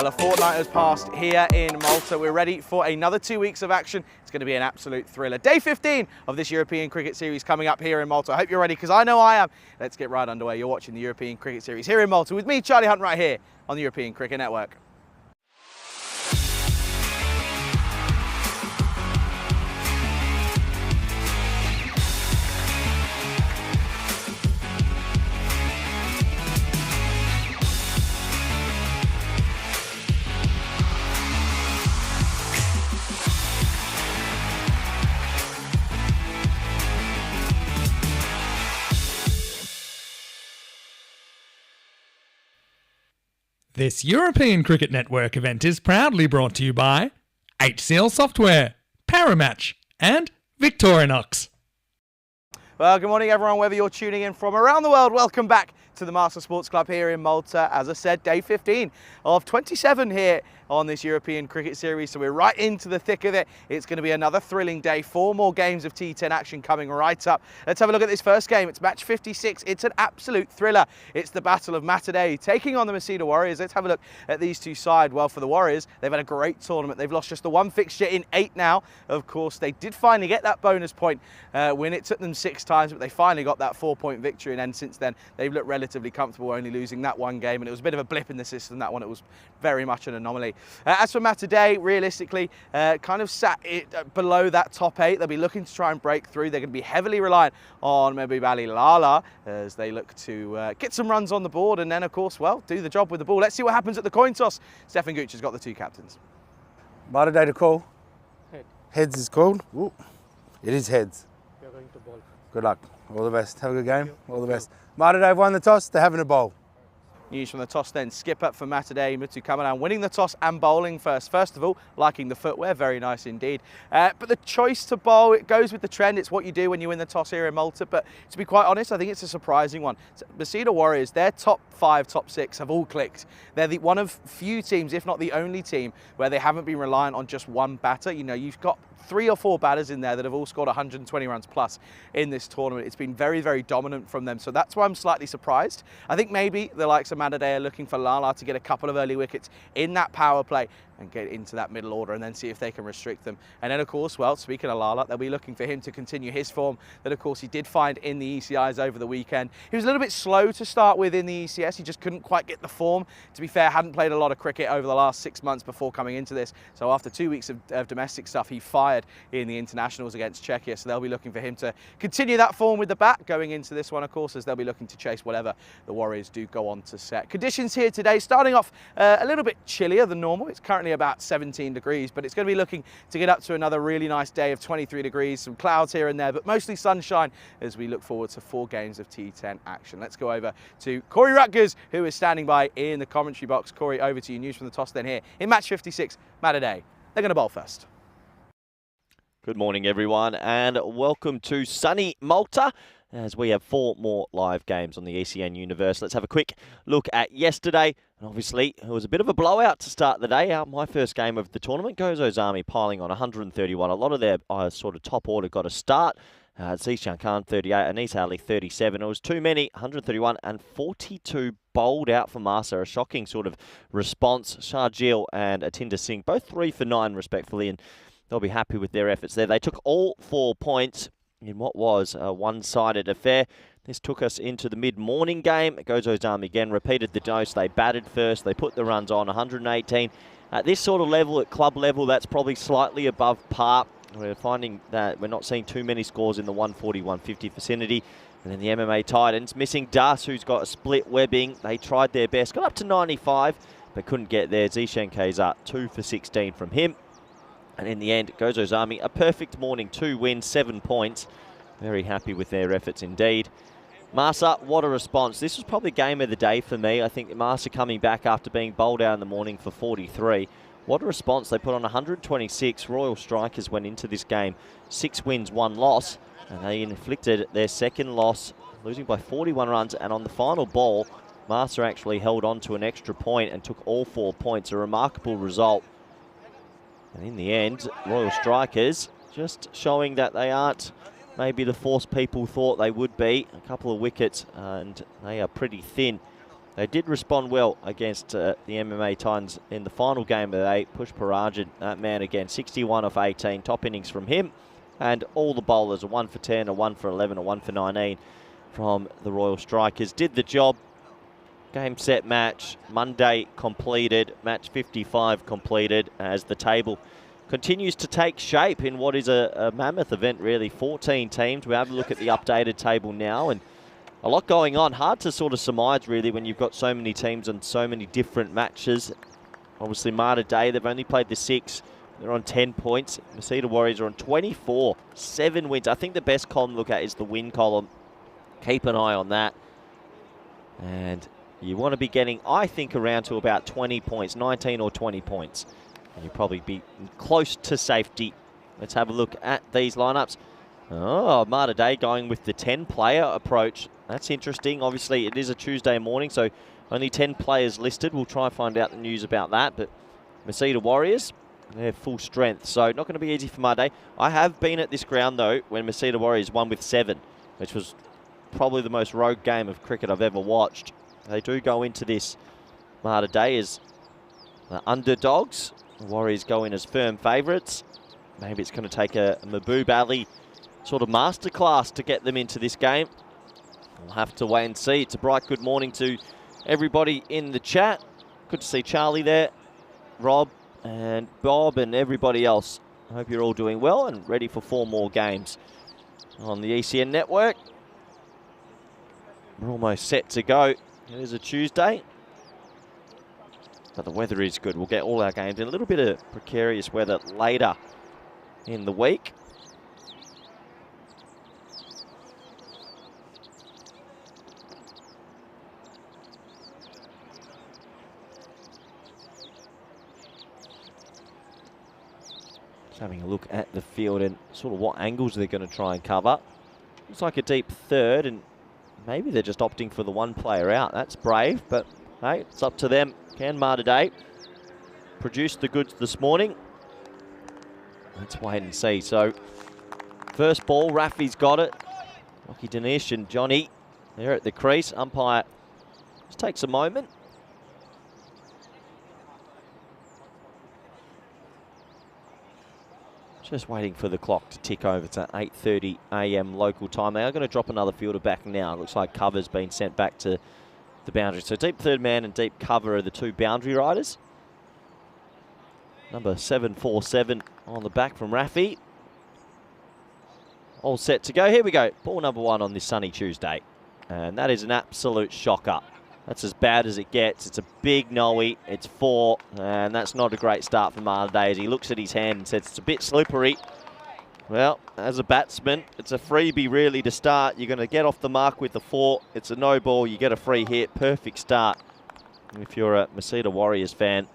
Well, a fortnight has passed here in Malta. We're ready for another 2 weeks of action. It's going to be an absolute thriller. Day 15 of this European Cricket Series coming up here in Malta. I hope you're ready, because I know I am. Let's get right underway. You're watching the European Cricket Series here in Malta with me, Charlie Hunt, right here on the European Cricket Network. This European Cricket Network event is proudly brought to you by HCL Software, Paramatch, and Victorinox. Well, good morning everyone, whether you're tuning in from around the world. Welcome back to the Master Sports Club here in Malta. As I said, day 15 of 27 here on this European Cricket Series, so we're right into the thick of it. It's going to be another thrilling day. 4 more games of T10 action coming right up. Let's have a look at this first game. It's match 56. It's an absolute thriller. It's the Battle of Malta taking on the Masida Warriors. Let's have a look at these two sides. Well, for the Warriors, they've had a great tournament. They've lost just the one fixture in 8 now. Of course, they did finally get that bonus point win. It took them 6 times, but they finally got that 4-point victory, and then since then they've looked relatively comfortable, only losing that one game, and it was a bit of a blip in the system, that one. It was very much an anomaly. As for Malta, realistically, kind of sat below that top 8. They'll be looking to try and break through. They're going to be heavily reliant on maybe Bali Lala as they look to get some runs on the board, and then, of course, well, do the job with the ball. Let's see what happens at the coin toss. Stefan Gooch has got the 2 captains. Malta to call. Head. Heads is called. Ooh. It is heads. You're going to bowl. Good luck. All the best. Have a good game. All the best. Malta have won the toss. They're having a bowl. News from the toss then. Skipper for Malta, Mutu Kamaran, winning the toss and bowling first. First of all, liking the footwear, very nice indeed. But the choice to bowl, it goes with the trend. It's what you do when you win the toss here in Malta. But to be quite honest, I think it's a surprising one. Masida Warriors, their top 5, top 6 have all clicked. They're one of few teams, if not the only team, where they haven't been reliant on just one batter. You know, you've got 3 or 4 batters in there that have all scored 120 runs plus in this tournament. It's been very, very dominant from them. So that's why I'm slightly surprised. I think maybe the likes of Malta are looking for Lala to get a couple of early wickets in that power play and get into that middle order and then see if they can restrict them. And then, of course, well, speaking of Lala, they'll be looking for him to continue his form that, of course, he did find in the ECIs over the weekend. He was a little bit slow to start with in the ECS. He just couldn't quite get the form. To be fair, hadn't played a lot of cricket over the last 6 months before coming into this. So after 2 weeks of domestic stuff, he fired in the internationals against Czechia. So they'll be looking for him to continue that form with the bat going into this one, of course, as they'll be looking to chase whatever the Warriors do go on to set. Conditions here today, starting off a little bit chillier than normal. It's currently about 17 degrees, but it's going to be looking to get up to another really nice day of 23 degrees, some clouds here and there, but mostly sunshine as we look forward to 4 games of T10 action. Let's go over to Corey Rutgers, who is standing by in the commentary box. Corey, over to you. News from the toss then here in match 56, Malta. They're going to bowl first. Good morning, everyone, and welcome to sunny Malta, as we have 4 more live games on the ECN universe. Let's have a quick look at yesterday. And obviously, it was a bit of a blowout to start the day. My first game of the tournament, Gozo's Army piling on 131. A lot of their sort of top order got a start. Zishan Khan 38, Anis Hadley 37. It was too many, 131 and 42 bowled out for Masa. A shocking sort of response. Sharjeel and Atinder Singh, both 3 for 9 respectfully, and they'll be happy with their efforts there. They took all 4 points in what was a one-sided affair. This took us into the mid-morning game. Gozo's Army again repeated the dose. They batted first. They put the runs on, 118. At this sort of level, at club level, that's probably slightly above par. We're finding that we're not seeing too many scores in the 140, 150 vicinity. And then the MMA Titans, missing Das, who's got a split webbing. They tried their best, got up to 95, but couldn't get there. Zishan Kazar, 2 for 16 from him. And in the end, Gozo's Army, a perfect morning, 2 wins, 7 points. Very happy with their efforts indeed. Masa, what a response. This was probably game of the day for me. I think Masa coming back after being bowled out in the morning for 43. What a response. They put on 126. Royal Strikers went into this game 6 wins, 1 loss. And they inflicted their second loss, losing by 41 runs. And on the final ball, Masa actually held on to an extra point and took all 4 points. A remarkable result. And in the end, Royal Strikers just showing that they aren't maybe the force people thought they would be. A couple of wickets and they are pretty thin They did respond well against the MMA Titans in the final game of the day. Push Parajan, that man again, 61 off 18, top innings from him. And all the bowlers, a 1 for 10, a 1 for 11, a 1 for 19 from the Royal Strikers. Did the job. Game, set, match. Monday completed. Match 55 completed as the table continues to take shape in what is a mammoth event, really. 14 teams. We have a look at the updated table now, and a lot going on. Hard to sort of surmise, really, when you've got so many teams and so many different matches. Obviously, Malta Day, they've only played the 6. They're on 10 points. Masita Warriors are on 24. 7 wins. I think the best column to look at is the win column. Keep an eye on that. And you want to be getting, I think, around to about 20 points, 19 or 20 points. And you'll probably be close to safety. Let's have a look at these lineups. Oh, Malta Day going with the 10-player approach. That's interesting. Obviously, it is a Tuesday morning, so only 10 players listed. We'll try and find out the news about that. But Masita Warriors, they're full strength, so not going to be easy for Malta Day. I have been at this ground, though, when Masita Warriors won with 7, which was probably the most rogue game of cricket I've ever watched. They do go into this Malta Day as the underdogs. The Warriors go in as firm favourites. Maybe it's going to take a Mahbub Ali sort of masterclass to get them into this game. We'll have to wait and see. It's a bright good morning to everybody in the chat. Good to see Charlie there, Rob and Bob and everybody else. I hope you're all doing well and ready for 4 more games on the ECN network. We're almost set to go. It is a Tuesday, but the weather is good. We'll get all our games in. A little bit of precarious weather later in the week. Just having a look at the field and sort of what angles they're going to try and cover. Looks like a deep third, and maybe they're just opting for the 1 player out. That's brave, but hey, it's up to them. Can Malta Day produce the goods this morning? Let's wait and see. So, first ball, Rafi's got it. Rocky Dinesh and Johnny, they're at the crease. Umpire just takes a moment. Just waiting for the clock to tick over to 8:30 a.m. local time. They are going to drop another fielder back now. It looks like cover's been sent back to the boundary. So deep third man and deep cover are the 2 boundary riders. Number 747 on the back from Rafi. All set to go. Here we go. Ball number 1 on this sunny Tuesday. And that is an absolute shocker. That's as bad as it gets. It's a big noe. It's 4, and that's not a great start for Malta Day as he looks at his hand and says it's a bit slippery. Well, as a batsman, it's a freebie really to start. You're going to get off the mark with the 4. It's a no ball. You get a free hit. Perfect start if you're a Masita Warriors fan.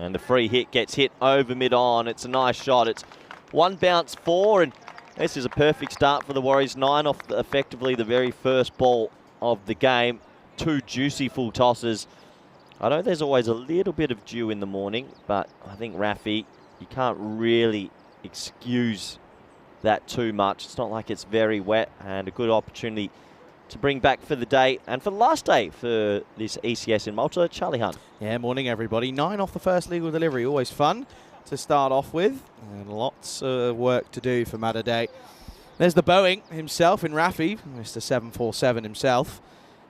And the free hit gets hit over mid-on. It's a nice shot. It's 1 bounce 4, and this is a perfect start for the Warriors. 9 off effectively the very first ball of the game. 2 juicy full tosses. I know there's always a little bit of dew in the morning, but I think Rafi, you can't really excuse that too much. It's not like it's very wet, and a good opportunity to bring back for the day and for the last day for this ECS in Malta. Charlie Hunt. Yeah, morning everybody. 9 off the first legal delivery. Always fun to start off with. And lots of work to do for Malta Day. There's the Boeing himself in Rafi, Mr. 747 himself,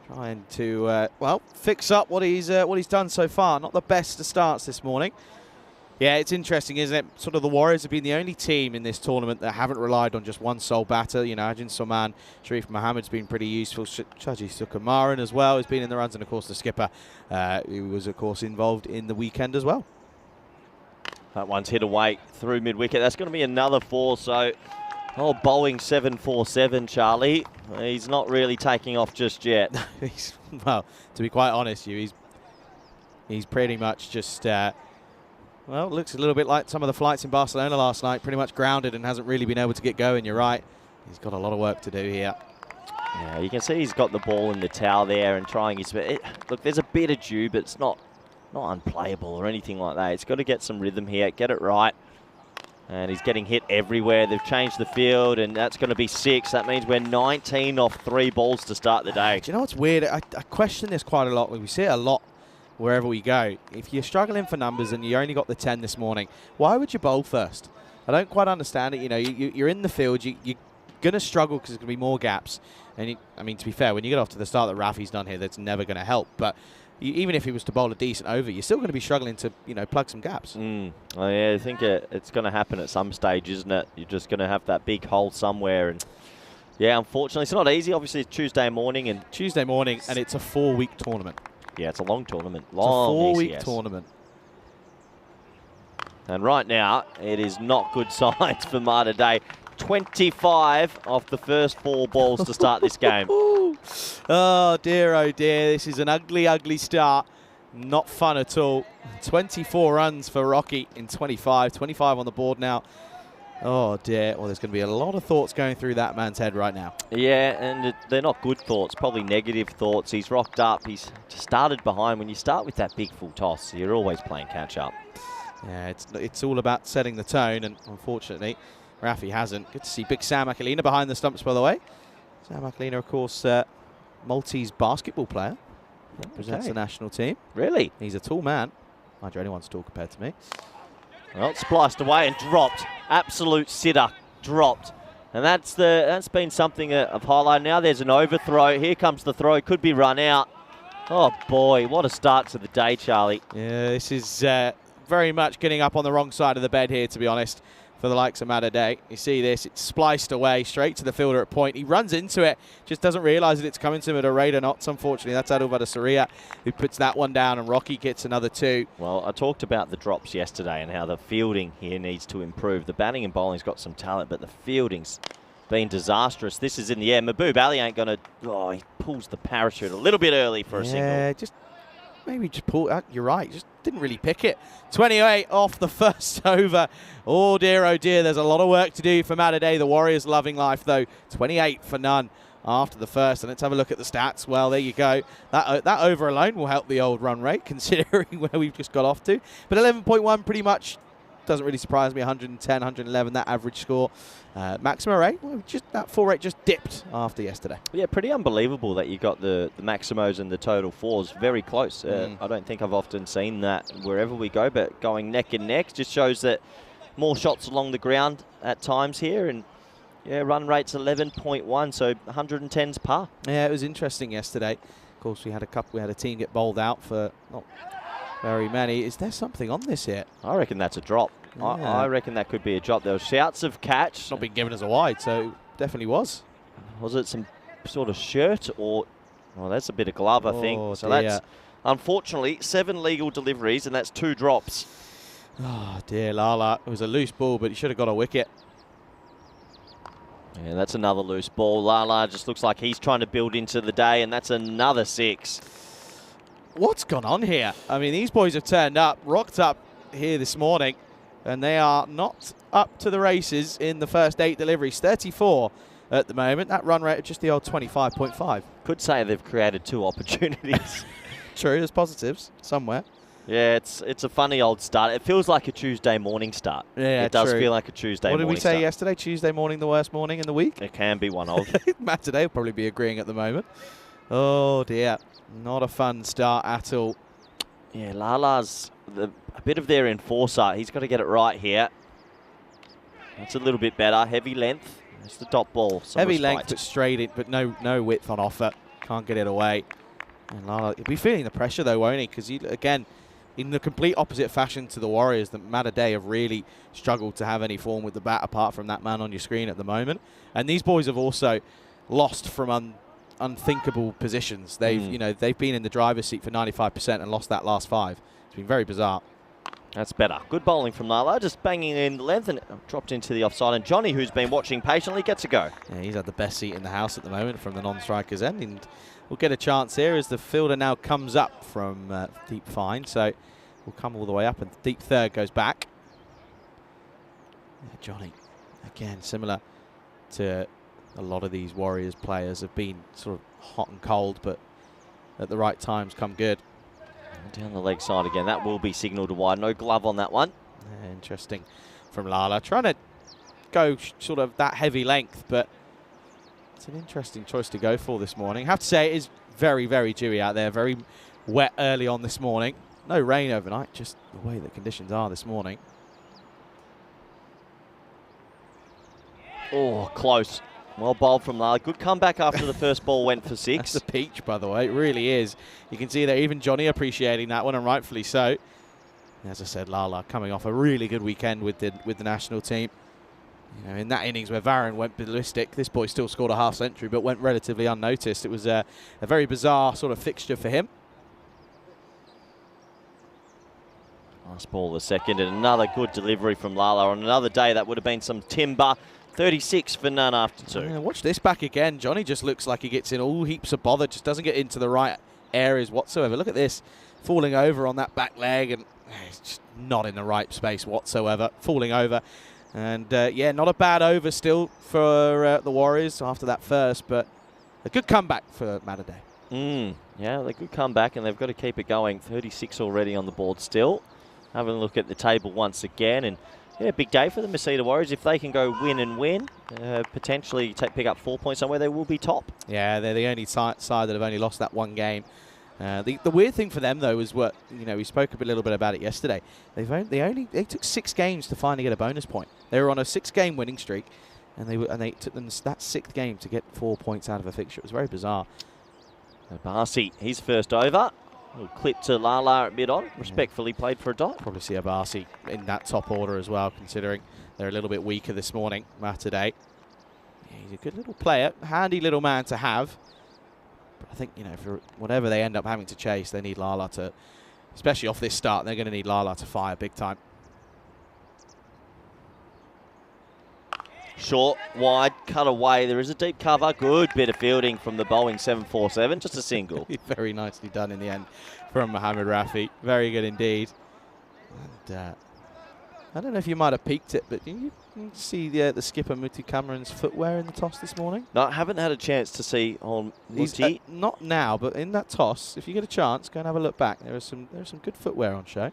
trying to, well, fix up what he's done so far. Not the best of starts this morning. Yeah, it's interesting, isn't it? Sort of the Warriors have been the only team in this tournament that haven't relied on just one sole batter. You know, Ajin Soman, Sharif Mohammed's been pretty useful. Shaji Sukumaran as well has been in the runs. And, of course, the skipper, who was, of course, involved in the weekend as well. That one's hit away through mid-wicket. That's going to be another 4. So, bowling 747, Charlie. He's not really taking off just yet. Well, to be quite honest, he's pretty much just... well, it looks a little bit like some of the flights in Barcelona last night, pretty much grounded and hasn't really been able to get going. You're right. He's got a lot of work to do here. Yeah, you can see he's got the ball in the towel there and trying his best. Look, there's a bit of dew, but it's not unplayable or anything like that. It's got to get some rhythm here, get it right. And he's getting hit everywhere. They've changed the field, and that's going to be 6. That means we're 19 off 3 balls to start the day. Do you know what's weird? I question this quite a lot. We see it a lot wherever we go. If you're struggling for numbers and you only got the 10 this morning, why would you bowl first? I don't quite understand it. You know, you're in the field. You're going to struggle because there's going to be more gaps. And I mean, to be fair, when you get off to the start that Rafi's done here, that's never going to help. But even if he was to bowl a decent over, you're still going to be struggling to, plug some gaps. Oh, yeah, I think it's going to happen at some stage, isn't it? You're just going to have that big hole somewhere. And yeah, unfortunately, it's not easy. Obviously, it's Tuesday morning, and it's a 4-week tournament. Yeah, it's a long tournament. Long it's a 4-week ECS tournament. And right now, it is not good signs for Malta Day. 25 off the first 4 balls to start this game. Oh dear, this is an ugly, ugly start. Not fun at all. 24 runs for Rocky in 25. 25 on the board now. Oh dear. Well, there's going to be a lot of thoughts going through that man's head right now. Yeah, and they're not good thoughts, probably negative thoughts. He's rocked up. He's started behind. When you start with that big full toss, you're always playing catch up. Yeah, it's all about setting the tone, and unfortunately, Rafi hasn't. Good to see big Sam Akalina behind the stumps, by the way. Sam Akalina, of course, Maltese basketball player. Represents the national team. Really? He's a tall man. Mind you, anyone's tall compared to me. Well, spliced away and dropped. Absolute sitter. Dropped. And that's been something of highlight. Now there's an overthrow. Here comes the throw. Could be run out. Oh, boy. What a start to the day, Charlie. Yeah, this is very much getting up on the wrong side of the bed here, to be honest, for the likes of Malta Day. You see this, it's spliced away straight to the fielder at point. He runs into it, just doesn't realise that it's coming to him at a rate or not. Unfortunately, that's Adilvada Saria who puts that one down, and Rocky gets another 2. Well, I talked about the drops yesterday and how the fielding here needs to improve. The batting and bowling's got some talent, but the fielding's been disastrous. This is in the air. Mahboob Ali ain't going to... Oh, he pulls the parachute a little bit early for a single. Yeah, maybe just pull out. You're right. Just didn't really pick it. 28 off the first over. Oh dear, there's a lot of work to do for Malta Day. The Warriors loving life, though. 28 for none after the first. And let's have a look at the stats. Well, there you go. That over alone will help the old run rate, considering where we've just got off to. But 11.1 pretty much doesn't really surprise me. 110, 111, that average score. Maximum rate, well, that full rate just dipped after yesterday. Yeah, pretty unbelievable that you got the Maximos and the total 4s very close. I don't think I've often seen that wherever we go, but going neck and neck just shows that more shots along the ground at times here. And yeah, run rate's 11.1, so 110's par. Yeah, it was interesting yesterday. Of course, we had a team get bowled out for not very many. Is there something on this here? I reckon that's a drop. Yeah. I reckon that could be a drop. There were shouts of catch. It's not been given as a wide, so it definitely was. Was it some sort of shirt or... Oh, that's a bit of glove, I think. So dear. That's, unfortunately, 7 legal deliveries, and that's 2 drops. Oh, dear, Lala. It was a loose ball, but he should have got a wicket. Yeah, that's another loose ball. Lala just looks like he's trying to build into the day, and that's another 6. What's gone on here? I mean, these boys have turned up, rocked up here this morning, and they are not up to the races in the first 8 deliveries. 34 at the moment. That run rate of just the old 25.5. Could say they've created 2 opportunities. True, there's positives somewhere. Yeah, it's a funny old start. It feels like a Tuesday morning start. Yeah, it does feel like a Tuesday morning start. What did we say yesterday? Tuesday morning, the worst morning in the week? It can be one of. Matt today will probably be agreeing at the moment. Oh, dear. Not a fun start at all. Yeah, Lala's a bit of their enforcer. He's got to get it right here. That's a little bit better. Heavy length. That's the top ball. Heavy length, but straight in, but no width on offer. Can't get it away. And Lala, he'll be feeling the pressure, though, won't he? Because, again, in the complete opposite fashion to the Warriors, the Malta Day have really struggled to have any form with the bat apart from that man on your screen at the moment. And these boys have also lost from unthinkable positions. They've been in the driver's seat for 95% and lost that last 5. It's been very bizarre. That's better. Good bowling from Lala, just banging in the length and dropped into the offside. And Johnny, who's been watching patiently, gets a go. Yeah, he's had the best seat in the house at the moment from the non-strikers end, and we'll get a chance here as the fielder now comes up from deep fine. So we'll come all the way up, and deep third goes back. Yeah, Johnny, again, similar to a lot of these Warriors players have been sort of hot and cold, but at the right times come good. Down the leg side again. That will be signalled to wide. No glove on that one. Yeah, interesting from Lala. Trying to go sort of that heavy length, but it's an interesting choice to go for this morning. I have to say it is very, very dewy out there. Very wet early on this morning. No rain overnight, just the way the conditions are this morning. Oh, close. Well bowled from Lala. Good comeback after the first ball went for 6. That's a peach, by the way. It really is. You can see that even Johnny appreciating that one, and rightfully so. As I said, Lala coming off a really good weekend with the national team. You know, in that innings where Varun went ballistic, this boy still scored a half century, but went relatively unnoticed. It was a very bizarre sort of fixture for him. Last ball the second, and another good delivery from Lala. On another day, that would have been some timber. 36 for none after 2. Yeah, watch this back again. Johnny just looks like he gets in all heaps of bother, just doesn't get into the right areas whatsoever. Look at this, falling over on that back leg, and it's just not in the right space whatsoever, falling over. And yeah, not a bad over still for the Warriors after that first, but a good comeback for Mataday. Yeah, they could come back, and they've got to keep it going. 36 already on the board still. Having a look at the table once again, and yeah, big day for the Masita Warriors. If they can go win and win, potentially pick up 4 points somewhere, they will be top. Yeah, they're the only side that have only lost that one game. The weird thing for them though is what we spoke a little bit about it yesterday. They took 6 games to finally get a bonus point. They were on a 6-game winning streak, and they took them that 6th game to get 4 points out of a fixture. It was very bizarre. Abasi, his first over. Little clip to Lala at mid-on. Respectfully played for a dot. Probably see Abasi in that top order as well, considering they're a little bit weaker this morning, Mataday. Yeah, he's a good little player, handy little man to have. But I think, for whatever they end up having to chase, they need Lala to, especially off this start, they're going to need Lala to fire big time. Short, wide, cut away. There is a deep cover. Good bit of fielding from the bowling 747. Just a single. Very nicely done in the end from Mohamed Rafi. Very good indeed. And I don't know if you might have peeked it, but did you see the skipper Mutu Cameron's footwear in the toss this morning? No, I haven't had a chance to see on Muti. Not now, but in that toss, if you get a chance, go and have a look back. There's some good footwear on show.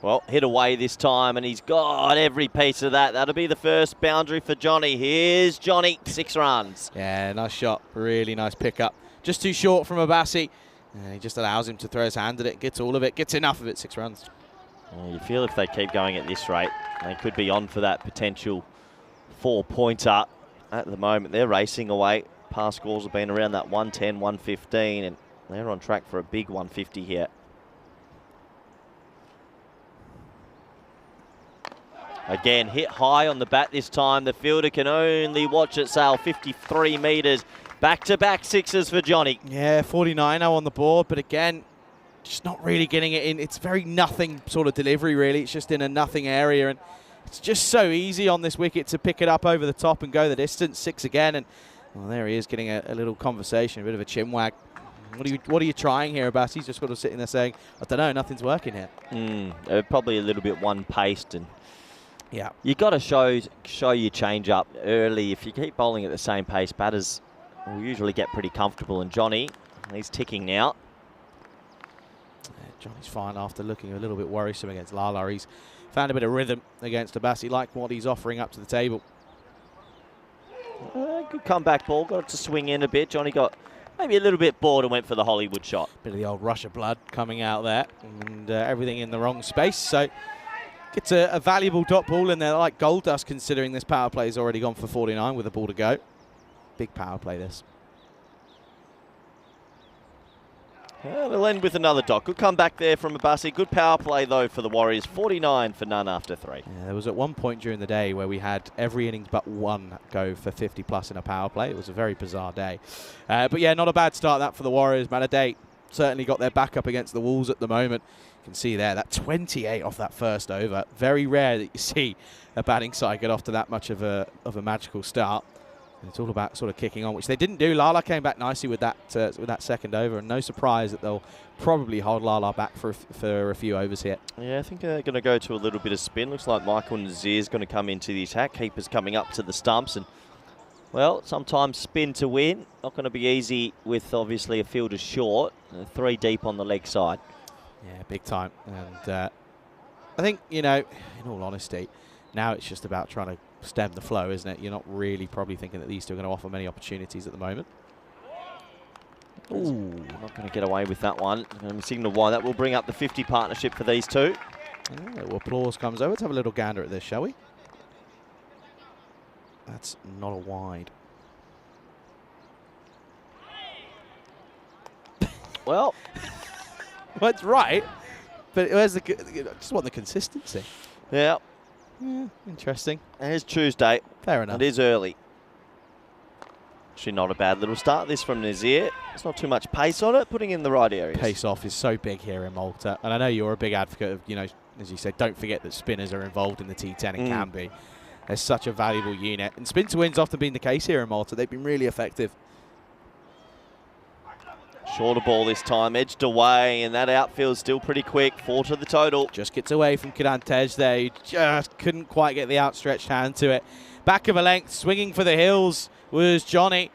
Well, hit away this time, and he's got every piece of that. That'll be the first boundary for Johnny. Here's Johnny, 6 runs. Yeah, nice shot. Really nice pickup. Just too short from Abasi. He just allows him to throw his hand at it, gets all of it, gets enough of it, 6 runs. Well, you feel if they keep going at this rate, they could be on for that potential 4-pointer. At the moment, they're racing away. Past scores have been around that 110, 115, and they're on track for a big 150 here. Again, hit high on the bat this time. The fielder can only watch it sail 53 metres. Back-to-back 6s for Johnny. Yeah, 49 now on the board, but again, just not really getting it in. It's very nothing sort of delivery, really. It's just in a nothing area, and it's just so easy on this wicket to pick it up over the top and go the distance. 6 again, and well, there he is getting a little conversation, a bit of a chin wag. What are you trying here, Abbas? He's just sort of sitting there saying, I don't know, nothing's working here. Probably a little bit one-paced, and yeah, you got to show your change up early. If you keep bowling at the same pace, batters will usually get pretty comfortable. And Johnny, he's ticking now. Yeah, Johnny's fine after looking a little bit worrisome against Lala. He's found a bit of rhythm against Abbas. He liked what he's offering up to the table. Good comeback ball. Got it to swing in a bit. Johnny got maybe a little bit bored and went for the Hollywood shot. Bit of the old rush of blood coming out there, and everything in the wrong space. So gets a valuable dot ball in there, like gold dust, considering this power play has already gone for 49 with a ball to go. Big power play, this. They'll end with another dot. Good comeback there from Abasi. Good power play, though, for the Warriors. 49 for none after 3. Yeah, there was at one point during the day where we had every innings but one go for 50+ in a power play. It was a very bizarre day. But yeah, not a bad start that for the Warriors. Mataday certainly got their back up against the walls at the moment. You can see there, that 28 off that first over. Very rare that you see a batting side get off to that much of a magical start. And it's all about sort of kicking on, which they didn't do. Lala came back nicely with that second over, and no surprise that they'll probably hold Lala back for a few overs here. Yeah, I think they're going to go to a little bit of spin. Looks like Michael Nazir's going to come into the attack. Keeper's coming up to the stumps, and Well, sometimes spin to win. Not going to be easy with obviously a fielder short. 3 deep on the leg side. Yeah, big time. And I think, in all honesty, now it's just about trying to stem the flow, isn't it? You're not really probably thinking that these two are going to offer many opportunities at the moment. Ooh, not going to get away with that one. Signal wide. That will bring up the 50 partnership for these two. Well, applause comes over. Let's have a little gander at this, shall we? That's not a wide. Well, That's right. But where's just want the consistency. yeah. Yeah, interesting. It is Tuesday. Fair enough. It is early. Actually, not a bad little start. This from Nazir. There's not too much pace on it. Putting in the right areas. Pace off is so big here in Malta. And I know you're a big advocate of, as you said, don't forget that spinners are involved in the T10 and can be. They're such a valuable unit. And spin to win's often been the case here in Malta. They've been really effective. Shorter ball this time, edged away, and that outfield's still pretty quick. 4 to the total. Just gets away from Kadantej there. He just couldn't quite get the outstretched hand to it. Back of a length, swinging for the hills was Johnny.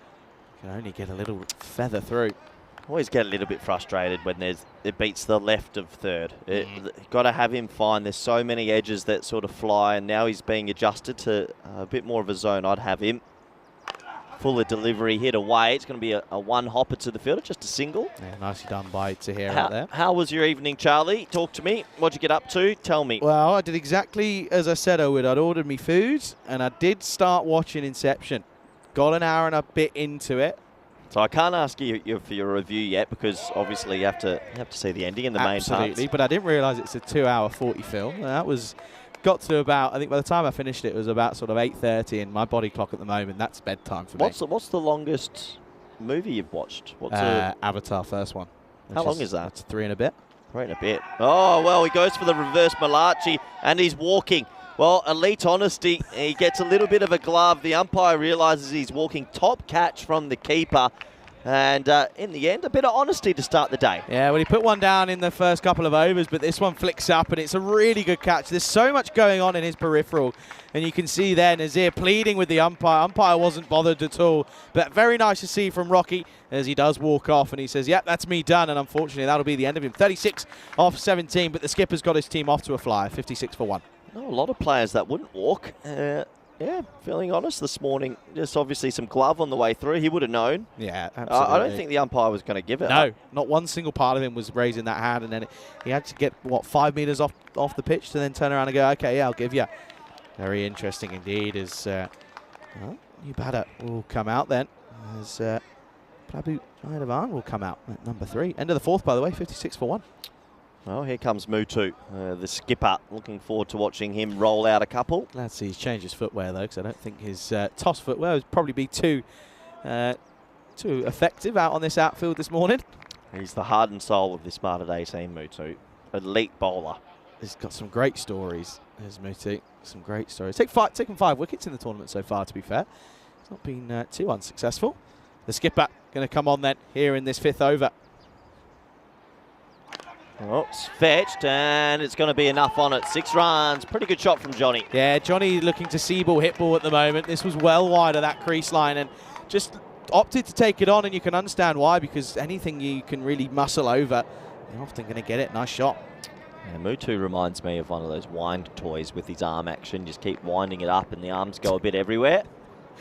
Can only get a little feather through. Always get a little bit frustrated when it beats the left of third. Got to have him fine. There's so many edges that sort of fly, and now he's being adjusted to a bit more of a zone. I'd have him. Fuller delivery, hit away. It's going to be a one hopper to the fielder, just a single. Yeah, nicely done by Tahir out there. How was your evening, Charlie? Talk to me. What'd you get up to? Tell me. Well, I did exactly as I said I would. I'd ordered me food, and I did start watching Inception. Got an hour and a bit into it. So I can't ask you for your review yet, because obviously you have to see the ending and the main parts. Absolutely, but I didn't realise it's a 2-hour 40 film. And that got to about, I think by the time I finished it was about sort of 8:30, and my body clock at the moment, that's bedtime for me. What's the longest movie you've watched? Avatar, first one. How long is that? That's 3 and a bit. 3 and a bit. Oh, well, he goes for the reverse Malachi, and he's walking. Well, elite honesty. He gets a little bit of a glove. The umpire realises he's walking. Top catch from the keeper. And in the end, a bit of honesty to start the day. Yeah, well, he put one down in the first couple of overs, but this one flicks up, and it's a really good catch. There's so much going on in his peripheral, and you can see there Nazir pleading with the umpire. Umpire wasn't bothered at all, but very nice to see from Rocky as he does walk off, and he says, yep, that's me done, and unfortunately that'll be the end of him. 36 off 17, but the skipper's got his team off to a flyer, 56 for 1. Oh, a lot of players that wouldn't walk. Yeah, feeling honest this morning. Just obviously some glove on the way through. He would have known. Yeah, absolutely. I don't think the umpire was going to give it. No, not one single part of him was raising that hand, and then he had to get, 5 metres off the pitch to then turn around and go, okay, yeah, I'll give you. Very interesting indeed as new batter will come out then. As Prabhu Jayadavan will come out at number 3. End of the 4th, by the way, 56 for 1. Well, here comes Mutu, the skipper. Looking forward to watching him roll out a couple. Glad to see he's changed his footwear, though, because I don't think his toss footwear would probably be too effective out on this outfield this morning. He's the heart and soul of this Malta Day team, Mutu. Elite bowler. He's got some great stories, there's Mutu. Some great stories. Taken 5 wickets in the tournament so far, to be fair. It's not been too unsuccessful. The skipper going to come on then here in this 5th over. Oh, it's fetched, and it's going to be enough on it. 6 runs. Pretty good shot from Johnny. Yeah, Johnny looking to see ball, hit ball at the moment. This was well wide of that crease line, and just opted to take it on, and you can understand why, because anything you can really muscle over, you're often going to get it. Nice shot. Yeah, Mutu reminds me of one of those wind toys with his arm action. Just keep winding it up, and the arms go a bit everywhere.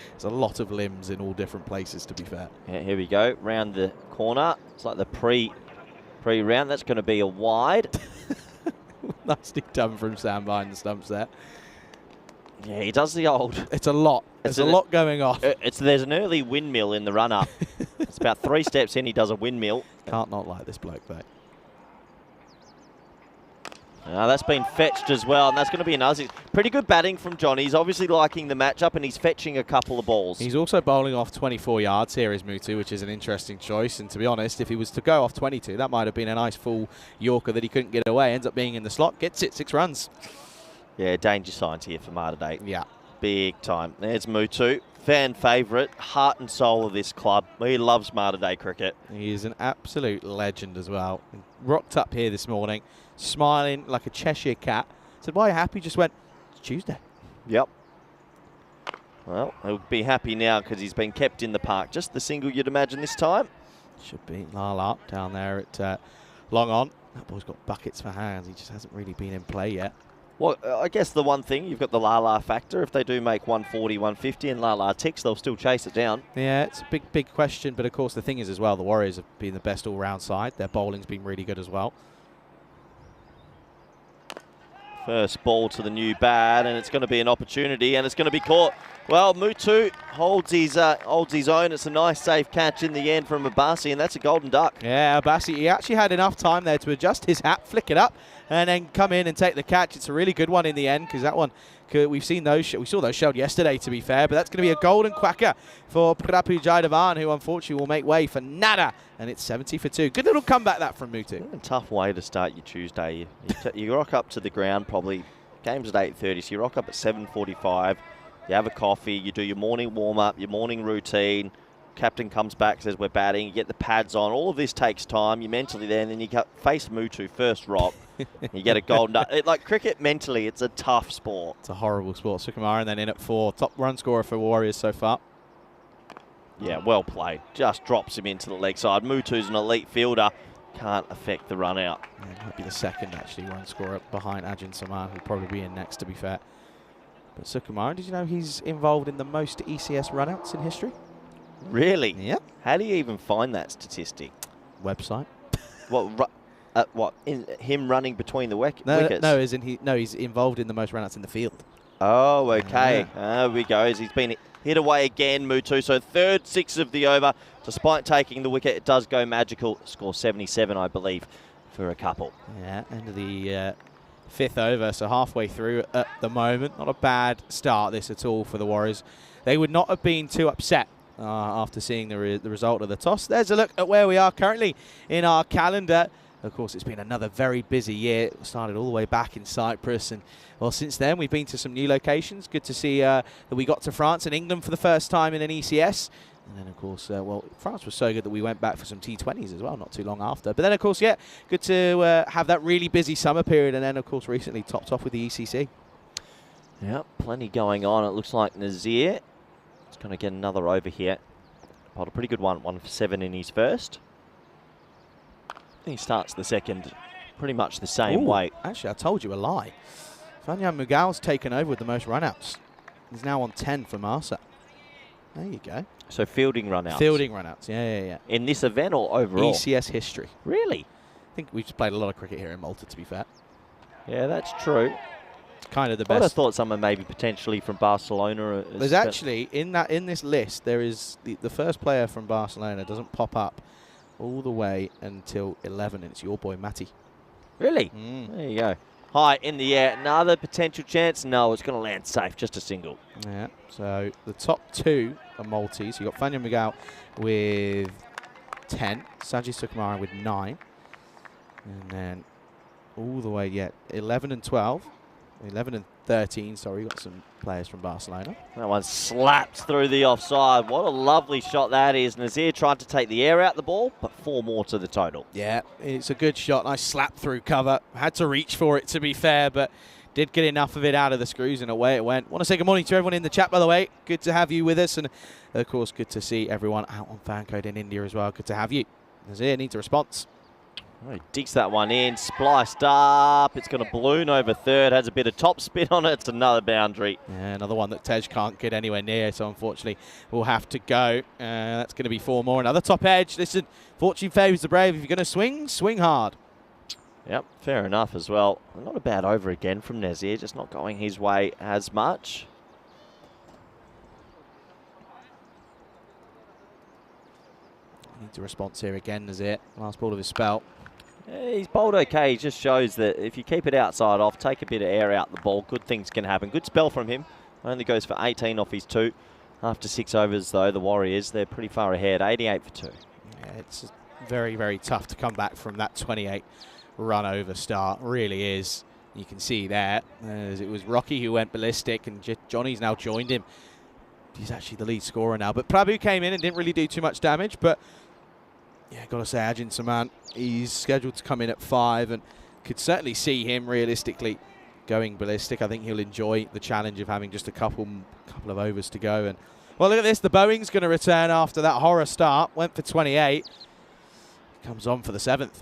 There's a lot of limbs in all different places, to be fair. Yeah, here we go. Round the corner. It's like the pre-round. That's going to be a wide. Nicely done from Sam behind the stumps there. Yeah, he does the old. It's a lot. There's a lot going on. There's an early windmill in the run-up. It's about 3 steps in, he does a windmill. Can't not like this bloke, though. That's been fetched as well, and that's going to be another. Pretty good batting from Johnny. He's obviously liking the matchup, and he's fetching a couple of balls. He's also bowling off 24 yards here, is Mutu, which is an interesting choice. And to be honest, if he was to go off 22, that might have been a nice full Yorker that he couldn't get away. Ends up being in the slot, gets it, 6 runs. Yeah, danger signs here for Malta Day. Yeah. Big time. There's Mutu, fan favourite, heart and soul of this club. He loves Malta Day cricket. He is an absolute legend as well. Rocked up here this morning, smiling like a Cheshire cat. Said, why are you happy? Just went, it's Tuesday. Yep. Well, he'll be happy now because he's been kept in the park. Just the single you'd imagine this time. Should be Lala down there at long on. That boy's got buckets for hands. He just hasn't really been in play yet. Well, I guess the one thing, you've got the Lala factor. If they do make 140, 150 and Lala ticks, they'll still chase it down. Yeah, it's a big question. But, of course, the thing is as well, the Warriors have been the best all-round side. Their bowling's been really good as well. First ball to the new bat, and it's going to be an opportunity, and it's going to be caught. Well, Mutu holds his own. It's a nice, safe catch in the end from Abassi, and that's a golden duck. Yeah, Abassi, he actually had enough time there to adjust his hat, flick it up, and then come in and take the catch. It's a really good one in the end, because that one, we saw those showed yesterday, to be fair, but that's going to be a golden quacker for Prabu Jaidavan, who unfortunately will make way for nada, and it's 70 for 2. Good little comeback that from Mutu. Tough way to start your Tuesday. You rock up to the ground probably, game's at 8:30, so you rock up at 7:45. You have a coffee, you do your morning warm-up, your morning routine. Captain comes back, says we're batting, you get the pads on. All of this takes time. You're mentally there, and then you face Mutu first rock. You get a golden duck. Like cricket, mentally, it's a tough sport. It's a horrible sport. Sukumaran then in at 4. Top run scorer for Warriors so far. Yeah, well played. Just drops him into the leg side. Mutu's an elite fielder. Can't affect the run out. Yeah, it might be the second, actually, run scorer behind Ajin Saman, who'll probably be in next, to be fair. But Sukumaran, did you know he's involved in the most ECS runouts in history? Really? Yeah. How do you even find that statistic? Website. What? Him running between the wickets? No, he's involved in the most runouts in the field. Oh, okay. Yeah. There we go. He's been hit away again, Mutu. So third 6 of the over. Despite taking the wicket, it does go magical. Score 77, I believe, for a couple. Yeah, end of the 5th over, so halfway through at the moment. Not a bad start, this at all, for the Warriors. They would not have been too upset after seeing the result of the toss. There's a look at where we are currently in our calendar. Of course, it's been another very busy year. It started all the way back in Cyprus, and well, since then we've been to some new locations. Good to see that we got to France and England for the first time in an ECS. And then, of course, France was so good that we went back for some T20s as well, not too long after. But then, of course, yeah, good to have that really busy summer period. And then, of course, recently topped off with the ECC. Yeah, plenty going on. It looks like Nazir is going to get another over here. Bowled a pretty good one. 1 for 7 in his first. He starts the second pretty much the same way. Actually, I told you a lie. Fanyan Mugal's taken over with the most run-outs. He's now on 10 for Malta. There you go. So fielding run-outs. Fielding run-outs, yeah. In this event or overall? ECS history. Really? I think we've just played a lot of cricket here in Malta, to be fair. Yeah, that's true. It's kind of the I would have best. thought someone maybe potentially from Barcelona. There's actually, in this list, there is the first player from Barcelona doesn't pop up all the way until 11, and it's your boy, Matty. Really? There you go. High in the air. Another potential chance. No, it's going to land safe. Just a single. Yeah, so the top 2 are Maltese. You've got Fanyan Mugal with 10, Sajid Sukumaran with 9, and then all the way, 11 and 12. 11 and 13, sorry, got some players from Barcelona. That one slapped through the offside. What a lovely shot that is. Nazir tried to take the air out the ball, but 4 more to the total. Yeah, it's a good shot. Nice slap through cover. Had to reach for it, to be fair, but did get enough of it out of the screws, and away it went. Want to say good morning to everyone in the chat, by the way. Good to have you with us, and of course, good to see everyone out on fan code in India as well. Good to have you. Nazir needs a response. Oh, he digs that one in, spliced up. It's going to balloon over third. Has a bit of top spin on it. It's another boundary. Yeah, another one that Tej can't get anywhere near, so unfortunately we'll have to go. That's going to be 4 more. Another top edge. Listen, fortune favours the brave. If you're going to swing, swing hard. Yep, fair enough as well. Not a bad over again from Nazir, just not going his way as much. Needs a response here again, Nazir. Last ball of his spell. Yeah, he's bowled okay. He just shows that if you keep it outside off, take a bit of air out the ball, good things can happen. Good spell from him. Only goes for 18 off his 2. After 6 overs, though, the Warriors, they're pretty far ahead. 88 for 2. Yeah, it's very, very tough to come back from that 28 run over start. Really is. You can see there. As it was Rocky who went ballistic, and Johnny's now joined him. He's actually the lead scorer now. But Prabhu came in and didn't really do too much damage, but yeah, got to say, Ajin Saman, he's scheduled to come in at 5, and could certainly see him realistically going ballistic. I think he'll enjoy the challenge of having just a couple of overs to go. And well, look at this. The Boeing's going to return after that horror start. Went for 28. Comes on for the 7th.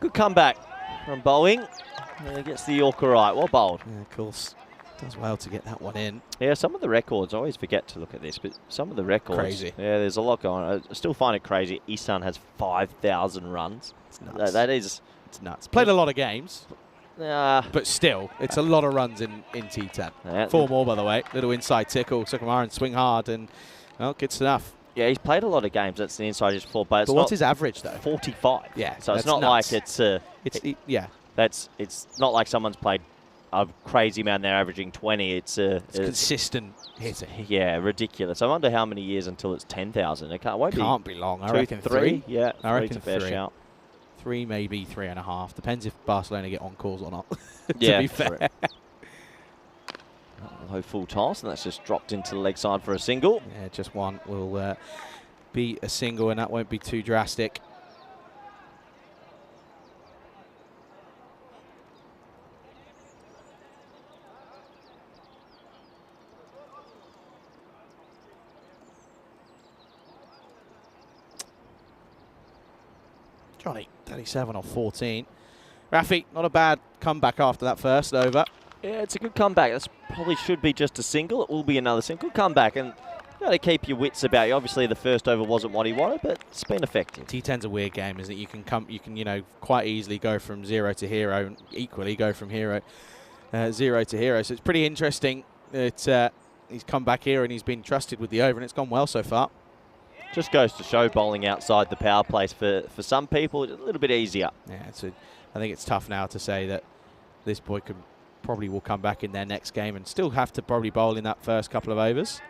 Good comeback from Boeing. Gets the Yorker right. Well bowled. Yeah, of course. Does well to get that one in. Yeah, some of the records, I always forget to look at this, but some of the records. Crazy. Yeah, there's a lot going on. I still find it crazy. Isan has 5,000 runs. It's nuts. That is... It's nuts. Played a lot of games. But still, it's a lot of runs in T10. Yeah, 4 more, by the way. Little inside tickle. Sukumaran swing hard and, well, good stuff. Yeah, he's played a lot of games. That's the inside just 4. But what's his average, though? 45. Yeah, so it's not nuts. like it's... yeah. It's not like someone's played a crazy amount. They're averaging 20. It's consistent hitter. Yeah, ridiculous. I wonder how many years until it's 10,000. It can't be long. I 2, reckon 3. Yeah, I reckon 3's a fair shout. 3, maybe 3.5. Depends if Barcelona get on calls or not. Yeah, to be fair. Low full toss, and that's just dropped into the leg side for a single. Yeah, just one will be a single, and that won't be too drastic. Johnny, 37 off 14. Rafi, not a bad comeback after that first over. Yeah, it's a good comeback. That probably should be just a single. It will be another single comeback, and you got to keep your wits about you. Obviously, the first over wasn't what he wanted, but it's been effective. T10's a weird game, isn't it? You can quite easily go from 0 to hero, and equally go from 0 to hero. So it's pretty interesting that he's come back here and he's been trusted with the over, and it's gone well so far. Just goes to show bowling outside the power plays for some people a little bit easier. Yeah, I think it's tough now to say that this boy probably will come back in their next game and still have to probably bowl in that first couple of overs.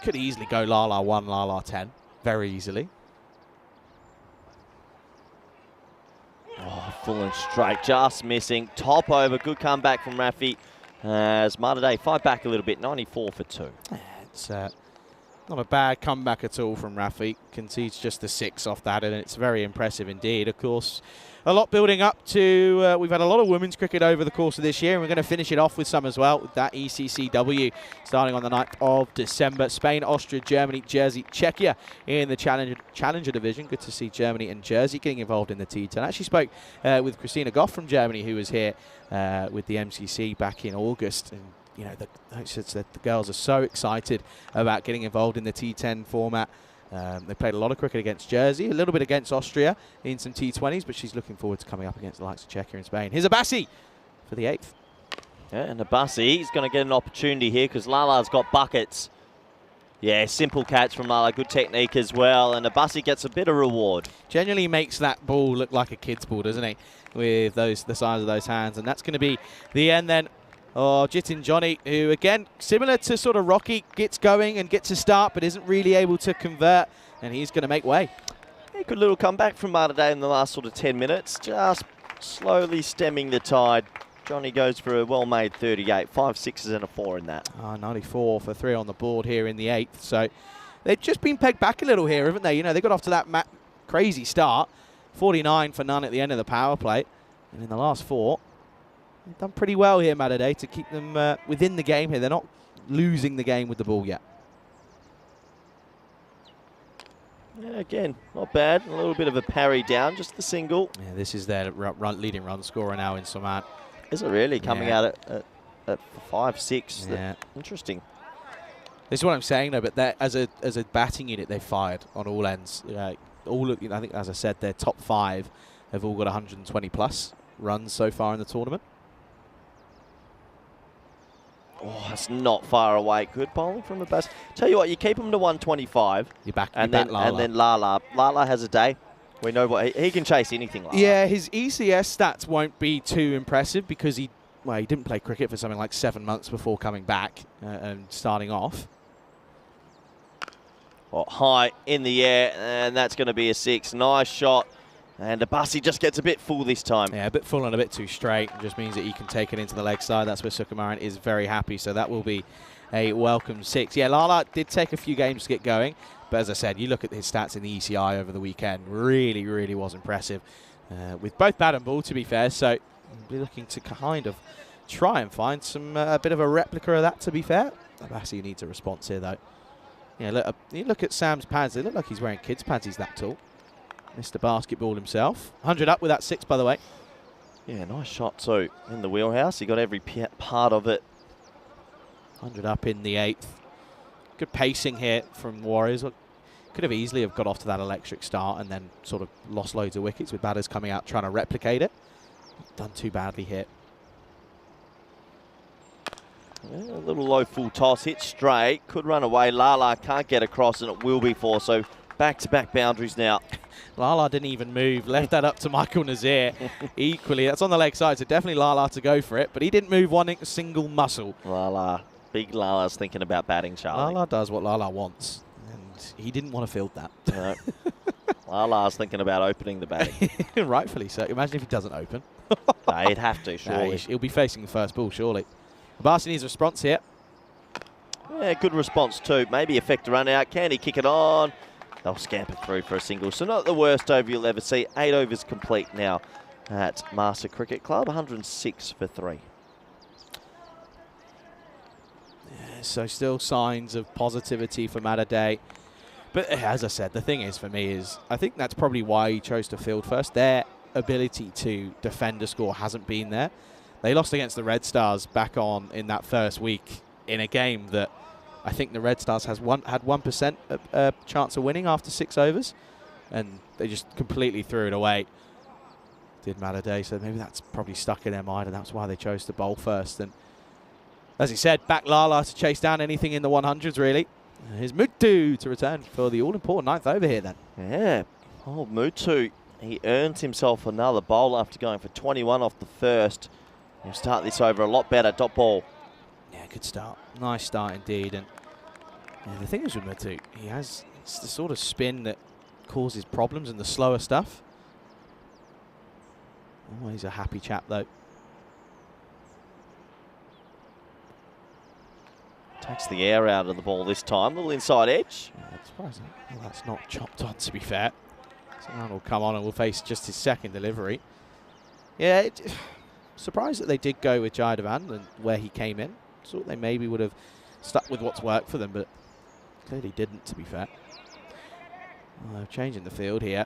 Could easily go Lala 1, Lala 10, very easily. Oh, full and straight, just missing. Top over, good comeback from Rafi. As Malta 5 back a little bit, 94 for 2. Yeah, it's not a bad comeback at all from Rafi. Concedes just the 6 off that, and it's very impressive indeed. Of course, a lot building up to, we've had a lot of women's cricket over the course of this year, and we're going to finish it off with some as well, with that ECCW starting on the 9th of December. Spain, Austria, Germany, Jersey, Czechia in the Challenger division. Good to see Germany and Jersey getting involved in the T10. I actually spoke with Christina Goff from Germany, who was here with the MCC back in August, and you know, the girls are so excited about getting involved in the T10 format. They played a lot of cricket against Jersey, a little bit against Austria in some T20s, but she's looking forward to coming up against the likes of Czechia and Spain. Here's Abassi for the 8th. Yeah, and Abassi, he's going to get an opportunity here because Lala's got buckets. Yeah, simple catch from Lala, good technique as well, and Abassi gets a bit of reward. Generally makes that ball look like a kid's ball, doesn't he, with the size of those hands, and that's going to be the end then. Oh, Jitin Johnny, who again, similar to sort of Rocky, gets going and gets a start, but isn't really able to convert, and he's going to make way. Yeah, good little comeback from Malta in the last sort of 10 minutes, just slowly stemming the tide. Johnny goes for a well-made 38, 5 6s and a 4 in that. 94 for 3 on the board here in the 8th, so they've just been pegged back a little here, haven't they? You know, they got off to that crazy start, 49 for none at the end of the power play, and in the last 4, they've done pretty well here, Malta, to keep them within the game here. They're not losing the game with the ball yet. Yeah, again, not bad. A little bit of a parry down, just the single. Yeah, this is their leading run scorer now in Soman. Is it really coming out at 5 6? Yeah. Interesting. This is what I'm saying, though. But as a batting unit, they've fired on all ends. I think, as I said, their top 5 have all got 120 plus runs so far in the tournament. Oh, that's not far away. Good bowling from Abbas. Tell you what, you keep him to 125. You're back, and then Lala. Lala has a day. We know what he can chase anything. Lala. Yeah, his ECS stats won't be too impressive because he didn't play cricket for something like 7 months before coming back and starting off. Well, high in the air, and that's going to be a 6. Nice shot. And Abassi just gets a bit full this time. Yeah, a bit full and a bit too straight. It just means that he can take it into the leg side. That's where Sukumaran is very happy. So that will be a welcome 6. Yeah, Lala did take a few games to get going. But as I said, you look at his stats in the ECI over the weekend. Really, really was impressive. With both bat and ball, to be fair. So Be looking to kind of try and find some a bit of a replica of that, to be fair. Abbasi needs a response here, though. Yeah, look, you look at Sam's pads. They look like he's wearing kids' pads. He's that tall. Mr. Basketball himself. 100 up with that 6, by the way. Yeah, nice shot too. In the wheelhouse. He got every part of it. 100 up in the 8th. Good pacing here from Warriors. Could have easily have got off to that electric start and then sort of lost loads of wickets with batters coming out trying to replicate it. Done too badly here. Yeah, a little low full toss, hit straight, could run away. Lala can't get across, and it will be 4. So back-to-back boundaries now. Lala didn't even move, left that up to Michael Nazir. Equally, that's on the leg side, so definitely Lala to go for it, but he didn't move one single muscle. Lala, big Lala's thinking about batting, Charlie. Lala does what Lala wants, and he didn't want to field that. No. Lala's thinking about opening the batting. Rightfully so. Imagine if he doesn't open. No, he'd have to, surely. No, he'll be facing the first ball, surely. Abbasi needs a response here. Yeah, good response too. Maybe affect a run out. Can he kick it on? They'll scamper through for a single. So not the worst over you'll ever see. 8 overs complete now at Master Cricket Club. 106 for 3. Yeah, so still signs of positivity for Day. But as I said, the thing is for me is I think that's probably why he chose to field first. Their ability to defend a score hasn't been there. They lost against the Red Stars back on in that first week in a game that I think the Red Stars had 1% chance of winning after 6 overs, and they just completely threw it away. Did Day, so maybe that's probably stuck in their mind, and that's why they chose to bowl first. And as he said, back Lala to chase down anything in the 100s, really. Here's Mutu to return for the all-important 9th over here, then. Yeah, oh, Mutu, he earns himself another bowl after going for 21 off the first. He'll start this over a lot better. Dot ball. Yeah, good start. Nice start indeed. And yeah, the thing is with Mutu, it's the sort of spin that causes problems in the slower stuff. Always a happy chap, though. Takes the air out of the ball this time. Little inside edge. Yeah, it's surprising. Well, that's not chopped on, to be fair. Someone will come on and will face just his second delivery. Yeah, surprised that they did go with Jayadavan and where he came in. Thought they maybe would have stuck with what's worked for them, but clearly didn't, to be fair. Changing the field here.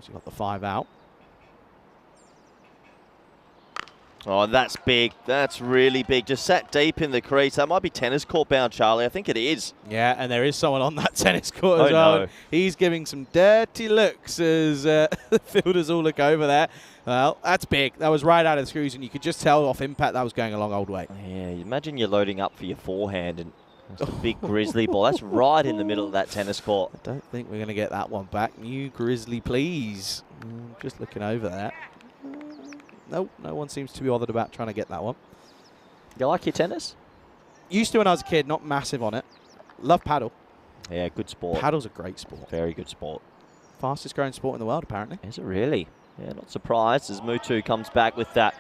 So got the 5 out. Oh, that's big. That's really big. Just sat deep in the crease. That might be tennis court bound, Charlie. I think it is. Yeah, and there is someone on that tennis court as well. No. He's giving some dirty looks as the fielders all look over there. Well, that's big. That was right out of the screws, and you could just tell off impact that was going a long old way. Yeah, imagine you're loading up for your forehand and it's a big grizzly ball. That's right in the middle of that tennis court. I don't think we're going to get that one back. New grizzly, please. Just looking over there. Nope, no one seems to be bothered about trying to get that one. You like your tennis? Used to when I was a kid, not massive on it. Love paddle. Yeah, good sport. Paddle's a great sport. Very good sport. Fastest growing sport in the world, apparently. Is it really? Yeah, not surprised as Mutu comes back with that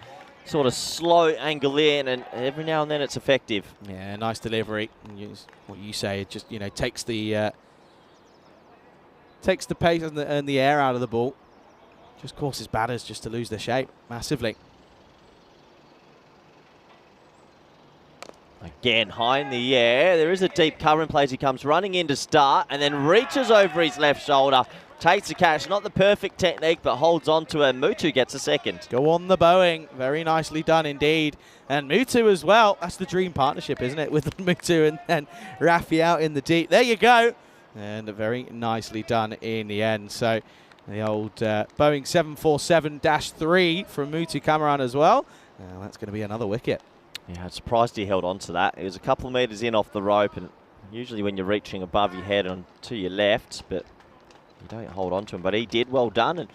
sort of slow angle in, and every now and then it's effective. Yeah, nice delivery. And what you say, it just takes the pace and the air out of the ball. Just causes batters just to lose their shape massively. Again, high in the air. There is a deep cover in play as he comes running in to start and then reaches over his left shoulder. Takes the catch. Not the perfect technique, but holds on to it. Mutu gets a second. Go on the bowing. Very nicely done indeed. And Mutu as well. That's the dream partnership, isn't it? With Mutu and then Rafi out in the deep. There you go. And very nicely done in the end. So the old Boeing 747-3 from Mutu Cameron as well. Now that's going to be another wicket. Yeah, I'm surprised he held on to that. It was a couple of metres in off the rope, and usually when you're reaching above your head and to your left, but you don't hold on to him. But he did, well done. And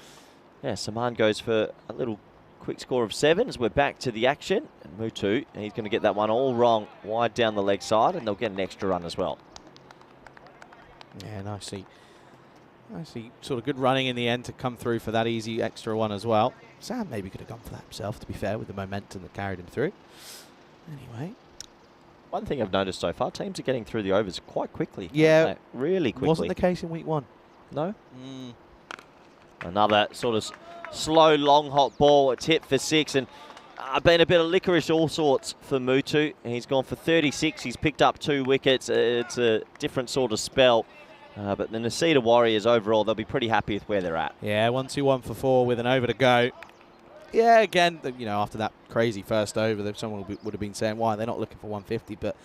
yeah, Saman goes for a little quick score of 7 as we're back to the action. And Mutu, he's going to get that one all wrong, wide down the leg side, and they'll get an extra run as well. Yeah, nicely sort of good running in the end to come through for that easy extra one as well. Sam maybe could have gone for that himself, to be fair, with the momentum that carried him through. Anyway. One thing I've noticed so far, teams are getting through the overs quite quickly. Yeah. Really quickly. Wasn't the case in week 1. No? Another sort of slow, long, hot ball. It's hit for 6, and been a bit of licorice all sorts for Mutu. He's gone for 36. He's picked up 2 wickets. It's a different sort of spell. But the Nasita Warriors, overall, they'll be pretty happy with where they're at. Yeah, 1-2-1 for 4 with an over to go. Yeah, again, you know, after that crazy first over, someone would have been saying, why they're not looking for 150, but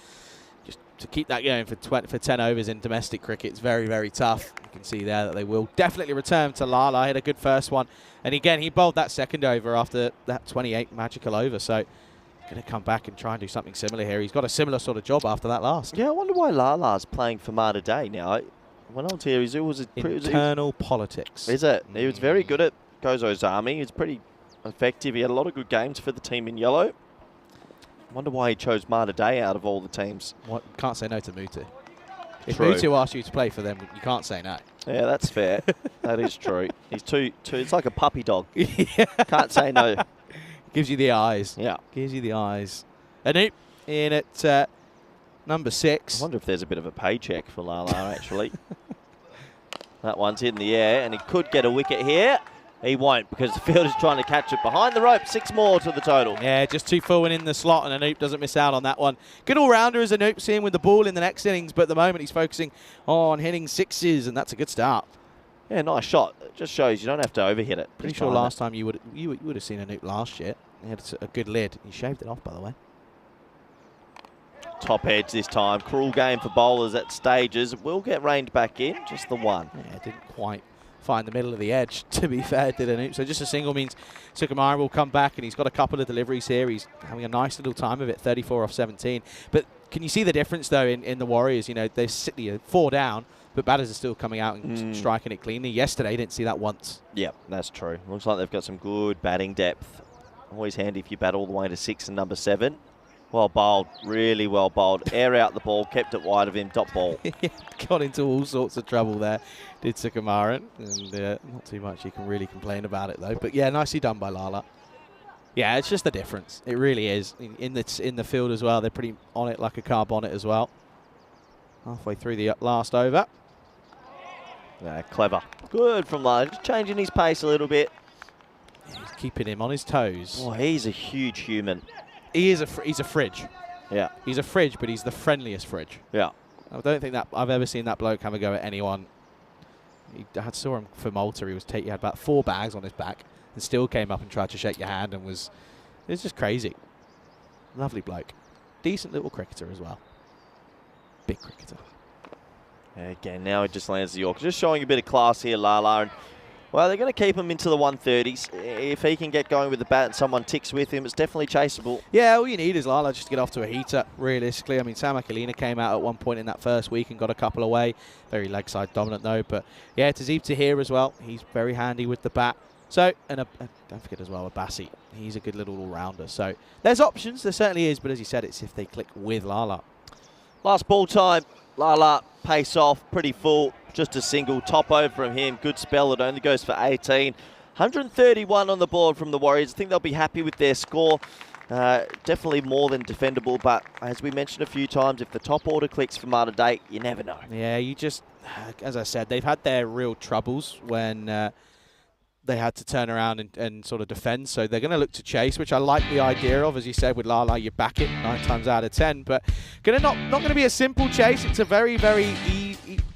just to keep that going for 10 overs in domestic cricket, it's very, very tough. You can see there that they will definitely return to Lala. Hit a good first one. And again, he bowled that second over after that 28 magical over. So going to come back and try and do something similar here. He's got a similar sort of job after that last. Yeah, I wonder why Lala's playing for Malta Day now. When I was here, it was internal politics. Is it? He was very good at Gozo's army. He was pretty effective. He had a lot of good games for the team in yellow. I wonder why he chose Malta Day out of all the teams. What? Can't say no to Mutu. If True. Mutu asks you to play for them, you can't say no. Yeah, that's fair. That is true. He's too. It's like a puppy dog. Yeah. Can't say no. Gives you the eyes. Yeah. Gives you the eyes. Anoop in at number 6. I wonder if there's a bit of a paycheck for Lala, actually. That one's in the air, and he could get a wicket here. He won't, because the fielder's trying to catch it behind the rope. 6 more to the total. Yeah, just 2 forward in the slot, and Anoop doesn't miss out on that one. Good all-rounder as Anoop, see him with the ball in the next innings, but at the moment he's focusing on hitting 6s, and that's a good start. Yeah, nice shot. It just shows you don't have to overhit it. Pretty sure last time you would have seen Anoop last year. He had a good lid. He shaved it off, by the way. Top edge this time. Cruel game for bowlers at stages. Will get reined back in. Just the one. Yeah, didn't quite find the middle of the edge, to be fair, did Anoop. So just a single means Sukumara will come back, and he's got a couple of deliveries here. He's having a nice little time of it, 34 off 17. But can you see the difference, though, in the Warriors? You know, they're 4 down, but batters are still coming out and striking it cleanly. Yesterday, didn't see that once. Yeah, that's true. Looks like they've got some good batting depth. Always handy if you bat all the way to 6 and number 7. Well bowled, really well bowled. Air out the ball, kept it wide of him, dot ball. Got into all sorts of trouble there, did Sukumaran. And not too much you can really complain about it, though. But yeah, nicely done by Lala. Yeah, it's just the difference. It really is. In the field as well, they're pretty on it like a car bonnet as well. Halfway through the last over. Yeah, clever. Good from Lala, just changing his pace a little bit. Yeah, he's keeping him on his toes. Oh, he's a huge human. He's a fridge. Yeah. He's a fridge, but he's the friendliest fridge. Yeah. I don't think that I've ever seen that bloke have a go at anyone. I saw him for Malta. He had about 4 bags on his back and still came up and tried to shake your hand and it was just crazy. Lovely bloke. Decent little cricketer as well. Big cricketer. Again, now he just lands the York. Just showing a bit of class here, Lala. And, well, they're going to keep him into the 130s. If he can get going with the bat and someone ticks with him, it's definitely chaseable. Yeah, all you need is Lala just to get off to a heater, realistically. I mean, Sam Akalina came out at one point in that first week and got a couple away. Very leg side dominant, though. But, yeah, Tazeeb Tahir as well. He's very handy with the bat. So, and don't forget as well, Abassi. He's a good little all-rounder. So, there's options. There certainly is. But as you said, it's if they click with Lala. Last ball time. Lala, pace off, pretty full. Just a single, top over from him. Good spell. It only goes for 18. 131 on the board from the Warriors. I think they'll be happy with their score. Definitely more than defendable, but as we mentioned a few times, if the top order clicks for Malta Day, you never know. Yeah, you just, as I said, they've had their real troubles when they had to turn around and sort of defend. So they're going to look to chase, which I like the idea of. As you said, with Lala, you back it 9 times out of 10. But not going to be a simple chase. It's a very, very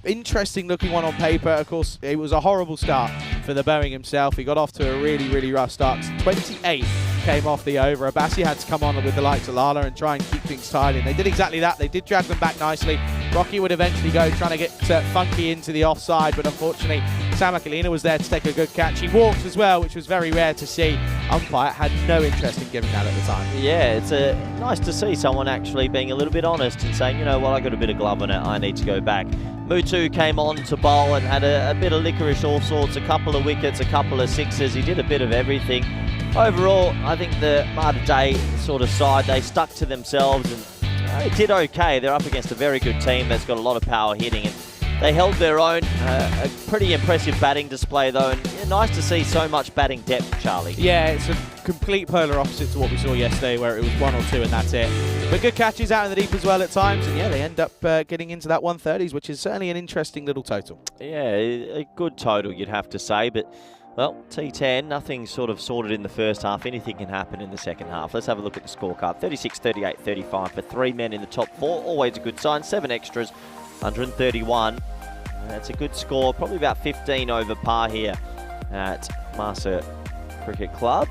interesting looking one on paper. Of course, it was a horrible start for the Boeing himself. He got off to a really, really rough start. 28 came off the over. Abassi had to come on with the likes of Lala and try and keep things tidy. And they did exactly that. They did drag them back nicely. Rocky would eventually go trying to get Funky into the offside, but unfortunately, Sam Akalina was there to take a good catch. He walked as well, which was very rare to see. Umpire had no interest in giving that at the time. Yeah, it's nice to see someone actually being a little bit honest and saying, you know what, I got a bit of glove on it, I need to go back. Mutu came on to bowl and had a bit of licorice all sorts, a couple of wickets, a couple of 6s. He did a bit of everything. Overall, I think the Malta Day sort of side, they stuck to themselves and they did okay. They're up against a very good team that's got a lot of power hitting, and they held their own. A pretty impressive batting display, though, and nice to see so much batting depth, Charlie. Yeah, it's a complete polar opposite to what we saw yesterday, where it was 1 or 2 and that's it. But good catches out in the deep as well at times, and yeah, they end up getting into that 130s, which is certainly an interesting little total. Yeah, a good total, you'd have to say, but Well, T10, nothing sort of sorted in the first half. Anything can happen in the second half. Let's have a look at the scorecard. 36, 38, 35 for 3 men in the top 4. Always a good sign. 7 extras, 131. That's a good score. Probably about 15 over par here at Malta Cricket Club.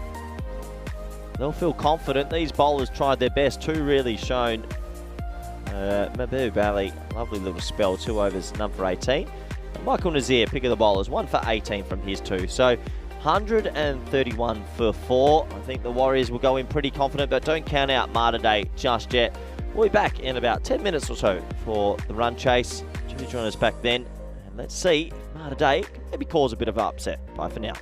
They'll feel confident. These bowlers tried their best. 2 really shown. Mabu Bali, lovely little spell. 2 overs, none for 18. Michael Nazir, pick of the bowlers, 1 for 18 from his 2. So 131 for 4. I think the Warriors will go in pretty confident, but don't count out Malta Day just yet. We'll be back in about 10 minutes or so for the run chase. Do join us back then. And let's see if Malta Day can maybe cause a bit of an upset. Bye for now.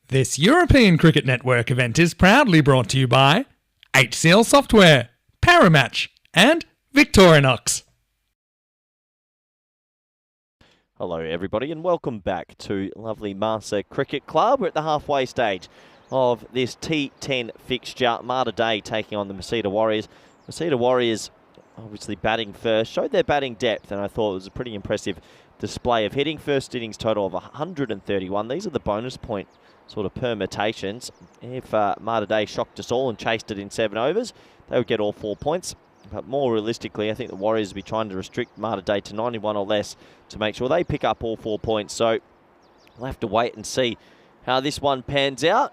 This European Cricket Network event is proudly brought to you by HCL Software, Paramatch and Victorinox. Hello everybody and welcome back to lovely Malta Cricket Club. We're at the halfway stage of this T10 fixture. Malta Day taking on the Masita Warriors. Masita Warriors obviously batting first, showed their batting depth, and I thought it was a pretty impressive display of hitting. First innings total of 131. These are the bonus point sort of permutations. If Malta Day shocked us all and chased it in 7 overs, they would get all 4 points. But more realistically, I think the Warriors will be trying to restrict Malta Day to 91 or less to make sure they pick up all 4 points. So we'll have to wait and see how this one pans out.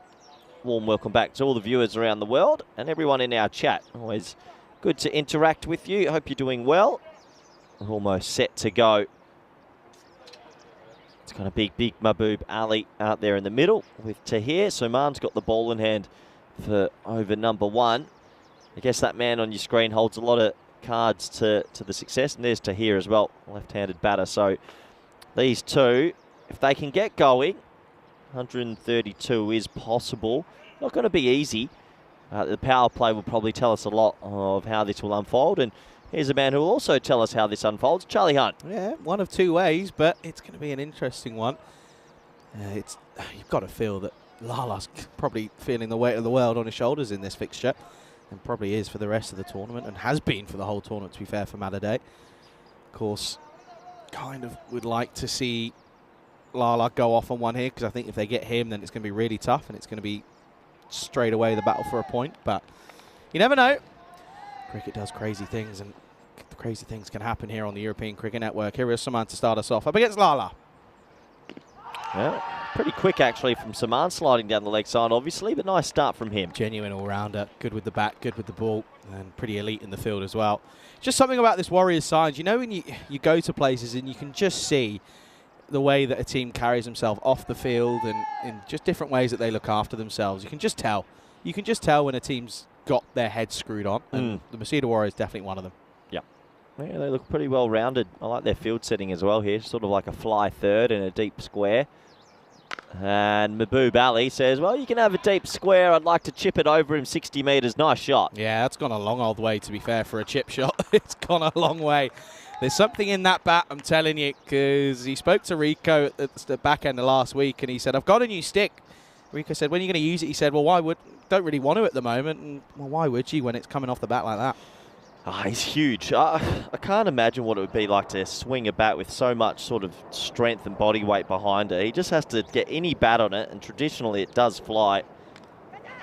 Warm welcome back to all the viewers around the world and everyone in our chat. Always good to interact with you. Hope you're doing well. We're almost set to go. It's kind of big Mahbub Ali out there in the middle with Tahir. So Man's got the ball in hand for over number 1. I guess that man on your screen holds a lot of cards to the success. And there's Tahir as well, left-handed batter. So these two, if they can get going, 132 is possible. Not going to be easy. The power play will probably tell us a lot of how this will unfold. And here's a man who will also tell us how this unfolds, Charlie Hunt. Yeah, one of two ways, but it's going to be an interesting one. You've got to feel that Lala's probably feeling the weight of the world on his shoulders in this fixture, and probably is for the rest of the tournament, and has been for the whole tournament, to be fair, for Maladay. Of course, kind of would like to see Lala go off on one here, because I think if they get him, then it's going to be really tough, and it's going to be straight away the battle for a point. But you never know. Cricket does crazy things, and crazy things can happen here on the European Cricket Network. Here is Saman to start us off up against Lala. Yeah, pretty quick actually from Saman, sliding down the leg side obviously, but nice start from him. Genuine all-rounder, good with the bat, good with the ball, and pretty elite in the field as well. Just something about this Warriors side, you know, when you go to places and you can just see the way that a team carries themselves off the field, and in just different ways that they look after themselves. You can just tell. You can just tell when a team's got their head screwed on, and the Masita Warriors definitely one of them. Yeah, they look pretty well rounded. I like their field setting as well here, sort of like a fly third and a deep square. And Mahboob Ali says, well, you can have a deep square. I'd like to chip it over him 60 metres. Nice shot. Yeah, that's gone a long old way, to be fair, for a chip shot. It's gone a long way. There's something in that bat, I'm telling you, because he spoke to Rico at the back end of last week, and he said, I've got a new stick. Rico said, when are you going to use it? He said, well, don't really want to at the moment. And, well, why would you when it's coming off the bat like that? He's huge. I can't imagine what it would be like to swing a bat with so much sort of strength and body weight behind it. He just has to get any bat on it, and traditionally it does fly.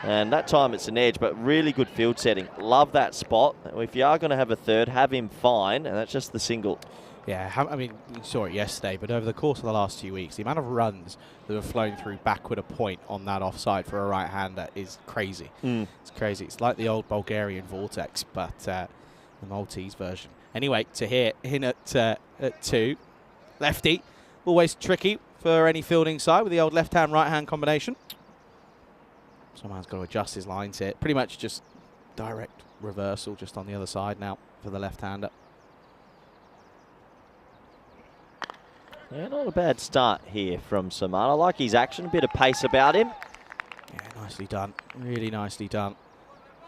And that time it's an edge, but really good field setting. Love that spot. If you are going to have a third, have him fine, and that's just the single. Yeah, I mean, you saw it yesterday, but over the course of the last 2 weeks, the amount of runs that have flown through backward a point on that offside for a right-hander is crazy. It's crazy. It's like the old Bulgarian vortex, but the Maltese version. Anyway, Tahir in at 2. Lefty, always tricky for any fielding side with the old left-hand, right-hand combination. Someone's got to adjust his lines here. Pretty much just direct reversal just on the other side now for the left-hander. Yeah, not a bad start here from Saman. I like his action, a bit of pace about him. Yeah, nicely done. Really nicely done.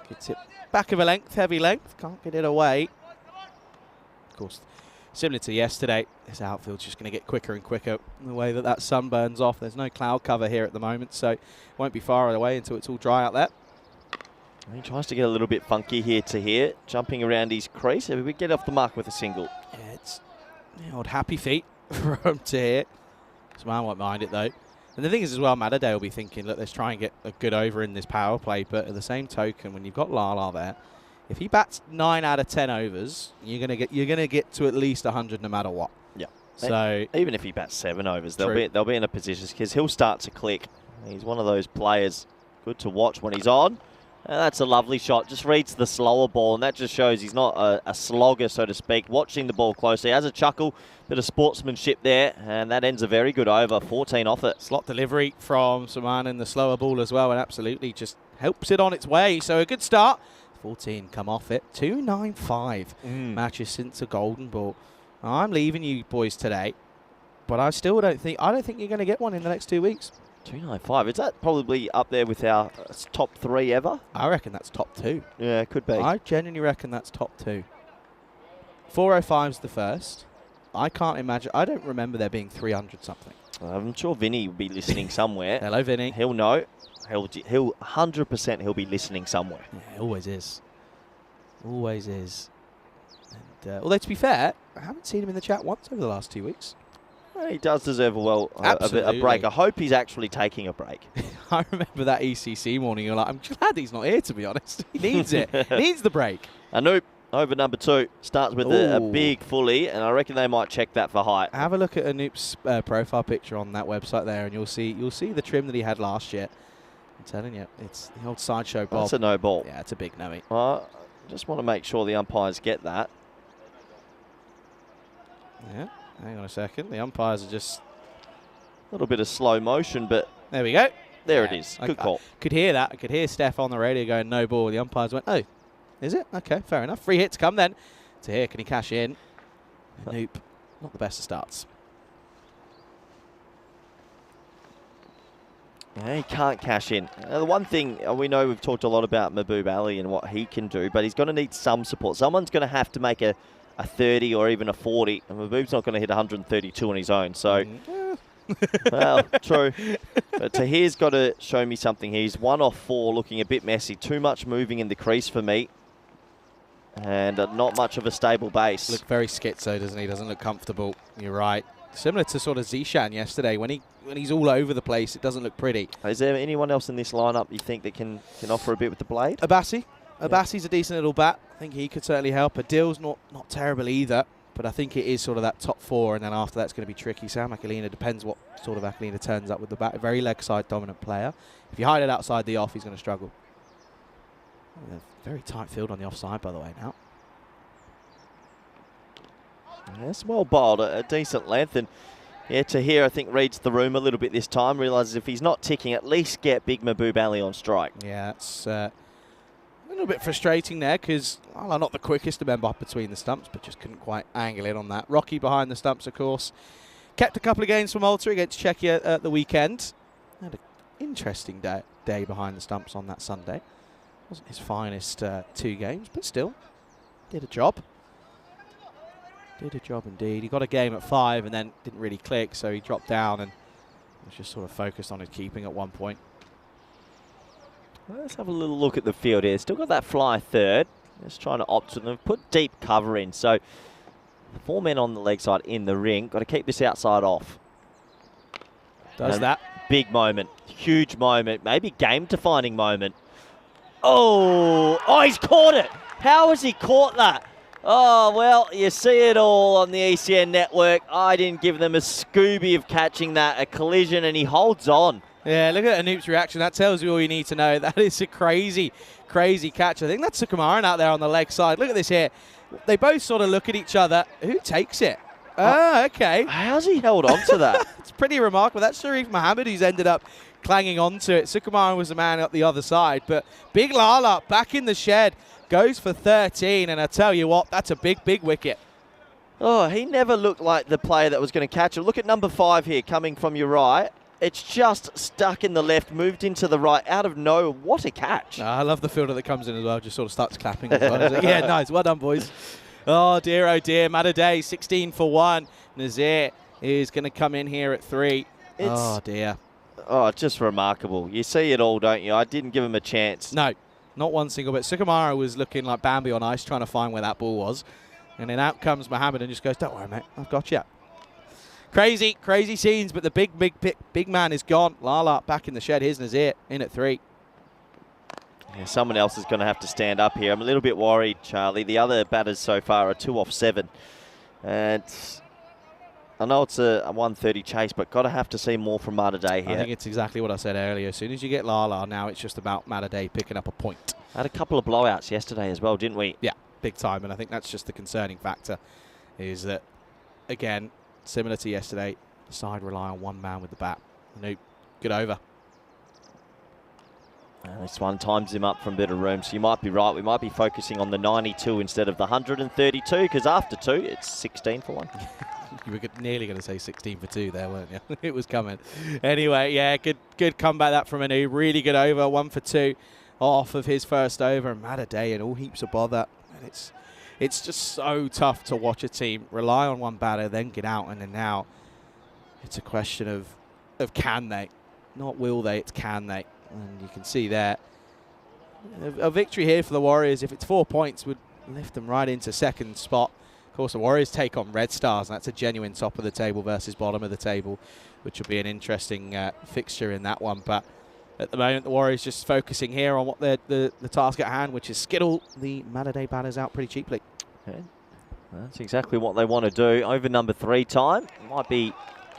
Gets it back of a length, heavy length. Can't get it away. Of course, similar to yesterday, this outfield's just going to get quicker and quicker in the way that sun burns off. There's no cloud cover here at the moment, so it won't be far away until it's all dry out there. He tries to get a little bit funky here to here, jumping around his crease. If we get off the mark with a single. Yeah, it's the old happy feet from Tahir. Saman won't mind it though. And the thing is as well, Maladay will be thinking, look, let's try and get a good over in this power play, but at the same token, when you've got Lala there, if he bats 9 out of 10 overs, you're gonna get to at least 100 no matter what. Yeah. So even if he bats 7 overs, they'll be in a position because he'll start to click. He's one of those players good to watch when he's on. And that's a lovely shot. Just reads the slower ball, and that just shows he's not a slogger, so to speak. Watching the ball closely, has a chuckle, bit of sportsmanship there, and that ends a very good over. 14 off it. Slot delivery from Saman in the slower ball as well, and absolutely just helps it on its way. So a good start. 14 come off it. 295 matches since a golden ball. I'm leaving you boys today, but I don't think you're going to get one in the next 2 weeks. 295. Is that probably up there with our top 3 ever? I reckon that's top 2. Yeah, it could be. I genuinely reckon that's top 2. 405's the first. I can't imagine. I don't remember there being 300 something. I'm sure Vinny will be listening somewhere. Hello, Vinny. He'll know. He'll 100% he'll be listening somewhere. Yeah, always is. Always is. And, although to be fair, I haven't seen him in the chat once over the last 2 weeks. He does deserve a break. I hope he's actually taking a break. I remember that ECC morning. You're like, I'm glad he's not here, to be honest. He needs it. He needs the break. Anoop, over number 2. Starts with a big fully, and I reckon they might check that for height. Have a look at Anoop's profile picture on that website there, and you'll see the trim that he had last year. I'm telling you, it's the old sideshow Bob. That's a no ball. Yeah, it's a big no-y. I just want to make sure the umpires get that. Yeah. Hang on a second. The umpires are just a little bit of slow motion, but there we go. There it is. Good call. I could hear that. I could hear Steph on the radio going no ball. The umpires went, oh, is it? Okay, fair enough. Free hit to come then Tahir, can he cash in? Nope. Not the best of starts. Yeah, he can't cash in. The one thing we know, we've talked a lot about Mahbub Ali and what he can do, but he's going to need some support. Someone's going to have to make a 30 or even a 40, and Mahbub's not going to hit 132 on his own. So, well, true. But Tahir's got to show me something. He's 1 off 4, looking a bit messy. Too much moving in the crease for me, and not much of a stable base. Look very schizo, doesn't he? Doesn't look comfortable. You're right. Similar to sort of Zishan yesterday. When he's all over the place, it doesn't look pretty. Is there anyone else in this lineup you think that can offer a bit with the blade? Abassi. Abassi's a decent little bat. I think he could certainly help. Adil's not terrible either, but I think it is sort of that top 4, and then after that's going to be tricky. Sam Akalina, depends what sort of Akalina turns up with the bat. A very leg side dominant player. If you hide it outside the off, he's going to struggle. Oh, very tight field on the offside, by the way, now. That's well bowled, a decent length, and yeah, Tahir I think reads the room a little bit this time, realises if he's not ticking, at least get big Mahbub Ali on strike. Yeah, it's a little bit frustrating there because not the quickest to bend up between the stumps, but just couldn't quite angle in on that. Rocky behind the stumps, of course. Kept a couple of games for Malta against Czechia at the weekend. Had an interesting day behind the stumps on that Sunday. Wasn't his finest 2 games, but still did a job. Did a job indeed. He got a game at 5 and then didn't really click, so he dropped down and was just sort of focused on his keeping at one point. Let's have a little look at the field here. Still got that fly third. Just trying to opt to put deep cover in. So 4 men on the leg side in the ring. Got to keep this outside off. Does that. Big moment. Huge moment. Maybe game-defining moment. Oh, he's caught it. How has he caught that? Oh, well, you see it all on the ECN network. I didn't give them a Scooby of catching that, a collision, and he holds on. Yeah, look at Anoop's reaction. That tells you all you need to know. That is a crazy, crazy catch. I think that's Sukumaran out there on the leg side. Look at this here. They both sort of look at each other. Who takes it? Okay. How's he held on to that? It's pretty remarkable. That's Sharif Mohammed who's ended up clanging onto it. Sukumaran was the man up the other side. But Big Lala back in the shed. Goes for 13, and I tell you what, that's a big, big wicket. Oh, he never looked like the player that was going to catch it. Look at number 5 here, coming from your right. It's just stuck in the left, moved into the right, out of nowhere. What a catch. I love the fielder that comes in as well, just sort of starts clapping as well. Like, yeah, nice. Well done, boys. Oh, dear, Madaday, 16 for 1. Nazir is going to come in here at 3. Oh, dear. Oh, just remarkable. You see it all, don't you? I didn't give him a chance. No. Not one single bit. Sukumara was looking like Bambi on ice trying to find where that ball was. And then out comes Mohammed and just goes, don't worry, mate. I've got you. Crazy, crazy scenes, but the big man is gone. Lala back in the shed. Here's Nazir in at 3. Yeah, someone else is going to have to stand up here. I'm a little bit worried, Charlie. The other batters so far are 2 off 7. And I know it's a 130 chase, but got to have to see more from Madaday here. I think it's exactly what I said earlier. As soon as you get Lala, now it's just about Madaday picking up a point. Had a couple of blowouts yesterday as well, didn't we? Yeah, big time. And I think that's just the concerning factor, is that, again, similar to yesterday, the side rely on one man with the bat. Nope, good over. This one times him up from a bit of room, so you might be right. We might be focusing on the 92 instead of the 132, because after 2, it's 16 for 1. You were nearly going to say 16 for 2 there, weren't you? It was coming. Anyway, yeah, good comeback that from Anu. Really good over, 1 for 2 off of his first over. And Madaday and all heaps of bother. And it's just so tough to watch a team rely on one batter, then get out, and then now it's a question of can they. Not will they, it's can they. And you can see there, a victory here for the Warriors, if it's 4 points, would lift them right into second spot. Of course, the Warriors take on Red Stars, and that's a genuine top of the table versus bottom of the table, which will be an interesting fixture in that one. But at the moment, the Warriors just focusing here on what the task at hand, which is skittle the Madaday batters out pretty cheaply. Okay. That's exactly what they want to do. Over number 3 time. Might be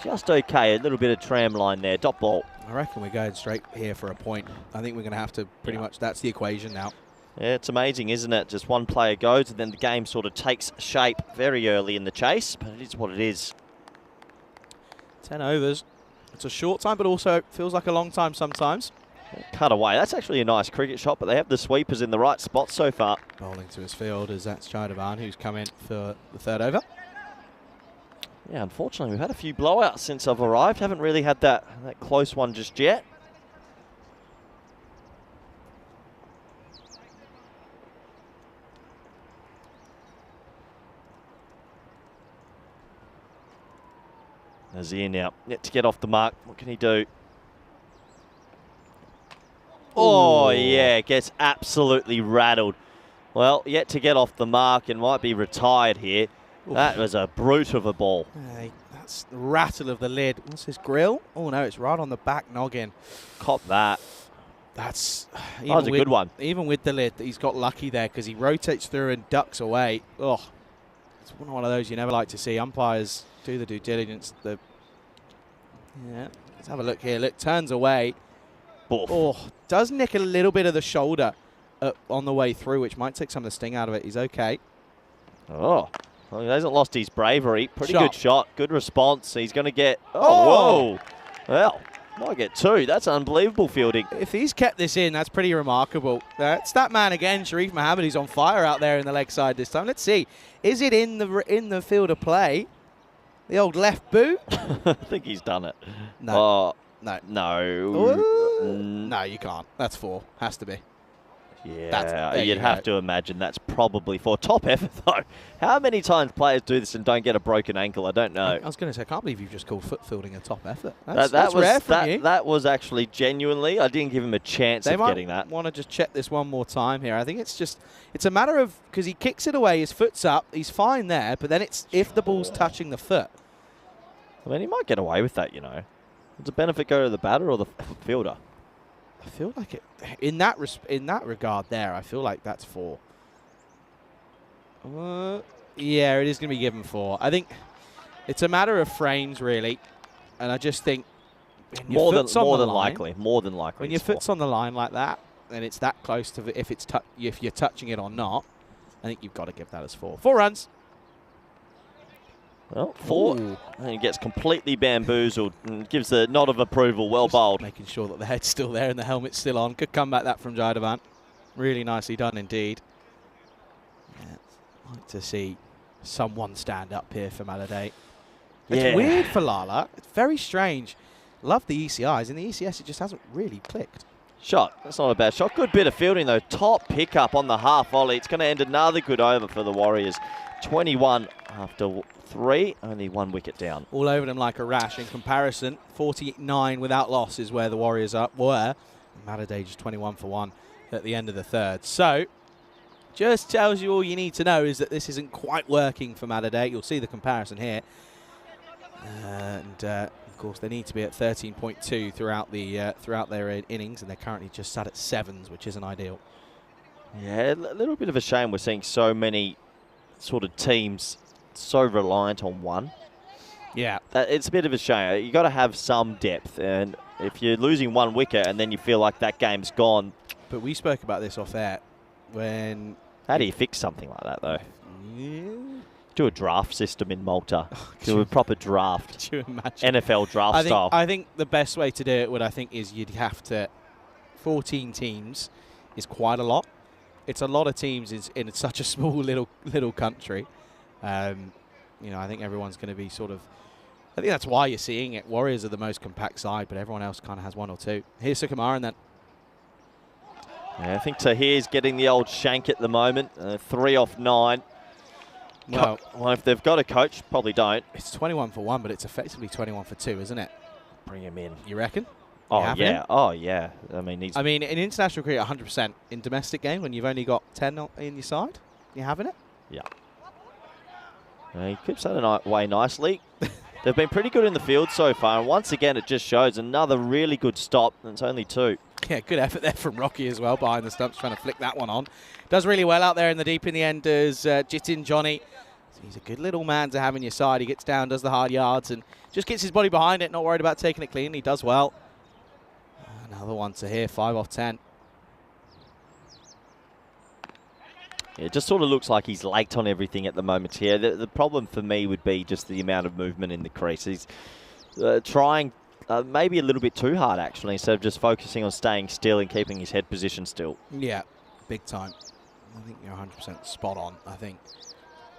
just okay. A little bit of tram line there. Dot ball. I reckon we're going straight here for a point. I think we're going to have to pretty much, that's the equation now. Yeah, it's amazing, isn't it? Just one player goes and then the game sort of takes shape very early in the chase, but it is what it is. 10 overs. It's a short time, but also feels like a long time sometimes. Cut away. That's actually a nice cricket shot, but they have the sweepers in the right spot so far. Bowling to his field as that's Chaidavan, who's come in for the third over. Yeah, unfortunately, we've had a few blowouts since I've arrived. Haven't really had that close one just yet. Nazir now, yet to get off the mark. What can he do? Oh, yeah, gets absolutely rattled. Well, yet to get off the mark and might be retired here. Oof. That was a brute of a ball. That's the rattle of the lid. What's his grill? Oh, no, it's right on the back noggin. Cop that. That was a good one. Even with the lid, he's got lucky there because he rotates through and ducks away. Oh, it's one of those you never like to see. Umpires do the due diligence. Yeah, let's have a look here. Look, turns away. Oof. Oh, does nick a little bit of the shoulder on the way through, which might take some of the sting out of it. He's okay. Oh, well, he hasn't lost his bravery. Pretty good shot. Good response. He's going to get... Oh, whoa. Well, might get two. That's unbelievable fielding. If he's kept this in, that's pretty remarkable. It's that man again, Sharif Mohammed. He's on fire out there in the leg side this time. Let's see. Is it in the field of play? The old left boot? I think he's done it. No. No. No. No, you can't. That's 4. Has to be. Yeah, you'd have to imagine that's probably for top effort, though. How many times players do this and don't get a broken ankle? I don't know. I was going to say, I can't believe you've just called foot fielding a top effort. That's rare from you. That was actually genuinely, I didn't give him a chance of getting that. Want to just check this one more time here. I think it's a matter of, because he kicks it away, his foot's up, he's fine there, but then it's if the ball's touching the foot. I mean, he might get away with that, you know. Does the benefit go to the batter or the fielder? I feel like it in that regard there. I feel like that's 4. Yeah, it is going to be given 4. I think it's a matter of frames really, and I just think more than likely. When your foot's on the line like that, and it's that close to if you're touching it or not, I think you've got to give that as 4. 4 runs. Well, 4. Ooh. And he gets completely bamboozled and gives the nod of approval. Well bowled. Making sure that the head's still there and the helmet's still on. Good comeback that from Jaidavan. Really nicely done indeed. Yeah, like to see someone stand up here for Maladay. It's weird for Lala. It's very strange. Love the ECIs. In the ECS, it just hasn't really clicked. Shot. That's not a bad shot. Good bit of fielding, though. Top pickup on the half volley. It's going to end another good over for the Warriors. 21 after 3, only 1 wicket down. All over them like a rash. In comparison, 49 without loss is where the Warriors were. Maladay just 21 for 1 at the end of the third. So, just tells you all you need to know is that this isn't quite working for Maladay. You'll see the comparison here. Of course, they need to be at 13.2 throughout their innings, and they're currently just sat at 7s, which isn't ideal. Yeah, a little bit of a shame we're seeing so many sort of teams so reliant on one. Yeah. It's a bit of a shame. You've got to have some depth, and if you're losing 1 wicket and then you feel like that game's gone. But we spoke about this off air when... How do you fix something like that, though? Yeah. Do a draft system in Malta. Do a proper draft. Do you imagine? NFL draft style. I think the best way to do it is you'd have to... 14 teams is quite a lot. It's a lot of teams in such a small little country. I think everyone's going to be sort of... I think that's why you're seeing it. Warriors are the most compact side, but everyone else kind of has 1 or 2. Here's Sukumaran then. Yeah, I think Tahir's getting the old shank at the moment. 3 off 9. Well, if they've got a coach, probably don't. It's 21 for 1, but it's effectively 21 for 2, isn't it? Bring him in. You reckon? Oh, yeah. Oh, yeah. In international cricket, 100%. In domestic game, when you've only got 10 in your side, you having it? Yeah. He keeps that away nicely. They've been pretty good in the field so far, and once again, it just shows another really good stop, and it's only 2. Yeah, good effort there from Rocky as well, behind the stumps, trying to flick that one on. Does really well out there in the deep in the end, does Jitin Johnny. So he's a good little man to have in your side. He gets down, does the hard yards, and just gets his body behind it, not worried about taking it clean. He does well. Another one to here, 5 off 10. Yeah, it just sort of looks like he's late on everything at the moment here. The problem for me would be just the amount of movement in the crease. He's trying maybe a little bit too hard, actually, instead of just focusing on staying still and keeping his head position still. Yeah, big time. I think you're 100% spot on, I think.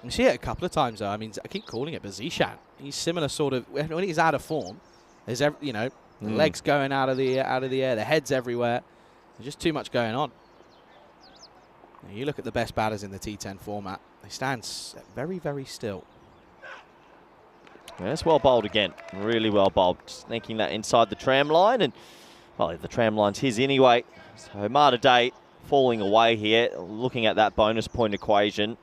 You see it a couple of times, though. I mean, I keep calling it, but Zishan, he's similar sort of, when he's out of form, there's, the legs going out of the air, the head's everywhere. There's just too much going on. Now, you look at the best batters in the T10 format, they stand very, very still. Yeah, that's well bowled again. Really well bowled. Sneaking that inside the tram line. And, well, the tram line's his anyway. So Malta Day falling away here. Looking at that bonus point equation,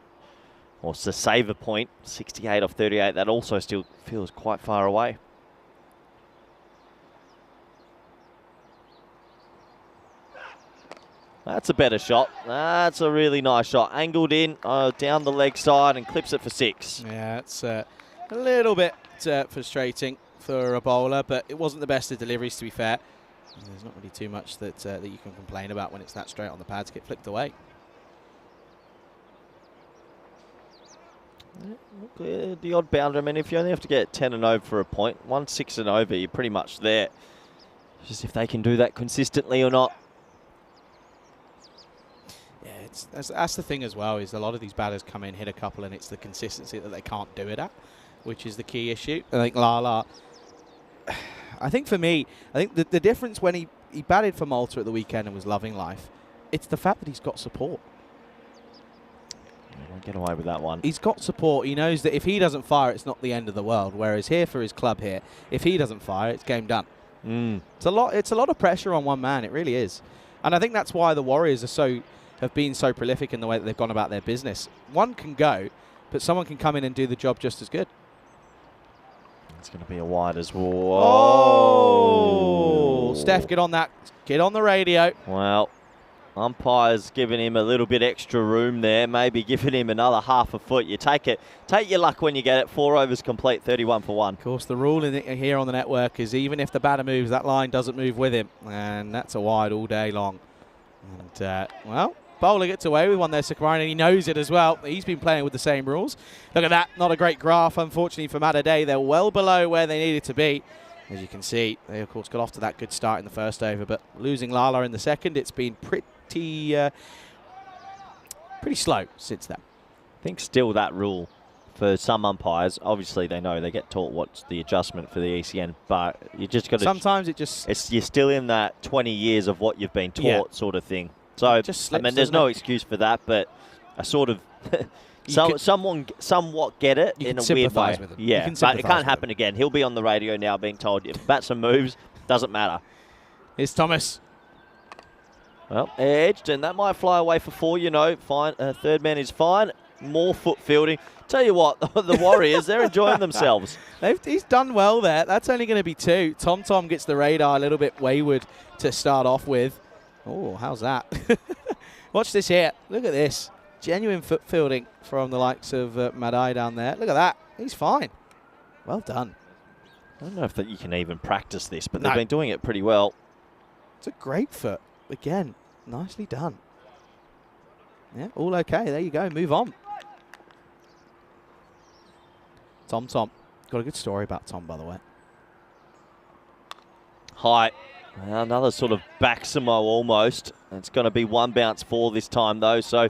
or the saver point, 68 off 38. That also still feels quite far away. That's a better shot. That's a really nice shot. Angled in, down the leg side and clips it for 6. Yeah, it's a little bit frustrating for a bowler, but it wasn't the best of deliveries, to be fair. There's not really too much that you can complain about when it's that straight on the pads, get flicked away. The odd boundary, I mean, if you only have to get 10 and over for a point, 1 6 and over, you're pretty much there. Just if they can do that consistently or not. Yeah, that's the thing as well, is a lot of these batters come in, hit a couple, and it's the consistency that they can't do it at, which is the key issue. I think Lala, I think for me, I think the difference when he batted for Malta at the weekend and was loving life, it's the fact that he's got support. Won't get away with that one. He's got support. He knows that if he doesn't fire, it's not the end of the world. Whereas here for his club here, if he doesn't fire, it's game done. It's a lot of pressure on one man. It really is. And I think that's why the Warriors have been so prolific in the way that they've gone about their business. One can go, but someone can come in and do the job just as good. It's going to be a wide as well. Oh! Steph, get on that. Get on the radio. Well, umpire's giving him a little bit extra room there, maybe giving him another half a foot. You take it. Take your luck when you get it. 4 overs complete, 31 for 1. Of course, the rule here on the network is even if the batter moves, that line doesn't move with him. And that's a wide all day long. And, well, bowler gets away with one there, Sukumaran, and he knows it as well. He's been playing with the same rules. Look at that. Not a great graph, unfortunately, for Malta Day. They're well below where they needed to be. As you can see, they, of course, got off to that good start in the first over, but losing Lala in the second, it's been pretty slow since then. I think still that rule for some umpires, obviously they know, they get taught what's the adjustment for the ECN, but you just got to... Sometimes it just... You're still in that 20 years of what you've been taught sort of thing. So, just I mean, there's no excuse for that, but a sort of... somewhat get it in a weird way. With him. Yeah, but it can't happen again. He'll be on the radio now being told if batsman moves, doesn't matter. Here's Thomas. Well, edged, and that might fly away for 4, fine. Third man is fine. More foot fielding. Tell you what, the Warriors, they're enjoying themselves. He's done well there. That's only going to be 2. Tom gets the radar a little bit wayward to start off with. Oh, how's that? Watch this here. Look at this. Genuine foot fielding from the likes of Madai down there. Look at that. He's fine. Well done. I don't know if you can even practice this, but they've been doing it pretty well. It's a great foot. Again, nicely done. Yeah, all okay. There you go. Move on. Tom. Got a good story about Tom, by the way. High. Another sort of backsimo almost. It's going to be 1 bounce 4 this time, though, so...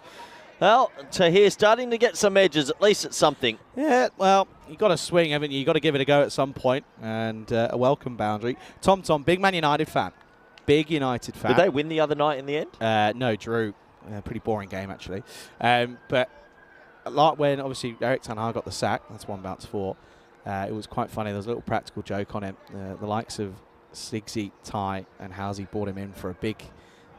Well, Tahir starting to get some edges, at least at something. Yeah, well, you've got to swing, haven't you? You've got to give it a go at some point, and a welcome boundary. Tom, big Man United fan. Big United fan. Did they win the other night in the end? No, drew. Pretty boring game, actually. But a lot when, obviously, Erik ten Hag got the sack. That's 1 bounce 4. It was quite funny. There was a little practical joke on him. The likes of Sigsy, Ty, and Housey brought him in for a big...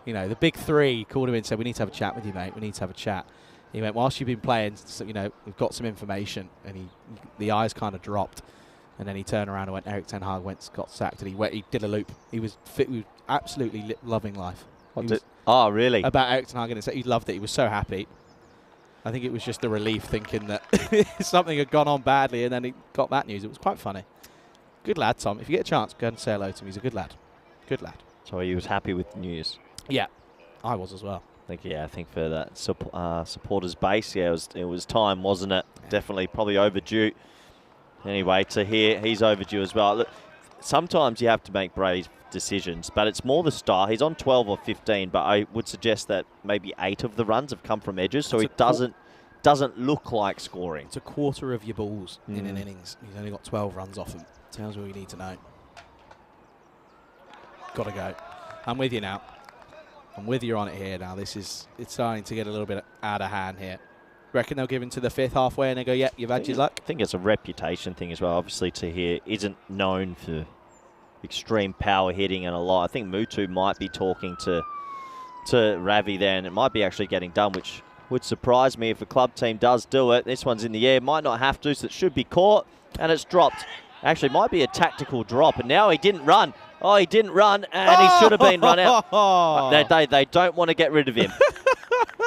the big 3 called him in and said, we need to have a chat with you, mate. We need to have a chat. He went, whilst you've been playing, so, we've got some information. And the eyes kind of dropped. And then he turned around and went, Erik ten Hag got sacked. And he did a loop. He was absolutely loving life. Oh, really? About Erik ten Hag. And he loved it. He was so happy. I think it was just a relief thinking that something had gone on badly. And then he got that news. It was quite funny. Good lad, Tom. If you get a chance, go and say hello to him. He's a good lad. Good lad. So he was happy with the news? Yeah, I was as well. I think for that supporters base, it was time, wasn't it? Yeah. Definitely, probably overdue. Anyway, to hear he's overdue as well. Look, sometimes you have to make brave decisions, but it's more the style. He's on 12 or 15, but I would suggest that maybe 8 of the runs have come from edges, so it doesn't look like scoring. It's a quarter of your balls in an innings. He's only got 12 runs off him. Tells me all you need to know. Got to go. I'm with you now. I'm with you on it here now. It's starting to get a little bit out of hand here. Reckon they'll give into the 5th halfway and they go, yeah, you've had your luck? I think it's a reputation thing as well. Obviously, Tahir isn't known for extreme power hitting and a lot. I think Mutu might be talking to Ravi there, and it might be actually getting done, which would surprise me if a club team does do it. This one's in the air. Might not have to, so it should be caught, and it's dropped. Actually, might be a tactical drop, and now he didn't run. Oh, he didn't run, and he should have been run out. They don't want to get rid of him.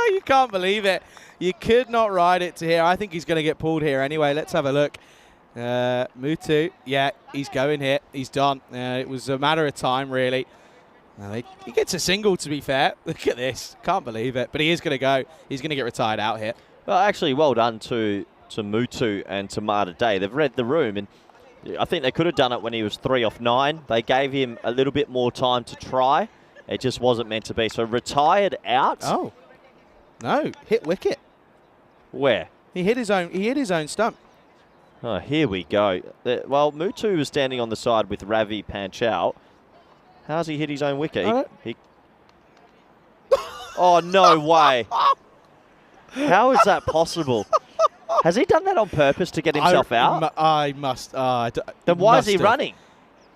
You can't believe it. You could not ride it to here. I think he's going to get pulled here anyway. Let's have a look. Mutu, yeah, he's going here. He's done. It was a matter of time, really. He gets a single, to be fair. Look at this. Can't believe it. But he is going to go. He's going to get retired out here. Well, actually, well done to Mutu and to Malta Day. They've read the room, and I think they could have done it when he was 3 off 9. They gave him a little bit more time to try. It just wasn't meant to be. So retired out. Oh. No, hit wicket. Where? He hit his own stump. Oh, here we go. Well, Mutu was standing on the side with Ravi Panchal. How's he hit his own wicket? Oh, no way. How is that possible? Has he done that on purpose to get himself out? I must. Then why is he running?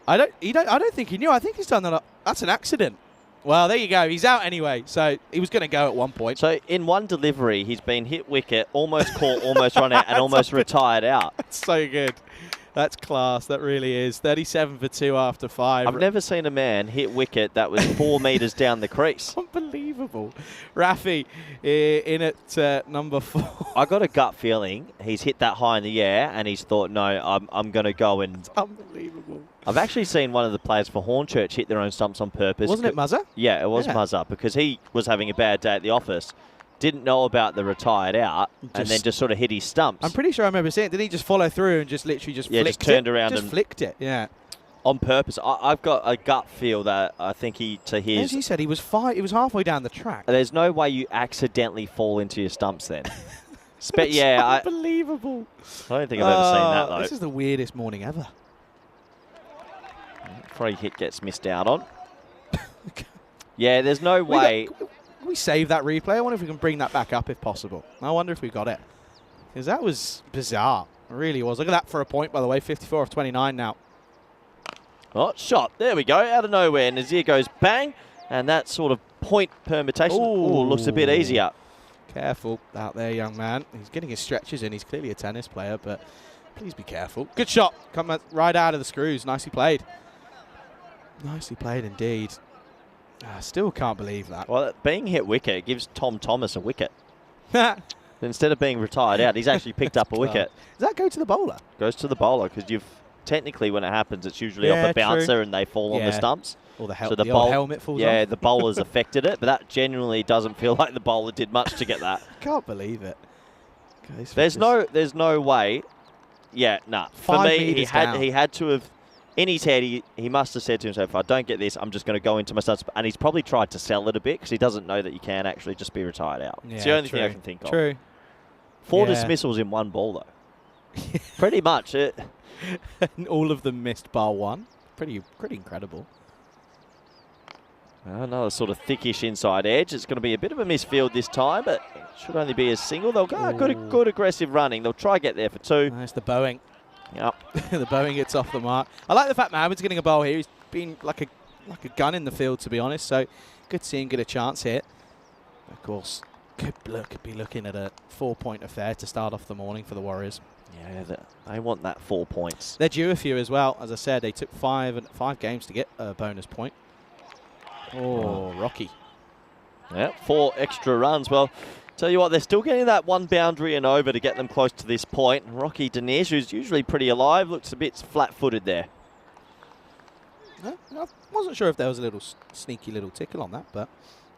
I don't think he knew. I think he's done that. That's an accident. Well, there you go. He's out anyway. So he was going to go at one point. So in one delivery, he's been hit wicket, almost caught, almost run out, and almost retired out. That's so good. That's class. That really is. 37 for 2 after 5. I've never seen a man hit wicket that was 4 metres down the crease. Unbelievable. Rafi in at number 4. I got a gut feeling he's hit that high in the air and he's thought, no, I'm going to go and... It's unbelievable. I've actually seen one of the players for Hornchurch hit their own stumps on purpose. Wasn't it Muzza? Yeah, it was Muzza, because he was having a bad day at the office. Didn't know about the retired out, and then just sort of hit his stumps. I'm pretty sure I remember seeing it. Did he just follow through and just literally just flicked it? Yeah, just turned around and flicked it. Yeah. On purpose. I've got a gut feel that I think as he said, he was halfway down the track. There's no way you accidentally fall into your stumps then. Unbelievable. I don't think I've ever seen that, though. This is the weirdest morning ever. Free hit gets missed out on. Yeah, there's no way. Can we save that replay? I wonder if we can bring that back up if possible. I wonder if we got it. Because that was bizarre. It really was. Look at that for a point, by the way. 54 of 29 now. Oh, shot. There we go. Out of nowhere. Nazir goes bang. And that sort of point permutation looks a bit easier. Careful out there, young man. He's getting his stretches in. He's clearly a tennis player, but please be careful. Good shot. Come right out of the screws. Nicely played. Nicely played indeed. I still can't believe that. Well, being hit wicket gives Tom Thomas a wicket. Instead of being retired out, he's actually picked up a wicket. Does that go to the bowler? Goes to the bowler, because you've technically, when it happens, it's usually off a bouncer and they fall on the stumps. Or the old helmet falls off. Yeah, the bowler's affected it, but that genuinely doesn't feel like the bowler did much to get that. Can't believe it. There's no way. Yeah, nah. For me, he had to have. In his head, he must have said to himself, if I don't get this, I'm just going to go into my stumps. And he's probably tried to sell it a bit because he doesn't know that you can actually just be retired out. Yeah, it's the only thing I can think of. True. 4 dismissals in one ball, though. Pretty much. All of them missed bar 1. Pretty incredible. Another sort of thickish inside edge. It's going to be a bit of a misfield this time, but it should only be a single. They'll go good aggressive running. They'll try to get there for 2. Nice, the bowing. Yep. The bowing gets off the mark. I like the fact Mohamed's getting a bowl here. He's been like a gun in the field, to be honest. So good to see him get a chance here. Of course, could be looking at a 4-point affair to start off the morning for the Warriors. Yeah, they want that 4 points. They're due a few as well. As I said, they took 5 games to get a bonus point. Oh, Rocky. Yeah, 4 extra runs. Well, tell you what, they're still getting that 1 boundary and over to get them close to this point. Rocky Dinesh, who's usually pretty alive, looks a bit flat-footed there. I wasn't sure if there was a little sneaky little tickle on that, but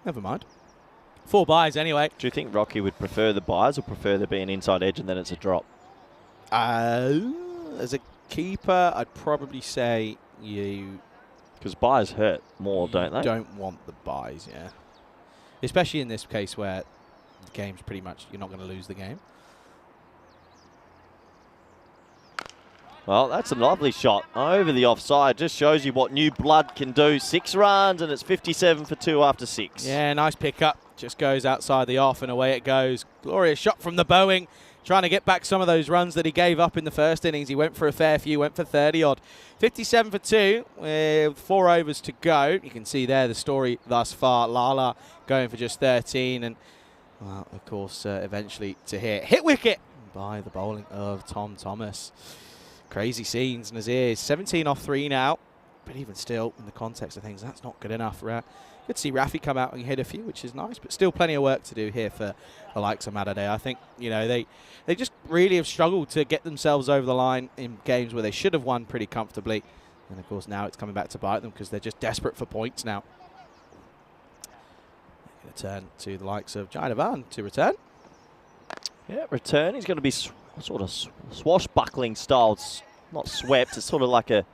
never mind. 4 buys anyway. Do you think Rocky would prefer the buys or prefer there be an inside edge and then it's a drop? As a keeper, I'd probably say Because buys hurt more, don't they? Don't want the buys, yeah. Especially in this case where the game's pretty much, you're not going to lose the game. Well, that's a lovely shot over the offside. Just shows you what new blood can do. 6 runs, and it's 57 for 2 after 6. Yeah, nice pickup. Just goes outside the off, and away it goes. Glorious shot from the Boeing, trying to get back some of those runs that he gave up in the first innings. He went for a fair few, went for 30-odd. 57 for 2, with 4 overs to go. You can see there the story thus far. Lala going for just 13, and, well, of course, eventually to hit wicket by the bowling of Tom Thomas. Crazy scenes. Nazir is 17 off 3 now, but even still, in the context of things, that's not good enough. Good to see Rafi come out and hit a few, which is nice, but still plenty of work to do here for the likes of Madaday. I think, they just really have struggled to get themselves over the line in games where they should have won pretty comfortably. And, of course, now it's coming back to bite them because they're just desperate for points now. Going to turn to the likes of Jainavan to return. Yeah, return. He's going to be sort of swashbuckling style. It's not swept. It's sort of like a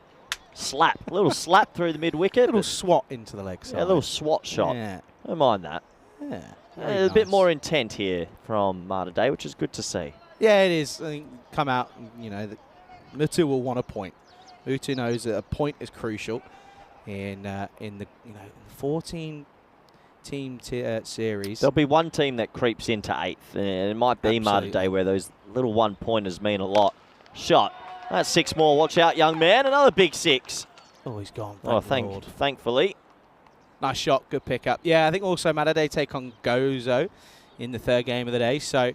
slap. A little slap through the mid-wicket. A little swat into the leg side. Yeah, a little swat shot. Yeah. Don't mind that. Yeah. A bit more intent here from Madaday, which is good to see. Yeah, it is. I think come out, Mutu will want a point. Mutu knows that a point is crucial in the 14-team series. There'll be one team that creeps into 8th, and it might be Madaday where those little one-pointers mean a lot. Shot. That's 6 more. Watch out, young man. Another big 6. Oh, he's gone. Thankfully. Nice shot. Good pickup. Yeah, I think also Madaday take on Gozo in the 3rd game of the day. So,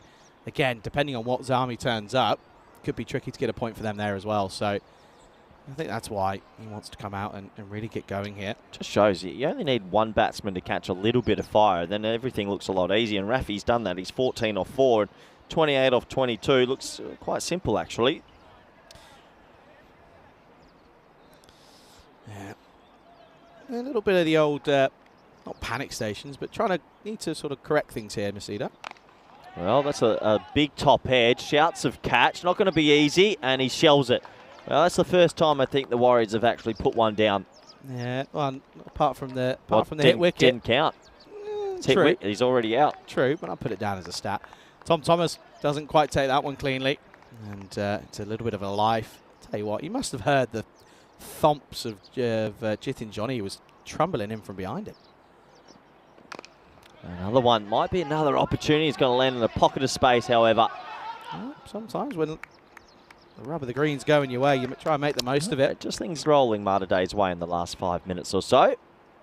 again, depending on what Zami turns up, could be tricky to get a point for them there as well. So, I think that's why he wants to come out and really get going here. Just shows you only need one batsman to catch a little bit of fire, then everything looks a lot easier. And Rafi's done that. He's 14 off 4 and 28 off 22. Looks quite simple, actually. Yeah. A little bit of the old, not panic stations, but need to sort of correct things here, Masida. Well, that's a big top edge. Shouts of catch. Not going to be easy, and he shells it. Well, that's the first time I think the Warriors have actually put one down. Yeah, well, apart from the hit wicket. Didn't count. True. He's already out. True, but I'll put it down as a stat. Tom Thomas doesn't quite take that one cleanly, and it's a little bit of a life. Tell you what, you must have heard the thumps of Jitin Johnny. He was trundling in from behind him. Another one. Might be another opportunity. He's going to land in a pocket of space, however. Well, sometimes when the rub of the green's going your way, you try and make the most of it. Just things rolling Mardaday's way in the last 5 minutes or so.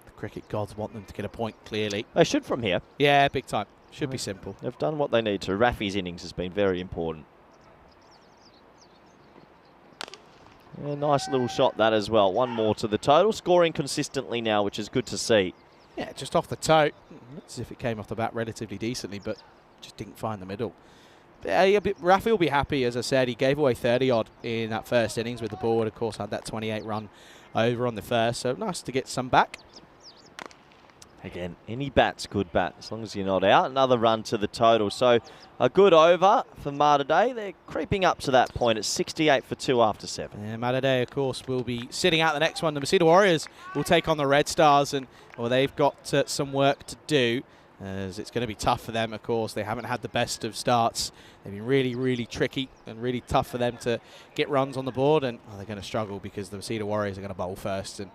The cricket gods want them to get a point, clearly. They should from here. Yeah, big time. Should be simple. They've done what they need to. Rafi's innings has been very important. Yeah, nice little shot that as well. One more to the total. Scoring consistently now, which is good to see. Yeah, just off the toe. Looks as if it came off the bat relatively decently, but just didn't find the middle. Rafi will be happy, as I said. He gave away 30-odd in that first innings with the ball, and of course had that 28-run over on the first. So nice to get some back. Again, any bat's good bat, as long as you're not out. Another run to the total. So a good over for Mardadey. They're creeping up to that point at 68 for 2 after 7. Yeah, Mardadey, of course, will be sitting out the next one. The Masida Warriors will take on the Red Stars, and they've got some work to do, as it's going to be tough for them, of course. They haven't had the best of starts. They've been really, really tricky and really tough for them to get runs on the board, and they're going to struggle because the Masida Warriors are going to bowl first. And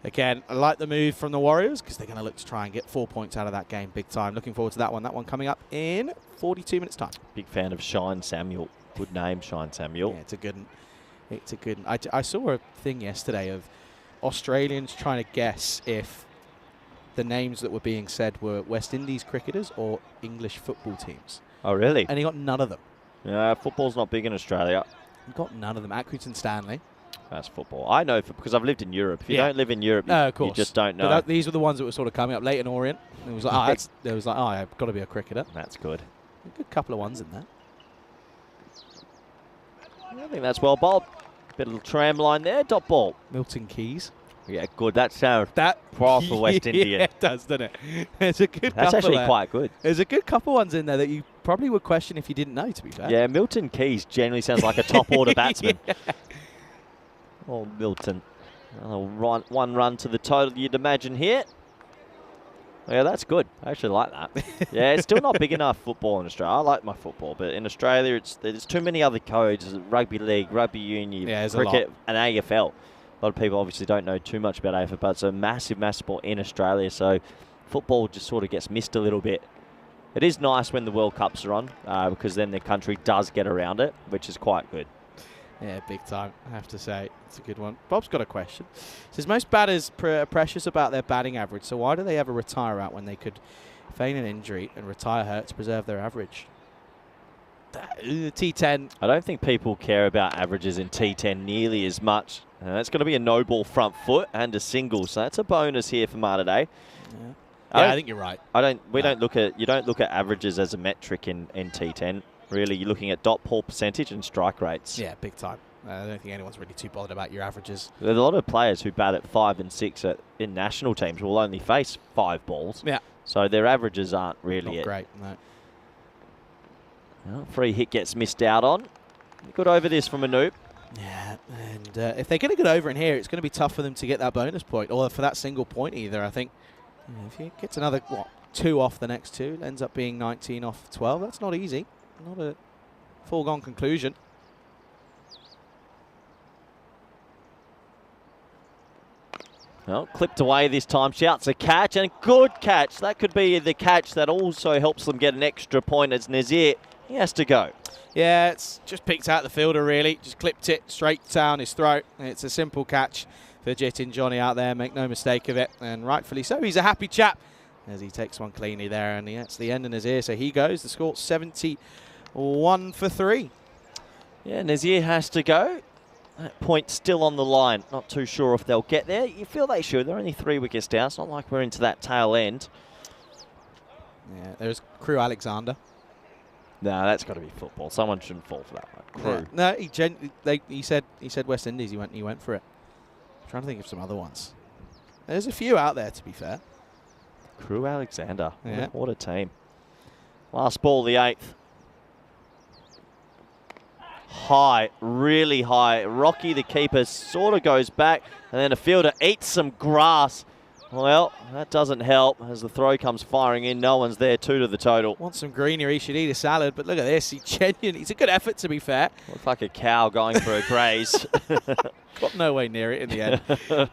again, I like the move from the Warriors because they're going to look to try and get 4 points out of that game big time. Looking forward to that one. That one coming up in 42 minutes' time. Big fan of Shine Samuel. Good name, Shine Samuel. Yeah, it's a good one. It's a good one. I saw a thing yesterday of Australians trying to guess if the names that were being said were West Indies cricketers or English football teams. Oh, really? And he got none of them. Yeah, football's not big in Australia. He got none of them. Accrington Stanley. That's football. I know because I've lived in Europe. If you don't live in Europe, you just don't know. But these were the ones that were sort of coming up. Leighton Orient. It was like, I've got to be a cricketer. That's good. A good couple of ones in there. I think that's well bowled. Bit of a tram line there. Dot ball. Milton Keynes. Yeah, good. That sounds proper West Indian. Yeah, it does, doesn't it? There's a good That's couple actually there. quite good. There's a good couple ones in there that you probably would question if you didn't know, to be fair. Yeah, Milton Keynes generally sounds like a top order batsman. Oh, Milton. One run to the total, you'd imagine here. Yeah, that's good. I actually like that. Yeah, it's still not big enough football in Australia. I like my football, but in Australia, there's too many other codes. Rugby league, rugby union, cricket, and AFL. A lot of people obviously don't know too much about AFL, but it's a massive, massive sport in Australia. So football just sort of gets missed a little bit. It is nice when the World Cups are on because then the country does get around it, which is quite good. Yeah, big time, I have to say. It's a good one. Bob's got a question. Says, most batters are precious about their batting average, so why do they ever retire out when they could feign an injury and retire hurt to preserve their average? T10. I don't think people care about averages in T10 nearly as much. That's going to be a no ball front foot and a single, so that's a bonus here for Malta Day. Yeah. I think you're right. You don't look at averages as a metric in T10. Really, you're looking at dot ball percentage and strike rates. Yeah, big time. I don't think anyone's really too bothered about your averages. There's a lot of players who bat at 5 and 6 in national teams will only face 5 balls. Yeah. So their averages aren't really great. No. Well, free hit gets missed out on. Good over this from Anoop. Yeah, and if they're going to get over in here, it's going to be tough for them to get that bonus point, or for that single point either. I think if he gets another 2 off the next 2, it ends up being 19 off 12. That's not easy. Not a foregone conclusion. Well, clipped away this time. Shouts a catch, and a good catch. That could be the catch that also helps them get an extra point as Nazir. He has to go. Yeah, it's just picked out the fielder, really. Just clipped it straight down his throat. It's a simple catch for Jitin Johnny out there. Make no mistake of it. And rightfully so. He's a happy chap as he takes one cleanly there. And that's the end in his ear. So he goes. The score 71 for 3. Yeah, Nazir has to go. That point still on the line. Not too sure if they'll get there. You feel they should. They're only 3 wickets down. It's not like we're into that tail end. Yeah, there's Crew Alexander. No, that's got to be football. Someone shouldn't fall for that one. Crew. No, he said West Indies. He went for it. I'm trying to think of some other ones. There's a few out there, to be fair. Crew Alexander. Yeah. What a team. Last ball, the 8th. High, really high. Rocky, the keeper, sort of goes back, and then a fielder eats some grass. Well, that doesn't help as the throw comes firing in. No one's there. 2 to the total. Want some greenery, he should eat a salad, but look at this. It's a good effort, to be fair. Looks like a cow going for a graze. Got no way near it in the end.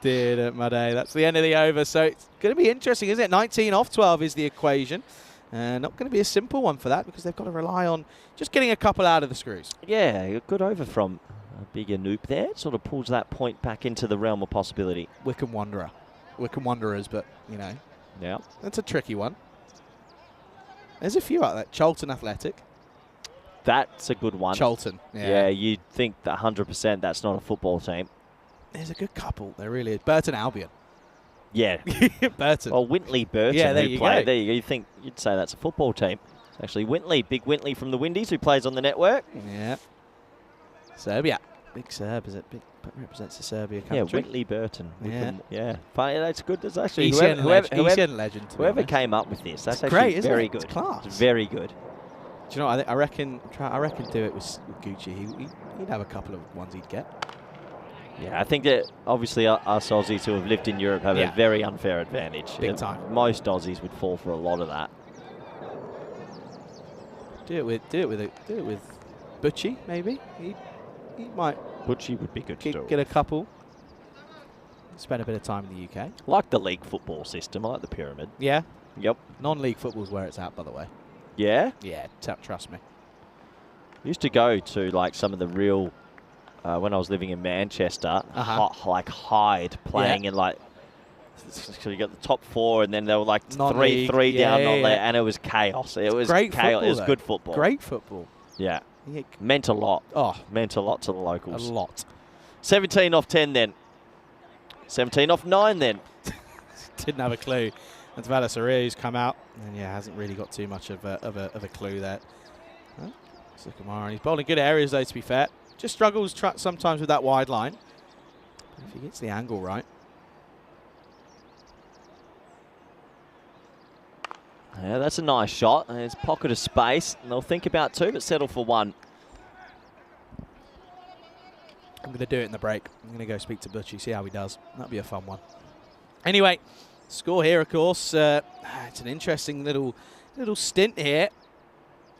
Did Made. That's the end of the over. So it's going to be interesting, isn't it? 19 off 12 is the equation. Not going to be a simple one for that because they've got to rely on just getting a couple out of the screws. Yeah, a good over from a bigger Noop there. Sort of pulls that point back into the realm of possibility. Wickham Wanderers, but, you know. Yeah. That's a tricky one. There's a few out there. Cholton Athletic. That's a good one. Cholton. Yeah, you'd think that 100% that's not a football team. There's a good couple. There really is. Burton Albion. Yeah. Burton. Well, Wintley Burton, yeah, there who you played go. there. You'd say that's a football team. It's actually Wintley, big Wintley from the Windies, who plays on the network. Yeah. Serbia. Big Serb, is it? Big represents the Serbia country. Yeah, Wintley Burton. Yeah. Funny, that's good. That's actually ECN legend. Whoever came up with this, that's it's actually great, isn't very it? good. It's class. It's very good. Do you know what? I reckon do it with Gucci. He'd have a couple of ones he'd get. Yeah, I think that obviously us Aussies who have lived in Europe have a very unfair advantage. Big time. Most Aussies would fall for a lot of that. Do it with Butchie, maybe. He might. Butchie would be good to do. Get a couple. Spend a bit of time in the UK. Like the league football system. I like the pyramid. Yeah. Yep. Non-league football's where it's at, by the way. Yeah. Yeah. Trust me. Used to go to like some of the real. When I was living in Manchester, like Hyde playing in like, so you got the top 4 and then they were like 3-3 down on there, and it was chaos. It was great chaos. Football, it was good football. Great football. Yeah. Meant a lot. Oh, meant a lot to the locals. A lot. 17 off 10 then. 17 off 9 then. Didn't have a clue. And Vala Sarri's come out and hasn't really got too much of a clue there. Sukumar, and he's bowling good areas though, to be fair. Just struggles sometimes with that wide line. But if he gets the angle right. Yeah, that's a nice shot. There's a pocket of space. And they'll think about 2, but settle for 1. I'm going to do it in the break. I'm going to go speak to Butchie, see how he does. That'll be a fun one. Anyway, score here, of course. It's an interesting little stint here.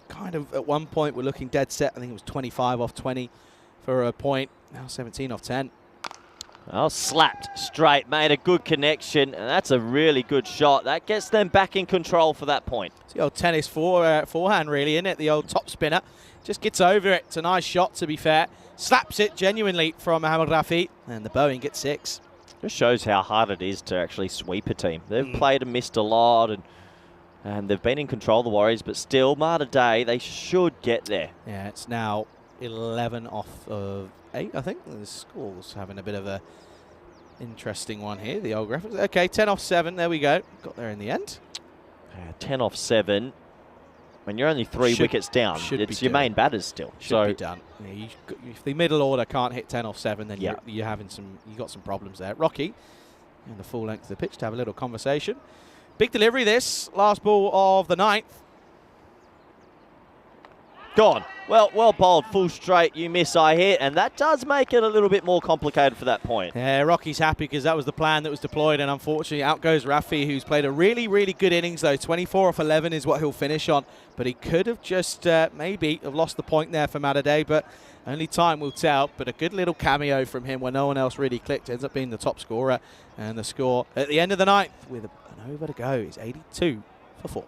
Kind of at one point we're looking dead set. I think it was 25 off 20 for a point. Now 17 off 10. Oh, slapped straight, made a good connection, and that's a really good shot. That gets them back in control for that point. It's the old tennis forehand, really, isn't it? The old top spinner. Just gets over it. It's a nice shot, to be fair. Slaps it genuinely from Mohamed Rafi, and the Boeing gets 6. Just shows how hard it is to actually sweep a team. They've played and missed a lot, and they've been in control of the Warriors, but still, Malta Day, they should get there. Yeah, it's now 11 off of 8, I think. The score's having a bit of a interesting one here, the old graphics. Okay, 10 off 7, there we go. Got there in the end. 10 off 7. When you're only 3 wickets down, it's your main batters still. Should be done. Yeah, if the middle order can't hit 10 off 7, then you're having you got some problems there. Rocky, in the full length of the pitch to have a little conversation. Big delivery this, last ball of the 9th. Gone. Well bowled, full straight, you miss, I hit, and that does make it a little bit more complicated for that point. Yeah, Rocky's happy because that was the plan that was deployed, and unfortunately out goes Rafi, who's played a really, really good innings though. 24 off 11 is what he'll finish on, but he could have just maybe have lost the point there for Malta Day, but only time will tell. But a good little cameo from him where no one else really clicked, ends up being the top scorer, and the score at the end of the 9th with an over to go is 82 for 4.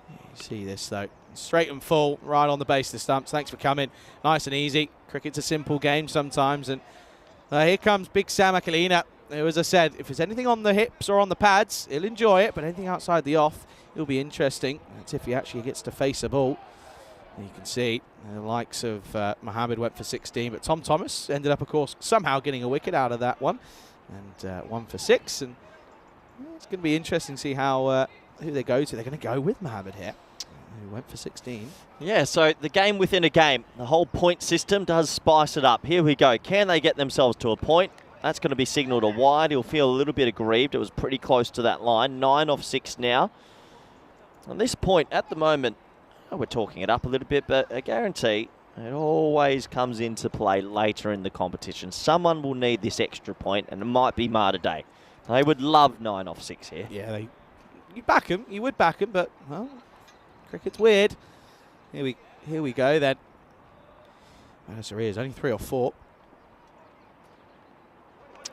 You see this though. Straight and full, right on the base of the stumps. Thanks for coming. Nice and easy. Cricket's a simple game sometimes. And here comes Big Sam Akalina, who, as I said, if there's anything on the hips or on the pads, he'll enjoy it. But anything outside the off, it'll be interesting. That's if he actually gets to face a ball. And you can see the likes of Mohammed went for 16. But Tom Thomas ended up, of course, somehow getting a wicket out of that one. And 1 for 6. And it's going to be interesting to see how who they go to. They're going to go with Mohammed here, who went for 16. Yeah, so the game within a game. The whole point system does spice it up. Here we go. Can they get themselves to a point? That's going to be signalled a wide. He'll feel a little bit aggrieved. It was pretty close to that line. 9 off 6 now. On this point, at the moment, we're talking it up a little bit, but I guarantee it always comes into play later in the competition. Someone will need this extra point, and it might be Malta Day. They would love 9 off 6 here. Yeah, you back him. You would back him, but, well, cricket's weird. Here we go then. There he is, only 3 or 4.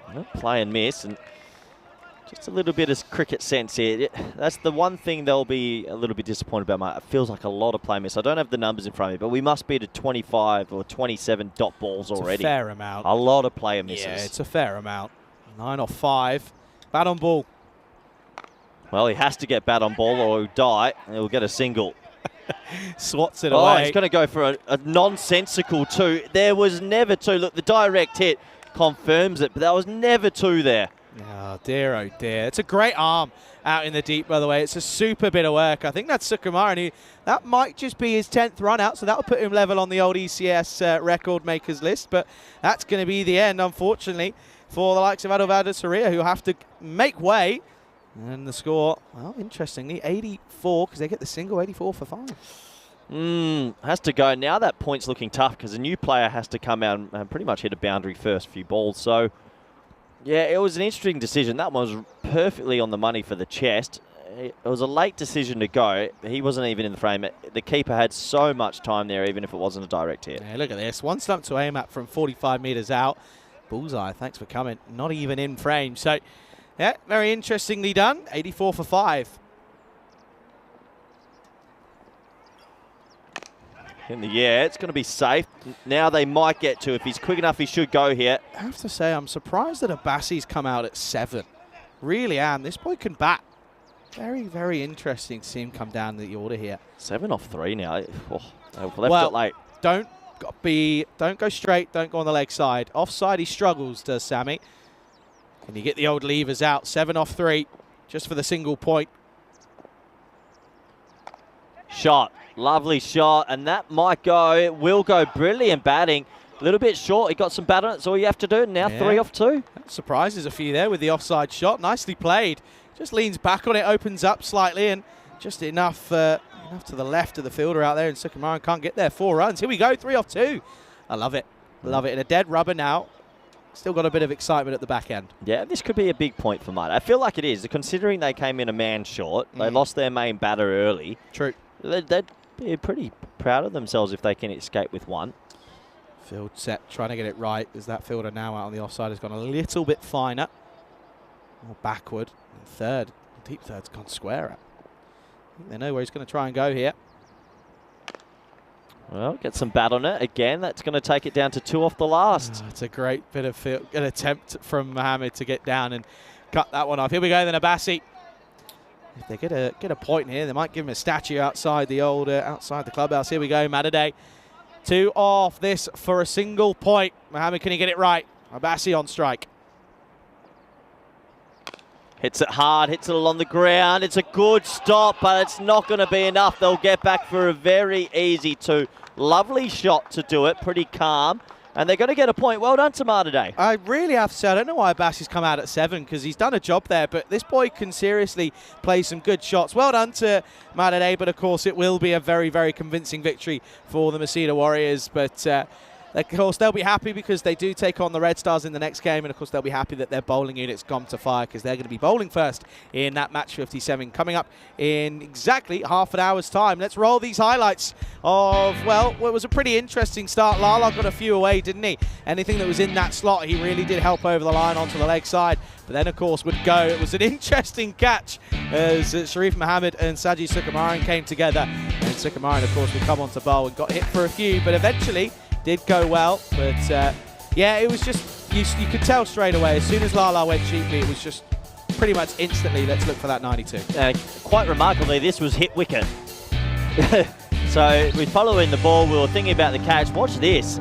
Well, play and miss, and just a little bit of cricket sense here. That's the one thing they'll be a little bit disappointed about. It feels like a lot of play miss. I don't have the numbers in front of me, but we must be to 25 or 27 dot balls already. It's a fair amount. A lot of player misses. Yeah, it's a fair amount. 9 off 5. Bat on ball. Well, he has to get bat on ball or he'll die, and he'll get a single. Swats it away. away. He's going to go for a nonsensical 2. There was never 2. Look, the direct hit confirms it, but there was never 2 there. Oh dear, oh dear. It's a great arm out in the deep, by the way. It's a super bit of work. I think that's Sukumar, and that might just be his 10th run out, so that'll put him level on the old ECS record makers list. But that's going to be the end, unfortunately, for the likes of Adovada Saria, who have to make way. And the score, well, interestingly, 84, because they get the single, 84 for 5. Has to go. Now that point's looking tough because a new player has to come out and pretty much hit a boundary first few balls. So, yeah, it was an interesting decision. That one was perfectly on the money for the chest. It was a late decision to go. He wasn't even in the frame. The keeper had so much time there, even if it wasn't a direct hit. Yeah, look at this. One stump to aim at from 45 metres out. Bullseye, thanks for coming. Not even in frame. So, yeah, very interestingly done. 84 for 5. In the air, it's going to be safe. Now they might get to. If he's quick enough, he should go here. I have to say, I'm surprised that Abbasi's come out at 7. Really am. This boy can bat. Very, very interesting to see him come down the order here. 7 off 3 now. Oh, they've left it late. Don't go straight. Don't go on the leg side. Offside, he struggles, does Sammy. And you get the old levers out. 7 off 3, just for the single point. Shot. Lovely shot. And that might go. It will go. Brilliant batting. A little bit short. He got some bat on it. That's all you have to do. Now 3 off 2. That surprises a few there with the offside shot. Nicely played. Just leans back on it, opens up slightly, and just enough to the left of the fielder out there. And Sukumaran can't get there. 4 runs. Here we go. 3 off 2. I love it. Love it. In a dead rubber now. Still got a bit of excitement at the back end. Yeah, this could be a big point for Malta. I feel like it is, considering they came in a man short. They lost their main batter early. True. They'd be pretty proud of themselves if they can escape with one. Field set, trying to get it right, as that fielder now out on the offside has gone a little bit finer. More backward. And third, deep third's gone square up. I think they know where he's going to try and go here. Well, get some bat on it again. That's going to take it down to 2 off the last. Oh, it's a great bit of field, an attempt from Mohammed to get down and cut that one off. Here we go, then Abbasi. If they get a point here, they might give him a statue outside the old outside the clubhouse. Here we go, Matadei. 2 off this for a single point. Mohammed, can he get it right? Abbasi on strike. Hits it hard, hits it along the ground. It's a good stop, but it's not going to be enough. They'll get back for a very easy 2. Lovely shot to do it, pretty calm. And they're going to get a point. Well done to Matadei. I really have to say, I don't know why Abbasi's come out at 7, because he's done a job there, but this boy can seriously play some good shots. Well done to Matadei, but of course it will be a very, very convincing victory for the Masita Warriors. But of course, they'll be happy because they do take on the Red Stars in the next game, and of course they'll be happy that their bowling unit's gone to fire, because they're going to be bowling first in that match 57 coming up in exactly half an hour's time. Let's roll these highlights of, well, it was a pretty interesting start. Lala got a few away, didn't he? Anything that was in that slot, he really did help over the line onto the leg side. But then, of course, would go. It was an interesting catch as Sharif Mohammed and Saji Sukumaran came together. And Sukumaran, of course, would come on to bowl and got hit for a few, but eventually did go well. But yeah, it was just, you could tell straight away, as soon as Lala went cheaply, it was just pretty much instantly, let's look for that 92. Quite remarkably, this was hit wicket. So we're following the ball, we were thinking about the catch. Watch this.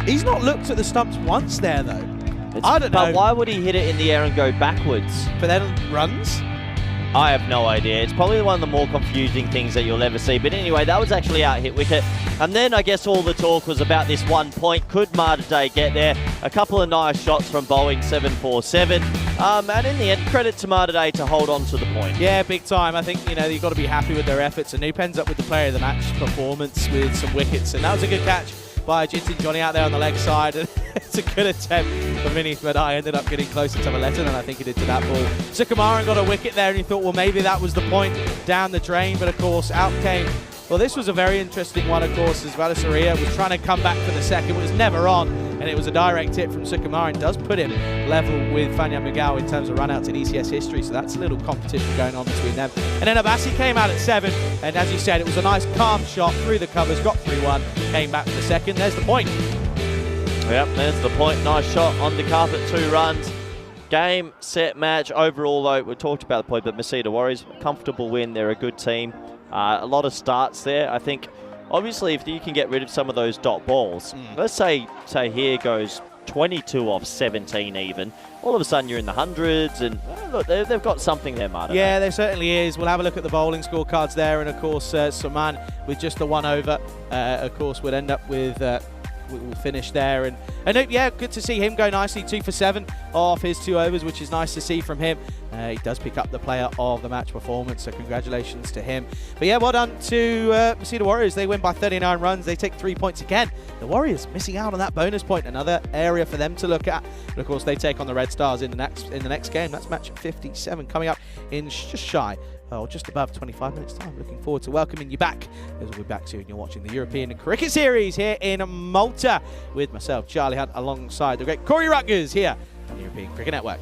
He's not looked at the stumps once there, though. I don't know. But why would he hit it in the air and go backwards? But then runs? I have no idea. It's probably one of the more confusing things that you'll ever see. But anyway, that was actually out hit wicket. And then I guess all the talk was about this 1 point. Could Matadei get there? A couple of nice shots from Boeing 747. And in the end, credit to Matadei to hold on to the point. Yeah, big time. I think, you've got to be happy with their efforts. And Noop ends up with the player of the match performance with some wickets. And that was a good catch by Jintin Johnny out there on the leg side. And it's a good attempt for Vinith Madai. Ended up getting closer to Maleta than I think he did to that ball. Sukumaran got a wicket there, and he thought, well, maybe that was the point down the drain. But, of course, out came. Well, this was a very interesting one, of course, as Valasaria was trying to come back for the second. It was never on, and it was a direct hit from Sukumaran. It does put him level with Fanya Mugao in terms of run-outs in ECS history, so that's a little competition going on between them. And then Abbasi came out at 7, and as you said, it was a nice calm shot through the covers, got 3-1, came back for the second. There's the point. Yep, there's the point. Nice shot on the carpet, 2 runs. Game, set, match. Overall, though, we talked about the point, but Masita Warriors, comfortable win. They're a good team. A lot of starts there. I think, obviously, if you can get rid of some of those dot balls, let's say here goes 22 off 17 even, all of a sudden you're in the hundreds, and look, they've got something there, Martin. Yeah, there certainly is. We'll have a look at the bowling scorecards there, and of course, Saman with just the 1 over, of course, would end up with... we'll finish there, and yeah, good to see him go nicely. 2 for 7 off his 2 overs, which is nice to see from him. He does pick up the player of the match performance, so congratulations to him. But yeah, well done to Masita Warriors. They win by 39 runs. They take 3 points again. The Warriors missing out on that bonus point. Another area for them to look at. And of course, they take on the Red Stars in the next game. That's match 57 coming up in just shy. Oh, just above 25 minutes time. Looking forward to welcoming you back, as we'll be back soon. You're watching the European Cricket Series here in Malta with myself, Charlie Hunt, alongside the great Corey Rutgers here on the European Cricket Network.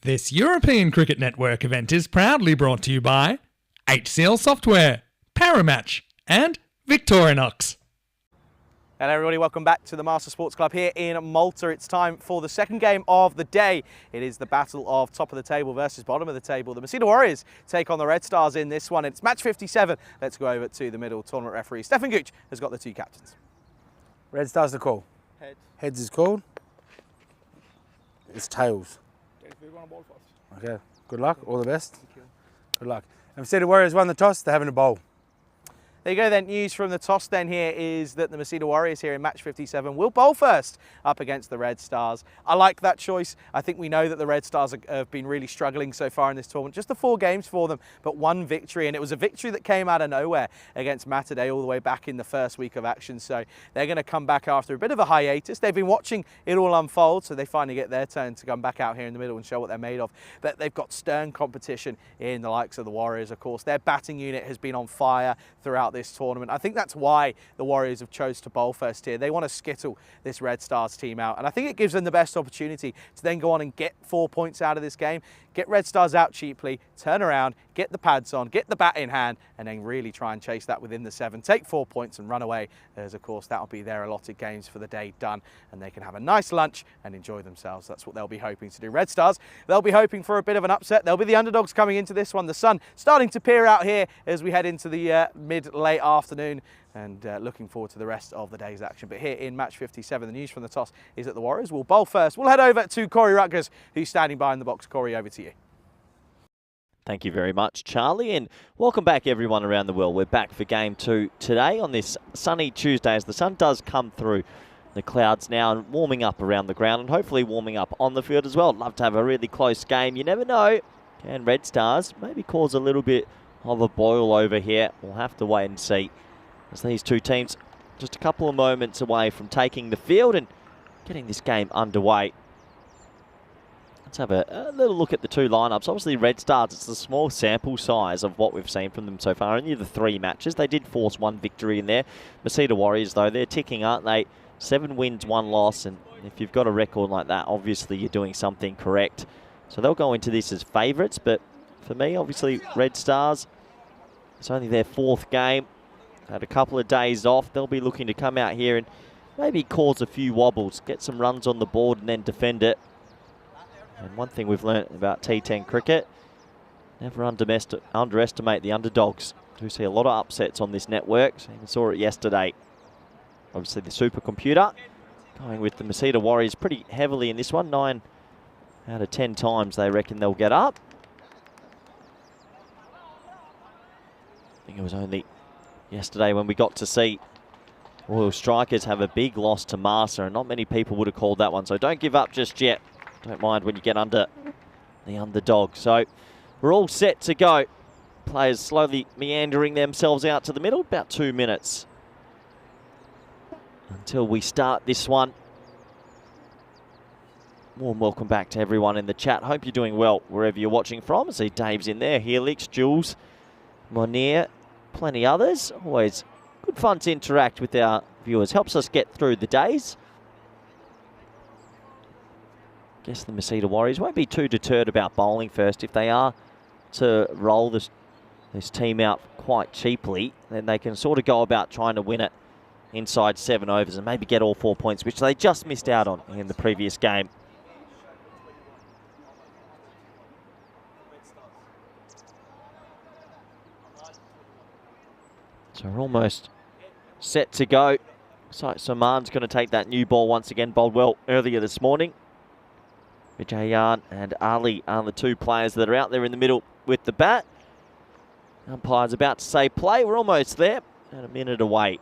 This European Cricket Network event is proudly brought to you by HCL Software, Paramatch, and Victorinox. Hello everybody, welcome back to the Master Sports Club here in Malta. It's time for the second game of the day. It is the battle of top of the table versus bottom of the table. The Messina Warriors take on the Red Stars in this one. It's match 57. Let's go over to the middle tournament referee. Stefan Gooch has got the two captains. Red Stars the call. Head. Heads is called. It's tails. Okay, good luck, all the best. Good luck. And Messina Warriors won the toss, they're having a bowl. There you go then. News from the toss then here is that the Messina Warriors here in match 57 will bowl first up against the Red Stars. I like that choice. I think we know that the Red Stars have been really struggling so far in this tournament. Just the 4 games for them, but 1 victory, and it was a victory that came out of nowhere against Malta all the way back in the first week of action. So they're going to come back after a bit of a hiatus. They've been watching it all unfold, so they finally get their turn to come back out here in the middle and show what they're made of. But they've got stern competition in the likes of the Warriors, of course. Their batting unit has been on fire throughout this tournament. I think that's why the Warriors have chose to bowl first here. They want to skittle this Red Stars team out, and I think it gives them the best opportunity to then go on and get 4 points out of this game, get Red Stars out cheaply, turn around, get the pads on, get the bat in hand, and then really try and chase that within the 7, take 4 points and run away, as of course that'll be their allotted games for the day done, and they can have a nice lunch and enjoy themselves. That's what they'll be hoping to do. Red Stars, they'll be hoping for a bit of an upset. They'll be the underdogs coming into this one. The sun starting to peer out here as we head into the mid-late afternoon, and looking forward to the rest of the day's action. But here in match 57, the news from the toss is that the Warriors will bowl first. We'll head over to Corey Rutgers, who's standing by in the box. Corey, over to you. Thank you very much, Charlie, and welcome back everyone around the world. We're back for game 2 today on this sunny Tuesday as the sun does come through the clouds now and warming up around the ground and hopefully warming up on the field as well. Love to have a really close game. You never know, can Red Stars maybe cause a little bit of a boil over here? We'll have to wait and see, as these two teams just a couple of moments away from taking the field and getting this game underway. Let's have a little look at the two lineups. Obviously, Red Stars, it's a small sample size of what we've seen from them so far. Only the 3 matches. They did force 1 victory in there. Messina Warriors, though, they're ticking, aren't they? 7 wins, 1 loss. And if you've got a record like that, obviously you're doing something correct. So they'll go into this as favourites. But for me, obviously, Red Stars, it's only their 4th game. Had a couple of days off. They'll be looking to come out here and maybe cause a few wobbles, get some runs on the board and then defend it. And one thing we've learnt about T10 cricket, never underestimate the underdogs. Do see a lot of upsets on this network. So even saw it yesterday. Obviously the supercomputer going with the Messina Warriors pretty heavily in this one. 9 out of 10 times they reckon they'll get up. I think it was only yesterday when we got to see Royal Strikers have a big loss to Malta, and not many people would have called that one. So don't give up just yet. Don't mind when you get under the underdog. So we're all set to go. Players slowly meandering themselves out to the middle. About 2 minutes until we start this one. Warm welcome back to everyone in the chat. Hope you're doing well wherever you're watching from. I see Dave's in there. Helix, Jules, Monier, plenty others. Always good fun to interact with our viewers. Helps us get through the days. Guess the Messina Warriors won't be too deterred about bowling first. If they are to roll this team out quite cheaply, then they can sort of go about trying to win it inside 7 overs and maybe get all 4 points, which they just missed out on in the previous game. So we're almost set to go. So Saman's going to take that new ball once again. Bowled well earlier this morning. Vijayan and Ali are the 2 players that are out there in the middle with the bat. Umpire's about to say play. We're almost there and a minute away.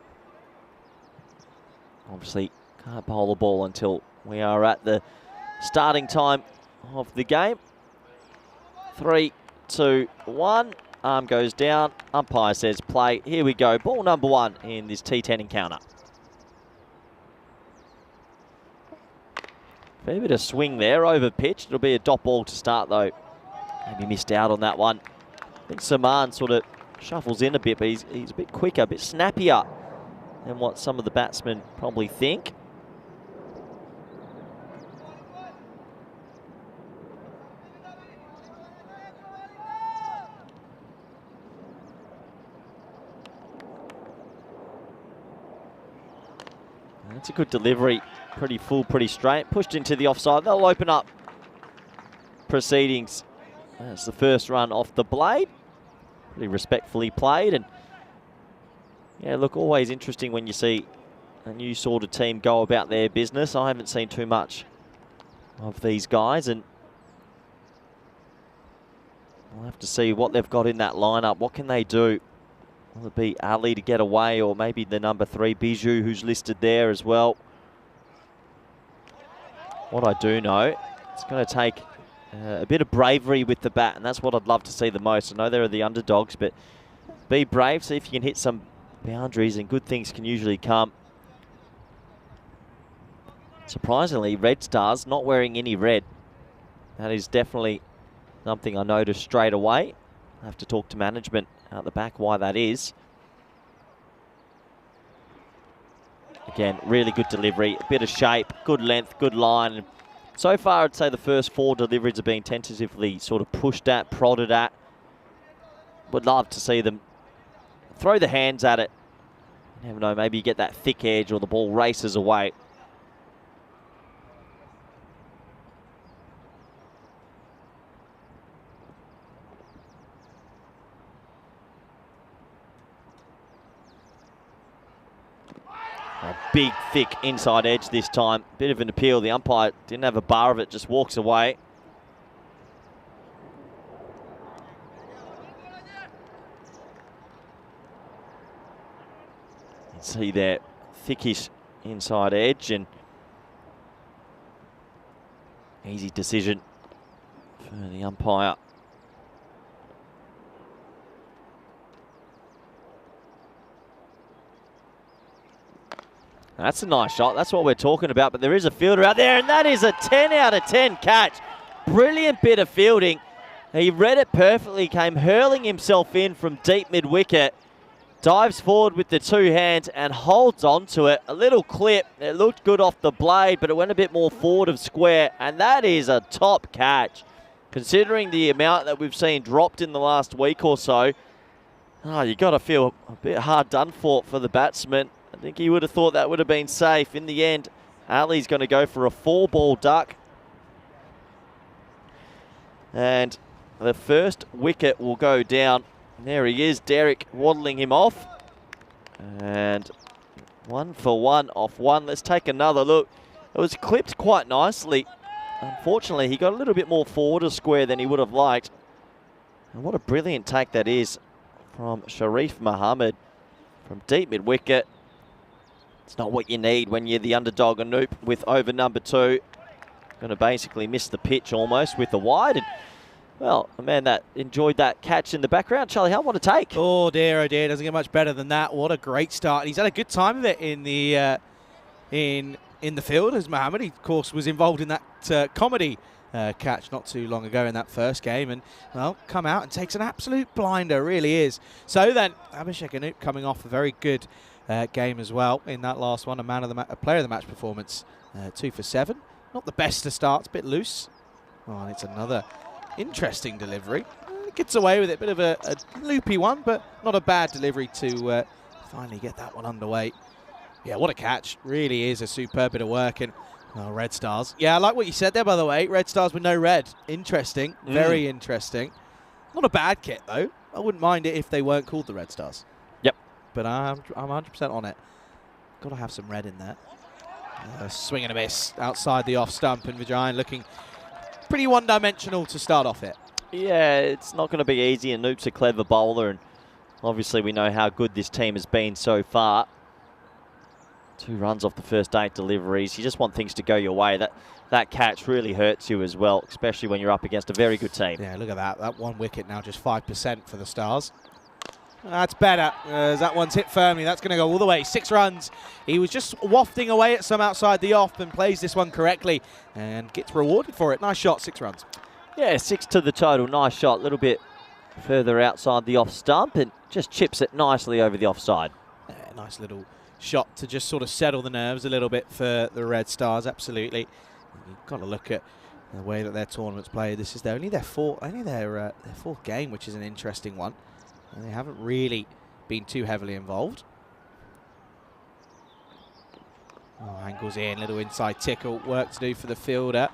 Obviously can't bowl the ball until we are at the starting time of the game. 3, 2, 1. Arm goes down. Umpire says play. Here we go. Ball number 1 in this T10 encounter. Fair bit of swing there, over pitch. It'll be a dot ball to start though. Maybe missed out on that one. I think Saman sort of shuffles in a bit, but he's a bit quicker, a bit snappier than what some of the batsmen probably think. That's a good delivery. Pretty full, pretty straight. Pushed into the offside. They'll open up proceedings. That's the first run off the blade. Pretty respectfully played. And yeah, look, always interesting when you see a new sort of team go about their business. I haven't seen too much of these guys, and we'll have to see what they've got in that lineup. What can they do? Will it be Ali to get away, or maybe the number 3, Bijou, who's listed there as well? What I do know, it's going to take a bit of bravery with the bat, and that's what I'd love to see the most. I know they're the underdogs, but be brave, see if you can hit some boundaries, and good things can usually come. Surprisingly, Red Stars not wearing any red. That is definitely something I noticed straight away. I have to talk to management out the back why that is. Again, really good delivery, a bit of shape, good length, good line. So far, I'd say the first 4 deliveries have been tentatively sort of pushed at, prodded at. Would love to see them throw the hands at it. You never know, maybe you get that thick edge or the ball races away. A big, thick inside edge this time. Bit of an appeal. The umpire didn't have a bar of it, just walks away. You can see there, thickish inside edge, and easy decision for the umpire. That's a nice shot. That's what we're talking about. But there is a fielder out there, and that is a 10 out of 10 catch. Brilliant bit of fielding. He read it perfectly, came hurling himself in from deep mid-wicket, dives forward with the 2 hands and holds on to it. A little clip. It looked good off the blade, but it went a bit more forward of square, and that is a top catch. Considering the amount that we've seen dropped in the last week or so, you got to feel a bit hard done for the batsman. I think he would have thought that would have been safe. In the end, Ali's going to go for a 4-ball duck. And the first wicket will go down. There he is, Derek waddling him off. And 1 for 1 off 1. Let's take another look. It was clipped quite nicely. Unfortunately, he got a little bit more forward of square than he would have liked. And what a brilliant take that is from Sharif Mohammed from deep mid-wicket. It's not what you need when you're the underdog. Anoop with over number 2. Going to basically miss the pitch almost with the wide. And, well, a man that enjoyed that catch in the background. Charlie Hunt, what a take. Oh dear, doesn't get much better than that. What a great start. He's had a good time of it in the field, as Mohammed, he, of course, was involved in that comedy catch not too long ago in that first game, and well, come out and takes an absolute blinder, really is. So then, Abhishek Anoop coming off a very good game as well in that last one, a player of the match performance, 2 for 7. Not the best to start, a bit loose. Oh, and it's another interesting delivery. Gets away with it, bit of a loopy one, but not a bad delivery to finally get that one underway. Yeah, what a catch. Really is a superb bit of work. And well, Red Stars. Yeah, I like what you said there, by the way. Red Stars with no red. Interesting. Very interesting. Not a bad kit, though. I wouldn't mind it if they weren't called the Red Stars. Yep. But I'm 100% on it. Got to have some red in there. Swing and a miss outside the off stump, and Vijay looking pretty one-dimensional to start off it. Yeah, it's not going to be easy, and Noop's a clever bowler, and obviously we know how good this team has been so far. 2 runs off the first 8 deliveries. You just want things to go your way. That catch really hurts you as well, especially when you're up against a very good team. Yeah, look at that. That 1 wicket now just 5% for the Stars. That's better. As that one's hit firmly, that's going to go all the way. 6 runs. He was just wafting away at some outside the off and plays this one correctly and gets rewarded for it. Nice shot, 6 runs. Yeah, 6 to the total. Nice shot. A little bit further outside the off stump and just chips it nicely over the offside. Yeah, nice little shot to just sort of settle the nerves a little bit for the Red Stars. Absolutely. You've got to look at the way that their tournament's played. This is their fourth game, which is an interesting one. And they haven't really been too heavily involved. Oh, angles in, little inside tickle, work to do for the fielder.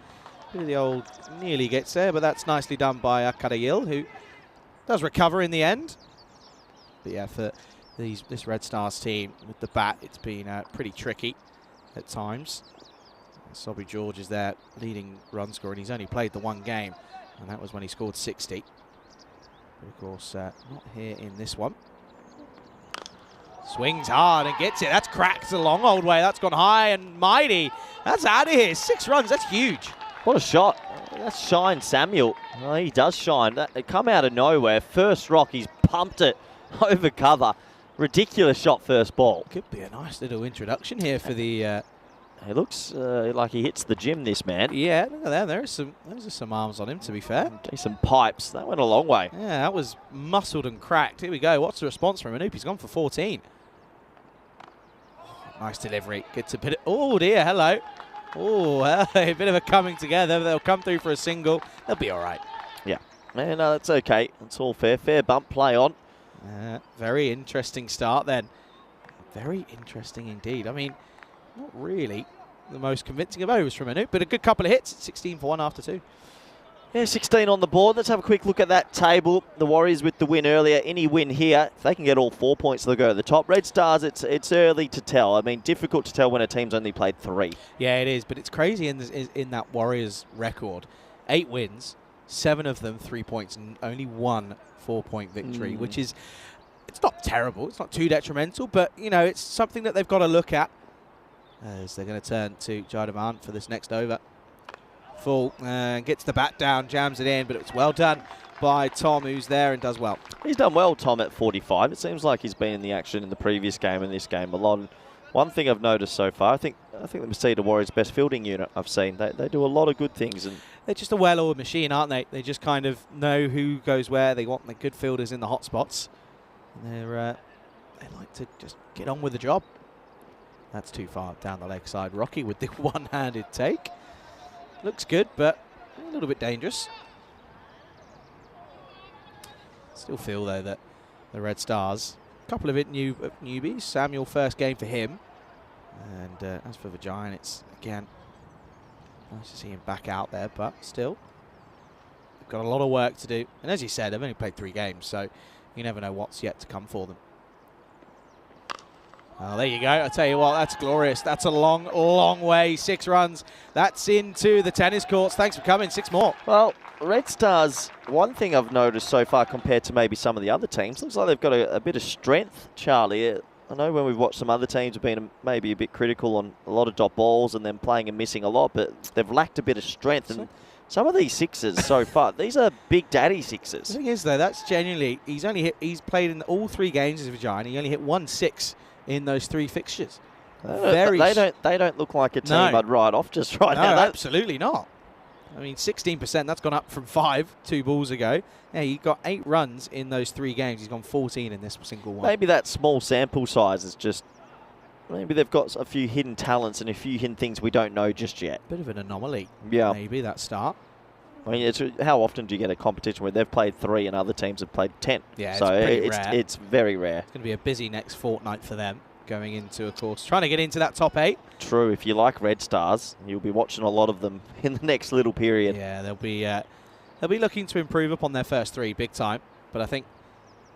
Bit of the old nearly gets there, but that's nicely done by Akarayil, who does recover in the end. But yeah, for this Red Stars team with the bat, it's been pretty tricky at times. Sobby George is their leading run scorer, and he's only played the one game, and that was when he scored 60. But of course, not here in this one. Swings hard and gets it. That's cracked a long old way. That's gone high and mighty. That's out of here. 6 runs. That's huge. What a shot. That's shine, Samuel. Oh, he does shine. It come out of nowhere. First rock, he's pumped it over cover. Ridiculous shot first ball. Could be a nice little introduction here for the... He looks like he hits the gym, this man. Yeah, look at that. Those are some arms on him, to be fair. Decent pipes. That went a long way. Yeah, that was muscled and cracked. Here we go. What's the response from Anoop? He's gone for 14. Oh, nice delivery. Gets a bit of... Oh, dear. Hello. Oh, a bit of a coming together. They'll come through for a single. They'll be all right. Yeah. Man, that's okay. It's all fair. Fair bump play on. Very interesting start then. Very interesting indeed. I mean, not really the most convincing of overs from Anoop, but a good couple of hits. 16 for 1 after 2. Yeah, 16 on the board. Let's have a quick look at that table. The Warriors with the win earlier. Any win here, if they can get all 4 points, they'll go to the top. Red Stars, it's early to tell. I mean, difficult to tell when a team's only played 3. Yeah, it is, but it's crazy in that Warriors record. 8 wins, 7 of them 3 points, and only 1 4-point victory, which is, it's not terrible. It's not too detrimental, but, you know, it's something that they've got to look at as they're going to turn to Jadaman for this next over. Full, gets the bat down, jams it in, but it's well done by Tom, who's there and does well. He's done well, Tom, at 45. It seems like he's been in the action in the previous game and this game a lot. And one thing I've noticed so far, I think the Masita Warriors' best filding unit I've seen. They do a lot of good things. And they're just a well-oiled machine, aren't they? They just kind of know who goes where. They want the good fielders in the hot spots. And they like to just get on with the job. That's too far down the leg side. Rocky with the one-handed take. Looks good, but a little bit dangerous. Still feel, though, that the Red Stars, a couple of newbies. Samuel, first game for him. And as for the Giant, it's, again, nice to see him back out there, but still, they've got a lot of work to do. And as you said, they've only played 3 games, so you never know what's yet to come for them. Oh, there you go. I tell you what, that's glorious. That's a long, long way. 6 runs. That's into the tennis courts. Thanks for coming. 6 more. Well, Red Stars, one thing I've noticed so far compared to maybe some of the other teams, looks like they've got a bit of strength, Charlie. I know when we've watched some other teams have been maybe a bit critical on a lot of dot balls and then playing and missing a lot, but they've lacked a bit of strength. And some of these sixes so far, these are big daddy sixes. The thing is, though, that's genuinely, he's played in all 3 games as a Giant. He only hit 1 6 in those 3 fixtures. They don't look like a team I'd write off just right now. No, absolutely not. I mean, 16%, that's gone up from 5 2 balls ago. Yeah, he got 8 runs in those 3 games. He's gone 14 in this single one. Maybe that small sample size is just, maybe they've got a few hidden talents and a few hidden things we don't know just yet. Bit of an anomaly, maybe that start. I mean, how often do you get a competition where they've played 3 and other teams have played 10? Yeah, so it's pretty rare. It's very rare. It's going to be a busy next fortnight for them, going into, of course, trying to get into that top 8. True. If you like Red Stars, you'll be watching a lot of them in the next little period. Yeah, they'll be looking to improve upon their first 3 big time. But I think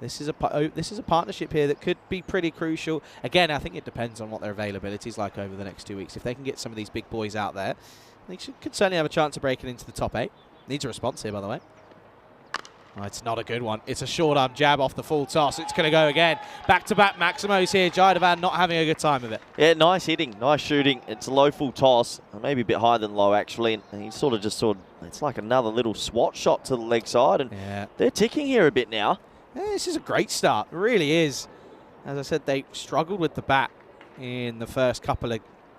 this is a partnership here that could be pretty crucial. Again, I think it depends on what their availability is like over the next 2 weeks. If they can get some of these big boys out there, they could certainly have a chance of breaking into the top 8. Needs a response here, by the way. Oh, it's not a good one. It's a short arm jab off the full toss. It's going to go again. Back-to-back Maximos here. Jaidavan not having a good time of it. Yeah, nice hitting, nice shooting. It's a low full toss, maybe a bit higher than low, actually. And he sort of it's like another little swat shot to the leg side. And they're ticking here a bit now. Yeah, this is a great start. It really is. As I said, they struggled with the bat in the first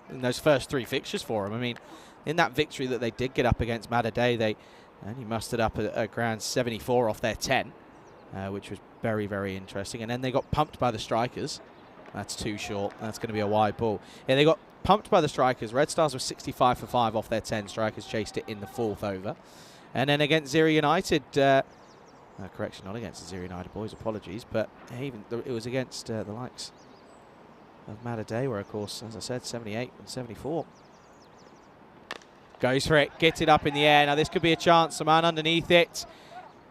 in those first 3 fixtures for them. I mean, in that victory that they did get up against Madaday, they only mustered up a grand 74 off their 10, which was very, very interesting. And then they got pumped by the strikers. That's too short. That's going to be a wide ball. Yeah, they got pumped by the strikers. Red Stars were 65 for 5 off their 10. Strikers chased it in the 4th over. And then against Zira United, correction, not against the Zira United boys, apologies, but even it was against the likes of Matter were, of course, as I said, 78 and 74. Goes for it, gets it up in the air. Now this could be a chance. The man underneath it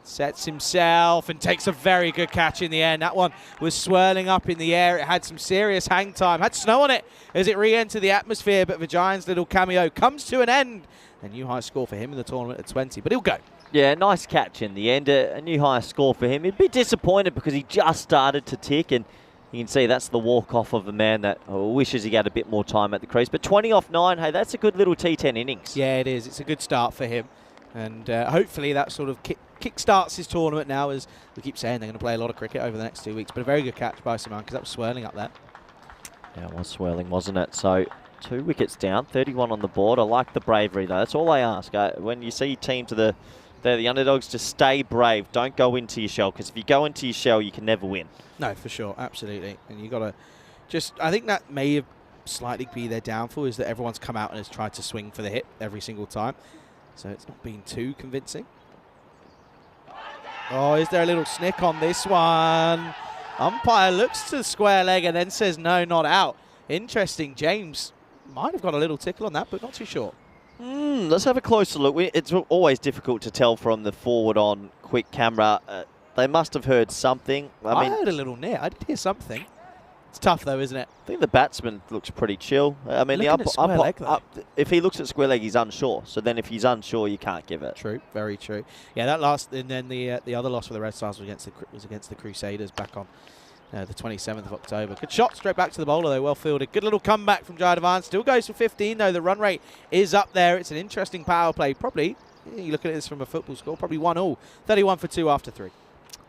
sets himself and takes a very good catch in the end. That one was swirling up in the air. It had some serious hang time. Had snow on it as it re-entered the atmosphere, but Vijay's little cameo comes to an end. A new high score for him in the tournament at 20, but he'll go. Yeah, nice catch in the end. A new high score for him. He'd be disappointed because he just started to tick, and you can see that's the walk-off of a man that wishes he had a bit more time at the crease. But 20 off 9, hey, that's a good little T10 innings. Yeah, it is. It's a good start for him. And hopefully that sort of kick-starts his tournament now, as we keep saying they're going to play a lot of cricket over the next 2 weeks. But a very good catch by Saman, because that was swirling up there. Yeah, it was swirling, wasn't it? So 2 wickets down, 31 on the board. I like the bravery, though. That's all I ask. When you see teams they're the underdogs, just stay brave. Don't go into your shell, because if you go into your shell, you can never win. No, for sure. Absolutely. And you got to just, I think that may have slightly be their downfall, is that everyone's come out and has tried to swing for the hit every single time. So it's not been too convincing. Oh, is there a little snick on this one? Umpire looks to the square leg and then says no, not out. Interesting. James might have got a little tickle on that, but not too sure. Let's have a closer look. It's always difficult to tell from the forward-on quick camera. They must have heard something. I mean, heard a little near. I did hear something. It's tough, though, isn't it? I think the batsman looks pretty chill. I mean, if he looks at square leg, he's unsure. So then if he's unsure, you can't give it. True, very true. Yeah, that last, and then the other loss for the Red Stars was against the Crusaders back on the 27th of October. Good shot straight back to the bowler, though. Well fielded. Good little comeback from Jai Devan. Still goes for 15, though. The run rate is up there. It's an interesting power play. Probably, you look at this from a football score, probably 1-all. 31 for 2 after 3.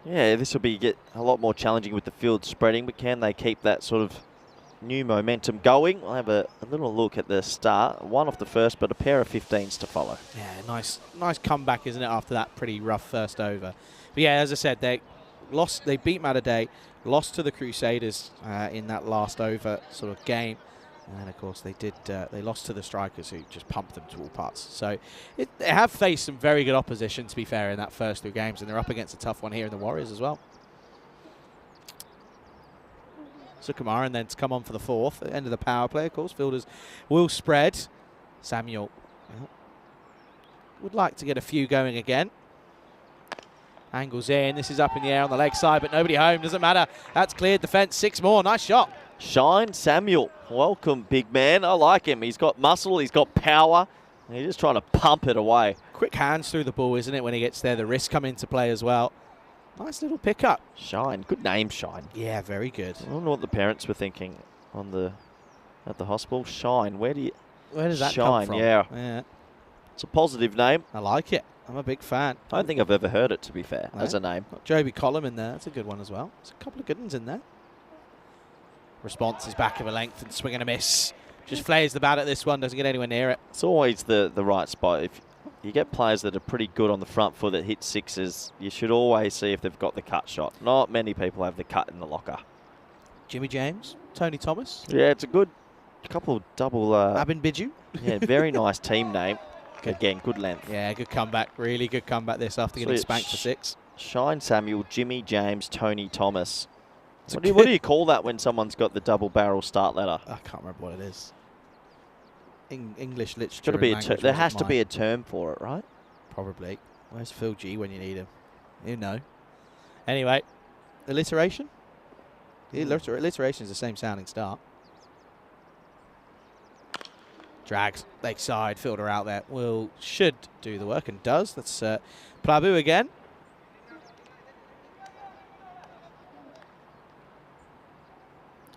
Yeah, this will get a lot more challenging with the field spreading, but can they keep that sort of new momentum going? I'll have a little look at the start. 1 off the first, but a pair of 15s to follow. Yeah, nice comeback, isn't it, after that pretty rough first over. But yeah, as I said, they beat Matter, lost to the Crusaders in that last over sort of game. And of course they lost to the Strikers, who just pumped them to all parts. So they have faced some very good opposition, to be fair, in that first 2 games, and they're up against a tough one here in the Warriors as well. Sukumar, and then to come on for the 4th, at the end of the power play, of course. Fielders will spread. Samuel would like to get a few going again. Angles in. This is up in the air on the leg side, but nobody home. Doesn't matter. That's cleared defence. 6 more. Nice shot. Shine Samuel. Welcome, big man. I like him. He's got muscle. He's got power. And he's just trying to pump it away. Quick hands through the ball, isn't it, when he gets there? The wrist come into play as well. Nice little pickup. Shine. Good name, Shine. Yeah, very good. I don't know what the parents were thinking at the hospital. Shine. Where does that Shine, come from? Yeah. It's a positive name. I like it. I'm a big fan. I don't think I've ever heard it, to be fair, as a name. Got Joby Collum in there. That's a good one as well. There's a couple of good ones in there. Response is back of a length and swing and a miss. Just flares the bat at this one. Doesn't get anywhere near it. It's always the right spot. If you get players that are pretty good on the front foot that hit 6s, you should always see if they've got the cut shot. Not many people have the cut in the locker. Jimmy James, Tony Thomas. Yeah, it's a good couple of double... Abin Biju. Yeah, very nice team name. Again, good length. Yeah, good comeback. Really good comeback this after getting spanked for 6. Shine Samuel, Jimmy James, Tony Thomas. What do you call that when someone's got the double barrel start letter? I can't remember what it is. English literature. There has to be a term for it, right? Probably. Where's Phil G when you need him? You know. Anyway, alliteration? Alliteration is the same sounding start. Drags, leg side, fielder out there. Should do the work and does. That's Plabu again.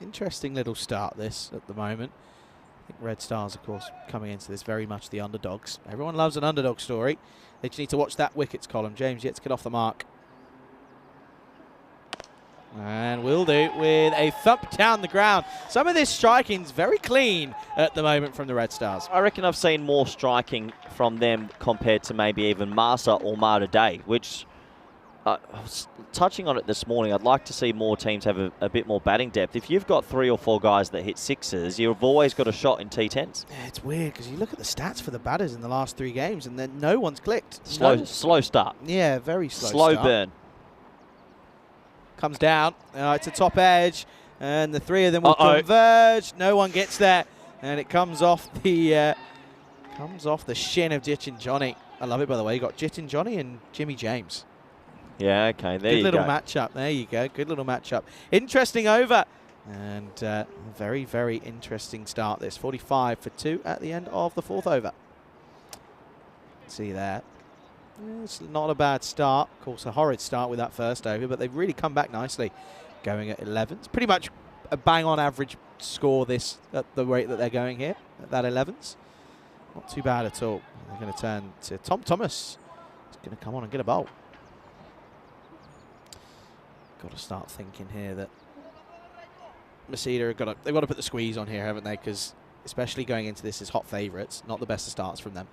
Interesting little start this at the moment. I think Red Stars, of course, coming into this very much the underdogs. Everyone loves an underdog story. They just need to watch that wickets column. James yet to get off the mark. And will do with a thump down the ground. Some of this striking's very clean at the moment from the Red Stars. I reckon I've seen more striking from them compared to maybe even Malta or Mater, which, touching on it this morning, I'd like to see more teams have a bit more batting depth. If you've got 3 or 4 guys that hit 6s, you've always got a shot in T10s. Yeah, it's weird because you look at the stats for the batters in the last 3 games and then no one's clicked. Slow start. Yeah, very slow Slow start. burn. Comes down. It's a top edge. And the three of them will converge. No one gets there. And it comes off the shin of Jit and Johnny. I love it, by the way. You got Jit and Johnny and Jimmy James. Yeah, okay, there you go. Good little matchup. There you go. Good little matchup. Interesting over. And very, very interesting start this. 45 for 2 at the end of the 4th over. See that. It's not a bad start. Of course, a horrid start with that first over, but they've really come back nicely going at 11. It's pretty much a bang-on average score this at the rate that they're going here, at that 11s. Not too bad at all. They're going to turn to Tom Thomas. He's going to come on and get a bowl. Got to start thinking here that Masida they've got to put the squeeze on here, haven't they? Because especially going into this as hot favourites, not the best of starts from them.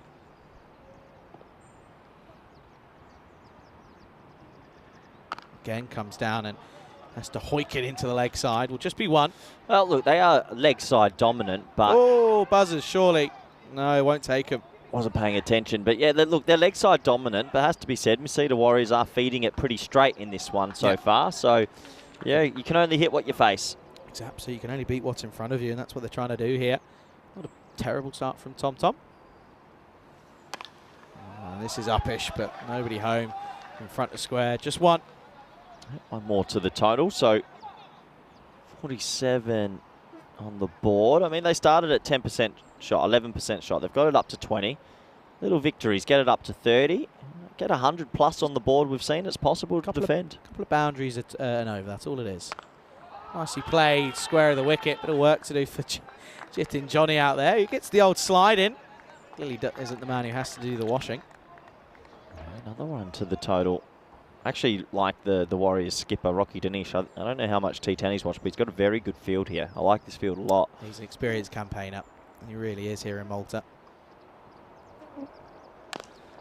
Again, comes down and has to hoik it into the leg side. Will just be one. Well, look, they are leg side dominant, but... Oh, buzzers, surely. No, it won't take him. Wasn't paying attention. But yeah, look, they're leg side dominant, but has to be said, Masida Warriors are feeding it pretty straight in this one so far. So, yeah, you can only hit what you face. Exactly. So you can only beat what's in front of you, and that's what they're trying to do here. Not a terrible start from Tom. This is uppish, but nobody home in front of square. Just one. One more to the total, so 47 on the board. I mean, they started at 10% shot, 11% shot. They've got it up to 20. Little victories, get it up to 30. Get 100 plus on the board. We've seen it's possible to defend. A couple of boundaries at an over, that's all it is. Nicely played, square of the wicket. Bit of work to do for Jit and Johnny out there. He gets the old slide in. Clearly isn't the man who has to do the washing. Another one to the total. Actually like the Warriors skipper, Rocky Dinesh. I don't know how much T10 he's watched, but he's got a very good field here. I like this field a lot. He's an experienced campaigner. He really is here in Malta.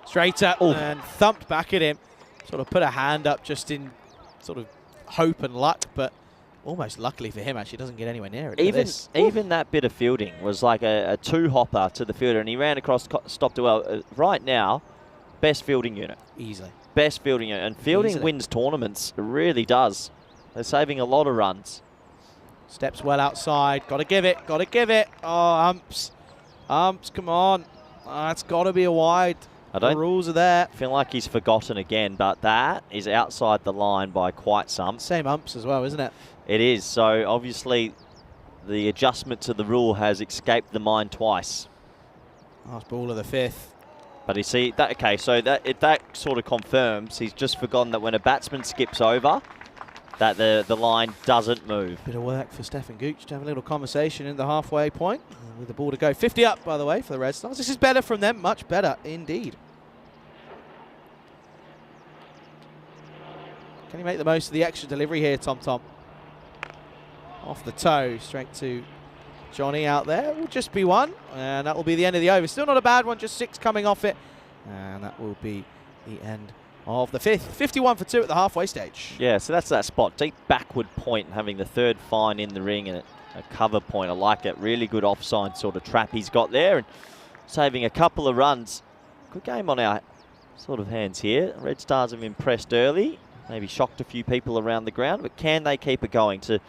Straight up and thumped back at him. Sort of put a hand up just in sort of hope and luck, but almost luckily for him, actually doesn't get anywhere near it. Even that bit of fielding was like a two-hopper to the fielder, and he ran across, stopped it well. Right now, best fielding unit. Easily. Best fielding unit. And fielding wins tournaments. It really does. They're saving a lot of runs. Steps well outside. Got to give it. Got to give it. Oh, umps. Umps, come on. It's got to be a wide. The rules are there. Feel like he's forgotten again, but that is outside the line by quite some. Same umps as well, isn't it? It is. So obviously the adjustment to the rule has escaped the mind twice. Last ball of the 5th. But you see, so that sort of confirms he's just forgotten that when a batsman skips over, that the line doesn't move. Bit of work for Stefan Gooch to have a little conversation in the halfway point with the ball to go. 50 up, by the way, for the Red Stars. This is better from them, much better indeed. Can he make the most of the extra delivery here, Tom? Off the toe, straight to Johnny out there. Will just be one, and that will be the end of the over. Still not a bad one, just 6 coming off it. And that will be the end of the 5th. 51 for 2 at the halfway stage. Yeah, so that's that spot. Deep backward point, having the third fine in the ring and a cover point. I like it. Really good offside sort of trap he's got there and saving a couple of runs. Good game on our sort of hands here. Red Stars have impressed early. Maybe shocked a few people around the ground, but can they keep it going? To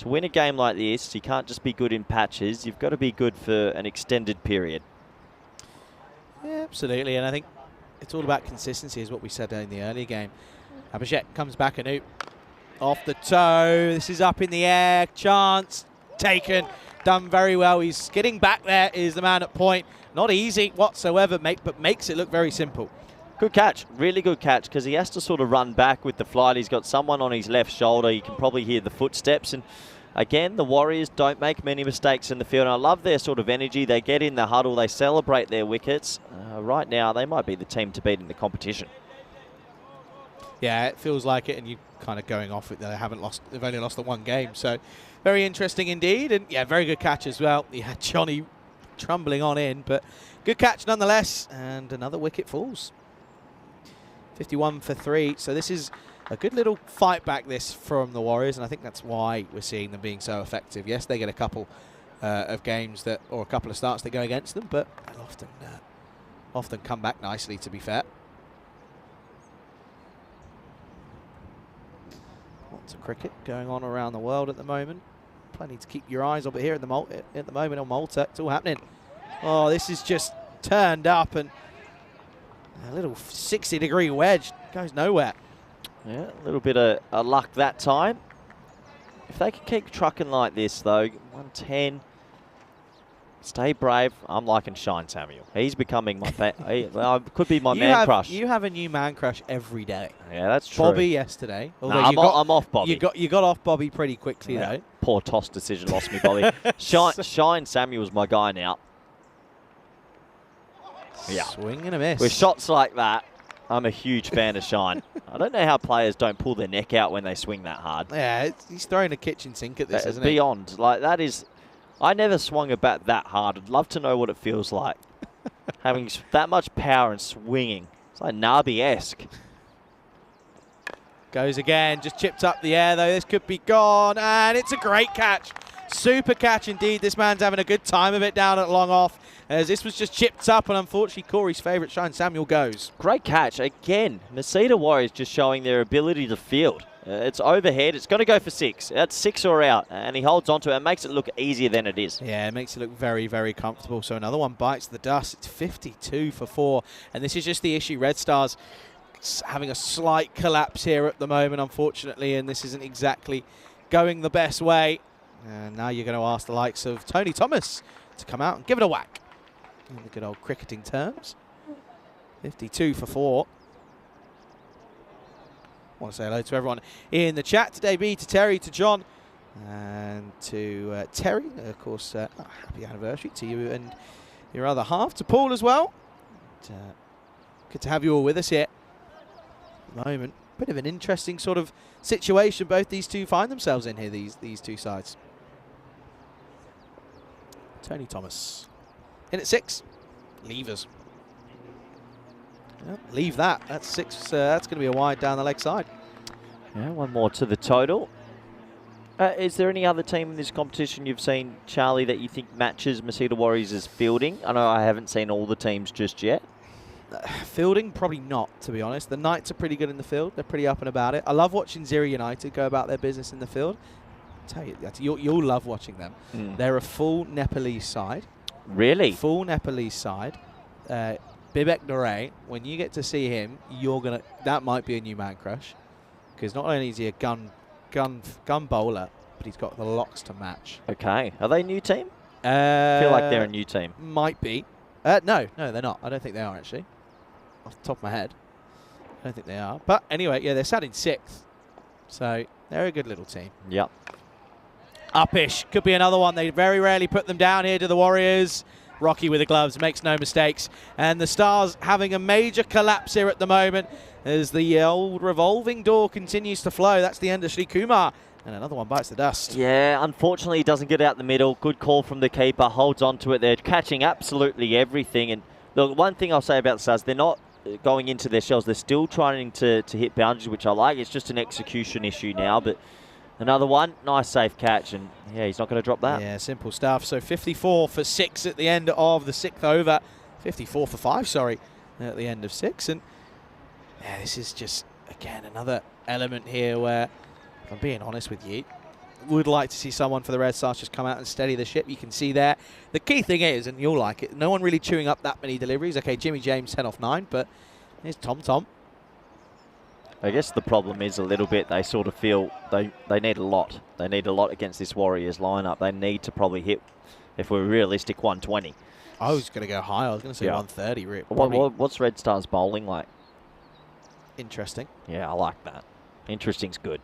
win a game like this, you can't just be good in patches. You've got to be good for an extended period. Yeah, absolutely. And I think it's all about consistency, is what we said in the earlier game. Abhishek comes back anew. Off the toe. This is up in the air. Chance taken. Done very well. He's getting back there. Is the man at point. Not easy whatsoever, but makes it look very simple. Good catch, really good catch, because he has to sort of run back with the flight. He's got someone on his left shoulder. You can probably hear the footsteps. And again, the Warriors don't make many mistakes in the field. And I love their sort of energy. They get in the huddle. They celebrate their wickets. Right now, they might be the team to beat in the competition. Yeah, it feels like it. And you're kind of going off it. They've only lost the one game. So very interesting indeed. And yeah, very good catch as well. He had Johnny trundling on in, but good catch nonetheless. And another wicket falls. 51 for 3. So this is a good little fight back this from the Warriors, and I think that's why we're seeing them being so effective. Yes, they get a couple of games or a couple of starts that go against them, but they'll often come back nicely, to be fair. Lots of cricket going on around the world at the moment. plenty to keep your eyes on. But here at the moment on Malta, it's all happening. Oh, this is just turned up, and a little 60-degree wedge goes nowhere. Yeah, a little bit of luck that time. If they can keep trucking like this, though, 110. Stay brave. I'm liking Shine Samuel. He's becoming my could be my man crush. You have a new man crush every day. Yeah, that's true. Bobby yesterday. No, I'm off Bobby. You got off Bobby pretty quickly though. Poor toss decision lost me Bobby. Shine Samuel's my guy now. Yeah. Swing and a miss. With shots like that, I'm a huge fan of Shine. I don't know how players don't pull their neck out when they swing that hard. Yeah, he's throwing a kitchen sink at this, isn't he? Beyond. Like, that is... I never swung a bat that hard. I'd love to know what it feels like. Having that much power and swinging. It's like Nabi-esque. Goes again, just chipped up the air though. This could be gone, and it's a great catch. Super catch indeed. This man's having a good time of it down at long off, as this was just chipped up, and unfortunately Corey's favourite, Shine Samuel, goes. Great catch. Again, Masita Warriors just showing their ability to field. It's overhead. It's going to go for 6. That's 6 or out, and he holds onto it and makes it look easier than it is. Yeah, it makes it look very, very comfortable. So another one bites the dust. It's 52 for 4, and this is just the issue. Red Stars having a slight collapse here at the moment, unfortunately, and this isn't exactly going the best way. And now you're going to ask the likes of Tony Thomas to come out and give it a whack. In the good old cricketing terms. 52 for 4. I want to say hello to everyone in the chat today. B to Terry, to John, and to Terry. Of course, happy anniversary to you and your other half. To Paul as well. Good to have you all with us here. At the moment, bit of an interesting sort of situation both these two find themselves in here, these two sides. Tony Thomas in at 6. Levers. Yep, leave that. That's 6. That's going to be a wide down the leg side. Yeah, one more to the total. Is there any other team in this competition you've seen, Charlie, that you think matches Masita Warriors' fielding? I know I haven't seen all the teams just yet. Fielding, probably not, to be honest. The Knights are pretty good in the field. They're pretty up and about it. I love watching Zira United go about their business in the field. I'll tell you, you'll love watching them. They're a full Nepalese side. Really? Full Nepalese side. Bibek Nore, when you get to see him, that might be a new man crush, because not only is he a gun bowler, but he's got the locks to match. Okay, are they a new team? I feel like they're a new team. Might be. No, they're not. I don't think they are, actually. Off the top of my head, I don't think they are. But anyway, yeah, they're sat in 6th, so they're a good little team. Yep. Uppish could be another one. They very rarely put them down here to the Warriors. Rocky with the gloves, makes no mistakes. And the Stars having a major collapse here at the moment as the old revolving door continues to flow. That's the end of Sri Kumar. And another one bites the dust. Yeah, unfortunately he doesn't get out the middle. Good call from the keeper, holds on to it. They're catching absolutely everything. And the one thing I'll say about the Stars, they're not going into their shells. They're still trying to hit boundaries, which I like. It's just an execution issue now. But another one, nice safe catch, and yeah, he's not going to drop that. Yeah, simple stuff. So 54 for 6 at the end of the 6th over. 54 for 5, sorry, at the end of 6. And yeah, this is just, again, another element here where, if I'm being honest with you, would like to see someone for the Red Stars just come out and steady the ship. You can see there. The key thing is, and you'll like it, no one really chewing up that many deliveries. Okay, Jimmy James 10 off 9, but here's Tom. I guess the problem is a little bit they sort of feel they need a lot. They need a lot against this Warriors lineup. They need to probably hit, if we're realistic, 120. I was going to go high. I was going to say 130. What's Red Stars bowling like? Interesting. Yeah, I like that. Interesting's good.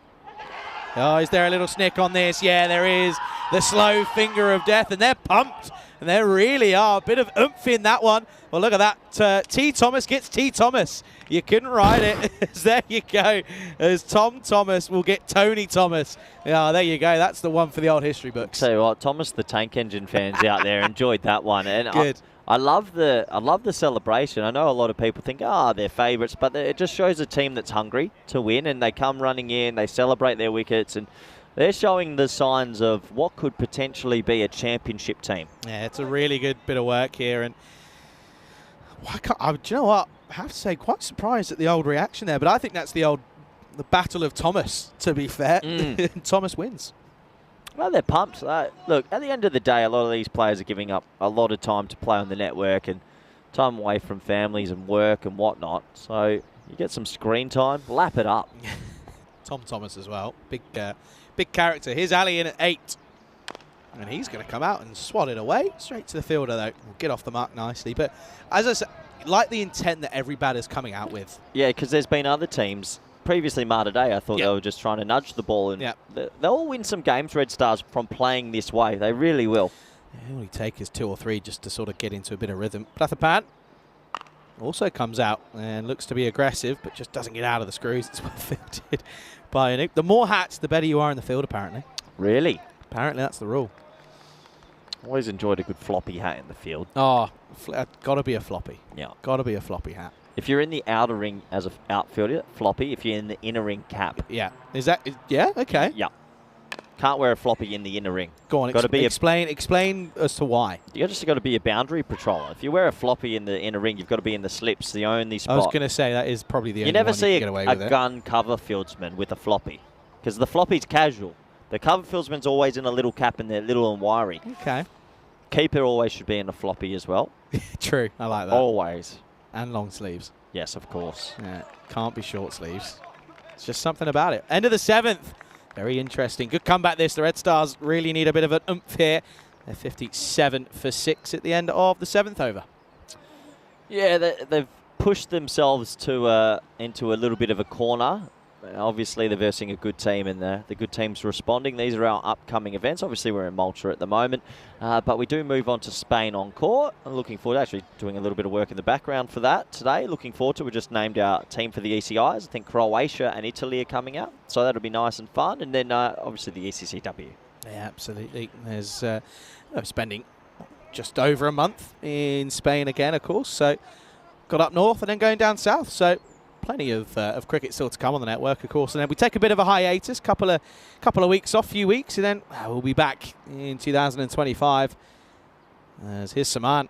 Oh, is there a little snick on this? Yeah, there is. The slow finger of death, and they're pumped. And there really are. A bit of oomph in that one. Well, look at that. T. Thomas gets T. Thomas. You couldn't write it. There you go. As Tom Thomas will get Tony Thomas. Yeah, there you go. That's the one for the old history books. So what, Thomas the Tank Engine fans out there enjoyed that one. And good. I love the celebration. I know a lot of people think, they're favourites, but it just shows a team that's hungry to win, and they come running in, they celebrate their wickets, and they're showing the signs of what could potentially be a championship team. Yeah, it's a really good bit of work here, and do you know what? I have to say, quite surprised at the old reaction there, but I think that's the battle of Thomas, to be fair. Thomas wins. Well, they're pumped. Look, at the end of the day, a lot of these players are giving up a lot of time to play on the network and time away from families and work and whatnot. So you get some screen time, lap it up. Tom Thomas as well. Big character. Here's Ali in at 8. And he's going to come out and swat it away. Straight to the fielder, though. We'll get off the mark nicely. But as I said, like the intent that every batter's coming out with. Yeah, because there's been other teams. Previously, Malta Day, I thought they were just trying to nudge the ball. And they'll win some games, Red Stars, from playing this way. They really will. Yeah, all he take is 2 or 3 just to sort of get into a bit of rhythm. Prathapan also comes out and looks to be aggressive, but just doesn't get out of the screws. It's well fielded by Anoop. The more hats, the better you are in the field, apparently. Really? Apparently, that's the rule. Always enjoyed a good floppy hat in the field. Oh, got to be a floppy. Yeah. Got to be a floppy hat. If you're in the outer ring as an outfielder, floppy. If you're in the inner ring, cap. Yeah. Yeah? Okay. Yeah. Can't wear a floppy in the inner ring. Go on, explain as to why. You've just got to be a boundary patroller. If you wear a floppy in the inner ring, you've got to be in the slips, the only spot. I was going to say that is probably the only one you can get away with. You never see a gun cover fieldsman with a floppy because the floppy's casual. The cover fieldsman's always in a little cap and they're little and wiry. Okay. Keeper always should be in a floppy as well. True, I like that. Always. And long sleeves. Yes, of course. Yeah, can't be short sleeves. It's just something about it. End of the 7th. Very interesting. Good comeback this. The Red Stars really need a bit of an oomph here. They're 57 for 6 at the end of the 7th over. Yeah, they've pushed themselves to into a little bit of a corner. Obviously, they're versing a good team, and the good team's responding. These are our upcoming events. Obviously, we're in Malta at the moment, but we do move on to Spain on court. I'm looking forward to actually doing a little bit of work in the background for that today. Looking forward to it. We just named our team for the ECIs. I think Croatia and Italy are coming out, so that'll be nice and fun. And then, obviously, the ECCW. Yeah, absolutely. There's spending just over a month in Spain again, of course. So got up north and then going down south. So plenty of cricket still to come on the network, of course. And then we take a bit of a hiatus, couple of weeks off, few weeks, and then we'll be back in 2025. Here's Saman.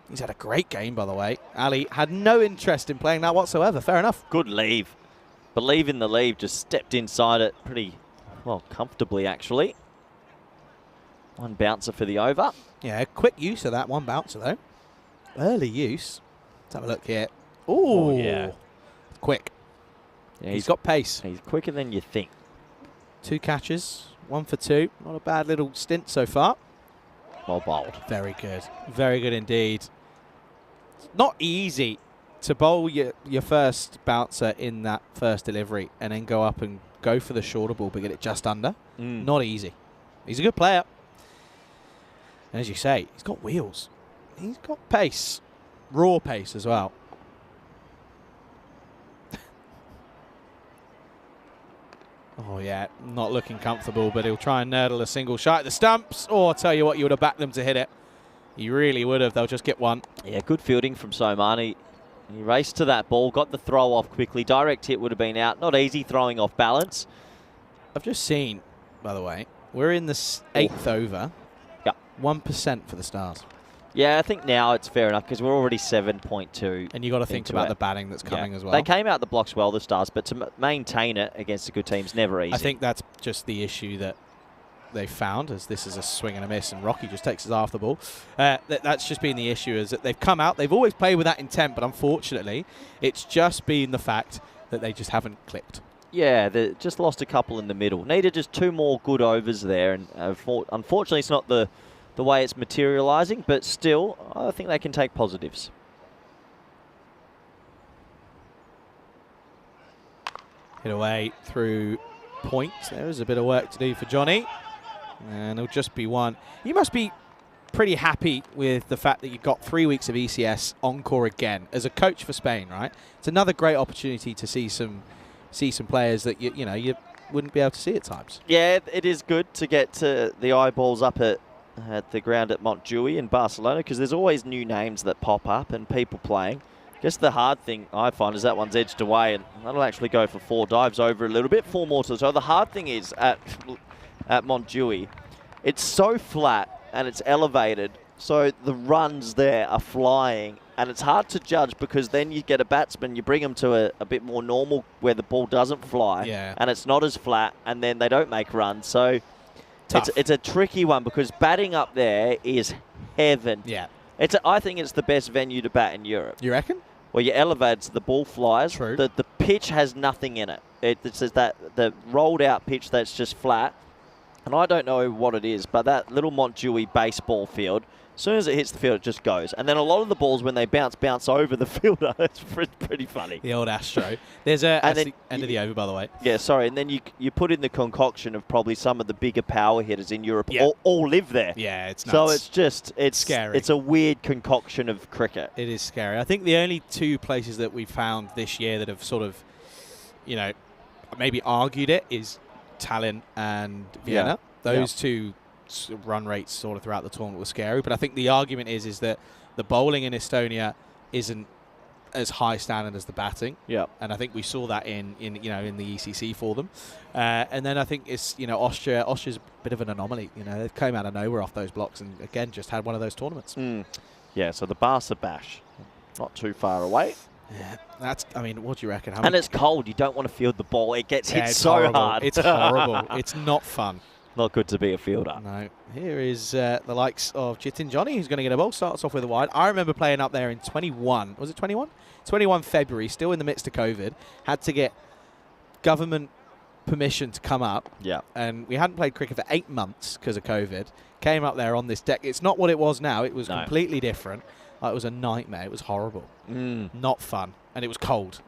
He's had a great game, by the way. Ali had no interest in playing that whatsoever. Fair enough. Good leave. Believe in the leave. Just stepped inside it pretty, well, comfortably, actually. One bouncer for the over. Yeah, quick use of that one bouncer, though. Early use. Let's have a look here. Ooh. Oh, yeah. Quick. Yeah, he's got pace. He's quicker than you think. 2 catches, 1 for 2. Not a bad little stint so far. Well bowled. Very good. Very good indeed. It's not easy to bowl your first bouncer in that first delivery and then go up and go for the shorter ball but get it just under. Not easy. He's a good player. And as you say, he's got wheels. He's got pace. Raw pace as well. Oh, yeah, not looking comfortable, but he'll try and nurdle a single shot at the stumps. Oh, I'll tell you what, you would have backed them to hit it. You really would have. They'll just get one. Yeah, good fielding from Somani. He raced to that ball, got the throw off quickly. Direct hit would have been out. Not easy throwing off balance. I've just seen, by the way, we're in the 8th over. Yeah. 1% for the Stars. Yeah, I think now it's fair enough because we're already 7.2. And you've got to think about the batting that's coming as well. They came out the blocks well, the Stars, but to maintain it against a good team's never easy. I think that's just the issue that they found, as this is a swing and a miss, and Rocky just takes us off the ball. That's just been the issue, is that they've come out. They've always played with that intent, but unfortunately, it's just been the fact that they just haven't clicked. Yeah, they just lost a couple in the middle. Needed just 2 more good overs there, and unfortunately, it's not the way it's materialising, but still, I think they can take positives. Hit away through points. There is a bit of work to do for Johnny. And it'll just be one. You must be pretty happy with the fact that you've got 3 weeks of ECS encore again as a coach for Spain, right? It's another great opportunity to see some players that you wouldn't be able to see at times. Yeah, it is good to get the eyeballs up at the ground at Montjuïc in Barcelona, because there's always new names that pop up and people playing. I guess the hard thing I find is that one's edged away, and that'll actually go for 4 dives over a little bit, 4 more to the toe. The hard thing is at Montjuïc, it's so flat and it's elevated, so the runs there are flying, and it's hard to judge because then you get a batsman, you bring them to a bit more normal where the ball doesn't fly, and it's not as flat, and then they don't make runs. So Tough. It's a tricky one because batting up there is heaven. Yeah. I think it's the best venue to bat in Europe. You reckon? Well, you elevate, the ball flies. True. The pitch has nothing in it. It's just the rolled out pitch that's just flat. And I don't know what it is, but that little Montjuic baseball field, as soon as it hits the field, it just goes. And then a lot of the balls, when they bounce over the fielder. It's pretty funny. The old Astro. There's that's the end of the over, by the way. Yeah, sorry. And then you put in the concoction of probably some of the bigger power hitters in Europe Yeah. all live there. Yeah, it's nuts. So it's scary. It's a weird concoction of cricket. It is scary. I think the only two places that we've found this year that have sort of, maybe argued it is Tallinn and Vienna. Yeah. Those two run rates sort of throughout the tournament were scary. But I think the argument is that the bowling in Estonia isn't as high standard as the batting. Yeah. And I think we saw that in the ECC for them. And then I think it's, Austria. Austria's a bit of an anomaly. They've come out of nowhere off those blocks and, again, just had one of those tournaments. Yeah, so the Barca Bash, not too far away. Yeah, what do you reckon? And it's cold. You don't want to field the ball. It gets hit it's so horrible. hard. It's horrible. It's not fun. Not good to be a fielder. No. Here is the likes of Jitin Johnny, who's going to get a ball. Starts off with a wide. I remember playing up there in 21. Was it 21? 21 February, still in the midst of COVID. Had to get government permission to come up. Yeah. And we hadn't played cricket for 8 months because of COVID. Came up there on this deck. It's not what it was now. It was completely different. It was a nightmare. It was horrible. Not fun. And it was cold.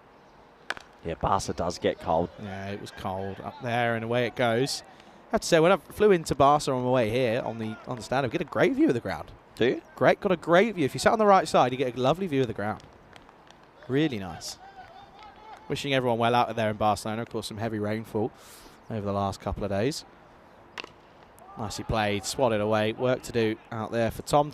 Yeah, Barca does get cold. Yeah, it was cold up there, and away it goes. I have to say, when I flew into Barca on my way here on the stand, I get a great view of the ground. Do you? Got a great view. If you sat on the right side, you get a lovely view of the ground. Really nice. Wishing everyone well out there in Barcelona. Of course, some heavy rainfall over the last couple of days. Nicely played, swatted away. Work to do out there for Tom.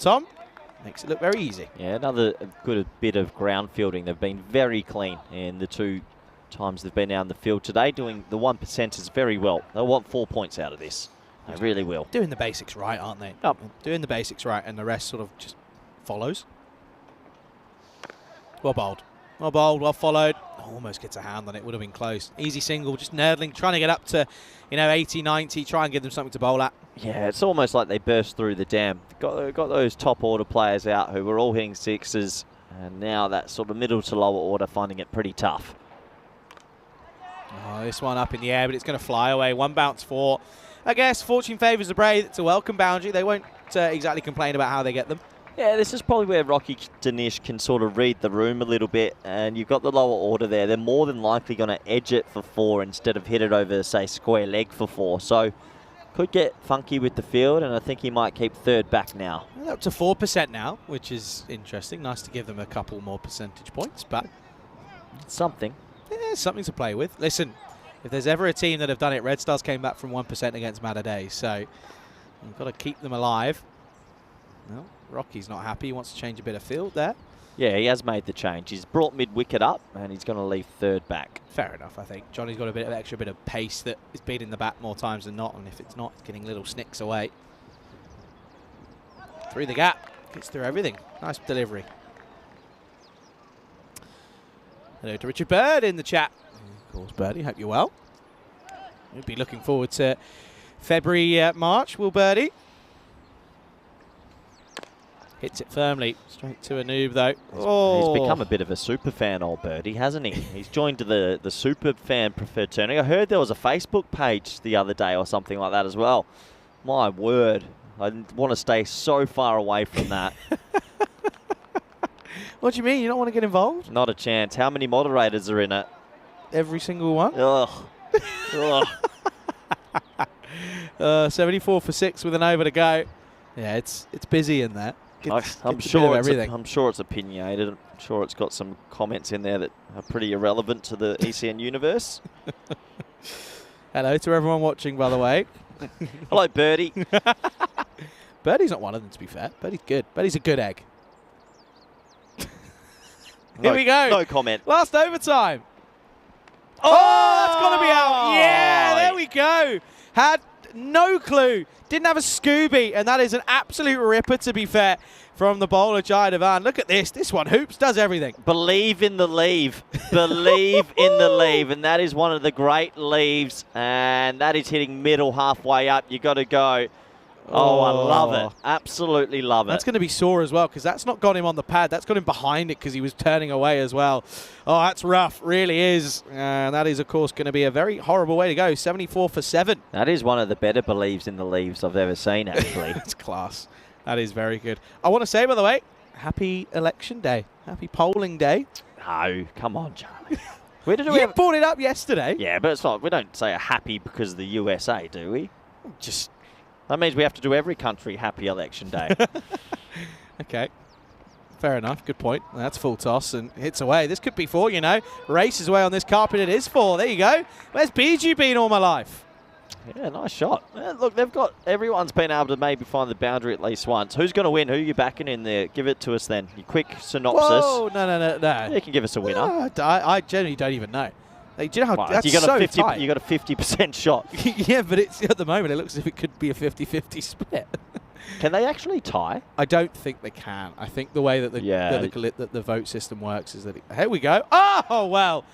Makes it look very easy. Yeah, another good bit of ground fielding. They've been very clean in the 2 times they've been out in the field today, doing the 1%ers very well. They'll want 4 points out of this. They really will. Doing the basics right, aren't they? Yep. Doing the basics right, and the rest sort of just follows. Well bowled. Well followed. Almost gets a hand on it. Would have been close. Easy single, just nerdling, trying to get up to 80, 90, try and give them something to bowl at. Yeah, it's almost like they burst through the dam. Got those top order players out who were all hitting sixes, and now that sort of middle to lower order finding it pretty tough. Oh, this one up in the air, but it's going to fly away. 1 bounce 4. I guess fortune favours the brave. It's a welcome boundary. They won't exactly complain about how they get them. Yeah, this is probably where Rocky Danish can sort of read the room a little bit, and you've got the lower order there. They're more than likely going to edge it for 4 instead of hit it over, say, square leg for 4. So could get funky with the field, and I think he might keep third back now. Well, up to 4% now, which is interesting. Nice to give them a couple more percentage points, but something. Yeah, something to play with. Listen, if there's ever a team that have done it, Red Stars came back from 1% against Malta, so you've got to keep them alive. Well, Rocky's not happy. He wants to change a bit of field there. Yeah, he has made the change. He's brought mid-wicket up, and he's going to leave third back. Fair enough, I think. Johnny's got a bit of pace that is beating the bat more times than not, and if it's not, it's getting little snicks away. Through the gap. Gets through everything. Nice delivery. Hello to Richard Bird in the chat. Of course, Birdie, hope you're well. We'll be looking forward to February, March, will Birdie? Hits it firmly, straight to a noob though. He's become a bit of a super fan, old Birdie, hasn't he? He's joined the super fan preferred turning. I heard there was a Facebook page the other day or something like that as well. My word, I want to stay so far away from that. What do you mean? You don't want to get involved? Not a chance. How many moderators are in it? Every single one. Ugh. Ugh. 74 for 6 with an over to go. Yeah, it's busy in there. I'm sure it's opinionated. I'm sure it's got some comments in there that are pretty irrelevant to the ECN universe. Hello to everyone watching, by the way. Hello, Birdie. Birdie's not one of them, to be fair. Birdie's good. Birdie's a good egg. Here we go. No comment. Last overtime. Oh, that's got to be out. Yeah, there we go. Had no clue. Didn't have a Scooby, and that is an absolute ripper, to be fair. from the bowler, Jai Devan. Look at this. This one hoops, does everything. Believe in the leave. Believe in the leave. And that is one of the great leaves. And that is hitting middle halfway up. You got to go. Oh, I love it. Absolutely love it. That's going to be sore as well because that's not got him on the pad. That's got him behind it because he was turning away as well. Oh, that's rough. Really is. And that is, of course, going to be a very horrible way to go. 74 for 7. That is one of the better believes in the leaves I've ever seen, actually. That's class. That is very good. I want to say, by the way, happy election day. Happy polling day. No, come on, Charlie. Where did You brought it up yesterday. Yeah, but it's not. We don't say a happy because of the USA, do we? Just... That means we have to do every country happy election day. Okay. Fair enough. Good point. That's full toss and hits away. This could be 4, you know. Races away on this carpet. It is 4. There you go. Where's Biju been all my life? Yeah, nice shot. Yeah, look, everyone's been able to maybe find the boundary at least once. Who's going to win? Who are you backing in there? Give it to us then. Your quick synopsis. Whoa, no. You can give us a winner. I genuinely don't even know. Like, do you know how that's you got so a 50, tight? You got a 50% shot. Yeah, but it's at the moment it looks as if it could be a 50-50 split. Can they actually tie? I don't think they can. I think the way that the vote system works is that here we go. Oh well,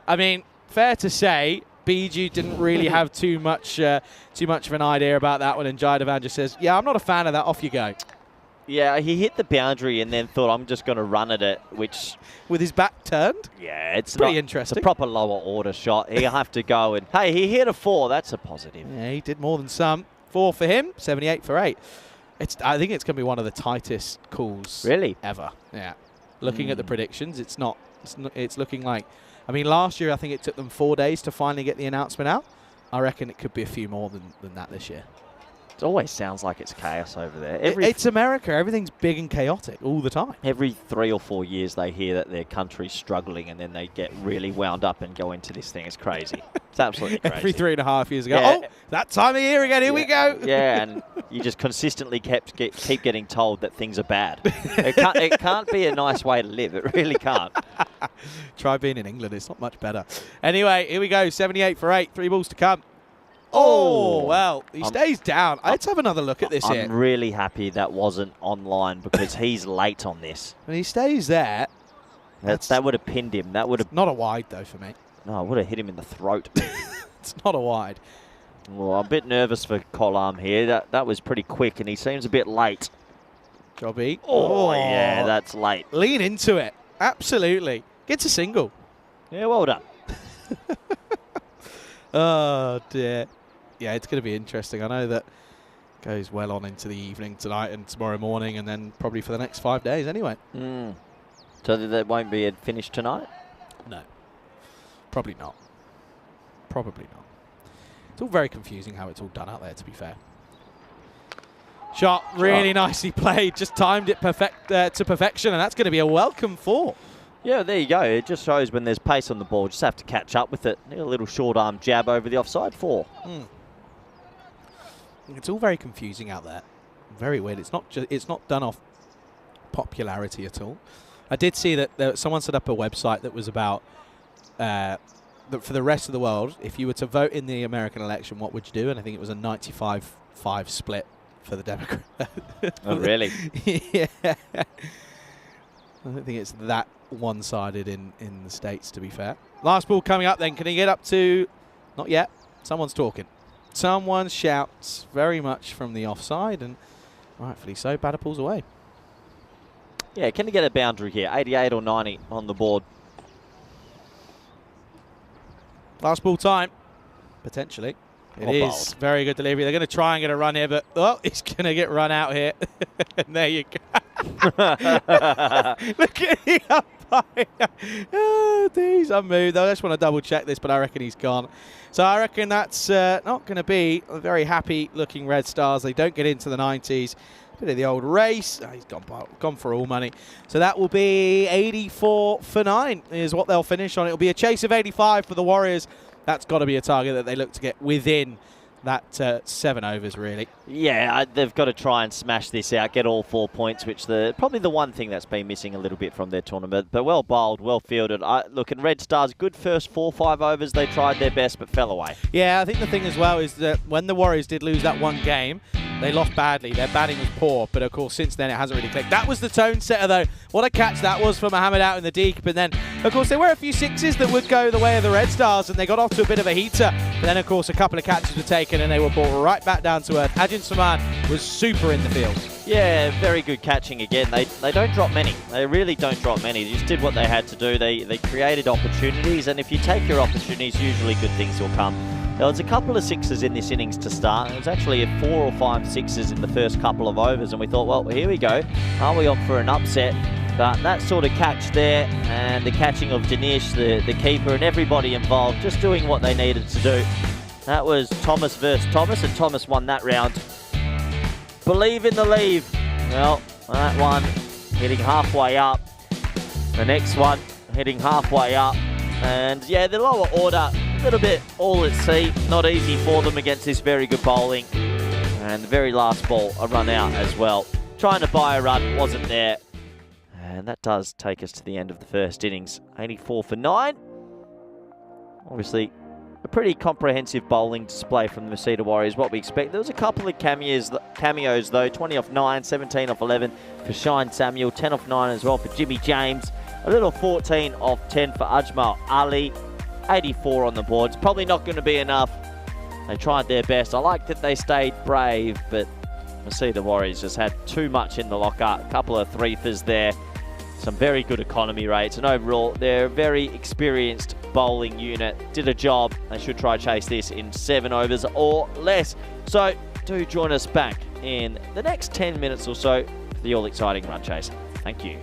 I mean, fair to say, Biju didn't really have too much of an idea about that one, and Jai Devan just says, "Yeah, I'm not a fan of that. Off you go." Yeah, he hit the boundary and then thought, I'm just going to run at it, which... With his back turned? Yeah, it's pretty interesting. It's a proper lower order shot. He'll have to go and... Hey, he hit a 4. That's a positive. Yeah, he did more than some. 4 for him, 78 for 8. I think it's going to be one of the tightest calls ever. Yeah. Looking at the predictions, it's looking like... I mean, last year I think it took them 4 days to finally get the announcement out. I reckon it could be a few more than that this year. It always sounds like it's chaos over there. It's America. Everything's big and chaotic all the time. Every 3 or 4 years they hear that their country's struggling and then they get really wound up and go into this thing. It's crazy. It's absolutely crazy. Every 3.5 years ago. Yeah. Oh, that time of year again. Here we go. Yeah, and you just consistently keep getting told that things are bad. It can't be a nice way to live. It really can't. Try being in England. It's not much better. Anyway, here we go. 78 for 8. 3 balls to come. Oh, well, he stays down. Let's have another look at this here. I'm really happy that wasn't online because he's late on this. When he stays there. That would have pinned him. That would have... Not a wide, though, for me. No, it would have hit him in the throat. It's not a wide. Well, I'm a bit nervous for Kolam here. That was pretty quick, and he seems a bit late. Jobby. Oh, yeah, that's late. Lean into it. Absolutely. Gets a single. Yeah, well done. Oh, dear. Yeah, it's going to be interesting. I know that goes well on into the evening tonight and tomorrow morning and then probably for the next 5 days anyway. So that won't be finished tonight? No. Probably not. Probably not. It's all very confusing how it's all done out there, to be fair. Shot really nicely played. Just timed it to perfection, and that's going to be a welcome 4. Yeah, there you go. It just shows when there's pace on the ball. Just have to catch up with it. A little short arm jab over the offside 4. It's all very confusing out there. Very weird. It's not done off popularity at all. I did see that someone set up a website that was about for the rest of the world, if you were to vote in the American election, what would you do? And I think it was a 95-5 split for the Democrat. Oh, really? Yeah. I don't think it's that one-sided in the States, to be fair. Last ball coming up then. Can he get up to... Not yet. Someone's talking. Someone shouts very much from the offside, and rightfully so, batter pulls away. Yeah, can he get a boundary here? 88 or 90 on the board. Last ball time. Potentially. It is. Very good delivery. They're going to try and get a run here, but he's going to get run out here. And there you go. Look at the umpire. Oh, he's unmoved. I just want to double check this, but I reckon he's gone. So I reckon that's not going to be a very happy looking Red Stars. They don't get into the 90s. Bit of the old race. Oh, he's gone for all money. So that will be 84 for 9 is what they'll finish on. It'll be a chase of 85 for the Warriors. That's got to be a target that they look to get within that 7 overs, really. Yeah, they've got to try and smash this out, get all 4 points, which probably the one thing that's been missing a little bit from their tournament. But well bowled, well fielded. Look, and Red Stars, good first 4-5 overs. They tried their best but fell away. Yeah, I think the thing as well is that when the Warriors did lose that one game, They lost badly. Their batting was poor, but of course since then it hasn't really clicked. That was the tone setter though. What a catch that was for Mohammed out in the deep. But then of course there were a few sixes that would go the way of the Red Stars, and they got off to a bit of a heater. But then of course a couple of catches were taken and they were brought right back down to earth. Ajin Saman was super in the field. Yeah, very good catching again. They don't drop many. They really don't drop many. They just did what they had to do. They created opportunities, and if you take your opportunities, usually good things will come. There was a couple of sixes in this innings to start. It was actually 4 or 5 sixes in the first couple of overs, and we thought, well, here we go. Are we off for an upset? But that sort of catch there, and the catching of Dinesh, the keeper, and everybody involved, just doing what they needed to do. That was Thomas versus Thomas, and Thomas won that round. Believe in the leave. Well, that one hitting halfway up. The next one hitting halfway up. And yeah, the lower order, a little bit all at sea. Not easy for them against this very good bowling. And the very last ball, a run out as well. Trying to buy a run, wasn't there. And that does take us to the end of the first innings. 84 for 9. Obviously, a pretty comprehensive bowling display from the Masita Warriors, what we expect. There was a couple of cameos though, 20 off 9, 17 off 11 for Shine Samuel, 10 off 9 as well for Jimmy James, a little 14 off 10 for Ajmal Ali, 84 on the board. It's probably not going to be enough. They tried their best. I like that they stayed brave, but Masita Warriors just had too much in the locker. A couple of threefers there. Some very good economy rates, and overall they're a very experienced bowling unit. Did a job. They should try chase this in 7 overs or less. So do join us back in the next 10 minutes or so for the all exciting run chase. Thank you.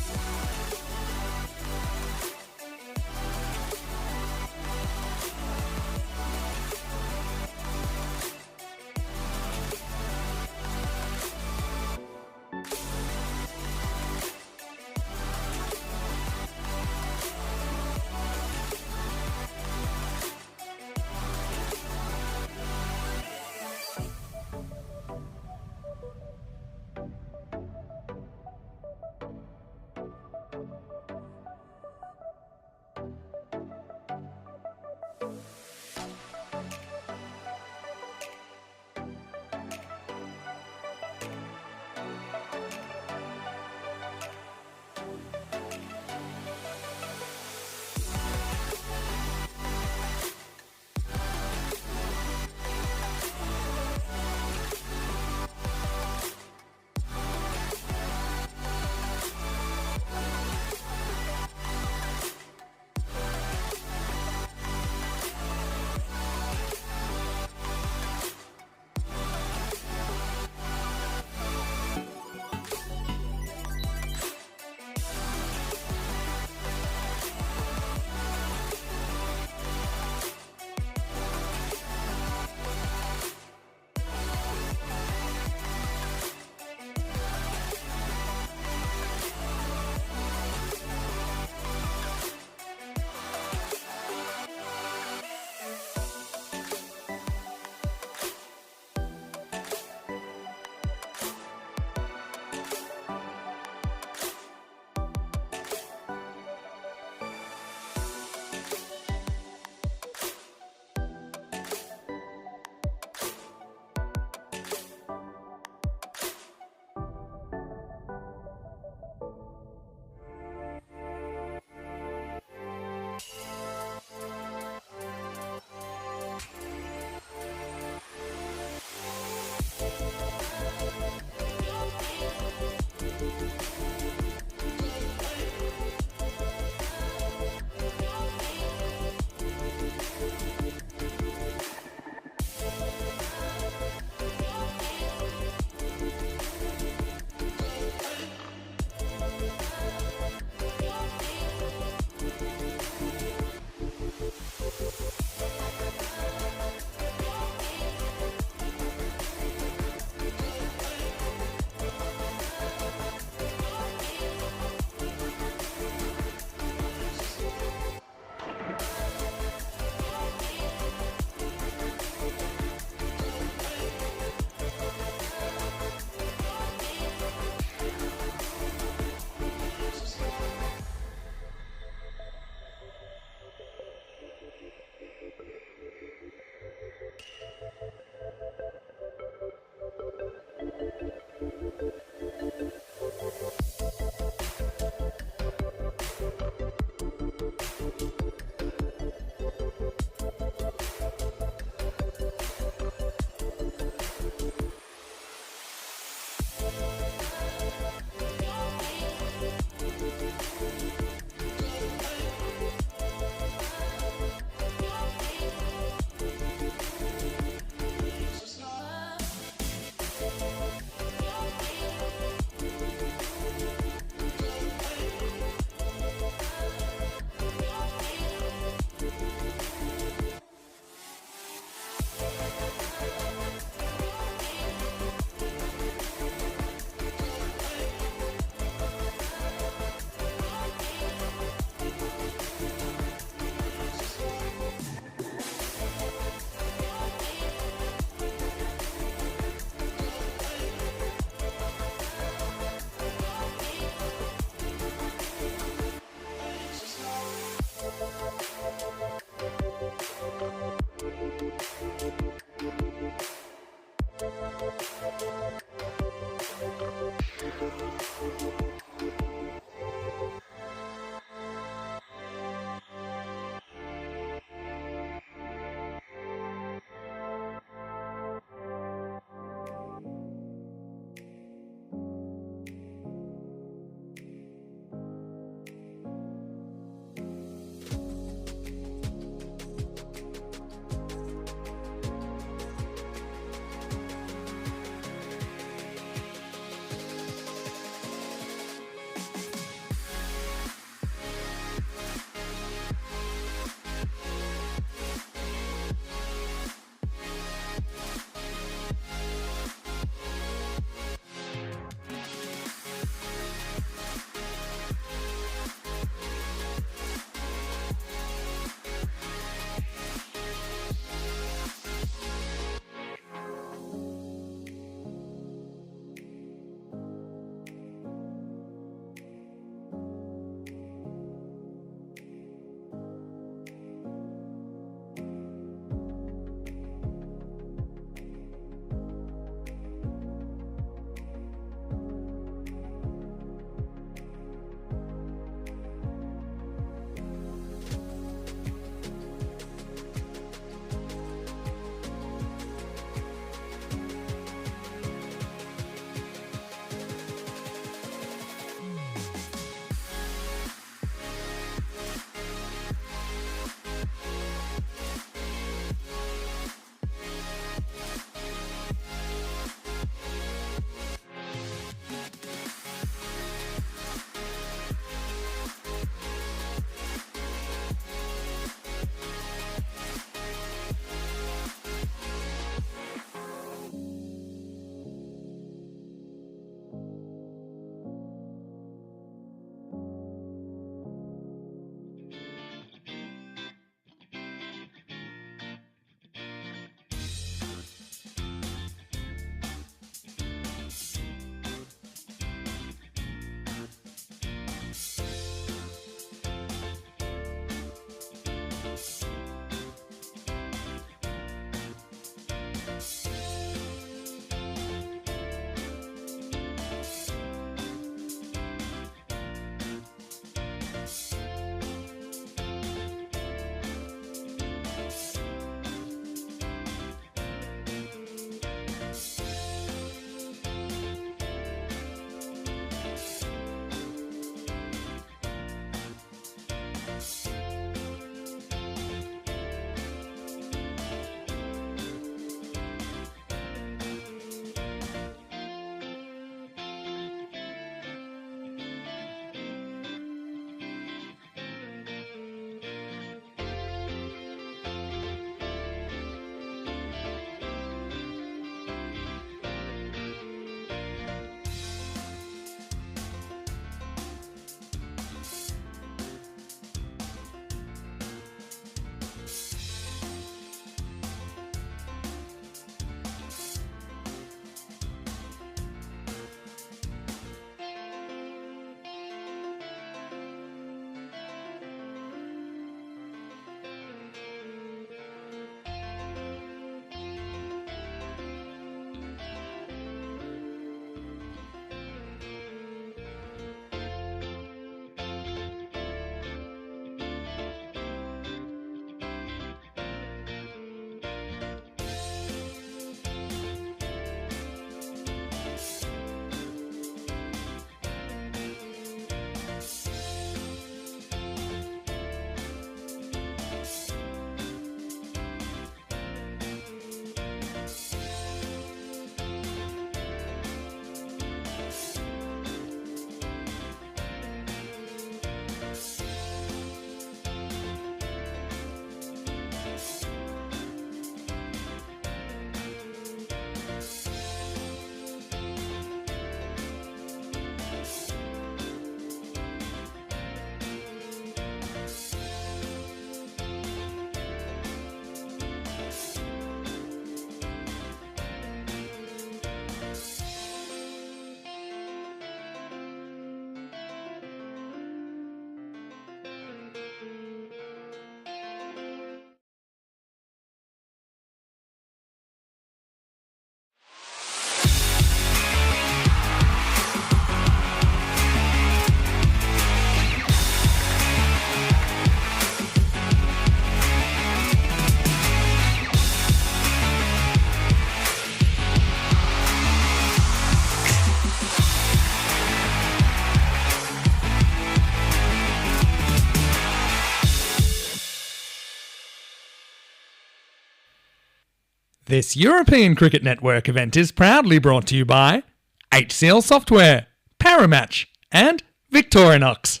This European Cricket Network event is proudly brought to you by HCL Software, Paramatch, and Victorinox.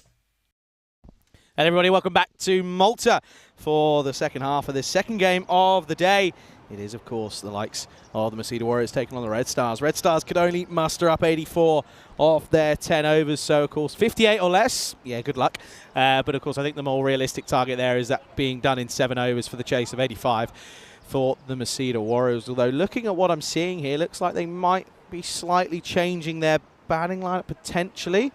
And everybody, welcome back to Malta for the second half of this second game of the day. It is, of course, the likes of the Masita Warriors taking on the Red Stars. Red Stars could only muster up 84 off their 10 overs, so, of course, 58 or less. Yeah, good luck. But, of course, I think the more realistic target there is that being done in 7 overs for the chase of 85 for the Masita Warriors. Although, looking at what I'm seeing here, looks like they might be slightly changing their batting lineup potentially.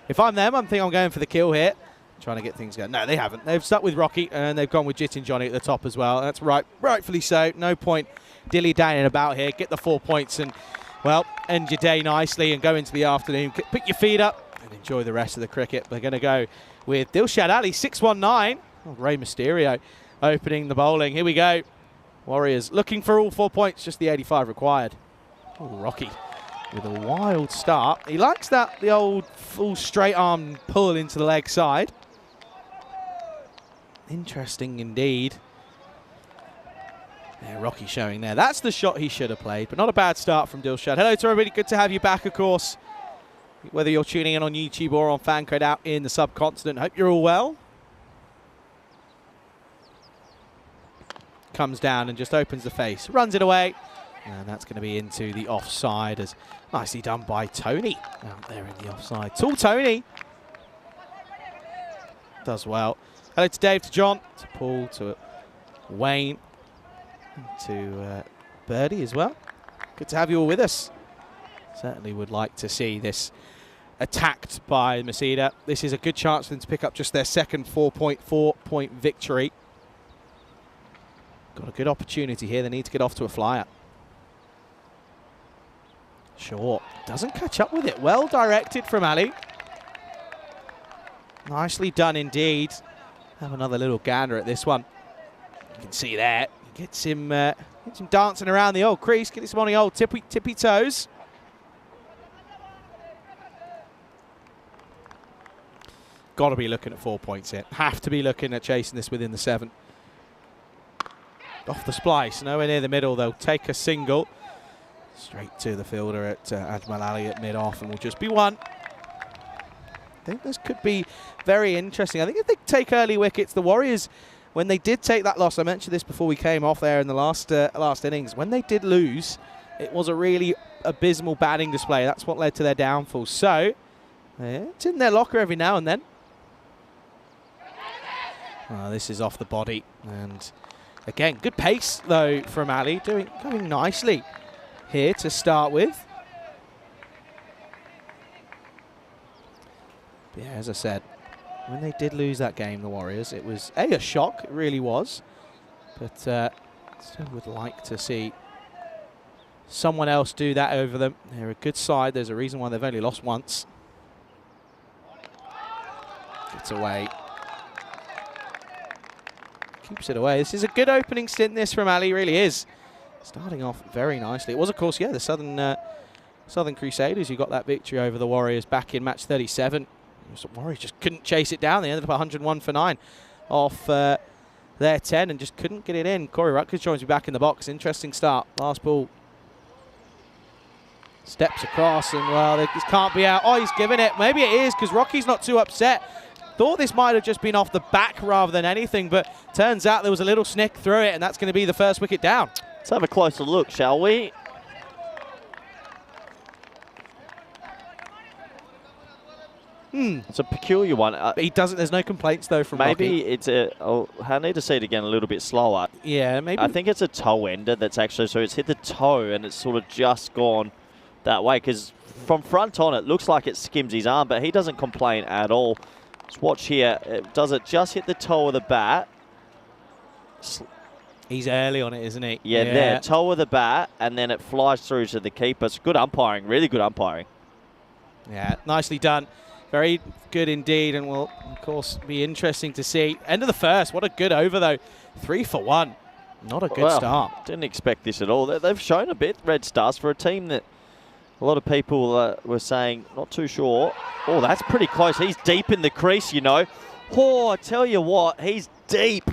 If I'm them, I think I'm going for the kill here. Trying to get things going. No, they haven't. They've stuck with Rocky, and they've gone with Jit and Johnny at the top as well. That's right, rightfully so. No point dilly-dallying about here. Get the 4 points and, well, end your day nicely and go into the afternoon. Pick your feet up and enjoy the rest of the cricket. We're going to go with Dilshad Ali, 619. Oh, Rey Mysterio opening the bowling. Here we go. Warriors looking for all 4 points, just the 85 required. Oh, Rocky with a wild start. He likes that, the old full straight arm pull into the leg side. Interesting indeed. Yeah, Rocky showing there. That's the shot he should have played, but not a bad start from Dilshad. Hello to everybody. Good to have you back, of course. Whether you're tuning in on YouTube or on Fancode out in the subcontinent. Hope you're all well. Comes down and just opens the face. Runs it away. And that's going to be into the offside, as nicely done by Tony out there in the offside. Tall Tony does well. Hello to Dave, to John, to Paul, to Wayne, to Birdie as well. Good to have you all with us. Certainly would like to see this attacked by Masita. This is a good chance for them to pick up just their second 4.4-point victory. Got a good opportunity here. They need to get off to a flyer. Short. Doesn't catch up with it. Well directed from Ali. Nicely done indeed. Have another little gander at this one. You can see there. He gets him dancing around the old crease. Gets him on the old tippy toes. Got to be looking at 4 points here. Have to be looking at chasing this within the 7. Off the splice. Nowhere near the middle. They'll take a single. Straight to the fielder at Ajmal Ali at mid-off, and will just be one. I think this could be very interesting. I think if they take early wickets, the Warriors, when they did take that loss, I mentioned this before we came off there in the last innings, when they did lose, it was a really abysmal batting display. That's what led to their downfall. So, it's in their locker every now and then. This is off the body. And again, good pace, though, from Ali. Going nicely here to start with. But yeah, as I said, when they did lose that game, the Warriors, it was a shock, it really was, but still would like to see someone else do that over them. They're a good side. There's a reason why they've only lost once. Gets away. Keeps it away. This is a good opening stint, this, from Ali, really is. Starting off very nicely. It was, of course, yeah, the Southern Crusaders who got that victory over the Warriors back in match 37. The Warriors just couldn't chase it down. They ended up 101 for 9 off their 10 and just couldn't get it in. Corey Rutgers joins me back in the box. Interesting start. Last ball. Steps across and, well, this can't be out. Oh, he's giving it. Maybe it is because Rocky's not too upset. Thought this might have just been off the back rather than anything, but turns out there was a little snick through it, and that's going to be the first wicket down. Let's have a closer look, shall we? It's a peculiar one. But he doesn't. There's no complaints though from maybe Rocky. It's a. Oh, I need to see it again a little bit slower. Yeah, maybe. I think it's a toe ender that's actually, so it's hit the toe and it's sort of just gone that way, because from front on it looks like it skims his arm, but he doesn't complain at all. Let's watch here. Does it just hit the toe of the bat? He's early on it, isn't he? Yeah, there, toe of the bat, and then it flies through to the keeper. It's good umpiring, really good umpiring. Yeah, nicely done. Very good indeed, and will, of course, be interesting to see. End of the first. What a good over, though. 3 for 1. Not a good start. Didn't expect this at all. They've shown a bit, Red Stars, for a team that a lot of people were saying not too sure. Oh, that's pretty close. He's deep in the crease, you know. Oh, I tell you what, he's deep.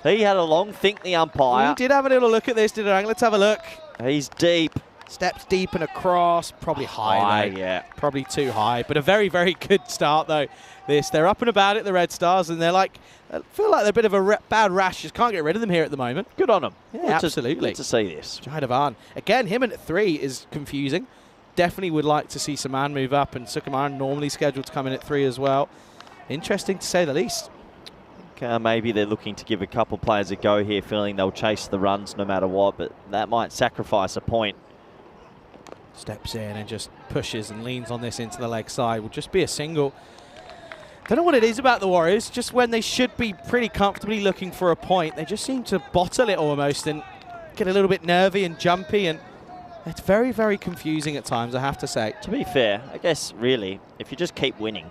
He had a long think, the umpire. He did have a little look at this, didn't he? Let's have a look. He's deep. Steps deep and across. Probably high, though. Yeah. Probably too high. But a very, very good start, though. They're up and about it, the Red Stars, and they're like, I feel like they're a bit of a bad rash. Just can't get rid of them here at the moment. Good on them. Yeah, absolutely. Good to see this. Jai Dhawan. Again, him at 3 is confusing. Definitely would like to see Saman move up, and Sukumaran normally scheduled to come in at 3 as well. Interesting to say the least. Maybe they're looking to give a couple players a go here, feeling they'll chase the runs no matter what, but that might sacrifice a point. Steps in and just pushes and leans on this into the leg side. Will just be a single. Don't know what it is about the Warriors. Just when they should be pretty comfortably looking for a point, they just seem to bottle it almost and get a little bit nervy and jumpy, and it's very, very confusing at times, I have to say. To be fair, I guess really, if you just keep winning.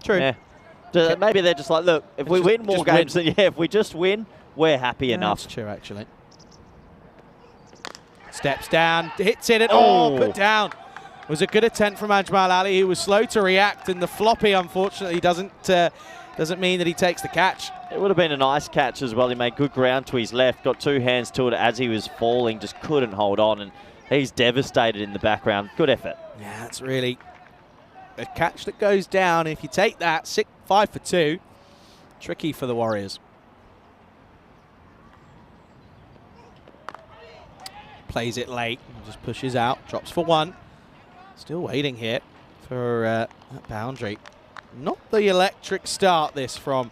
True. Yeah. Maybe they're just like, look, if we win more games, then if we just win, we're happy enough. That's true, actually. Steps down, hits it, and put down. It was a good attempt from Ajmal Ali, who was slow to react, and the floppy, unfortunately, doesn't mean that he takes the catch. It would have been a nice catch as well. He made good ground to his left, got 2 hands to it as he was falling, just couldn't hold on, and he's devastated in the background. Good effort. Yeah, that's really a catch that goes down. If you take that, 5 for 2, tricky for the Warriors. Plays it late, just pushes out, drops for 1. Still waiting here for that boundary. Not the electric start this from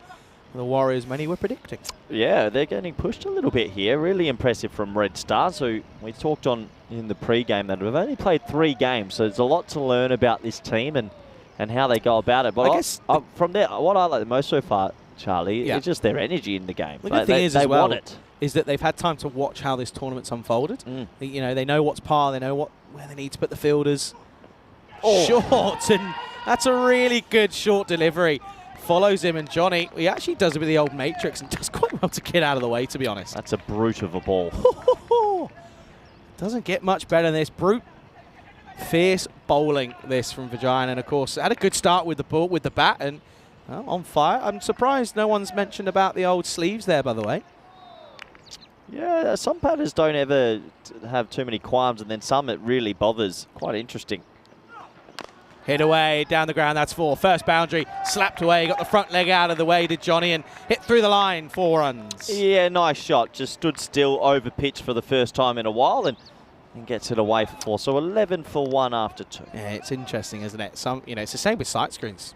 the Warriors many were predicting. Yeah, they're getting pushed a little bit here. Really impressive from Red Stars, who we talked on in the pre-game that have only played 3 games, so there's a lot to learn about this team and how they go about it. But I guess from there, what I like the most so far, Charlie, is just their energy in the game. The good thing is, as well, want it. Is that they've had time to watch how this tournament's unfolded. You know, they know what's par, they know where they need to put the fielders. Short, and that's a really good short delivery. Follows him, and Johnny, he actually does it with the old Matrix and does quite well to get out of the way, to be honest. That's a brute of a ball. Doesn't get much better than this. Brute, fierce bowling this from Vijay, and of course had a good start with the ball, with the bat, and on fire. I'm surprised no one's mentioned about the old sleeves there, by the way. Yeah, some batters don't ever have too many qualms, and then some it really bothers. Quite interesting. Hit away, down the ground, that's 4. First boundary, slapped away, got the front leg out of the way, did Johnny, and hit through the line, 4 runs. Yeah, nice shot. Just stood still, over pitch for the first time in a while, and gets it away for 4. So 11 for 1 after 2. Yeah, it's interesting, isn't it? It's the same with sight screens.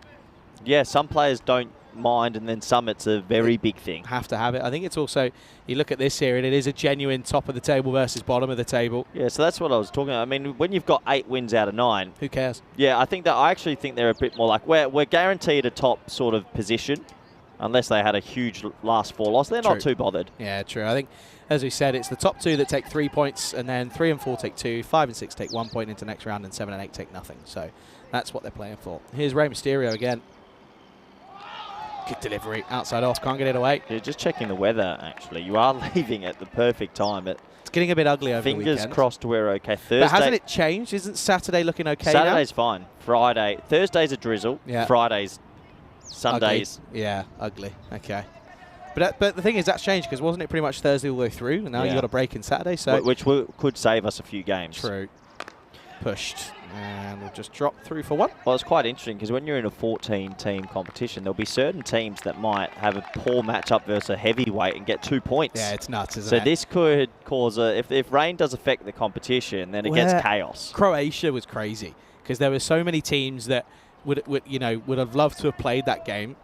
Yeah, some players don't mind, and then some it's a very big thing. Have to have it. I think it's also, you look at this here, and it is a genuine top of the table versus bottom of the table. Yeah, so that's what I was talking about. I mean, when you've got 8 wins out of 9, who cares? Yeah, I actually think they're a bit more like we're guaranteed a top sort of position, unless they had a huge last 4 loss. They're not too bothered. Yeah, true. I think, as we said, it's the top 2 that take 3 points, and then 3 and 4 take 2, 5 and 6 take 1 point into next round, and 7 and 8 take nothing. So that's what they're playing for. Here's Rey Mysterio again. Good delivery, outside off, can't get it away. Yeah, just checking the weather, actually. You are leaving at the perfect time. It's getting a bit ugly over the weekend. Fingers crossed we're okay. Thursday, but hasn't it changed? Isn't Saturday looking okay Saturday's fine. Thursday's a drizzle. Yeah. Fridays, Sundays. Ugly. Yeah, ugly. Okay. But the thing is, that's changed, because wasn't it pretty much Thursday all the way through, and now you've got a break in Saturday, so... Which could save us a few games. True. Pushed. And we'll just drop through for 1. Well, it's quite interesting, because when you're in a 14-team competition, there'll be certain teams that might have a poor matchup versus a heavyweight and get 2 points. Yeah, it's nuts, isn't it? So this could cause if rain does affect the competition, then it gets chaos. Croatia was crazy, because there were so many teams that would have loved to have played that game,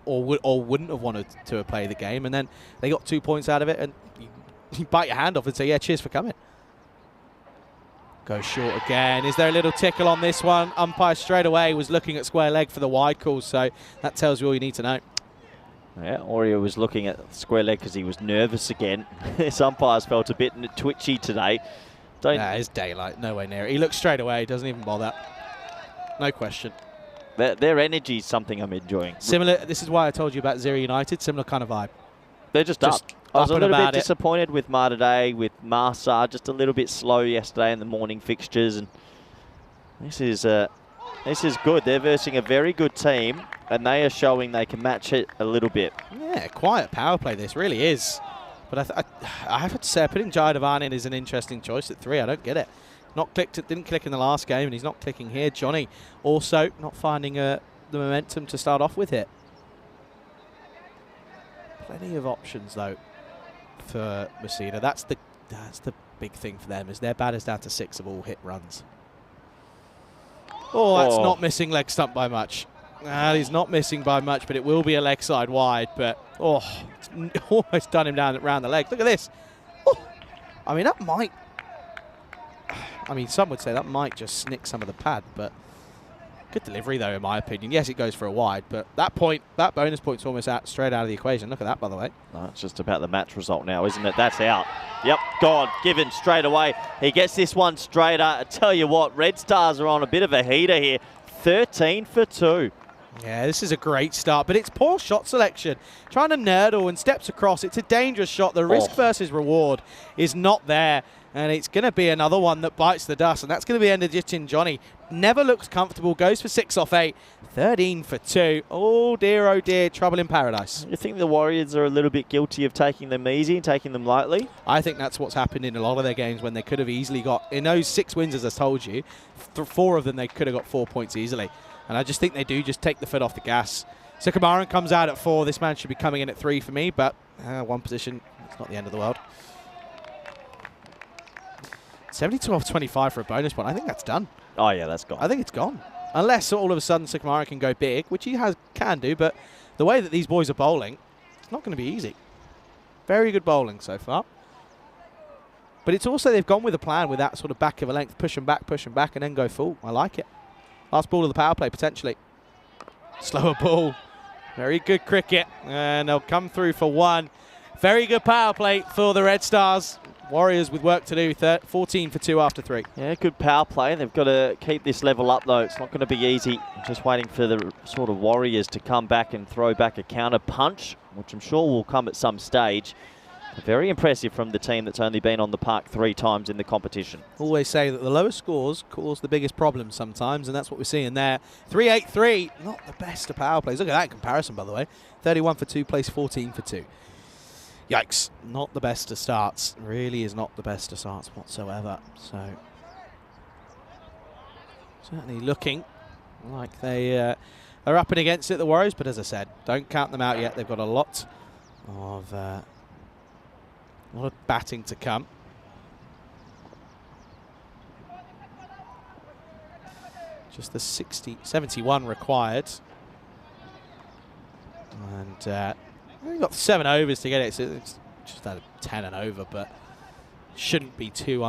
or wouldn't have wanted to have played the game, and then they got 2 points out of it, and you bite your hand off and say, yeah, cheers for coming. Goes short again. Is there a little tickle on this one? Umpire straight away was looking at square leg for the wide call, so that tells you all you need to know. Yeah, Oreo was looking at square leg because he was nervous again. This umpire's felt a bit twitchy today. It's daylight, nowhere near it. He looks straight away, doesn't even bother. No question. Their energy is something I'm enjoying. Similar, this is why I told you about Zero United, similar kind of vibe. They're just up. I was a little bit disappointed with Ma today, with Marsa, just a little bit slow yesterday in the morning fixtures. And this is This is good. They're versing a very good team, and they are showing they can match it a little bit. Yeah, quiet power play this really is. But I have to say, putting Jayadavan in is an interesting choice at 3. I don't get it. Didn't click in the last game, and he's not clicking here. Johnny also not finding the momentum to start off with here. Plenty of options though for Messina. That's the big thing for them, is their batter's down to 6 of all hit runs. Oh, that's not missing leg stump by much. He's not missing by much, but it will be a leg side wide. But it's almost done him down around the legs. Look at this. Oh, I mean, that might. I mean, some would say that might just snick some of the pad, but good delivery though, in my opinion. Yes, it goes for a wide, but that bonus point's almost straight out of the equation. Look at that, by the way. No, it's just about the match result now, isn't it? That's out. Yep, gone, given straight away. He gets this one straighter. I tell you what, Red Stars are on a bit of a heater here. 13 for 2. Yeah, this is a great start, but it's poor shot selection. Trying to nerdle and steps across. It's a dangerous shot. The risk versus reward is not there, and it's going to be another one that bites the dust, and that's going to be Energetin Johnny. Never looks comfortable, goes for 6 off 8, 13 for 2. Oh dear, trouble in paradise. You think the Warriors are a little bit guilty of taking them easy, taking them lightly? I think that's what's happened in a lot of their games when they could have easily got, in those 6 wins, as I told you, 4 of them they could have got 4 points easily. And I just think they do just take the foot off the gas. Sukumaran comes out at 4. This man should be coming in at 3 for me, but one position, it's not the end of the world. 72 off 25 for a bonus point. I think that's done. Oh, yeah, that's gone. I think it's gone. Unless all of a sudden Sukumaran can go big, which he can do, but the way that these boys are bowling, it's not going to be easy. Very good bowling so far. But it's also they've gone with a plan with that sort of back of a length, push them back, and then go full. I like it. Last ball of the power play, potentially. Slower ball. Very good cricket. And they'll come through for 1. Very good power play for the Red Stars. Warriors with work to do. 14 for 2 after 3. Yeah, good power play. They've got to keep this level up, though. It's not going to be easy. Just waiting for the sort of Warriors to come back and throw back a counter punch, which I'm sure will come at some stage. Very impressive from the team that's only been on the park 3 times in the competition. Always say that the lowest scores cause the biggest problems sometimes, and that's what we're seeing there. 3-8-3, not the best of power plays. Look at that in comparison, by the way. 31 for 2, place 14 for 2. Yikes, not the best of starts. Really is not the best of starts whatsoever. So, certainly looking like they are up and against it, the Warriors, but as I said, don't count them out yet. They've got a lot of batting to come. Just the 71 required. And we've got 7 overs to get it. So it's just out of 10 and over, but shouldn't be too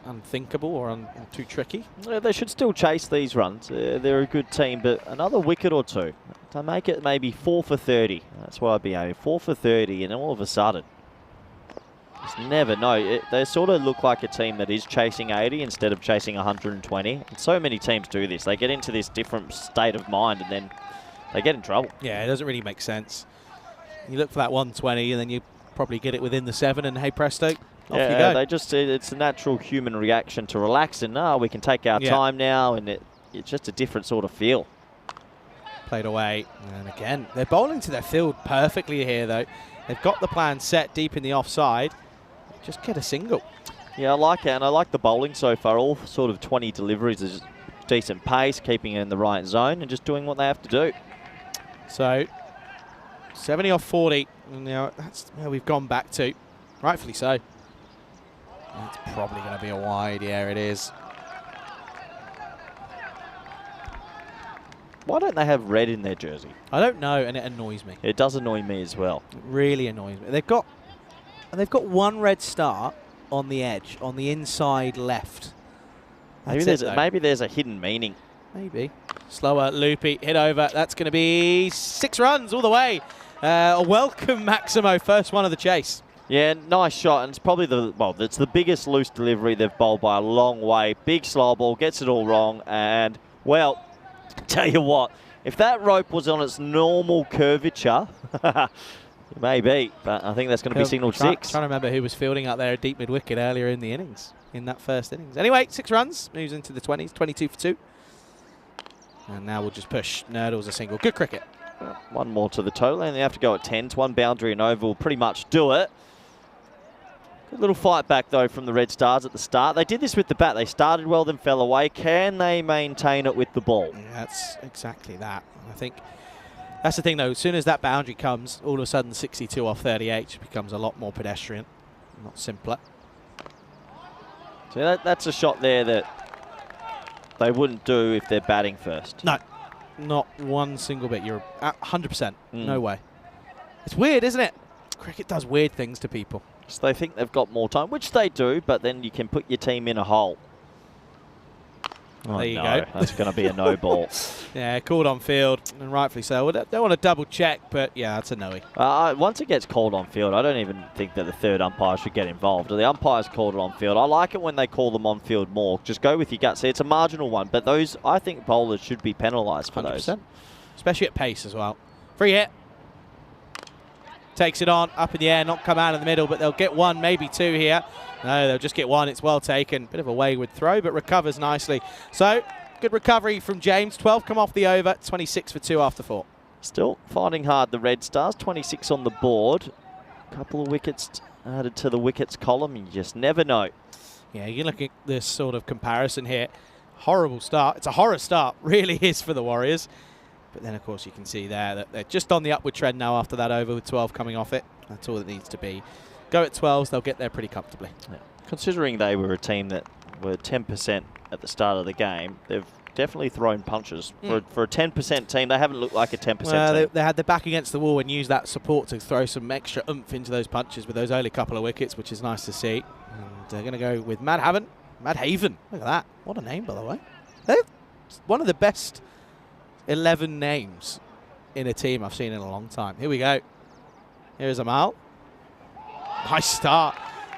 unthinkable or too tricky. Yeah, they should still chase these runs. They're a good team, but another wicket or 2 to make it maybe 4 for 30. That's what I'd be aiming. 4 for 30, and all of a sudden, just never know. They sort of look like a team that is chasing 80 instead of chasing 120. And so many teams do this. They get into this different state of mind and then they get in trouble. Yeah, it doesn't really make sense. You look for that 120 and then you probably get it within the 7 and hey presto, off you go. It's a natural human reaction to relax and we can take our time now, and it's just a different sort of feel. Played away, and again, they're bowling to their field perfectly here though. They've got the plan set deep in the offside. Just get a single. Yeah, I like it, and I like the bowling so far. All sort of 20 deliveries is decent pace, keeping it in the right zone, and just doing what they have to do. So, 70 off 40. Now that's where we've gone back to. Rightfully so. That's probably going to be a wide. Yeah, it is. Why don't they have red in their jersey? I don't know, and it annoys me. It does annoy me as well. It really annoys me. They've got 1 red star on the edge, on the inside left. Maybe there's a hidden meaning. Maybe. Slower, loopy, hit over. That's going to be 6 runs all the way. A welcome, Maximo. First one of the chase. Yeah, nice shot. And it's probably it's the biggest loose delivery they've bowled by a long way. Big slow ball, gets it all wrong. And, well, tell you what, if that rope was on its normal curvature, maybe, but I think that's going to be signal 6. Trying to remember who was fielding out there at deep mid-wicket earlier in the innings, in that first innings. Anyway, 6 runs, moves into the 20s, 22 for 2. And now we'll just push Nurdles a single. Good cricket. One more to the total, and they have to go at 10s. One boundary and over will pretty much do it. Good little fight back, though, from the Red Stars at the start. They did this with the bat. They started well, then fell away. Can they maintain it with the ball? Yeah, that's exactly that. I think that's the thing, though. As soon as that boundary comes, all of a sudden 62 off 38 becomes a lot more pedestrian, not simpler. So that's a shot there that they wouldn't do if they're batting first. No, not one single bit. You're at 100%. No way. It's weird, isn't it? Cricket does weird things to people. So they think they've got more time, which they do, but then you can put your team in a hole. Oh, there you no, go. That's going to be a no ball. Yeah, called on field, and rightfully so. I don't want to double check, but yeah, that's a no-y. Once it gets called on field, I don't even think that the third umpire should get involved. The umpire's called it on field. I like it when they call them on field more. Just go with your gut. See, it's a marginal one, but those, I think bowlers should be penalised for 100%. those. Especially at pace as well. Free hit. Takes it on, up in the air, not come out in the middle, but they'll get one, maybe two here. No, they'll just get one. It's well taken. Bit of a wayward throw, but recovers nicely. So, good recovery from James. 12 come off the over, 26 for 2 after 4. Still finding hard, the Red Stars. 26 on the board. A couple of wickets added to the wickets column. You just never know. Yeah, you look at this sort of comparison here. Horrible start. It's a horror start, really is, for the Warriors. But then, of course, you can see there that they're just on the upward trend now after that over with 12 coming off it. That's all it needs to be. Go at 12s, they'll get there pretty comfortably. Yeah. Considering they were a team that were 10% at the start of the game, they've definitely thrown punches. For a 10% team, they haven't looked like a 10% team. They had their back against the wall and used that support to throw some extra oomph into those punches with those early couple of wickets, which is nice to see. And they're going to go with Madhaven. Madhaven. Look at that. What a name, by the way. They're one of the best 11 names in a team I've seen in a long time. Here we go. Here's Amal. Nice start.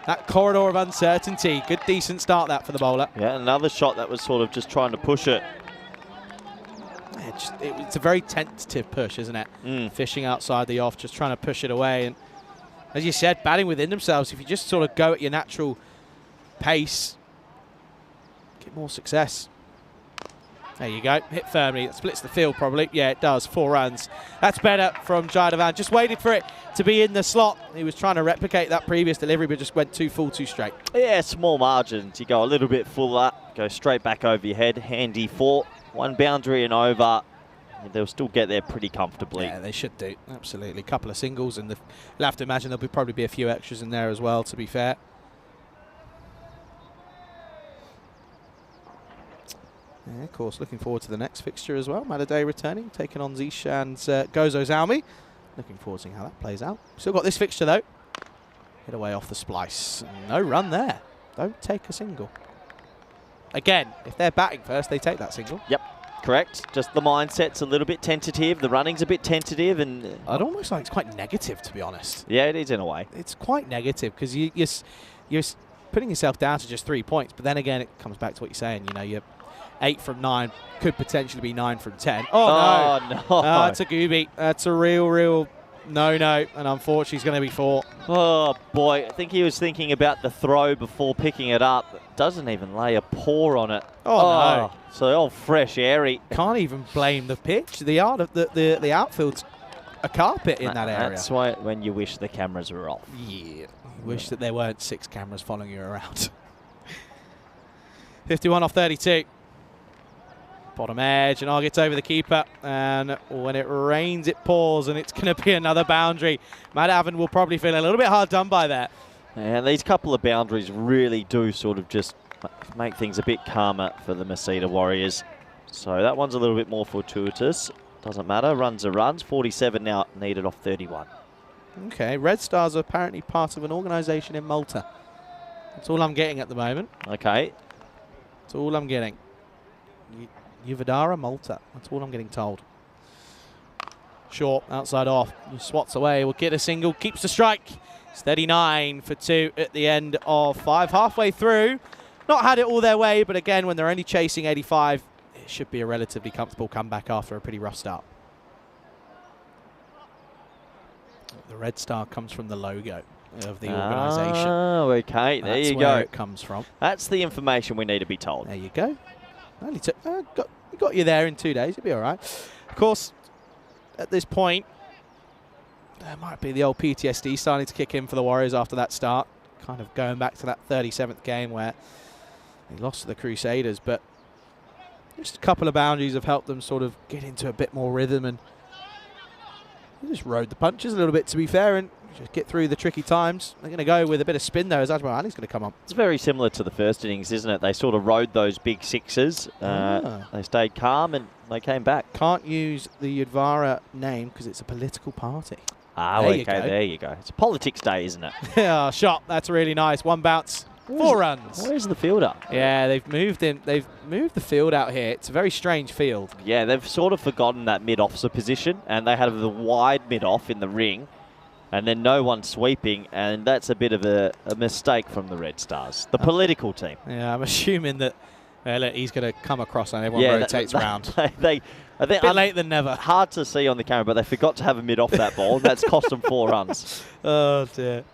That corridor of uncertainty. Good, decent start that for the bowler. Yeah, another shot that was sort of just trying to push it. Yeah, it's a very tentative push, isn't it? Fishing outside the off, just trying to push it away. And as you said, batting within themselves, if you just sort of go at your natural pace, get more success. There you go. Hit firmly. It splits the field probably. Yeah, it does. 4 runs. That's better from Jadavan. Just waited for it to be in the slot. He was trying to replicate that previous delivery, but just went too full, too straight. Yeah, small margins. You go a little bit fuller, go straight back over your head. Handy 4. One boundary and over. They'll still get there pretty comfortably. Yeah, they should do. Absolutely. A couple of singles, and you'll have to imagine there'll probably be a few extras in there as well, to be fair. Yeah, of course, looking forward to the next fixture as well. Madaday returning, taking on Zishan's Gozo Zalmi. Looking forward to seeing how that plays out. Still got this fixture, though. Hit away off the splice. No run there. Don't take a single. Again, if they're batting first, they take that single. Yep, correct. Just the mindset's a little bit tentative. The running's a bit tentative. And I'd almost like it's quite negative, to be honest. Yeah, it is in a way. It's quite negative because you're putting yourself down to just 3 points. But then again, it comes back to what you're saying. You know, you're 8 from 9, could potentially be 9 from 10. Oh, no. That's a gooby. That's a real no-no. And unfortunately, he's going to be 4. Oh, boy. I think he was thinking about the throw before picking it up. Doesn't even lay a paw on it. Oh, no. So all fresh, airy. Can't even blame the pitch. The outfield's a carpet in that area. That's why when you wish the cameras were off. Yeah. Wish that there weren't 6 cameras following you around. 51 off 32. Bottom edge, and gets over the keeper, and when it rains it pours, and it's going to be another boundary. Madhaven will probably feel a little bit hard done by that. And these couple of boundaries really do sort of just make things a bit calmer for the Masita Warriors. So that one's a little bit more fortuitous. Doesn't matter, runs are runs. 47 now needed off 31. Okay, Red Stars are apparently part of an organisation in Malta. That's all I'm getting at the moment. Okay. That's all I'm getting. Uvadara, Malta. That's all I'm getting told. Short, outside off. He swats away. Will get a single. Keeps the strike. It's 39 for 2 at the end of 5. Halfway through. Not had it all their way, but again, when they're only chasing 85, it should be a relatively comfortable comeback after a pretty rough start. The Red Star comes from the logo of the organisation. Oh, okay. There you go. That's where it comes from. That's the information we need to be told. There you go. Only took, He got you there in 2 days. You'll be all right. Of course, at this point, there might be the old PTSD starting to kick in for the Warriors after that start. Kind of going back to that 37th game where they lost to the Crusaders, but just a couple of boundaries have helped them sort of get into a bit more rhythm, and they just rode the punches a little bit, to be fair, and just get through the tricky times. They're going to go with a bit of spin, though, as Ajmal Ali's going to come on. It's very similar to the first innings, isn't it? They sort of rode those big sixes. They stayed calm and they came back. Can't use the Udvara name because it's a political party. Ah, There okay, you go. there you go. It's politics day, isn't it? Yeah, shot. That's really nice. One bounce, 4 runs. Where's the fielder? Yeah, they've moved the field out here. It's a very strange field. Yeah, they've sort of forgotten that mid-officer position, and they have the wide mid-off in the ring, and then no one sweeping, and that's a bit of a mistake from the Red Stars, the political team. Yeah, I'm assuming that look, he's going to come across and everyone rotates around. I think Bit late than never. Hard to see on the camera, but they forgot to have a mid-off that ball, and that's cost them 4 runs. Oh, dear.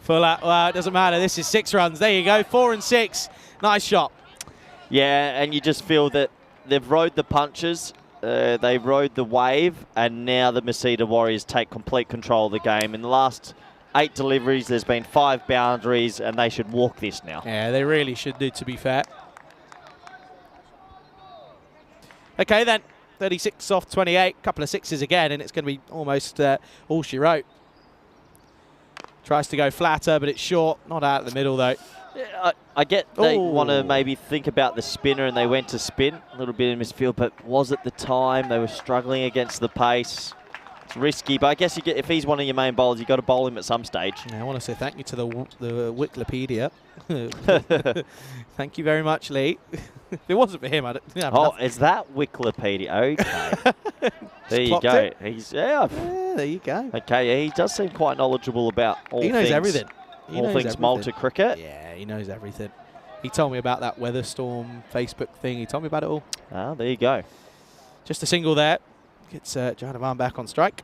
Full out. Well, it doesn't matter. This is 6 runs. There you go. 4 and 6. Nice shot. Yeah, and you just feel that they've rode the punches, they rode the wave, and now the Masita Warriors take complete control of the game. In the last 8 deliveries, there's been 5 boundaries, and they should walk this now. Yeah, they really should do, to be fair. Okay, then. 36 off 28. Couple of 6s again, and it's going to be almost all she wrote. Tries to go flatter, but it's short. Not out of the middle, though. Yeah, I get they want to maybe think about the spinner, and they went to spin a little bit in misfield, but was at the time they were struggling against the pace. It's risky, but I guess you get, if he's one of your main bowlers, you've got to bowl him at some stage. Yeah, I want to say thank you to the Wikipedia. Thank you very much, Lee. If it wasn't for him, I'd have nothing. Is that Wikipedia? Okay. There you go. It. He's Yeah, there you go. Okay, yeah, he does seem quite knowledgeable about all things. He knows everything. All things Malta cricket. Yeah, he knows everything. He told me about that Weatherstorm Facebook thing. He told me about it all. Ah, there you go. Just a single there. Gets Jadavan back on strike.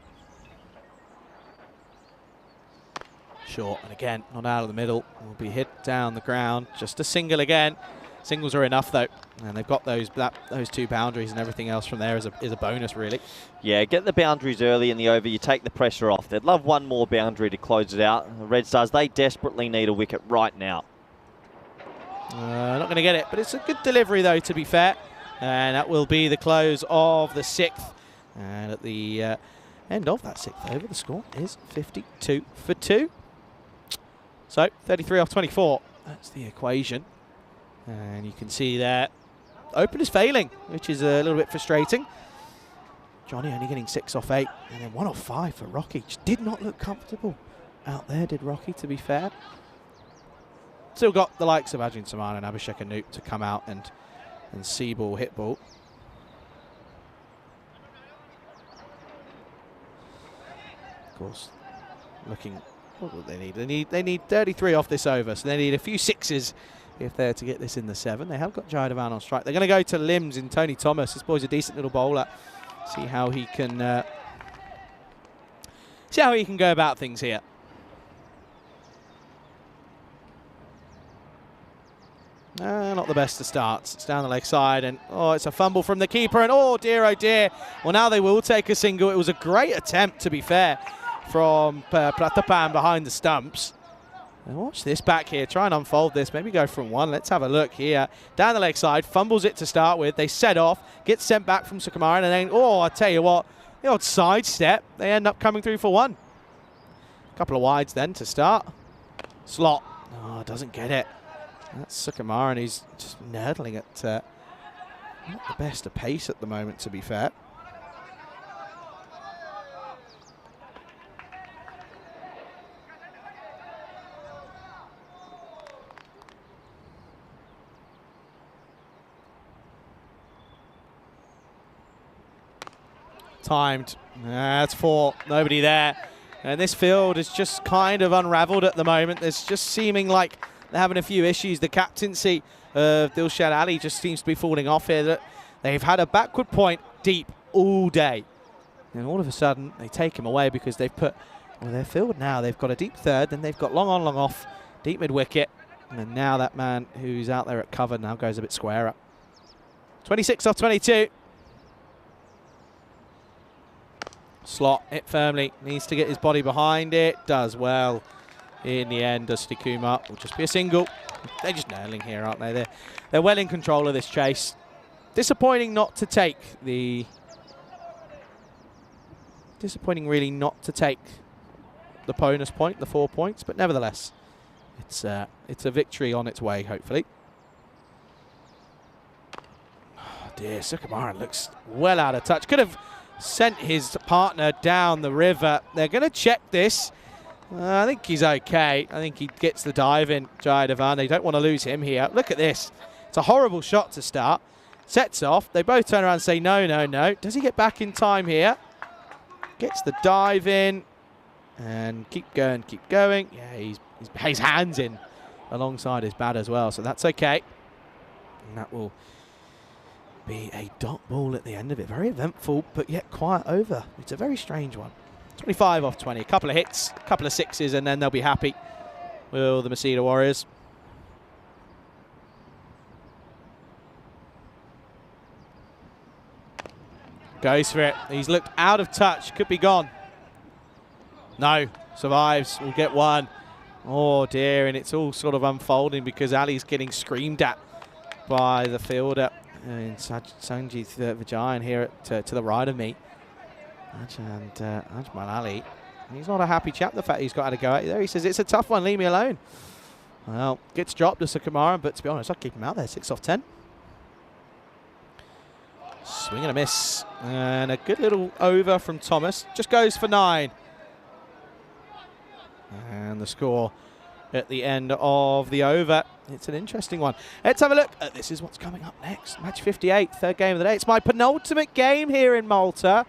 Short, and again, not out of the middle. Will be hit down the ground. Just a single again. Singles are enough, though. And they've got those 2 boundaries, and everything else from there is a bonus, really. Yeah, get the boundaries early in the over. You take the pressure off. They'd love one more boundary to close it out. The Red Stars, they desperately need a wicket right now. Not going to get it, but it's a good delivery, though, to be fair. And that will be the close of the 6th. And at the end of that 6th over, the score is 52 for 2. So 33 off 24. That's the equation. And you can see there, openers failing, which is a little bit frustrating. Johnny only getting 6 off 8, and then 1 off 5 for Rocky. Just did not look comfortable out there, did Rocky, to be fair. Still got the likes of Ajin Saman and Abhishek Anoop to come out and see ball, hit ball. Of course, looking, what do they need? They need 33 off this over, so they need a few 6s if they're to get this in the 7. They have got Jadavan on strike. They're going to go to limbs in Tony Thomas. This boy's a decent little bowler. See how he can go about things here. Not the best of starts. It's down the leg side, and it's a fumble from the keeper, and oh dear. Well, now they will take a single. It was a great attempt, to be fair, from Pratapan behind the stumps. And watch this back here. Try and unfold this. Maybe go from 1. Let's have a look here. Down the leg side. Fumbles it to start with. They set off. Gets sent back from Sukumaran. And then, I tell you what, the old sidestep. They end up coming through for 1. A couple of wides then to start. Slot. Doesn't get it. That's Sukumaran. He's just nurdling at not the best of pace at the moment, to be fair. Timed. That's 4. Nobody there. And this field is just kind of unraveled at the moment. There's just seeming like they're having a few issues. The captaincy of Dilshad Ali just seems to be falling off here. They've had a backward point deep all day. And all of a sudden, they take him away because they've put their field now. They've got a deep third, then they've got long on, long off, deep mid-wicket. And now that man who's out there at cover now goes a bit squarer. 26 off 22. Slot, hit firmly. Needs to get his body behind it. Does well. In the end, Dusty Kumar will just be a single. They're just nailing here, aren't they? They're well in control of this chase. Disappointing not to take the... Disappointing really not to take the bonus point, the 4 points, but nevertheless, it's a victory on its way, hopefully. Oh dear, Sukumaran looks well out of touch. Could have sent his partner down the river. They're going to check this. I think he's okay. I think he gets the dive in, Jai Devan. They don't want to lose him here. Look at this. It's a horrible shot to start. Sets off. They both turn around and say, no, no, no. Does he get back in time here? Gets the dive in. And keep going, keep going. Yeah, he's his hands in alongside his bat as well, so that's okay. And that will be a dot ball at the end of it. Very eventful, but yet quiet over. It's a very strange one. 25 off 20. A couple of hits, a couple of sixes, and then they'll be happy. Will the Masita Warriors. Goes for it. He's looked out of touch. Could be gone. No. Survives. We'll get one. Oh, dear. And it's all sort of unfolding because Ali's getting screamed at by the fielder. And Sanjit Vijayan here to the right of me. And Ajmal Ali. He's not a happy chap, the fact he's got to go out there. He says, it's a tough one, leave me alone. Well, gets dropped to Sukumaran, but to be honest, I'll keep him out there. 6 off 10. Swing and a miss. And a good little over from Thomas. Just goes for 9. And the score at the end of the over. It's an interesting one. Let's have a look. This is what's coming up next. Match 58, third game of the day. It's my penultimate game here in Malta.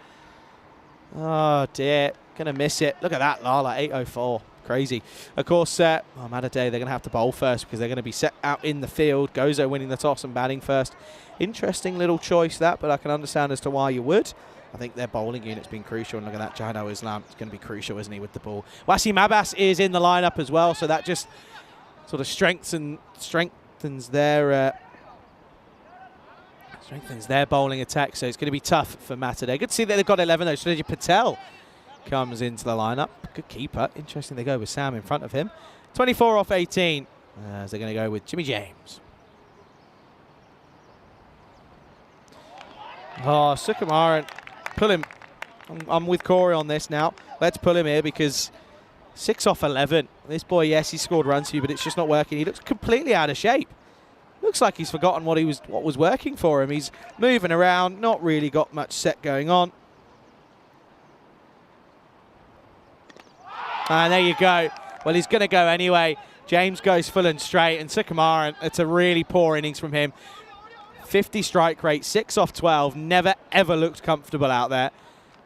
Oh, dear. Going to miss it. Look at that, Lala. 8:04. Crazy. Of course, Malta, they're going to have to bowl first because they're going to be set out in the field. Gozo winning the toss and batting first. Interesting little choice, that, but I can understand as to why you would. I think their bowling unit's been crucial. And look at that, Jano Islam. It's going to be crucial, isn't he, with the ball. Wasim Abbas is in the lineup as well, so that just sort of strengthens their bowling attack. So it's going to be tough for Matador. Good to see that they've got 11 though. Sridhar Patel comes into the lineup. Good keeper. Interesting they go with Sam in front of him. 24 off 18 as they're going to go with Jimmy James. Oh, Sukumaran. Pull him. I'm with Corey on this now. Let's pull him here because 6 off 11. This boy, yes, he scored runs for you, but it's just not working. He looks completely out of shape. Looks like he's forgotten what was working for him. He's moving around, not really got much set going on. And there you go. Well, he's going to go anyway. James goes full and straight, and Sukumaran, it's a really poor innings from him. 50 strike rate, 6 off 12. Never, ever looked comfortable out there.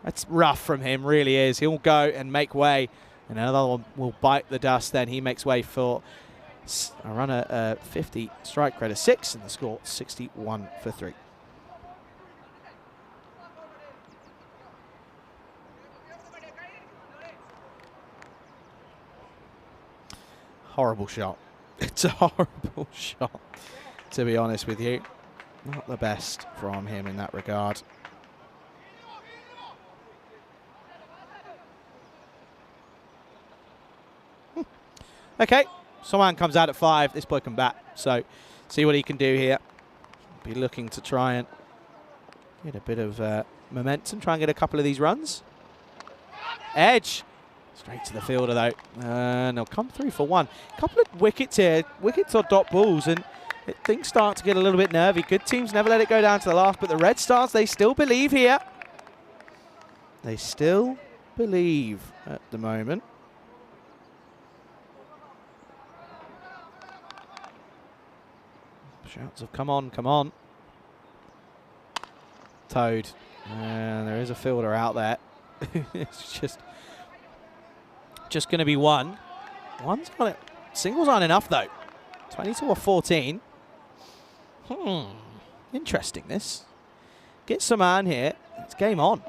That's rough from him, really is. He'll go and make way. And another one will bite the dust then. He makes way for a runner 50 strike rate of 6, and the score 61 for 3. Horrible shot. It's a horrible shot, to be honest with you. Not the best from him in that regard. Okay, Soman comes out at 5. This boy can bat, so see what he can do here. Be looking to try and get a bit of momentum, try and get a couple of these runs. Edge. Straight to the fielder, though. And they'll come through for 1. A couple of wickets here. Wickets are dot balls, and things start to get a little bit nervy. Good teams never let it go down to the last, but the Red Stars, they still believe here. They still believe at the moment. Shouts of, come on, come on. Toad. And there is a fielder out there. It's just going to be 1. One's got it. Singles aren't enough, though. 22 or 14. Interesting, this. Get some man here. It's game on.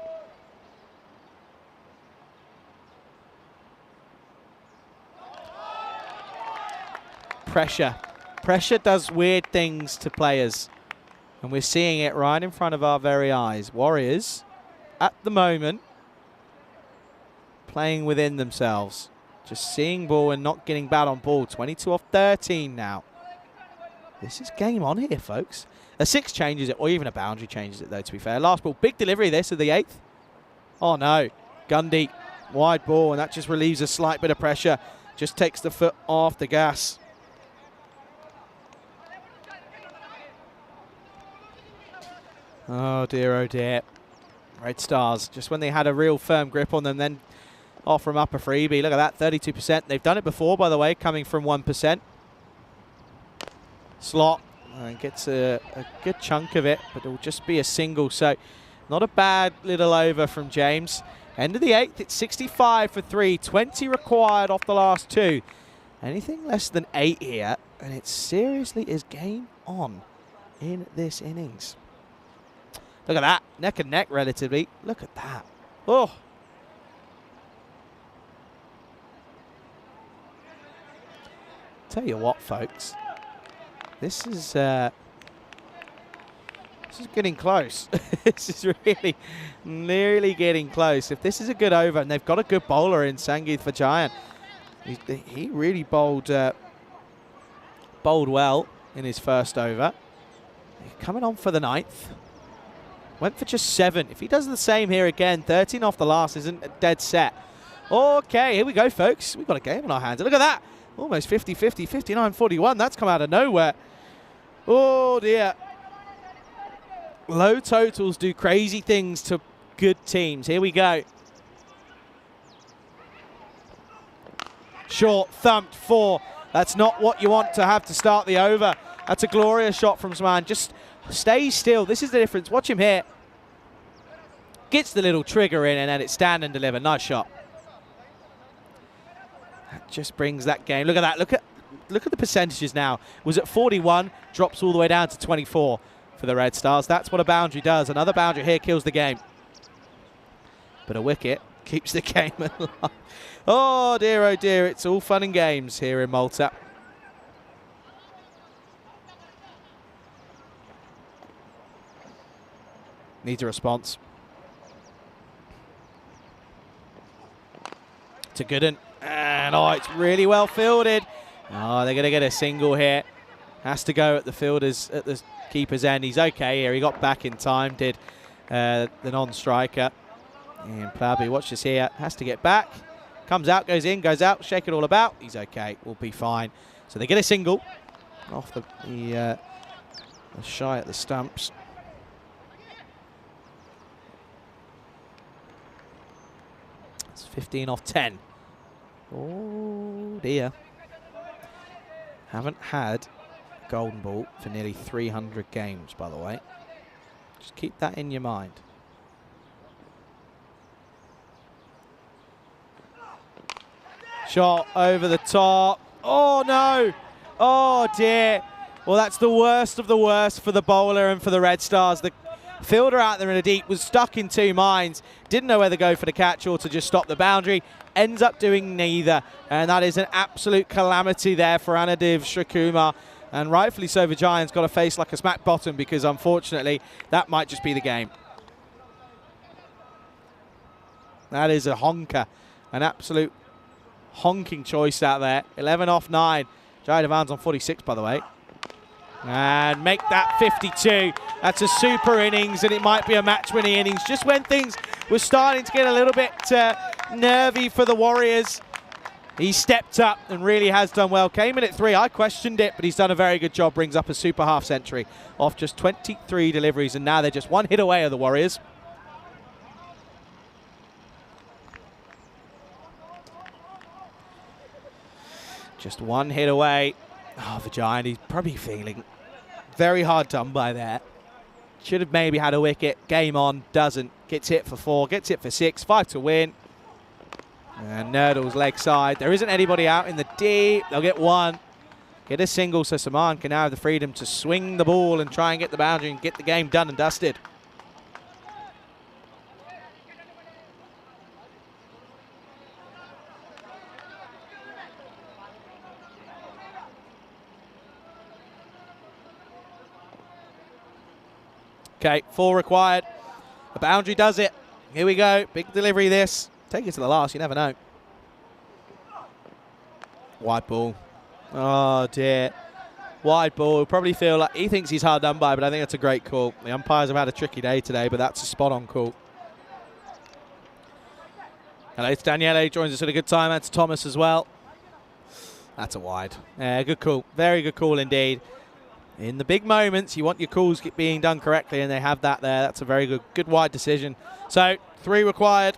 Pressure. Pressure does weird things to players. And we're seeing it right in front of our very eyes. Warriors, at the moment, playing within themselves. Just seeing ball and not getting bad on ball. 22 off 13 now. This is game on here, folks. A 6 changes it, or even a boundary changes it, though, to be fair. Last ball, big delivery this of the 8th. Oh, no. Gundy, wide ball, and that just relieves a slight bit of pressure. Just takes the foot off the gas. Oh, dear, oh, dear. Red Stars, just when they had a real firm grip on them, then offer them up a freebie. Look at that, 32%. They've done it before, by the way, coming from 1%. Slot and gets a good chunk of it, but it'll just be a single. So not a bad little over from James. End of the 8th, it's 65 for 3. 20 required off the last 2. Anything less than 8 here, and it seriously is game on in this innings. Look at that, neck and neck relatively. Look at that. Oh. Tell you what, folks. This is getting close. This is really nearly getting close. If this is a good over, and they've got a good bowler in Sangeeth Vajayan, he really bowled well in his first over. Coming on for the 9th. Went for just 7. If he does the same here again, 13 off the last isn't a dead set. Okay, here we go, folks. We've got a game on our hands. Look at that. Almost 50-50, 59-41. That's come out of nowhere. Oh, dear. Low totals do crazy things to good teams. Here we go. Short, thumped, 4. That's not what you want to have to start the over. That's a glorious shot from Sman. Just stay still. This is the difference. Watch him here. Gets the little trigger in, and then it's stand and deliver. Nice shot. That just brings that game. Look at that. Look at the percentages now. Was at 41, drops all the way down to 24 for the Red Stars. That's what a boundary does. Another boundary here kills the game. But a wicket keeps the game alive. Oh dear, oh dear. It's all fun and games here in Malta. Needs a response. It's a good one. And oh, it's really well fielded. Oh, they're going to get a single here. Has to go at the fielder's, at the keeper's end. He's okay here. He got back in time, did the non-striker. And Plowby, watch this here. Has to get back. Comes out, goes in, goes out, shake it all about. He's okay. We'll be fine. So they get a single off the shy at the stumps. It's 15 off 10. Oh dear. Haven't had golden ball for nearly 300 games, by the way. Just keep that in your mind. Shot over the top. Oh no. Oh dear. Well, that's the worst of the worst for the bowler and for the Red Stars. The fielder out there in the deep was stuck in 2 minds. Didn't know whether to go for the catch or to just stop the boundary. Ends up doing neither. And that is an absolute calamity there for Anadev Shrikumar. And rightfully so, Vajayan's got to face like a smack bottom, because unfortunately that might just be the game. That is a honker. An absolute honking choice out there. 11 off 9. Jai Devan's on 46, by the way. And make that 52. That's a super innings, and it might be a match-winning innings. Just when things were starting to get a little bit nervy for the Warriors, he stepped up and really has done well. Came in at 3. I questioned it, but he's done a very good job. Brings up a super half century off just 23 deliveries, and now they're just 1 hit away of the Warriors. Just 1 hit away. Oh, Vajayan, he's probably feeling very hard done by there. Should have maybe had a wicket. Game on, doesn't. Gets hit for 4, gets hit for 6, 5 to win. And Nurdle's leg side. There isn't anybody out in the deep. They'll get 1. Get a single, so Saman can now have the freedom to swing the ball and try and get the boundary and get the game done and dusted. Okay, 4 required. The boundary does it. Here we go. Big delivery this. Take it to the last. You never know. Wide ball. Oh, dear. Wide ball. He'll probably feel like he thinks he's hard done by, but I think that's a great call. The umpires have had a tricky day today, but that's a spot-on call. Hello, it's Daniele. Joins us at a good time. That's Thomas as well. That's a wide. Good call. Very good call indeed. In the big moments, you want your calls being done correctly, and they have that there. That's a very good wide decision. So, 3 required.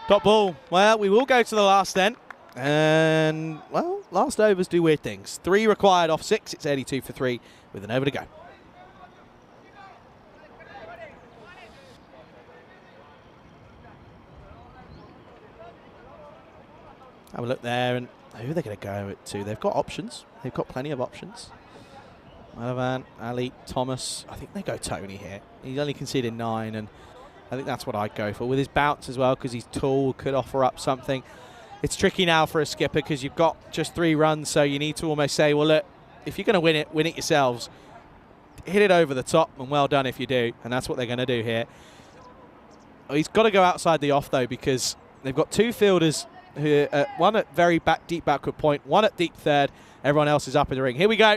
Dot ball. Well, we will go to the last then. And, well, last overs do weird things. 3 required off 6. It's 82 for 3 with an over to go. Have a look there, and who are they going to go to? They've got options. They've got plenty of options. Malavan, Ali, Thomas. I think they go Tony here. He's only conceded 9, and I think that's what I'd go for. With his bounce as well, because he's tall, could offer up something. It's tricky now for a skipper because you've got just 3 runs, so you need to almost say, well, look, if you're going to win it yourselves. Hit it over the top, and well done if you do, and that's what they're going to do here. He's got to go outside the off, though, because they've got 2 fielders, who one at very deep backward point, one at deep third. Everyone else is up in the ring. Here we go.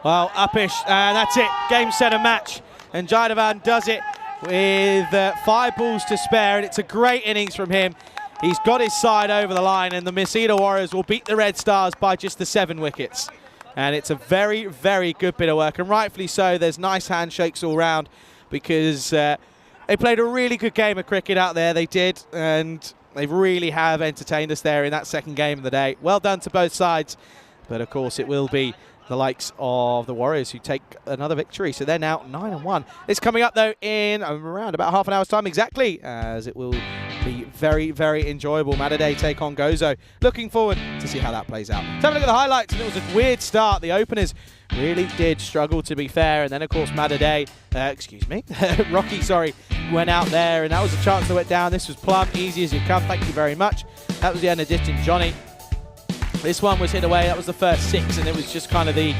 Well, uppish, and that's it. Game, set, and match. And Jaidevan does it with 5 balls to spare, and it's a great innings from him. He's got his side over the line, and the Missida Warriors will beat the Red Stars by just the 7 wickets. And it's a very, very good bit of work, and rightfully so. There's nice handshakes all round because they played a really good game of cricket out there. They did, and they really have entertained us there in that second game of the day. Well done to both sides, but of course it will be the likes of the Warriors who take another victory. So they're now 9-1. It's coming up, though, in around about half an hour's time exactly, as it will be very, very enjoyable. Mataday take on Gozo. Looking forward to see how that plays out. Let's have a look at the highlights, and it was a weird start. The openers really did struggle, to be fair, and then, of course, Mataday, Rocky, went out there, and that was a chance that went down. This was Plum, easy as you come. Thank you very much. That was the end of Ditchin Johnny. This one was hit away. That was the first 6, and it was just kind of the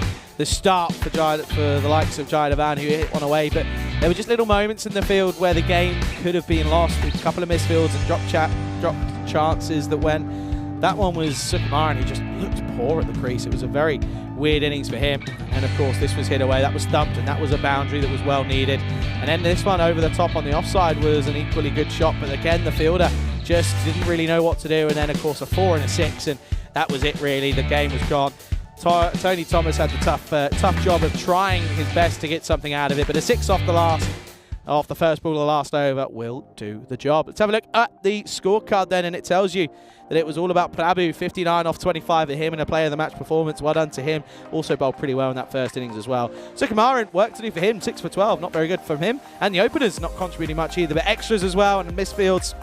start for the likes of Jaidevan, who hit one away. But there were just little moments in the field where the game could have been lost with a couple of misfields and dropped chances that went. That one was Sukumaran, who just looked poor at the crease. It was a very weird innings for him. And, of course, this was hit away. That was thumped, and that was a boundary that was well needed. And then this one over the top on the offside was an equally good shot. But, again, the fielder just didn't really know what to do. And then, of course, a 4 and a 6, and that was it, really. The game was gone. Tony Thomas had the tough job of trying his best to get something out of it, but a 6 off the first ball of the last over will do the job. Let's have a look at the scorecard then, and it tells you that it was all about Prabhu. 59 off 25 for him in a player of the match performance. Well done to him. Also bowled pretty well in that first innings as well. Sukumaran, work to do for him. 6 for 12, not very good from him. And the openers not contributing much either, but extras as well, and misfields,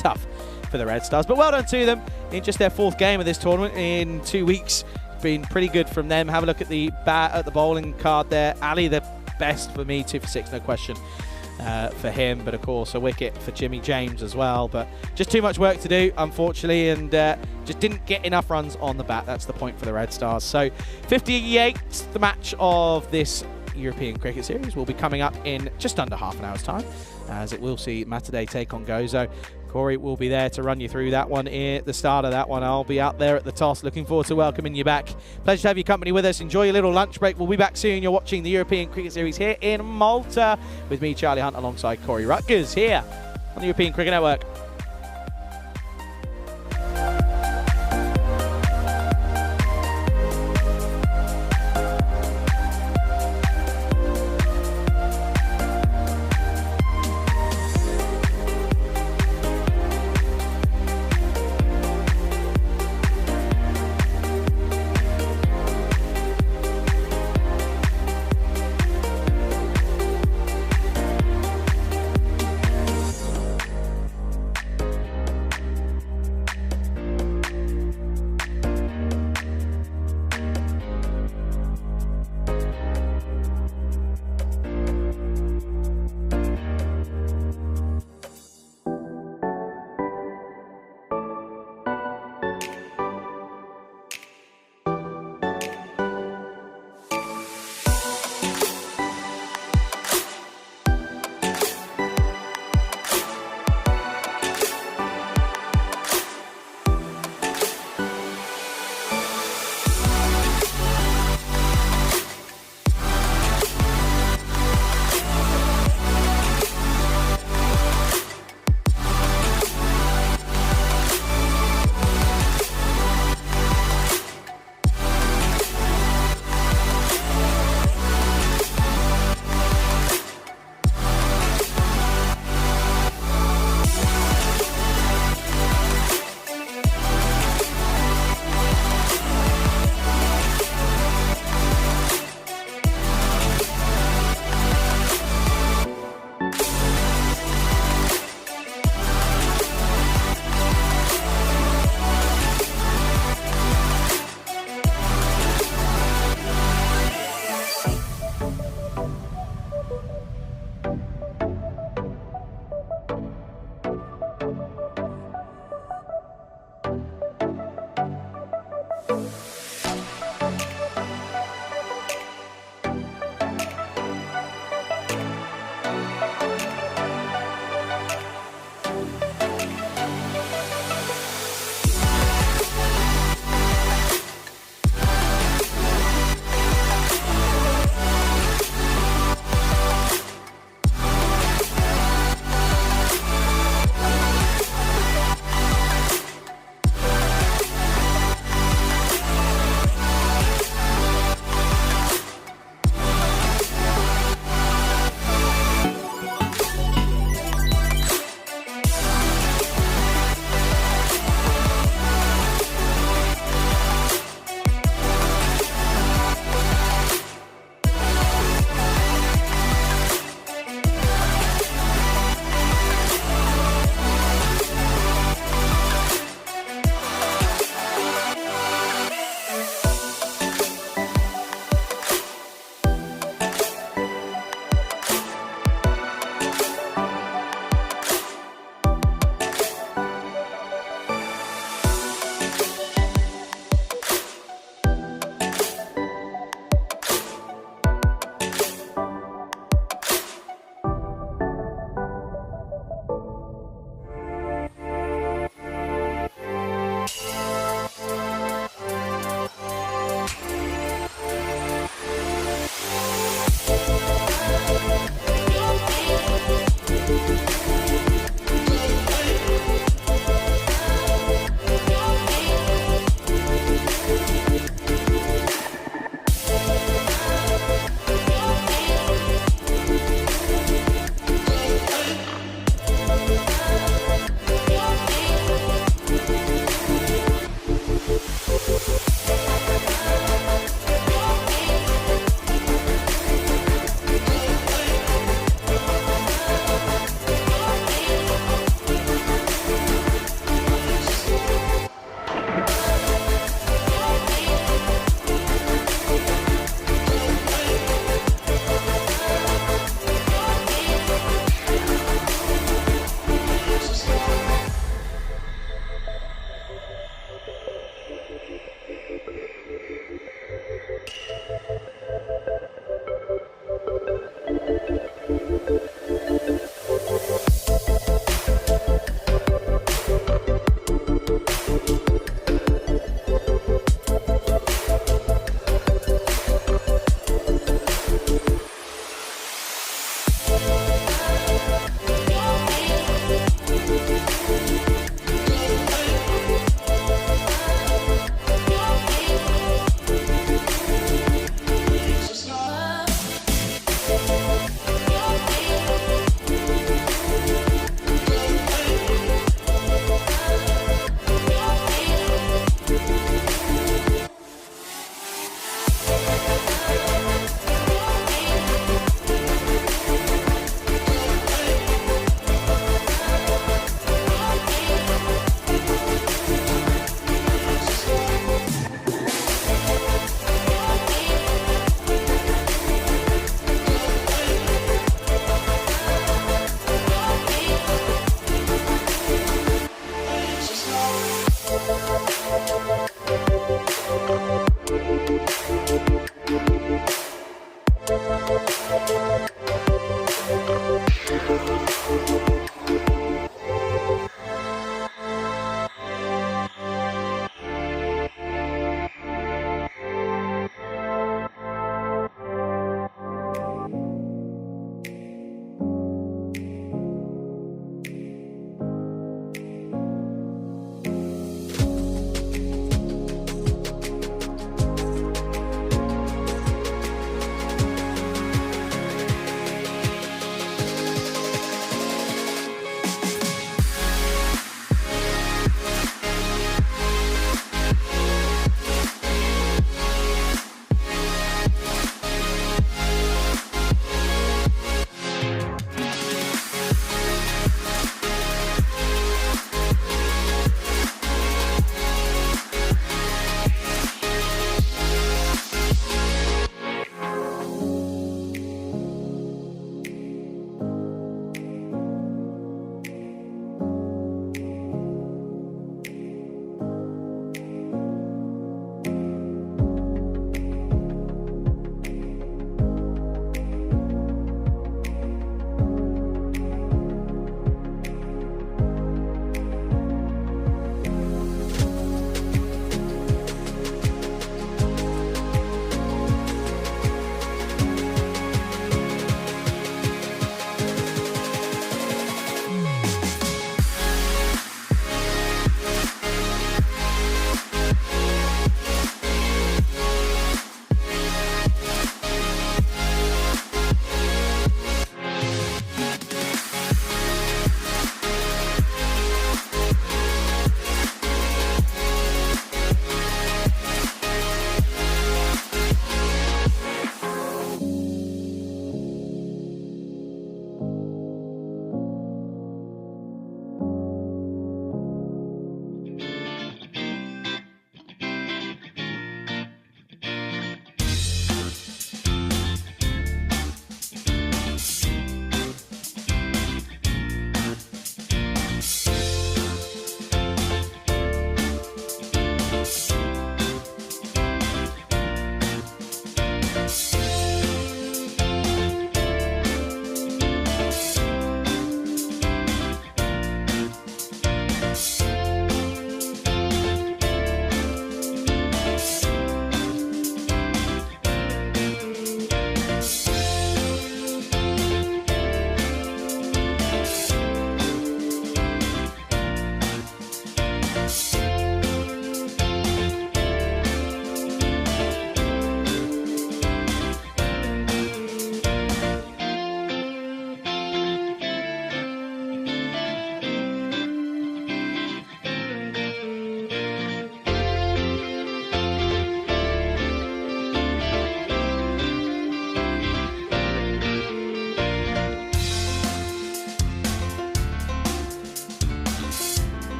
tough for the Red Stars. But well done to them in just their 4th game of this tournament in 2 weeks. Been pretty good from them. Have a look at the bowling card there. Ali, the best for me, 2 for 6, no question for him. But of course, a wicket for Jimmy James as well. But just too much work to do, unfortunately, and just didn't get enough runs on the bat. That's the point for the Red Stars. So 58, the match of this European Cricket Series will be coming up in just under half an hour's time, as it will see Mataday take on Gozo. Corey will be there to run you through that one at the start of that one. I'll be out there at the toss. Looking forward to welcoming you back. Pleasure to have your company with us. Enjoy your little lunch break. We'll be back soon. You're watching the European Cricket Series here in Malta with me, Charlie Hunt, alongside Corey Rutgers here on the European Cricket Network.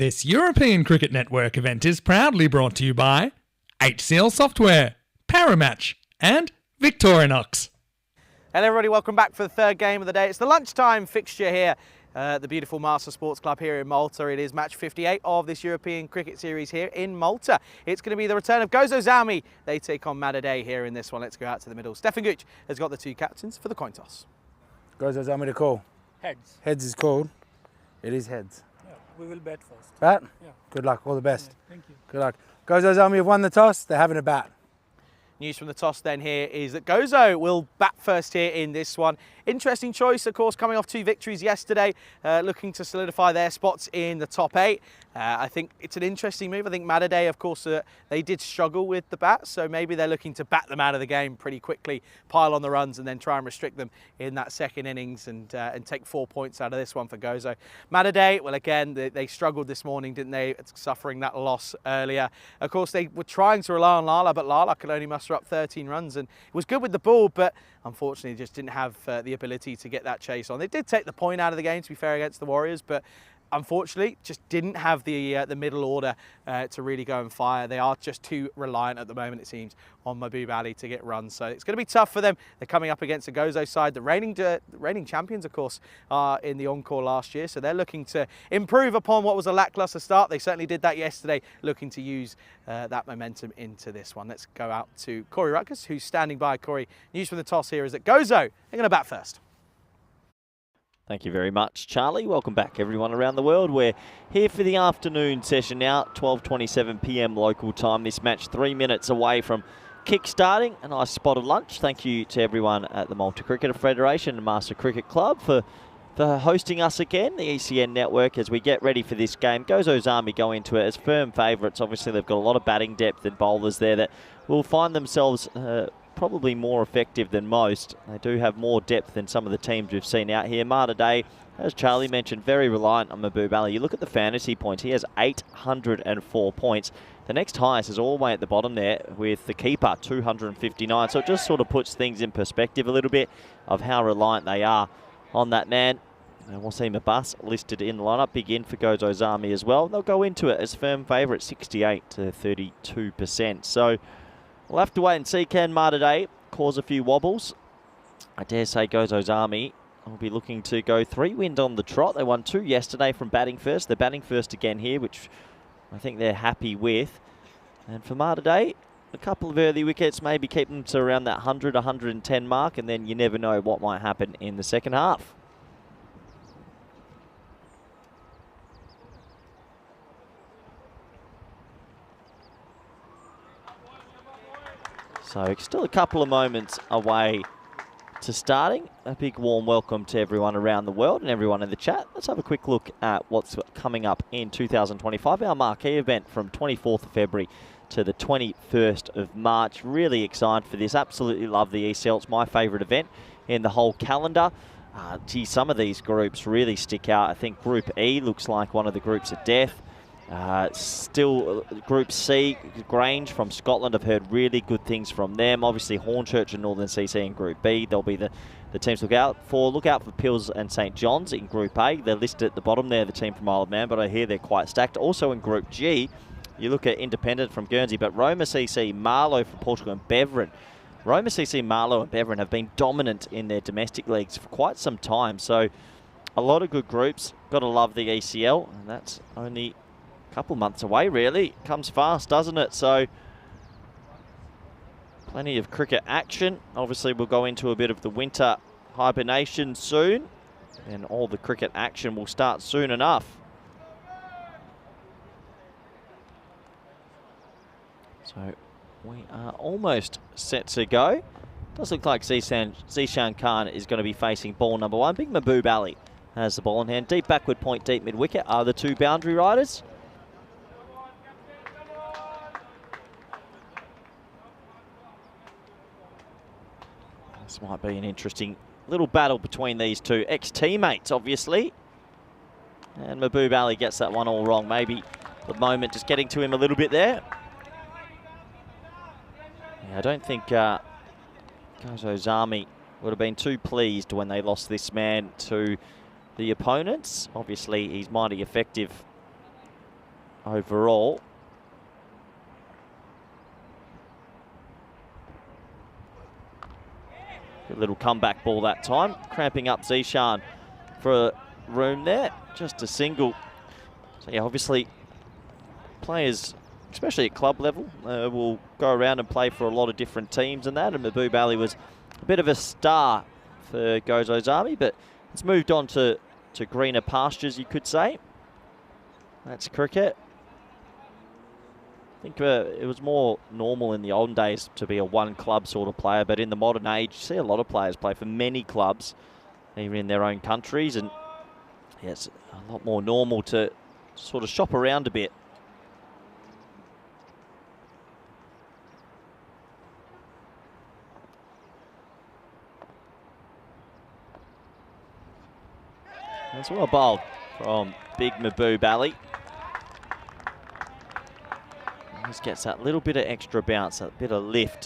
This European Cricket Network event is proudly brought to you by HCL Software, Paramatch, and Victorinox. Hello everybody, welcome back for the third game of the day. It's the lunchtime fixture here at the beautiful Master Sports Club here in Malta. It is match 58 of this European Cricket Series here in Malta. It's going to be the return of Gozo Zami. They take on Madaday here in this one. Let's go out to the middle. Stefan Gooch has got the two captains for the coin toss. Gozo Zami to call. Heads. Heads is called. It is heads. Yeah, we will bet first. Bat? Yeah. Good luck, all the best. Yeah, thank you. Good luck. Gozo Zami have won the toss, they're having a bat. News from the toss then here is that Gozo will bat first here in this one. Interesting choice, of course, coming off two victories yesterday, looking to solidify their spots in the top 8. I think it's an interesting move. I think Madaday, of course, they did struggle with the bat, so maybe they're looking to bat them out of the game pretty quickly, pile on the runs and then try and restrict them in that second innings and take 4 points out of this one for Gozo. Madaday, well, again, they struggled this morning, didn't they, suffering that loss earlier. Of course, they were trying to rely on Lala, but Lala could only muster up 13 runs and it was good with the ball, but unfortunately just didn't have the ability to get that chase on. They did take the point out of the game, to be fair, against the Warriors, but unfortunately just didn't have the middle order to really go and fire. They are just too reliant at the moment, it seems, on Mahbub Ali to get runs. So it's going to be tough for them. They're coming up against a Gozo side. The reigning champions, of course, are in the encore last year. So they're looking to improve upon what was a lackluster start. They certainly did that yesterday, looking to use that momentum into this one. Let's go out to Corey Rutgers, who's standing by. Corey, news from the toss here is that Gozo are going to bat first. Thank you very much, Charlie. Welcome back, everyone around the world. We're here for the afternoon session now, 12:27 p.m. local time. This match 3 minutes away from kick-starting. A nice spot of lunch. Thank you to everyone at the Malta Cricket Federation and Master Cricket Club for hosting us again, the ECN network, as we get ready for this game. Gozo Zami go into it as firm favourites. Obviously, they've got a lot of batting depth and bowlers there that will find themselves probably more effective than most. They do have more depth than some of the teams we've seen out here. Madaday, as Charlie mentioned, very reliant on Mahbub Ali. You look at the fantasy points, he has 804 points. The next highest is all the way at the bottom there with the keeper, 259. So it just sort of puts things in perspective a little bit of how reliant they are on that man. And Wasim Abbas listed in the lineup, big in for Gozo Zami as well. They'll go into it as firm favourite, 68 to 32%. So we'll have to wait and see. Can Madaday cause a few wobbles? I dare say Gozo Zami will be looking to go 3 wind on the trot. They won 2 yesterday from batting first. They're batting first again here, which I think they're happy with. And for Madaday, a couple of early wickets, maybe keep them to around that 100, 110 mark, and then you never know what might happen in the second half. So still a couple of moments away to starting. A big warm welcome to everyone around the world and everyone in the chat. Let's have a quick look at what's coming up in 2025, our marquee event from 24th of February to the 21st of March. Really excited for this. Absolutely love the ECL. It's my favourite event in the whole calendar. Gee, some of these groups really stick out. I think Group E looks like one of the groups of death. Still, Group C, Grange from Scotland, I've heard really good things from them. Obviously, Hornchurch and Northern CC in Group B. They'll be the teams to look out for. Look out for Pills and St John's in Group A. They're listed at the bottom there, the team from Isle of Man, but I hear they're quite stacked. Also in Group G, you look at Independent from Guernsey, but Roma CC, Marlow from Portugal, and Beveren. Roma CC, Marlow, and Beveren have been dominant in their domestic leagues for quite some time. So, a lot of good groups. Got to love the ECL, and that's only couple months away, really. Comes fast, doesn't it? So plenty of cricket action. Obviously, we'll go into a bit of the winter hibernation soon, and all the cricket action will start soon enough. So we are almost set to go. Does look like Zishan Khan is going to be facing ball number 1. Big Mahbub Ali has the ball in hand. Deep backward point, deep mid wicket are the 2 boundary riders. This might be an interesting little battle between these two ex-teammates, obviously. And Mahbub Ali gets that one all wrong. Maybe the moment just getting to him a little bit there. Yeah, I don't think Gozo Zami would have been too pleased when they lost this man to the opponents. Obviously, he's mighty effective overall. A little comeback ball that time, cramping up Zishan for a room there, just a single. So yeah, obviously players, especially at club level, will go around and play for a lot of different teams and that, and Mahboob Ali was a bit of a star for Gozo's Army, but it's moved on to greener pastures, you could say. That's cricket. I think it was more normal in the olden days to be a one-club sort of player, but in the modern age, you see a lot of players play for many clubs, even in their own countries, and yeah, it's a lot more normal to sort of shop around a bit. That's well bowled from big Mahboob Ali. Just gets that little bit of extra bounce, that bit of lift.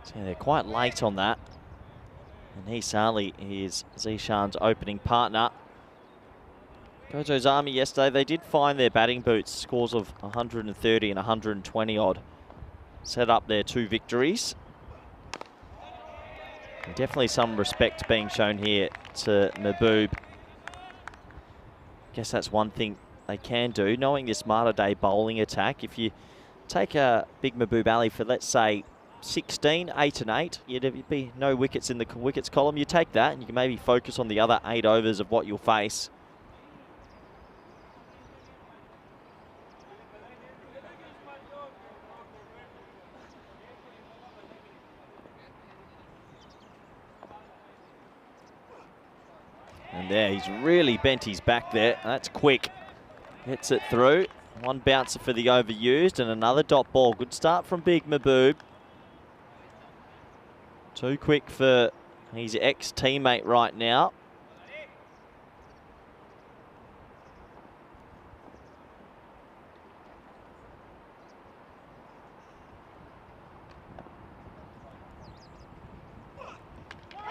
So yeah, they're quite late on that. And Issa Ali is Zishan's opening partner. Gozo's Army yesterday, they did find their batting boots, scores of 130 and 120 odd. Set up their 2 victories. And definitely some respect being shown here to Mahboob. Guess that's one thing they can do, knowing this Malta Day bowling attack. If you take a big Mahboob Ali for, let's say, 16, 8 and 8, you'd be no wickets in the wickets column. You take that and you can maybe focus on the other 8 overs of what you'll face. And there, he's really bent his back there. That's quick. Gets it through. One bouncer for the overused and another dot ball. Good start from big Mahboob. Too quick for his ex-teammate right now.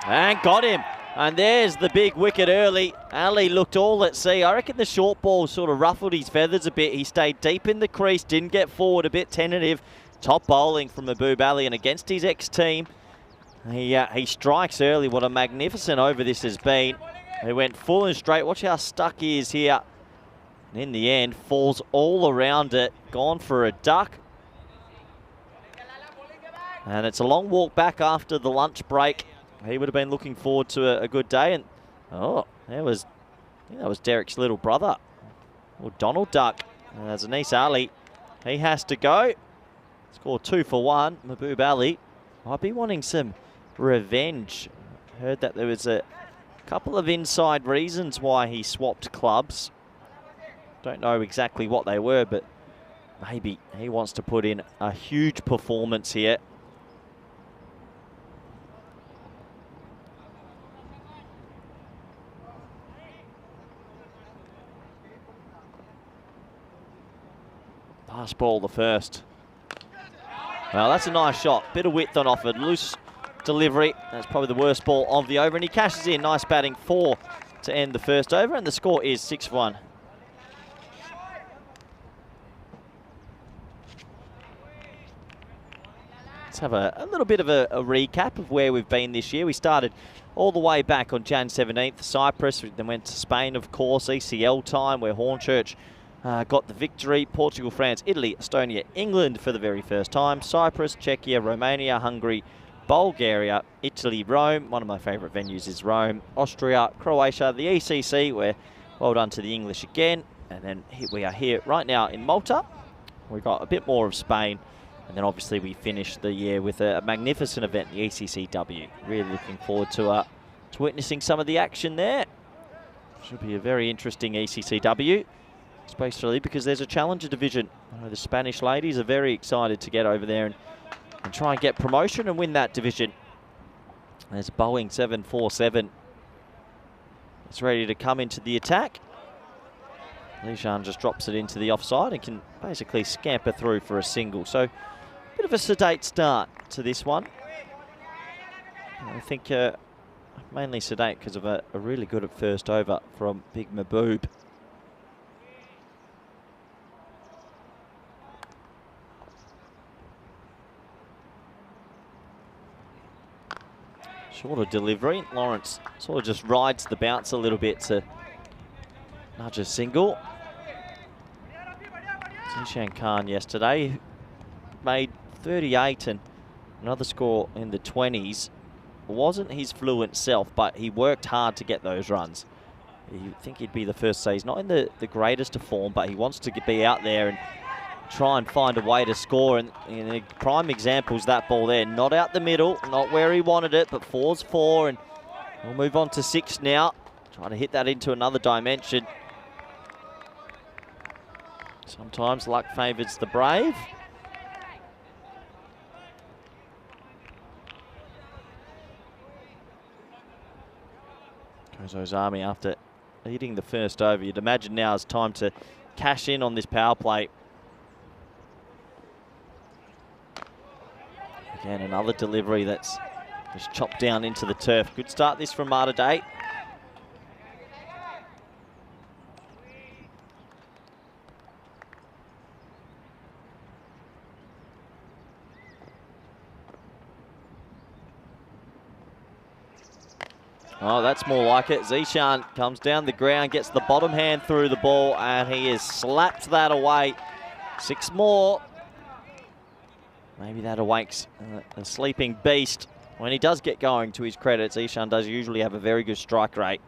And got him. And there's the big wicket early. Ali looked all at sea. I reckon the short ball sort of ruffled his feathers a bit. He stayed deep in the crease, didn't get forward, a bit tentative. Top bowling from Mahboob Ali, and against his ex-team, he strikes early. What a magnificent over this has been. He went full and straight. Watch how stuck he is here. And in the end, falls all around it. Gone for a duck. And it's a long walk back after the lunch break. He would have been looking forward to a good day. And oh, that was Derek's little brother, or Donald Duck. As Issa Ali, he has to go. Scored 2 for 1. Mahboob Ali might be wanting some revenge. Heard that there was a couple of inside reasons why he swapped clubs. Don't know exactly what they were, but maybe he wants to put in a huge performance here. Pass ball the first. Well, that's a nice shot. Bit of width on offered. Loose delivery. That's probably the worst ball of the over. And he cashes in. Nice batting. 4 to end the first over. And the score is 6-1. Let's have a little bit of a recap of where we've been this year. We started all the way back on Jan 17th, Cyprus. We then went to Spain, of course, ECL time, where Hornchurch got the victory. Portugal, France, Italy, Estonia, England for the very first time. Cyprus, Czechia, Romania, Hungary, Bulgaria, Italy, Rome. One of my favourite venues is Rome. Austria, Croatia, the ECC, where well done to the English again. And then we are here right now in Malta. We've got a bit more of Spain. And then obviously we finished the year with a magnificent event, the ECCW. Really looking forward to witnessing some of the action there. Should be a very interesting ECCW. Especially because there's a challenger division. I know the Spanish ladies are very excited to get over there and try and get promotion and win that division. There's Boeing 747. It's ready to come into the attack. Zishan just drops it into the offside and can basically scamper through for a single. So, a bit of a sedate start to this one. I think mainly sedate because of a really good at first over from big Mahboob. Shorter delivery. Lawrence sort of just rides the bounce a little bit to nudge a single. Zishan Khan yesterday made 38 and another score in the 20s. Wasn't his fluent self, but he worked hard to get those runs. You think he'd be the first to say he's not in the greatest of form, but he wants to be out there and try and find a way to score. And a prime example is that ball there. Not out the middle, not where he wanted it, but 4's 4. And we'll move on to 6 now. Trying to hit that into another dimension. Sometimes luck favours the brave. Goes Ozami after hitting the first over. You'd imagine now is time to cash in on this power play. Again, another delivery that's just chopped down into the turf. Good start this from Malta Day. Oh, that's more like it. Zishan comes down the ground, gets the bottom hand through the ball, and he has slapped that away. 6 more. Maybe that awakes a sleeping beast. When he does get going, to his credit, Zishan does usually have a very good strike rate.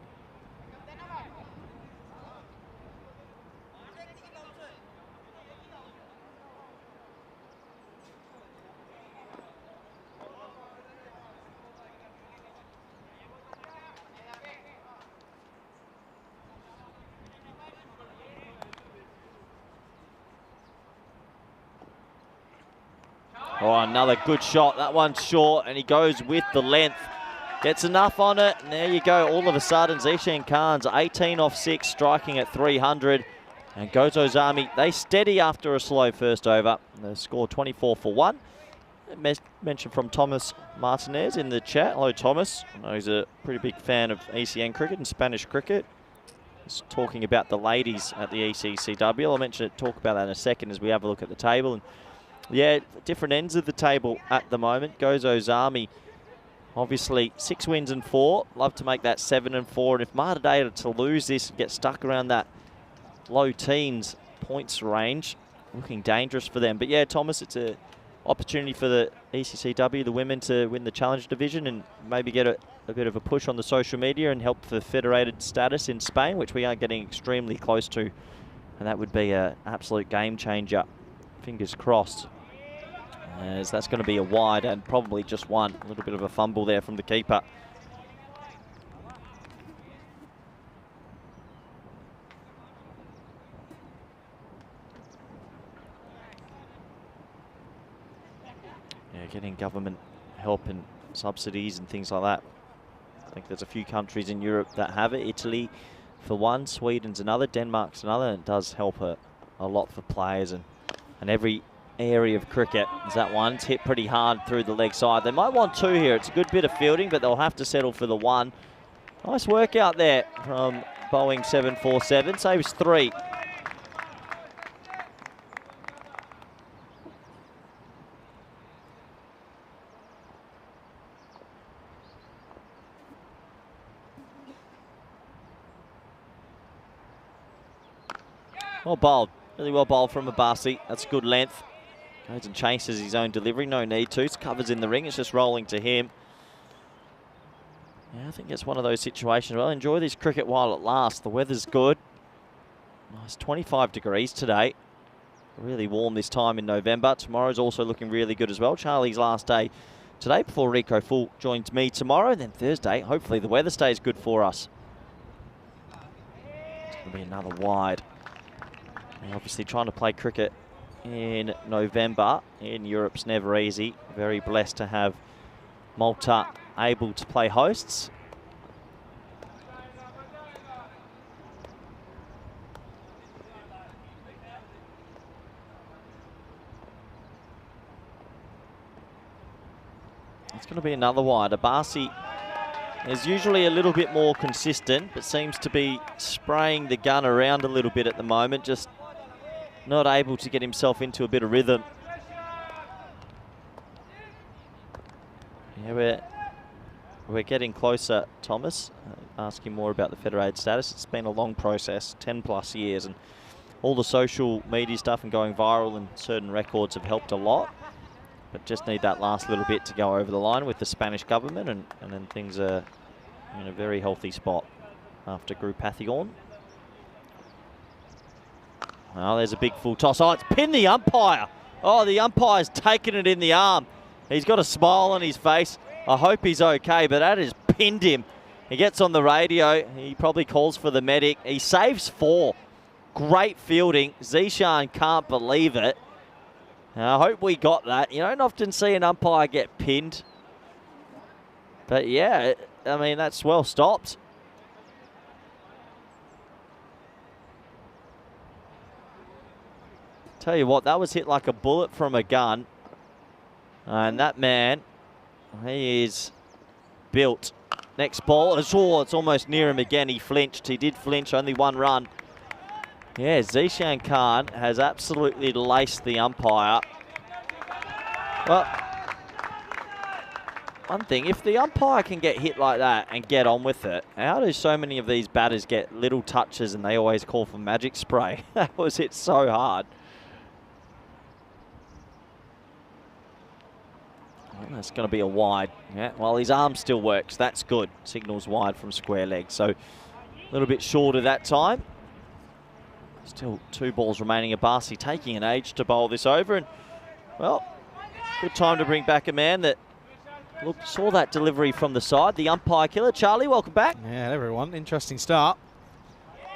Oh, another good shot. That one's short, and he goes with the length. Gets enough on it, and there you go. All of a sudden, Zishan Khan's 18 off 6, striking at 300. And Gozo Zami, they steady after a slow first over. They score 24 for 1. Mention from Thomas Martinez in the chat. Hello, Thomas. I know he's a pretty big fan of ECN cricket and Spanish cricket. He's talking about the ladies at the ECCW. I'll talk about that in a second as we have a look at the table. And yeah, different ends of the table at the moment. Gozo Zami, obviously 6 wins and 4. Love to make that 7 and 4. And if Malta Day are to lose this and get stuck around that low teens points range, looking dangerous for them. But yeah, Thomas, it's an opportunity for the ECCW, the women, to win the Challenge Division and maybe get a bit of a push on the social media and help for federated status in Spain, which we are getting extremely close to. And that would be an absolute game changer. Fingers crossed, as that's going to be a wide and probably just one. A little bit of a fumble there from the keeper. Yeah, getting government help and subsidies and things like that. I think there's a few countries in Europe that have it. Italy for one, Sweden's another, Denmark's another, and it does help a lot for players and every area of cricket. Is that one? It's hit pretty hard through the leg side. They might want 2 here. It's a good bit of fielding, but they'll have to settle for the 1. Nice work out there from Boeing 747. Saves 3. Well bowled. Really well bowled from Abasi. That's good length. Goes and chases his own delivery. No need to. It's covers in the ring. It's just rolling to him. Yeah, I think it's one of those situations. Well, enjoy this cricket while it lasts. The weather's good. Nice 25 degrees today. Really warm this time in November. Tomorrow's also looking really good as well. Charlie's last day today before Rico Full joins me tomorrow. Then Thursday, hopefully the weather stays good for us. It's going to be another wide. Obviously trying to play cricket in November in Europe's never easy. Very blessed to have Malta able to play hosts. It's going to be another wide. Abasi is usually a little bit more consistent, but seems to be spraying the gun around a little bit at the moment. Just not able to get himself into a bit of rhythm. Yeah, we're We're getting closer, Thomas. Asking more about the federated status. It's been a long process, 10+ years, and all the social media stuff and going viral and certain records have helped a lot. But just need that last little bit to go over the line with the Spanish government, and then things are in a very healthy spot after Group Pathiorn. Well, there's a big full toss. Oh, it's pinned the umpire. Oh, the umpire's taken it in the arm. He's got a smile on his face. I hope he's okay, but that has pinned him. He gets on the radio. He probably calls for the medic. He saves 4. Great fielding. Zishan can't believe it. I hope we got that. You don't often see an umpire get pinned. But yeah, I mean, that's well stopped. Tell you what, that was hit like a bullet from a gun. And that man, he is built. Next ball, it's almost near him again. He flinched. He did flinch, only 1 run. Yeah, Zishan Khan has absolutely laced the umpire. Well, one thing, if the umpire can get hit like that and get on with it, how do so many of these batters get little touches and they always call for magic spray? That was hit so hard. Well, that's going to be a wide. Yeah, well, his arm still works. That's good. Signals wide from square leg. So a little bit shorter that time. Still 2 balls remaining. Abasi taking an age to bowl this over. And, well, good time to bring back a man that saw that delivery from the side. The umpire killer. Charlie, welcome back. Yeah, everyone. Interesting start.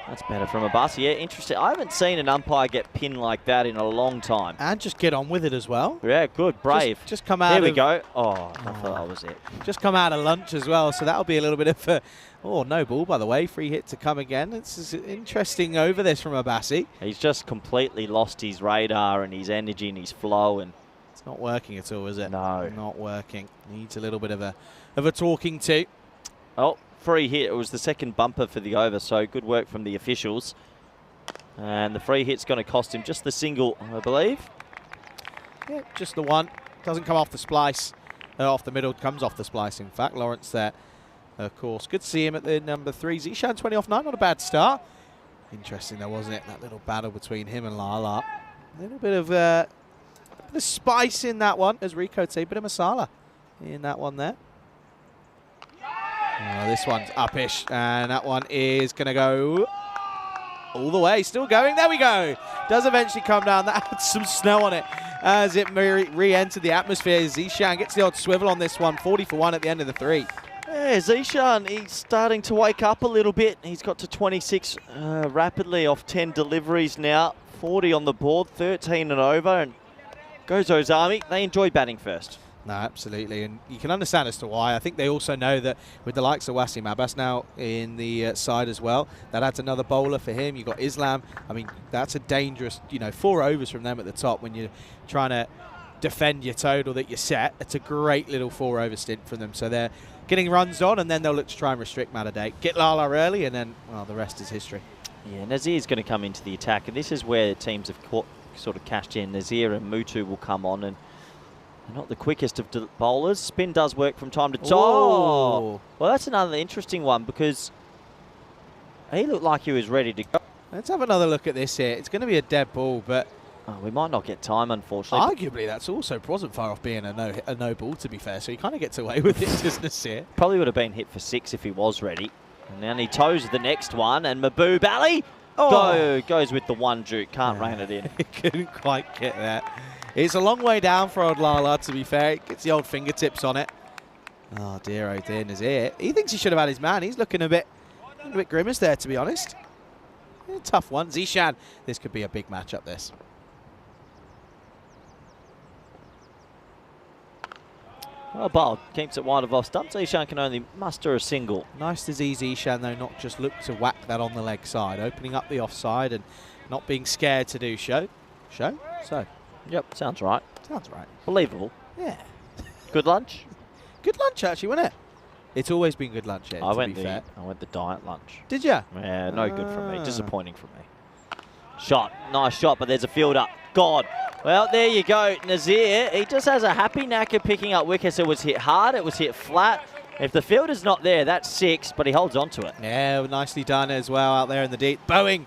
That's better from Abasi. Yeah, interesting. I haven't seen an umpire get pinned like that in a long time. And just get on with it as well. Yeah, good. Brave. Just come out. Here we go. Oh, I thought that was it. Just come out of lunch as well, so that'll be a little bit of a... Oh, no ball, by the way. Free hit to come again. It's interesting over this from Abasi. He's just completely lost his radar and his energy and his flow. And it's not working at all, is it? No. Not working. Needs a little bit of a talking to. Oh, free hit. It was the second bumper for the over, so good work from the officials. And the free hit's going to cost him just the single, I believe. Yeah, just the one. Doesn't come off the splice. Off the middle. Comes off the splice, in fact. Lawrence there, of course. Good to see him at the number 3. Zishan 20 off 9. Not a bad start. Interesting, though, wasn't it? That little battle between him and Lala. A little bit of the spice in that one, as Rico would say. Bit of masala in that one there. This one's uppish, and that one is going to go all the way. Still going. There we go. Does eventually come down. That had some snow on it as it re-entered the atmosphere. Zishan gets the odd swivel on this one. 40 for 1 at the end of the 3. Yeah, Zishan, he's starting to wake up a little bit. He's got to 26 rapidly off 10 deliveries now. 40 on the board, 13 and over. And goes Ozami. They enjoy batting first. No, absolutely, and you can understand as to why. I think they also know that with the likes of Wasim Abbas now in the side as well, that adds another bowler for him. You've got Islam. I mean, that's a dangerous, 4 overs from them at the top when you're trying to defend your total that you set. It's a great little 4-over stint from them. So they're getting runs on, and then they'll look to try and restrict Matadate. Get Lala early, and then, well, the rest is history. Yeah, Nazir's going to come into the attack, and this is where teams have sort of cashed in. Nazir and Mutu will come on, and they're not the quickest of bowlers. Spin does work from time to time. Oh, well, that's another interesting one because he looked like he was ready to go. Let's have another look at this here. It's going to be a dead ball, but we might not get time, unfortunately. Arguably, that's also wasn't far off being a no ball, to be fair. So he kind of gets away with it, just Nasir. Probably would have been hit for 6 if he was ready. And then he toes the next one, and Mahbub Ali goes with the 1 juke. Can't rein it in. He couldn't quite get that. It's a long way down for old Lala, to be fair. He gets the old fingertips on it. Oh, dear, Nazir. He thinks he should have had his man. He's looking a bit grimace there, to be honest. Yeah, tough one. Zishan, this could be a big matchup, this. Well, Ball keeps it wide of off stump. Zishan can only muster a single. Nice to see Zishan, though, not just look to whack that on the leg side, opening up the offside and not being scared to do so. Yep, sounds right. Sounds right. Believable. Yeah. Good lunch? Good lunch, actually, wasn't it? It's always been good lunch here, I went the diet lunch. Did you? Yeah, no good for me. Disappointing for me. Shot. Nice shot, but there's a fielder. God. Well, there you go. Nazir, he just has a happy knack of picking up wickets. It was hit hard. It was hit flat. If the fielder's not there, that's 6, but he holds on to it. Yeah, nicely done as well out there in the deep. Bowing.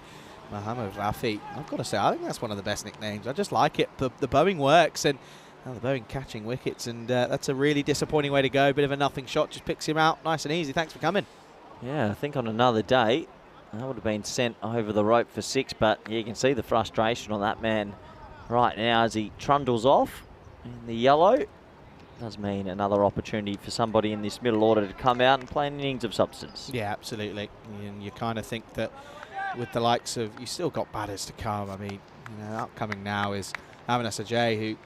Mohammed Rafi. I've got to say, I think that's one of the best nicknames. I just like it. The bowing works, and the bowing catching wickets, and that's a really disappointing way to go. Bit of a nothing shot, just picks him out nice and easy. Thanks for coming. Yeah, I think on another day, that would have been sent over the rope for 6, but you can see the frustration on that man right now as he trundles off in the yellow. Does mean another opportunity for somebody in this middle order to come out and play an innings of substance. Yeah, absolutely. And you kind of think that with the likes of, you still got batters to come. I mean, upcoming now is Amanas Ajay, who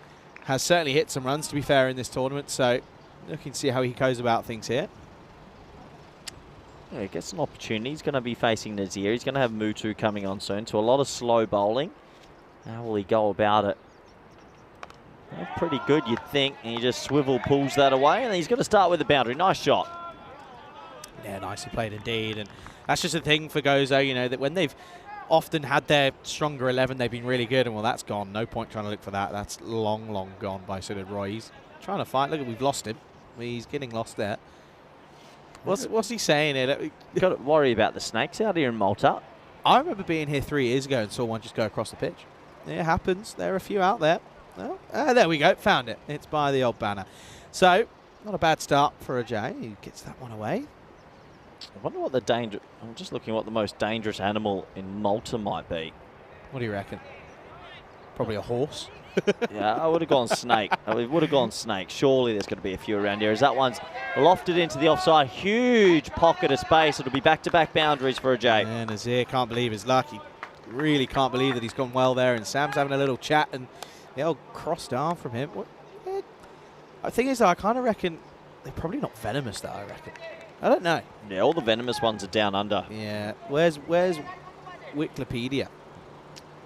has certainly hit some runs, to be fair, in this tournament. So looking to see how he goes about things here. Yeah, he gets an opportunity. He's going to be facing Nazir. He's going to have Mutu coming on soon, so a lot of slow bowling. How will he go about it? Well, pretty good, you'd think. And he just swivel pulls that away, and he's going to start with the boundary. Nice shot. Yeah, nicely played indeed. And that's just a thing for Gozo, that when they've often had their stronger 11, they've been really good. And, well, that's gone. No point trying to look for that. That's long, long gone by Sudhir Roy. He's trying to fight. Look, we've lost him. He's getting lost there. What's he saying here? You've got to worry about the snakes out here in Malta. I remember being here 3 years ago and saw one just go across the pitch. It happens. There are a few out there. Oh, there we go. Found it. It's by the old banner. So, not a bad start for Ajay. He gets that one away. I wonder what the danger... I'm just looking at what the most dangerous animal in Malta might be. What do you reckon? Probably a horse. Yeah, I would have gone snake. I would have gone snake. Surely there's going to be a few around here. As that one's lofted into the offside. Huge pocket of space. It'll be back-to-back boundaries for Ajay. And Nazir can't believe his luck. He really can't believe that he's gone well there. And Sam's having a little chat, and the old crossed arm from him. The thing is, I kind of reckon they're probably not venomous, though, I reckon. I don't know. Yeah, all the venomous ones are down under. Yeah. Where's Wikipedia?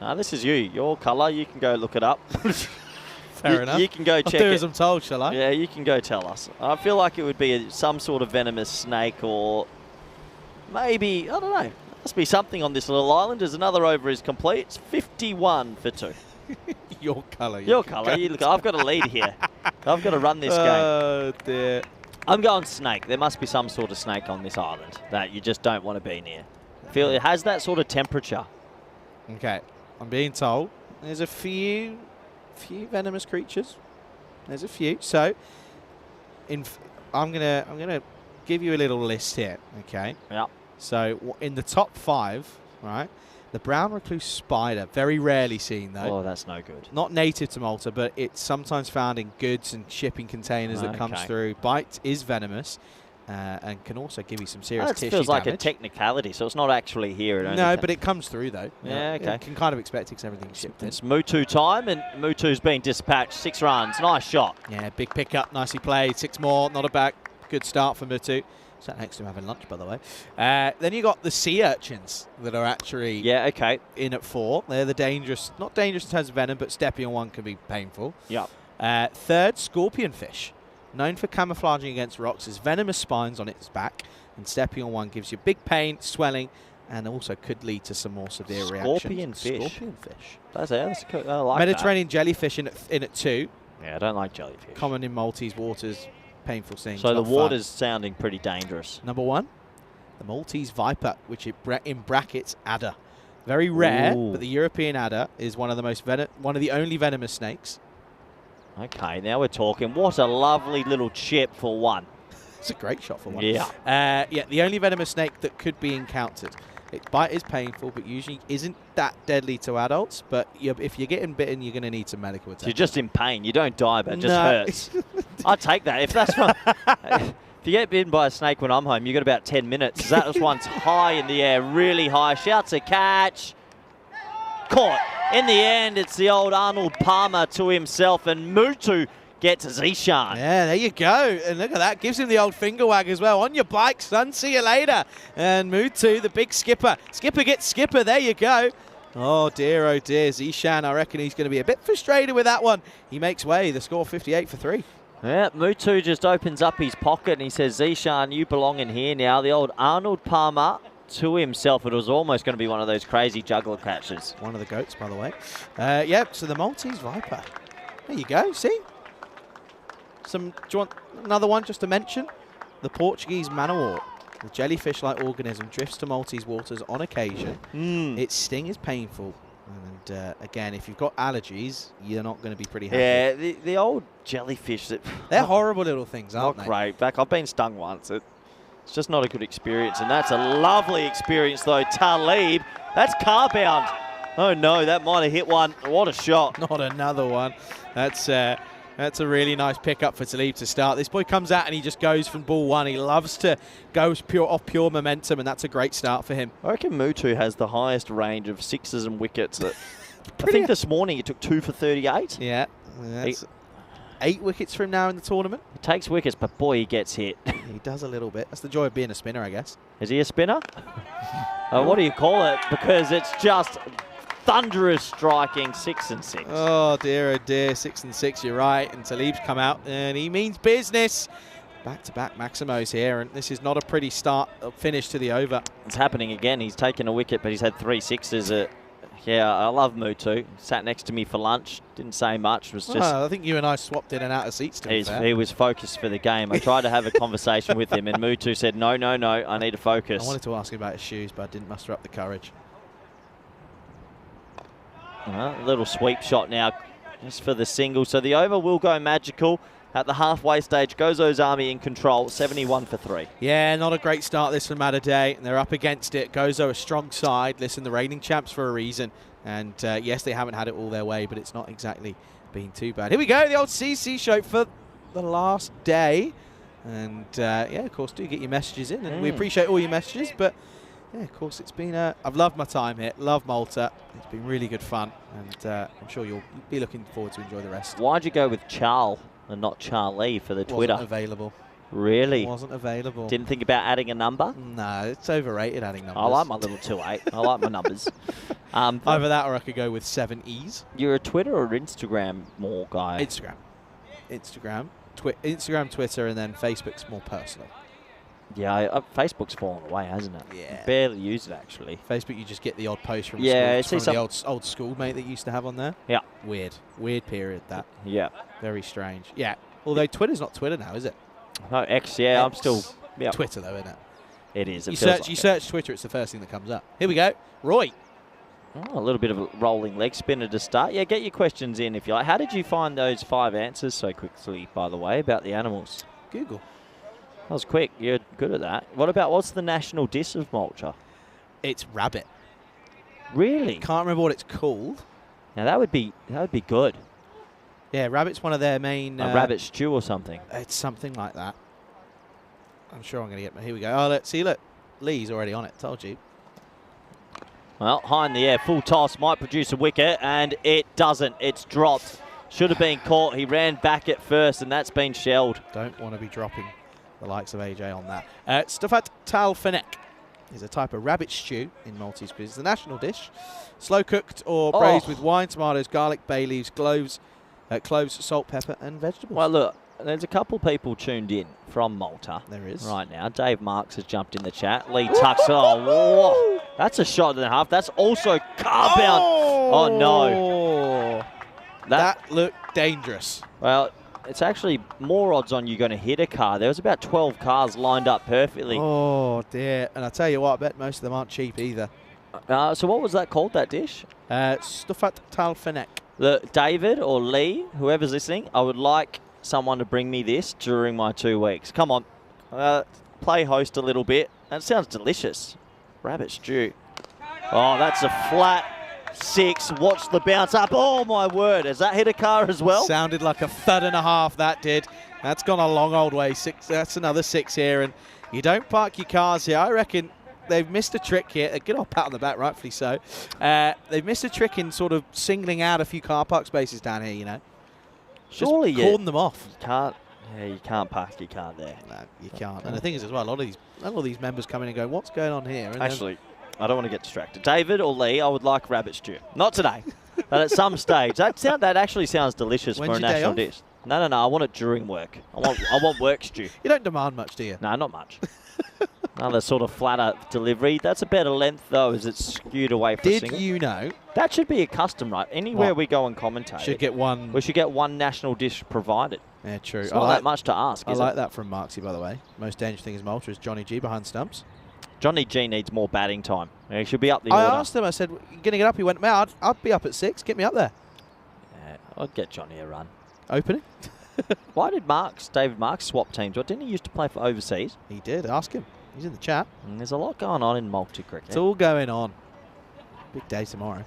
No, this is you. Your colour. You can go look it up. Fair enough. You can go check I'll do it. as I'm told, shall I? Yeah, you can go tell us. I feel like it would be some sort of venomous snake, or maybe, I don't know. There must be something on this little island as another over is complete. It's 51 for 2. Your colour. Your colour. You look, I've got a lead here. I've got to run this game. Oh, dear. I'm going snake. There must be some sort of snake on this island that you just don't want to be near. I feel it has that sort of temperature. Okay. I'm being told there's a few venomous creatures. There's a few. So, I'm gonna give you a little list here. Okay. Yeah. So in the top 5, right? The brown recluse spider, very rarely seen though. Oh, that's no good. Not native to Malta, but it's sometimes found in goods and shipping containers that comes through. Bite is venomous. And can also give you some serious tissue damage. That feels like a technicality, so it's not actually here. No, but it comes through, though. Yeah, okay. You can kind of expect it because everything's shipped in. It's Mutu time, and Mutu's been dispatched. 6 runs. Nice shot. Yeah, big pickup. Nicely played. 6 more. Not a bad. Good start for Mutu. Sat next to him having lunch, by the way. Then you got the sea urchins that are actually in at 4. They're the dangerous, not dangerous in terms of venom, but stepping on one can be painful. Yep. 3rd, scorpionfish. Known for camouflaging against rocks, has venomous spines on its back, and stepping on one gives you big pain, swelling, and also could lead to some more severe reactions. Scorpionfish. That's cool. I like Mediterranean jellyfish in at 2. Yeah, I don't like jellyfish. Common in Maltese waters, painful things. So the water's sounding pretty dangerous. Number 1, the Maltese viper, which in brackets adder. Very rare, but the European adder is one of the only venomous snakes. Okay, now we're talking. What a lovely little chip for 1. It's a great shot for 1. Yeah. Yeah, the only venomous snake that could be encountered. Its bite is painful, but usually isn't that deadly to adults. But if you're getting bitten, you're going to need some medical attention. You're just in pain. You don't die, but it just hurts. I'd take that. If that's from... If you get bitten by a snake when I'm home, you've got about 10 minutes. That was one's high in the air, really high. Shouts a catch. Caught. In the end, it's the old Arnold Palmer to himself, and Mutu gets Zishan. Yeah, there you go. And look at that. Gives him the old finger wag as well. On your bike, son. See you later. And Mutu, the big skipper. Skipper gets skipper. There you go. Oh, dear. Zishan, I reckon he's going to be a bit frustrated with that one. He makes way. The score 58 for 3. Yeah, Mutu just opens up his pocket and he says, Zishan, you belong in here now. The old Arnold Palmer to himself. It was almost going to be one of those crazy juggler catches. One of the goats, by the way. Yep, so the Maltese viper. There you go, see? Do you want another one just to mention? the Portuguese manowort, the jellyfish-like organism, drifts to Maltese waters on occasion. Its sting is painful. And again, if you've got allergies, you're not going to be pretty happy. Yeah, the old jellyfish. They're horrible little things, aren't not they? great. Back, I've been stung once. It's just not a good experience. And that's a lovely experience, though. Talib, that's car bound. Oh, no, that might have hit one. What a shot. Not another one. That's a really nice pickup for Talib to start. This boy comes out and he just goes from ball one. He loves to go off pure momentum, and that's a great start for him. I reckon Mutu has the highest range of sixes and wickets. I think this morning he took 2 for 38. Yeah. That's 8 wickets for him now in the tournament. He takes wickets, but boy, he gets hit. He does a little bit. That's the joy of being a spinner, I guess. Is he a spinner? What do you call it? Because it's just thunderous striking, 6 and 6. Oh dear, 6 and 6, you're right. And Talib's come out and he means business. Back-to-back Maximos here, and this is not a pretty finish to the over. It's happening again. He's taken a wicket, but he's had 3 sixes. Yeah, I love Mutu. Sat next to me for lunch. Didn't say much. Was just. I think you and I swapped in and out of seats. He was focused for the game. I tried to have a conversation with him, and Mutu said, "No, I need to focus." I wanted to ask him about his shoes, but I didn't muster up the courage. A little sweep shot now, just for the single. So the over will go magical. At the halfway stage, Gozo's Army in control, 71 for 3. Yeah, not a great start this from Matter and they're up against it. Gozo, a strong side. Listen, the reigning champs for a reason. And yes, they haven't had it all their way, but it's not exactly been too bad. Here we go, the old CC show for the last day. And yeah, of course, do get your messages in. And we appreciate all your messages, but yeah, of course, it's been I've loved my time here. Love Malta. It's been really good fun. And I'm sure you'll be looking forward to enjoy the rest. Why'd you go with Charles and not Charlie for the Twitter? Wasn't available. Really? Wasn't available. Didn't think about adding a number? No, it's overrated adding numbers. I like my little 28. I like my numbers. Either that or I could go with 7 E's. You're a Twitter or Instagram more guy? Instagram, Twitter, and then Facebook's more personal. Yeah, Facebook's fallen away, hasn't it? Yeah. Barely use it, actually. Facebook, you just get the odd post from, from the old schoolmate that you used to have on there. Yeah. Weird period, that. Yeah. Very strange. Yeah. Although Twitter's not Twitter now, is it? No, X, yeah, I'm still... Yeah. Twitter, though, isn't it? It is. You search Twitter, it's the first thing that comes up. Here we go. Roy. Oh, a little bit of a rolling leg spinner to start. Yeah, get your questions in if you like. How did you find those 5 answers so quickly, by the way, about the animals? Google. That was quick. You're good at that. What's the national dish of Malta? It's rabbit. Really? Can't remember what it's called. Now that would be good. Yeah, rabbit's one of their main... A rabbit stew or something. It's something like that. I'm sure I'm going to get... Here we go. Oh, let's see. Look. Lee's already on it. Told you. Well, high in the air. Full toss. Might produce a wicket. And it doesn't. It's dropped. Should have been caught. He ran back at first, and that's been shelled. Don't want to be dropping the likes of AJ on that. Stuffat talfanek is a type of rabbit stew in Maltese cuisine. It's the national dish. Slow cooked or braised with wine, tomatoes, garlic, bay leaves, cloves, salt, pepper, and vegetables. Well, look, there's a couple people tuned in from Malta. There is. Right now. Dave Marks has jumped in the chat. Lee Tucks. Oh, whoa. That's a shot and a half. That's also car bound. Oh, no. That looked dangerous. Well, it's actually more odds on you going to hit a car. There was about 12 cars lined up perfectly. Oh, dear. And I tell you what, I bet most of them aren't cheap either. So what was that called, that dish? Stuffat talfanek. David or Lee, whoever's listening, I would like someone to bring me this during my 2 weeks. Come on. Play host a little bit. That sounds delicious. Rabbit stew. Oh, that's a flat 6. Watch the bounce up. Oh, my word. Has that hit a car as well? Sounded like a thud and a half, that did. That's gone a long old way. 6. That's another 6 here. And you don't park your cars here. I reckon they've missed a trick here. A good old pat on the back, rightfully so. They've missed a trick in sort of singling out a few car park spaces down here, you know. Surely just cordon them off. You can't park your car there. No, you can't. And the thing is as well, a lot of these members come in and go, what's going on here? And actually, I don't want to get distracted. David or Lee, I would like rabbit stew. Not today, but at some stage. That actually sounds delicious for a national dish. No. I want it during work. I want work stew. You don't demand much, do you? No, not much. Another sort of flatter delivery. That's a better length, though, as it's skewed away from Did single. you know? That should be a custom, right? Anywhere What? we go and commentate, Should get one. we should get one national dish provided. Yeah, true. It's not that much to ask, I is like it? that from Marksy, by the way. Most dangerous thing is Malta is Johnny G behind stumps. Johnny G needs more batting time. He should be up the I order. asked him, I said, "You gonna get up?" He went, "Man, I'd be up at 6. Get me up there." Yeah, I'd get Johnny a run. Opening? Why did David Marks swap teams? What, didn't he used to play for overseas? He did. Ask him. He's in the chat. And there's a lot going on in multi-cricket. It's all going on. Big day tomorrow.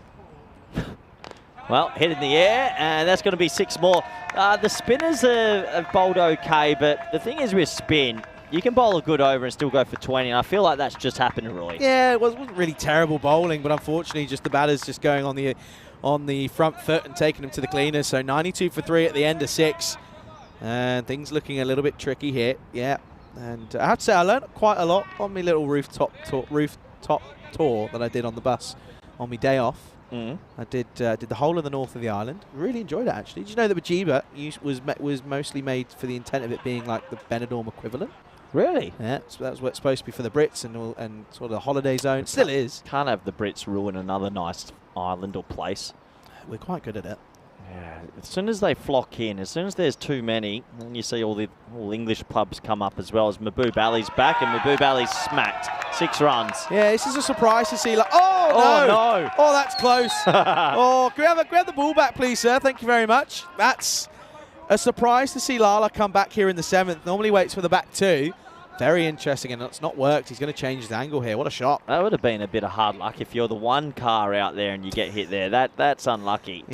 Well, hit in the air, and that's going to be 6 more. The spinners have bowled okay, but the thing is with spin, you can bowl a good over and still go for 20, and I feel like that's just happened to Roy. Yeah, it wasn't really terrible bowling, but unfortunately just the batter's just going on the front foot and taking him to the cleaners. So 92 for 3 at the end of 6. And things looking a little bit tricky here. Yeah. And I have to say, I learned quite a lot on my little rooftop tour that I did on the bus on my day off. I did the whole of the north of the island. Really enjoyed it, actually. Did you know that Majiba was mostly made for the intent of it being like the Benidorm equivalent? Really? Yeah, so that's what it's supposed to be for the Brits and sort of the holiday zone. Still is. Can't have the Brits ruin another nice island or place. We're quite good at it. Yeah, as soon as they flock in, as soon as there's too many, then you see all English pubs come up as well as Mahbub Ali's back, and Mahbub Ali's smacked. 6 runs. Yeah, this is a surprise to see. Oh, no. Oh, that's close. Oh, can we have the ball back, please, sir? Thank you very much. That's a surprise to see Lala come back here in the 7th. Normally waits for the back 2. Very interesting, and it's not worked. He's going to change his angle here. What a shot. That would have been a bit of hard luck if you're the one car out there and you get hit there. That's unlucky.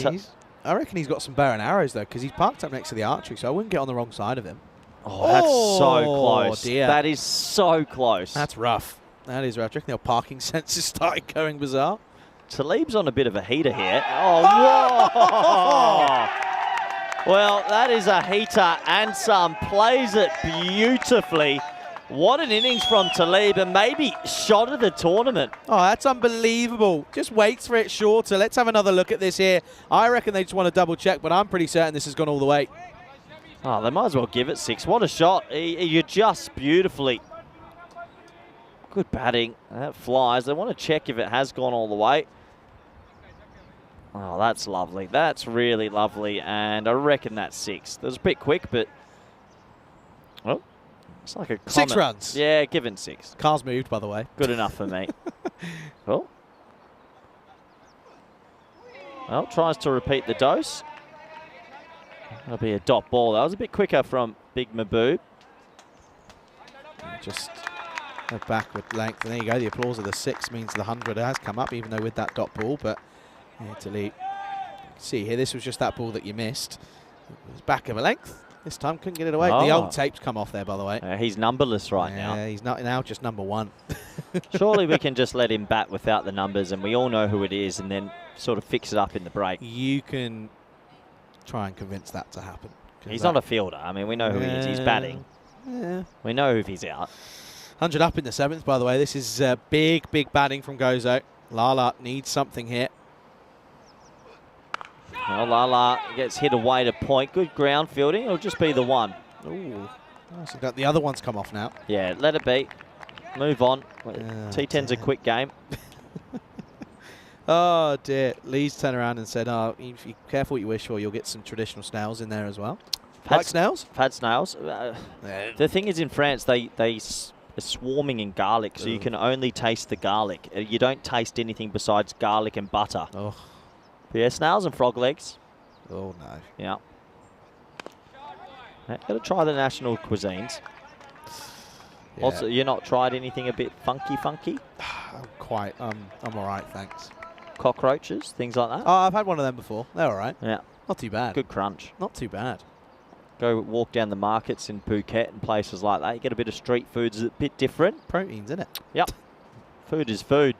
I reckon he's got some bow and arrows, though, because he's parked up next to the archery, so I wouldn't get on the wrong side of him. Oh, that's so close. Dear. That is so close. That's rough. That is rough. Do you reckon their parking sensors started going bizarre? Talib's on a bit of a heater here. Oh, whoa! Well, that is a heater and some. Plays it beautifully. What an innings from Talib, and maybe shot of the tournament. Oh, that's unbelievable. Just waits for it shorter. Let's have another look at this here. I reckon they just want to double check, but I'm pretty certain this has gone all the way. Oh, they might as well give it 6. What a shot. He adjusts beautifully. Good batting. That flies. They want to check if it has gone all the way. Oh, that's lovely. That's really lovely, and I reckon that's 6. That was a bit quick, but... Well, it's like a 6 runs. Yeah, given 6. Car's moved, by the way. Good enough for me. Well, tries to repeat the dose. That'll be a dot ball. That was a bit quicker from Big Mahbub. Just a backward length. And there you go. The applause of the 6 means the 100 has come up, even though with that dot ball. But yeah, Talib. See here, this was just that ball that you missed. It was back of a length. This time couldn't get it away. Oh. The old tape's come off there, by the way. He's numberless right now. Yeah, he's not now just number 1. Surely we can just let him bat without the numbers, and we all know who it is, and then sort of fix it up in the break. You can try and convince that to happen. He's not a fielder. I mean, we know who he is. He's batting. Yeah. We know if he's out. 100 up in the 7th, by the way. This is big batting from Gozo. Lala needs something here. Well, Lala gets hit away to point. Good ground fielding. It'll just be the 1. Ooh. Oh, so the other one's come off now. Yeah, let it be. Move on. T10's a quick game. Oh, dear. Lee's turned around and said, oh, if you're careful what you wish for, you'll get some traditional snails in there as well. Like snails? Had snails. The thing is, in France, they are swarming in garlic, so you can only taste the garlic. You don't taste anything besides garlic and butter. Oh. But yeah, snails and frog legs. Oh, no. Yeah. Got to try the national cuisines. Yeah. Also, you not tried anything a bit funky? I'm all right, thanks. Cockroaches, things like that? Oh, I've had one of them before. They're all right. Yeah. Not too bad. Good crunch. Not too bad. Go walk down the markets in Phuket and places like that. You get a bit of street food. It's a bit different. Proteins, in it? Yep. Food is food.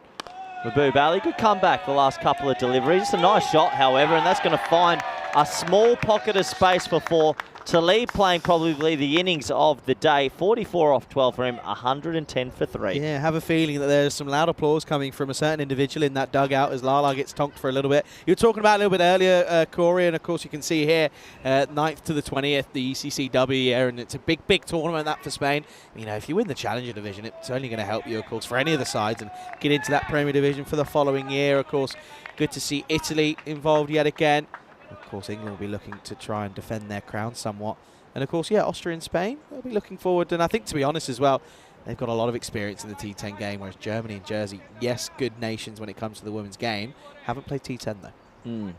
Mahbub Ali, good comeback the last couple of deliveries. It's a nice shot, however, and that's going to find a small pocket of space for 4. Talib playing probably the innings of the day. 44 off 12 for him, 110 for 3. Yeah, have a feeling that there's some loud applause coming from a certain individual in that dugout as Lala gets tonked for a little bit. You were talking about a little bit earlier, Corey, and of course you can see here, 9th to the 20th, the ECCW here, and it's a big, big tournament that for Spain. You know, if you win the Challenger Division, it's only going to help you, of course, for any of the sides and get into that Premier Division for the following year, of course. Good to see Italy involved yet again. Of course, England will be looking to try and defend their crown somewhat. And of course, yeah, Austria and Spain, they'll be looking forward. And I think, to be honest as well, they've got a lot of experience in the T10 game, whereas Germany and Jersey, yes, good nations when it comes to the women's game, haven't played T10 though. So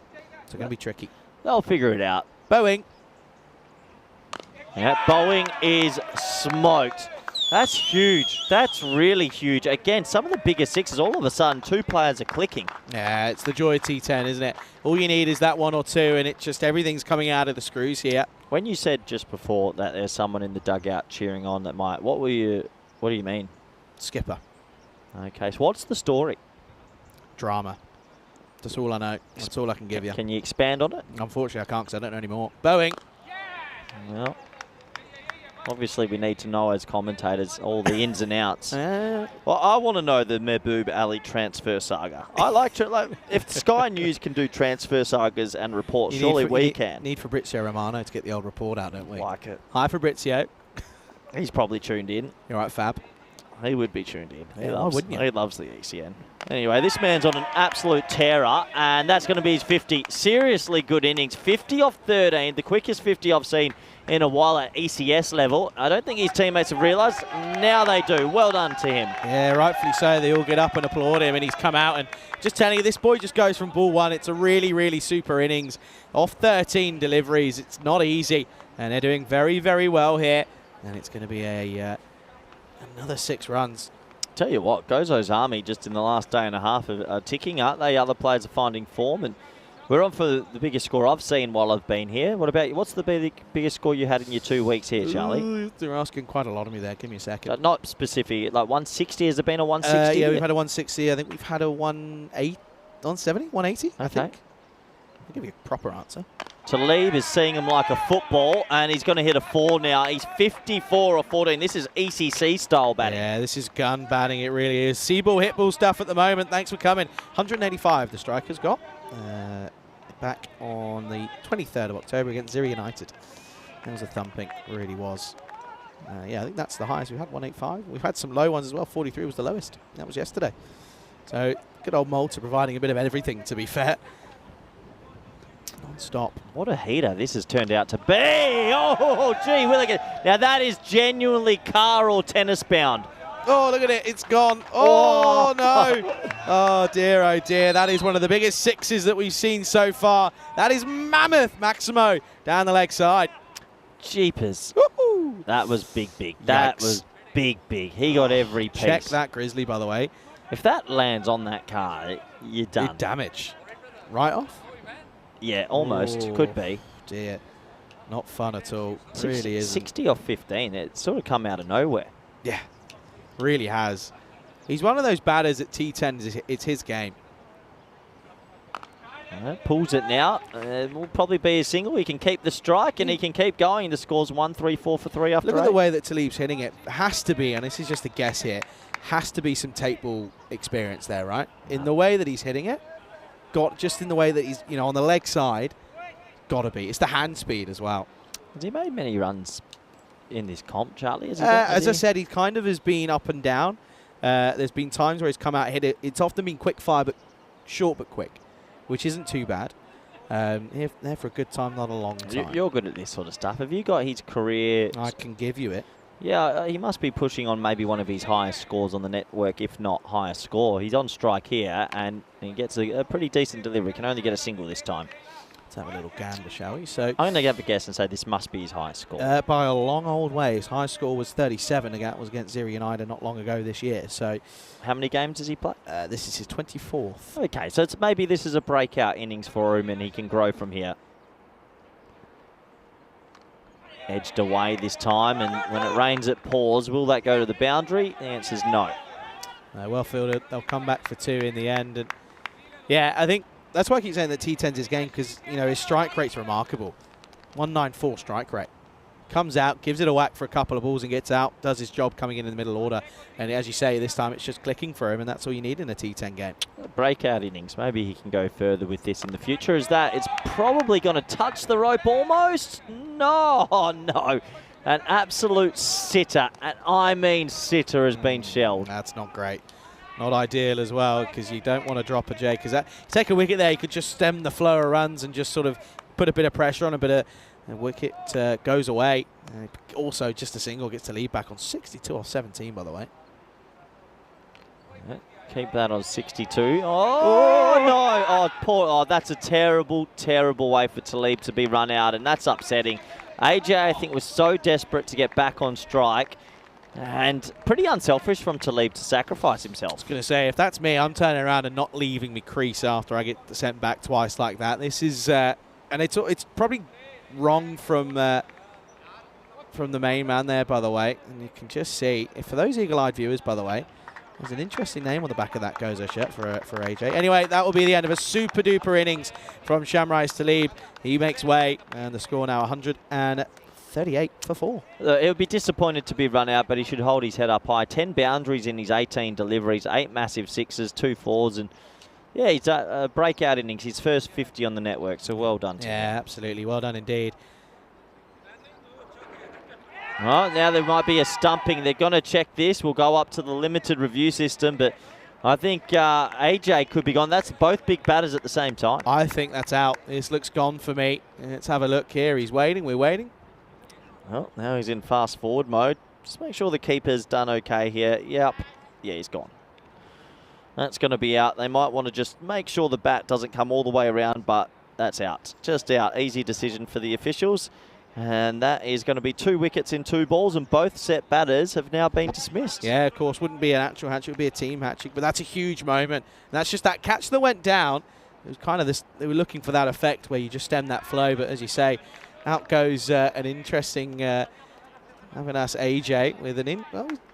it's going to be tricky. They'll figure it out. Boeing. Yeah, Boeing is smoked. That's huge. That's really huge. Again, some of the bigger sixes, all of a sudden, 2 players are clicking. Yeah, it's the joy of T10, isn't it? All you need is that 1 or 2, and it just everything's coming out of the screws here. When you said just before that there's someone in the dugout cheering on that might, what do you mean? Skipper. Okay, so what's the story? Drama. That's all I know. That's all I can give you. Can you expand on it? Unfortunately, I can't because I don't know anymore. Boeing. Well, obviously we need to know as commentators all the ins and outs. Well, I want to know the Mehboob Ali transfer saga. I like to, if Sky News can do transfer sagas and reports, surely we can. Need Fabrizio Romano to get the old report out, don't we? Like it. Hi, Fabrizio. He's probably tuned in. You're right, Fab. He would be tuned in. He loves the ECN. Anyway, this man's on an absolute terror, and that's going to be his 50. Seriously good innings. 50 off 13, the quickest 50 I've seen in a while at ECS level. I don't think his teammates have realised. Now they do. Well done to him. Yeah, rightfully so. They all get up and applaud him, and he's come out and just telling you, this boy just goes from ball 1. It's a really, really super innings. Off 13 deliveries. It's not easy, and they're doing very, very well here. And it's going to be another 6 runs. Tell you what, Gozo's Army just in the last day and a half are ticking, aren't they? Other players are finding form, and we're on for the biggest score I've seen while I've been here. What about you? What's the biggest score you had in your 2 weeks here, Charlie? Ooh, they're asking quite a lot of me there. Give me a second. Not specific, like 160. Has there been a 160? Yeah, we've had a 160. I think we've had a 170, 180, I think. I'll give you a proper answer. Talib is seeing him like a football, and he's going to hit a 4 now. He's 54 or 14. This is ECC style batting. Yeah, this is gun batting. It really is. C-ball, hit ball stuff at the moment. Thanks for coming. 185 the striker's got. Back on the 23rd of October against Ziri United. That was a thumping. It really was. Yeah, I think that's the highest. We've had 185. We've had some low ones as well. 43 was the lowest. That was yesterday. So good old Malta providing a bit of everything, to be fair. Non-stop. What a heater this has turned out to be. Oh, gee, Willigan. Now that is genuinely car or tennis bound. Oh, look at it. It's gone. Oh, no. Oh, dear. That is one of the biggest 6s that we've seen so far. That is mammoth, Maximo, down the leg side. Jeepers. Woo-hoo. That was big. That was big. He got every piece. Check that Grizzly, by the way. If that lands on that car, you're done. Damage. Right off? Yeah, almost. Oh, could be. Dear. Not fun at all. Really is. 60 off 15. It's sort of come out of nowhere. Yeah. Really has. He's one of those batters at T10. It's his game. Pulls it now. Will probably be a single. He can keep the strike and he can keep going. The score's 1-3-4 for 3 after Look 8. at the way that Talib's hitting it. Has to be, and this is just a guess here, has to be some tape ball experience there, right? In the way that he's hitting it, just in the way that he's, on the leg side, got to be. It's the hand speed as well. Has he made many runs in this comp, Charlie? As I said, he kind of has been up and down. There's been times where he's come out, hit it. It's often been quick fire, but short but quick, which isn't too bad. There for a good time, not a long time. You're good at this sort of stuff. Have you got his career? I can give you it. Yeah, he must be pushing on maybe one of his highest scores on the network, if not highest score. He's on strike here, and he gets a pretty decent delivery. Can only get a single this time. Let's have a little gander, shall we? So I'm going to have a guess and say this must be his highest score. By a long old way. His highest score was 37. Again, was against Ziri United not long ago this year. So, how many games does he play? This is his 24th. Okay, so maybe this is a breakout innings for him, and he can grow from here. Edged away this time, and when it rains, it pours. Will that go to the boundary? The answer is no. Well fielded. They'll come back for 2 in the end. And yeah, I think that's why I keep saying that T10's his game, because his strike rate's remarkable. 194 strike rate. comes out, gives it a whack for a couple of balls and gets out, does his job coming in the middle order. And as you say, this time it's just clicking for him, and that's all you need in a T10 game. Breakout innings. Maybe he can go further with this in the future. Is that it's probably going to touch the rope almost? No, no. An absolute sitter, and I mean sitter, has been shelled. That's not great. Not ideal as well, because you don't want to drop a J, because that take a wicket there, you could just stem the flow of runs and just sort of put a bit of pressure on a bit of. And wicket goes away. Also, just a single gets the lead back on 62 off 17, by the way. Yeah, keep that on 62. Oh, no. Oh, poor. Oh, that's a terrible, terrible way for Talib to be run out, and that's upsetting. AJ, I think, was so desperate to get back on strike, and pretty unselfish from Talib to sacrifice himself. I was going to say, if that's me, I'm turning around and not leaving me crease after I get sent back twice like that. This is, and it's probably wrong from the main man there, by the way. And you can just see, for those eagle-eyed viewers, by the way, there's an interesting name on the back of that Gozo shirt for AJ. Anyway, that will be the end of a super-duper innings from Shamrais Talib. He makes way, and the score now 138 for 4. It would be disappointed to be run out, but he should hold his head up high. 10 boundaries in his 18 deliveries, 8 massive sixes, 2 fours, and yeah, he's a breakout innings. His first 50 on the network, so well done to him. Yeah, absolutely. Well done indeed. Well, now there might be a stumping. They're going to check this. We'll go up to the limited review system, but I think AJ could be gone. That's both big batters at the same time. I think that's out. This looks gone for me. Let's have a look here. He's waiting. We're waiting. Well, now he's in fast forward mode. Just make sure the keeper's done okay here. Yep. Yeah, he's gone. That's going to be out. They might want to just make sure the bat doesn't come all the way around, but that's out. Just out. Easy decision for the officials. And that is going to be 2 wickets in 2 balls, and both set batters have now been dismissed. Yeah, of course. Wouldn't be an actual hat-trick. It would be a team hat-trick, but that's a huge moment. And that's just that catch that went down. It was kind of this, they were looking for that effect where you just stem that flow, but as you say, out goes an interesting having us AJ with an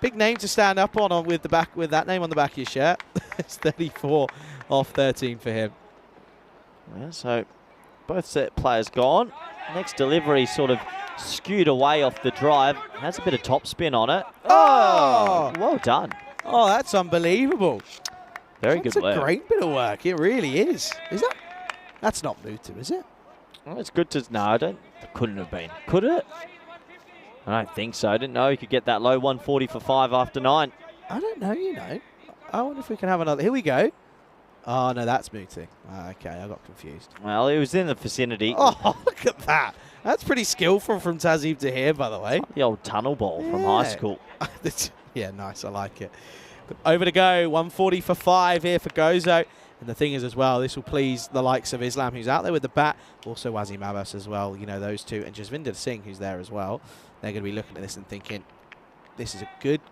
big name to stand up on with that name on the back of your shirt. It's 34 off 13 for him. Yeah, so both set players gone. Next delivery sort of skewed away off the drive. Has a bit of top spin on it. Oh, well done. Oh, that's unbelievable. Very good work. That's a great bit of work. It really is. Is that? That's not Mutu, is it? Well, it's good to... No, it couldn't have been. Could it? I don't think so. I didn't know you could get that low. 140 for 5 after 9. I don't know, you know. I wonder if we can have another. Here we go. Oh, no, that's Mutu. Okay, I got confused. Well, it was in the vicinity. Oh, look at that. That's pretty skillful from Tazib to here, by the way. The old tunnel ball from high school. Yeah, nice. I like it. Over to go. 140 for 5 here for Gozo. And the thing is as well, this will please the likes of Islam, who's out there with the bat. Also Wazim Abbas as well. You know, those two. And Jasvinder Singh, who's there as well. They're going to be looking at this and thinking, this is a good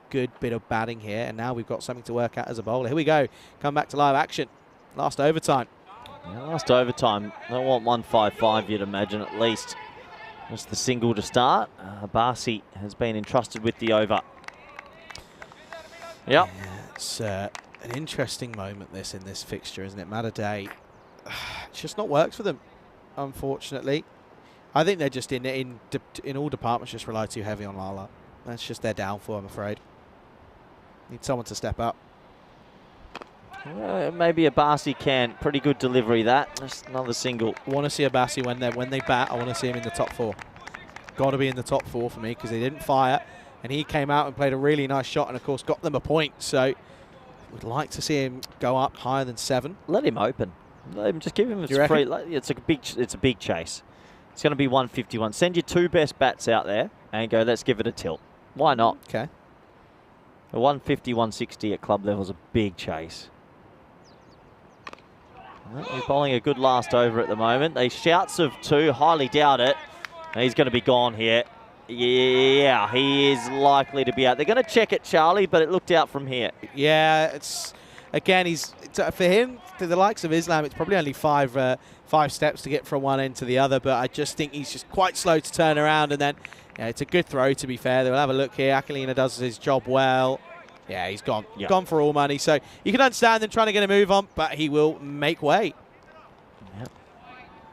bit of batting here. And now we've got something to work at as a bowler. Here we go. Come back to live action. Last overtime. Yeah, last overtime. They want 155, you'd imagine, at least. Just the single to start. Barsi has been entrusted with the over. Yep. Yeah, it's an interesting moment, this, in this fixture, isn't it? Matter it's just not worked for them, unfortunately. I think they're just in all departments just rely too heavy on Lala. That's just their downfall, I'm afraid. Need someone to step up. Maybe a Barsi can. Pretty good delivery, that. Just another single. I want to see a Barsi when they bat. I want to see him in the top 4. Got to be in the top 4 for me, because they didn't fire. And he came out and played a really nice shot and, of course, got them a point. So would like to see him go up higher than 7. Let him open. Let him, just give him a free. It's a big chase. It's going to be 151. Send your 2 best bats out there and go, let's give it a tilt. Why not? Okay. A 150, 160 at club level is a big chase. Well, he's bowling a good last over at the moment. They shouts of 2, highly doubt it. He's going to be gone here. Yeah, he is likely to be out. They're going to check it, Charlie, but it looked out from here. Yeah, it's again, for him, to the likes of Islam, it's probably only 5 steps to get from one end to the other, but I just think he's just quite slow to turn around, and then it's a good throw, to be fair. They'll have a look here. Akalina does his job well. Yeah, he's gone. Yep. Gone for all money. So you can understand them trying to get a move on, but he will make way. Yep.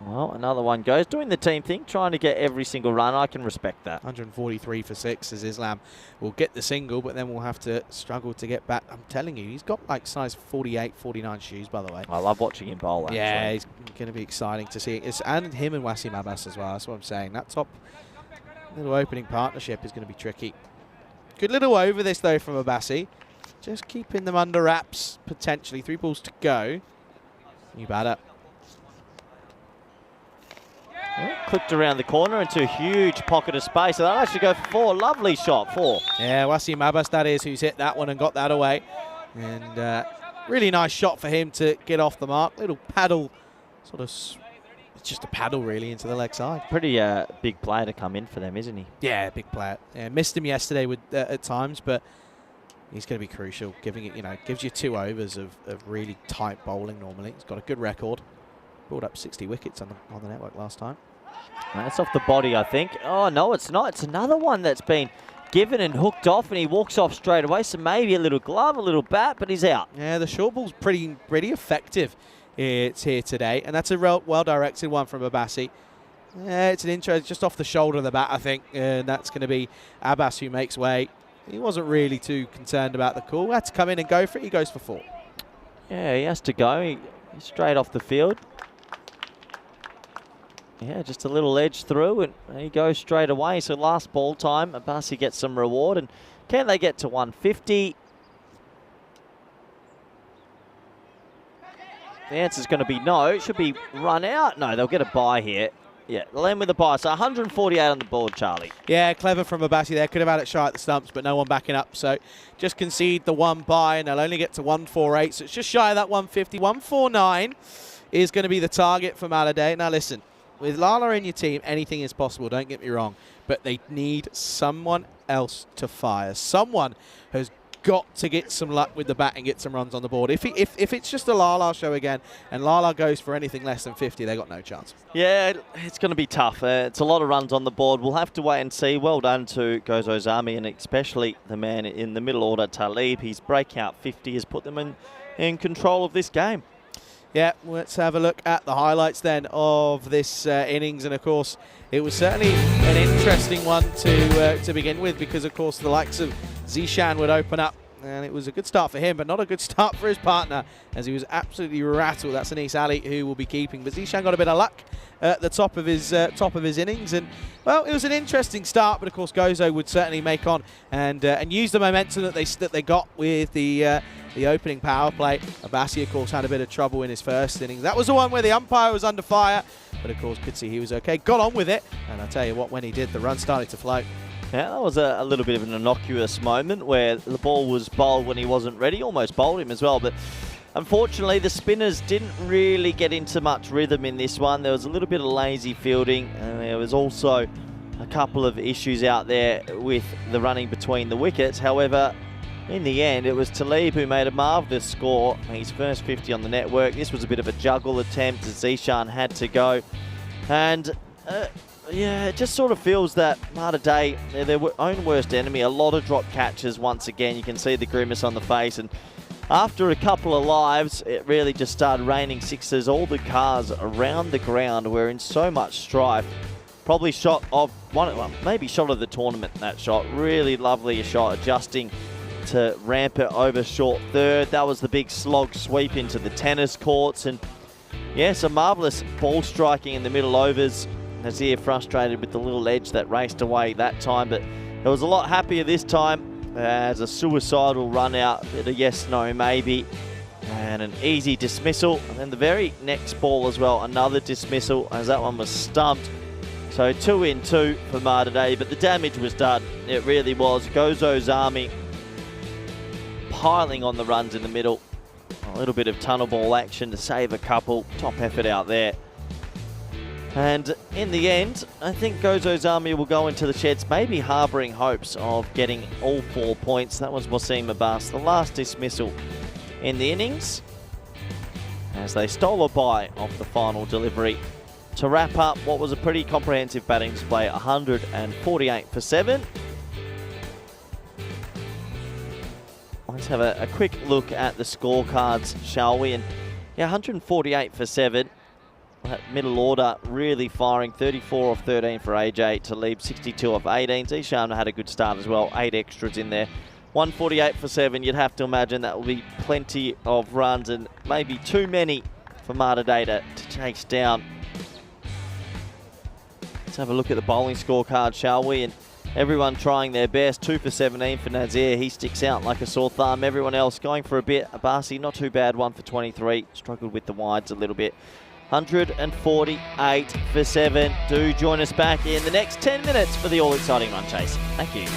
Well, another one goes, doing the team thing, trying to get every single run. I can respect that. 143 for 6 as Islam will get the single, but then we'll have to struggle to get back. I'm telling you, he's got like size 48, 49 shoes, by the way. I love watching him bowl, actually. Yeah, it's going to be exciting to see. And him and Wasim Abbas as well. That's what I'm saying. That top little opening partnership is going to be tricky. Good little over this, though, from Abbasi. Just keeping them under wraps, potentially. 3 balls to go. New batter. Yeah, clipped around the corner into a huge pocket of space. So that'll actually go for 4. Lovely shot, 4. Yeah, Wasim Abbas, that is, who's hit that one and got that away. And really nice shot for him to get off the mark. Little paddle, sort of, it's just a paddle really into the leg side. Pretty big player to come in for them, isn't he? Yeah, big player. Yeah, missed him yesterday with at times, but he's going to be crucial. Giving it, gives you 2 overs of really tight bowling normally. He's got a good record. Brought up 60 wickets on the network last time. That's off the body, I think. Oh, no, it's not. It's another one that's been given and hooked off, and he walks off straight away. So maybe a little glove, a little bat, but he's out. Yeah, the short ball's pretty effective. It's here today, and that's a well-directed one from Abbasi. Yeah, it's an intro just off the shoulder of the bat, I think, and that's going to be Abbas who makes way. He wasn't really too concerned about the call. Had to come in and go for it. He goes for 4. Yeah, he has to go. He's straight off the field. Yeah, just a little edge through, and he goes straight away. So last ball time, Abbasi gets some reward. And can they get to 150? The answer's going to be no. It should be run out. No, they'll get a bye here. Yeah, they'll end with a bye. So 148 on the board, Charlie. Yeah, clever from Abbasi there. Could have had it shy at the stumps, but no one backing up. So just concede the 1 bye, and they'll only get to 148. So it's just shy of that 150. 149 is going to be the target for Malta. Now listen, with Lala in your team, anything is possible, don't get me wrong. But they need someone else to fire. Someone has got to get some luck with the bat and get some runs on the board. If it's just a Lala show again and Lala goes for anything less than 50, they got no chance. Yeah, it's going to be tough. It's a lot of runs on the board. We'll have to wait and see. Well done to Gozo Zami, and especially the man in the middle order, Talib. His breakout 50 has put them in control of this game. Yeah, let's have a look at the highlights then of this innings. And, of course, it was certainly an interesting one to begin with because, of course, the likes of Zishan would open up. And it was a good start for him, but not a good start for his partner as he was absolutely rattled. That's Anis Ali who will be keeping. But Zishan got a bit of luck at the top of his innings. And, well, it was an interesting start, but, of course, Gozo would certainly make on and use the momentum that they got with the opening power play. Abbasi, of course, had a bit of trouble in his first innings. That was the one where the umpire was under fire, but, of course, could see he was okay. Got on with it, and I'll tell you what, when he did, the run started to float. Yeah, that was a little bit of an innocuous moment where the ball was bowled when he wasn't ready. Almost bowled him as well, but unfortunately the spinners didn't really get into much rhythm in this one. There was a little bit of lazy fielding, and there was also a couple of issues out there with the running between the wickets. However, in the end, it was Talib who made a marvellous score. His first 50 on the network. This was a bit of a juggle attempt as Zishan had to go. And yeah, it just sort of feels that Malta Day, they're their own worst enemy. A lot of drop catches once again. You can see the grimace on the face. And after a couple of lives, it really just started raining sixes. All the cars around the ground were in so much strife. Probably shot of maybe shot of the tournament, that shot. Really lovely shot, adjusting to ramp it over short third. That was the big slog sweep into the tennis courts. And yeah, some marvellous ball striking in the middle overs. Nazir frustrated with the little edge that raced away that time, but it was a lot happier this time as a suicidal run out, a bit of yes, no, maybe, and an easy dismissal. And then the very next ball as well, another dismissal as that one was stumped. So 2 in 2 for Malta Day, but the damage was done. It really was. Gozo's army piling on the runs in the middle. A little bit of tunnel ball action to save a couple. Top effort out there. And in the end, I think Gozo's army will go into the sheds, maybe harbouring hopes of getting all 4 points. That was Wasim Abbas, the last dismissal in the innings, as they stole a bye off the final delivery to wrap up what was a pretty comprehensive batting display, 148 for 7. Let's have a quick look at the scorecards, shall we? And yeah, 148 for 7. that middle order really firing. 34 off 13 for AJ to lead 62 off 18. Zishan had a good start as well. 8 extras in there. 148 for 7. You'd have to imagine that will be plenty of runs and maybe too many for Malta Day to chase down. Let's have a look at the bowling scorecard, shall we? And everyone trying their best. 2 for 17 for Nazir. He sticks out like a sore thumb. Everyone else going for a bit. Abasi, not too bad. 1 for 23. Struggled with the wides a little bit. 148 for 7. Do join us back in the next 10 minutes for the all-exciting run chase. Thank you.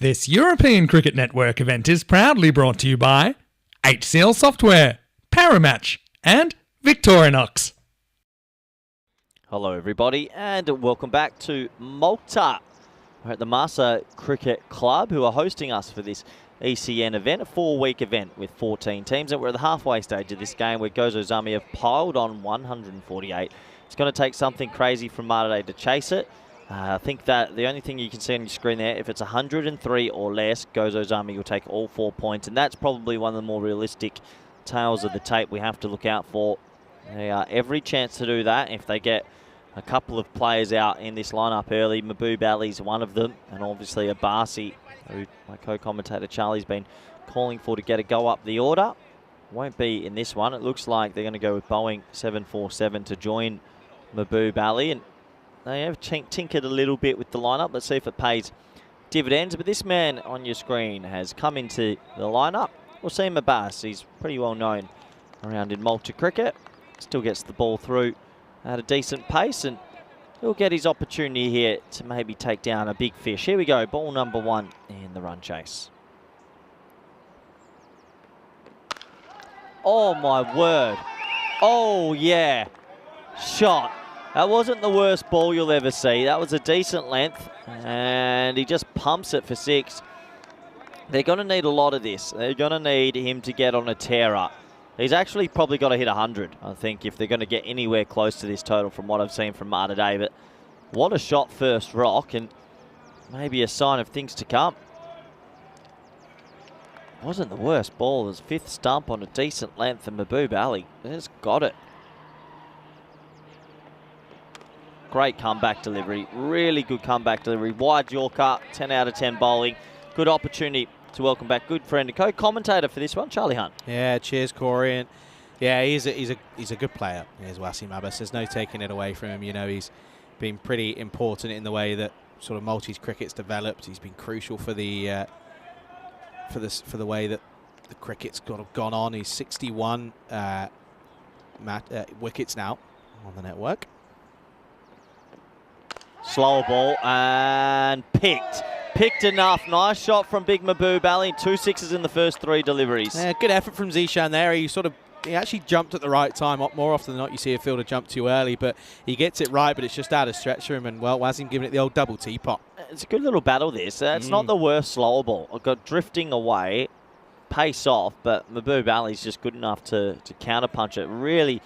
This European Cricket Network event is proudly brought to you by HCL Software, Paramatch, and Victorinox. Hello everybody and welcome back to Malta. We're at the Malta Cricket Club who are hosting us for this ECN event, a 4-week event with 14 teams, and we're at the halfway stage of this game where Gozo Zami have piled on 148. It's going to take something crazy from Malta to chase it. I think that the only thing you can see on your screen there, if it's 103 or less, Gozo Zami will take all 4 points, and that's probably one of the more realistic tails of the tape we have to look out for. They are every chance to do that if they get a couple of players out in this lineup early. Mahbub Ali's one of them, and obviously Abasi, who my co-commentator Charlie's been calling for to get a go up the order. Won't be in this one. It looks like they're going to go with Boeing 747 to join Mahbub Ali, and they have tinkered a little bit with the lineup. Let's see if it pays dividends. But this man on your screen has come into the lineup. Wasim Abbas, he's pretty well known around in Malta cricket. Still gets the ball through at a decent pace, and he'll get his opportunity here to maybe take down a big fish. Here we go, ball number 1 in the run chase. Oh my word. Oh yeah, shot. That wasn't the worst ball you'll ever see. That was a decent length, and he just pumps it for 6. They're going to need a lot of this. They're going to need him to get on a tear up. He's actually probably got to hit 100, I think, if they're going to get anywhere close to this total from what I've seen from Mar today. But what a shot first rock, and maybe a sign of things to come. Wasn't the worst ball. It was 5th stump on a decent length, and Mahbub Ali has got it. Great comeback delivery. Really good comeback delivery. Wide Yorker, 10 out of 10 bowling. Good opportunity to welcome back good friend and co-commentator for this one, Charlie Hunt. Yeah, cheers, Corey. And yeah, he's a good player. Here's Wasim Abbas. There's no taking it away from him. You know, he's been pretty important in the way that sort of Maltese cricket's developed. He's been crucial for the for the way that the cricket's gone on. He's 61 wickets now on the network. Slower ball and picked. Picked enough. Nice shot from Big Mahbub Ali. 2 6s in the first 3 deliveries. Yeah, good effort from Zishan there. He actually jumped at the right time. More often than not, you see a fielder jump too early, but he gets it right, but it's just out of stretch for him. And, well, Wasim giving it the old double teapot. It's a good little battle, this. It's not the worst slower ball. It got drifting away, pace off, but Mahbub Ali's just good enough to counterpunch it. Really,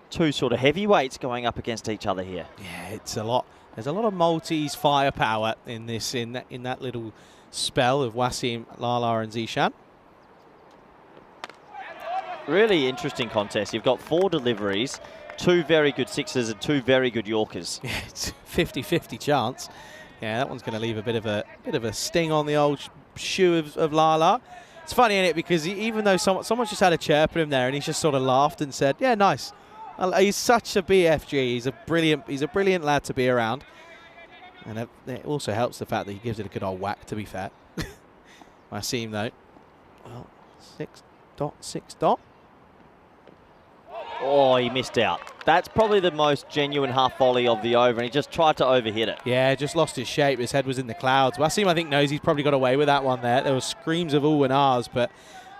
2 sort of heavyweights going up against each other here. Yeah, it's a lot. There's a lot of Maltese firepower in that little spell of Wasim, Lala, and Zishan. Really interesting contest. You've got 4 deliveries, 2 very good 6s and 2 very good Yorkers. Yeah, it's 50-50 chance. Yeah, that one's going to leave a bit of a sting on the old shoe of Lala. It's funny, isn't it? Because even though someone's just had a chirp at him there, and he's just sort of laughed and said, "Yeah, nice." He's such a BFG. He's a brilliant lad to be around, and it also helps the fact that he gives it a good old whack. To be fair, I see him though. Well, 6.6. Oh, he missed out. That's probably the most genuine half volley of the over, and he just tried to overhit it. Yeah, just lost his shape. His head was in the clouds. Wasim, I think, knows he's probably got away with that one there. There were screams of ooh and ahs, but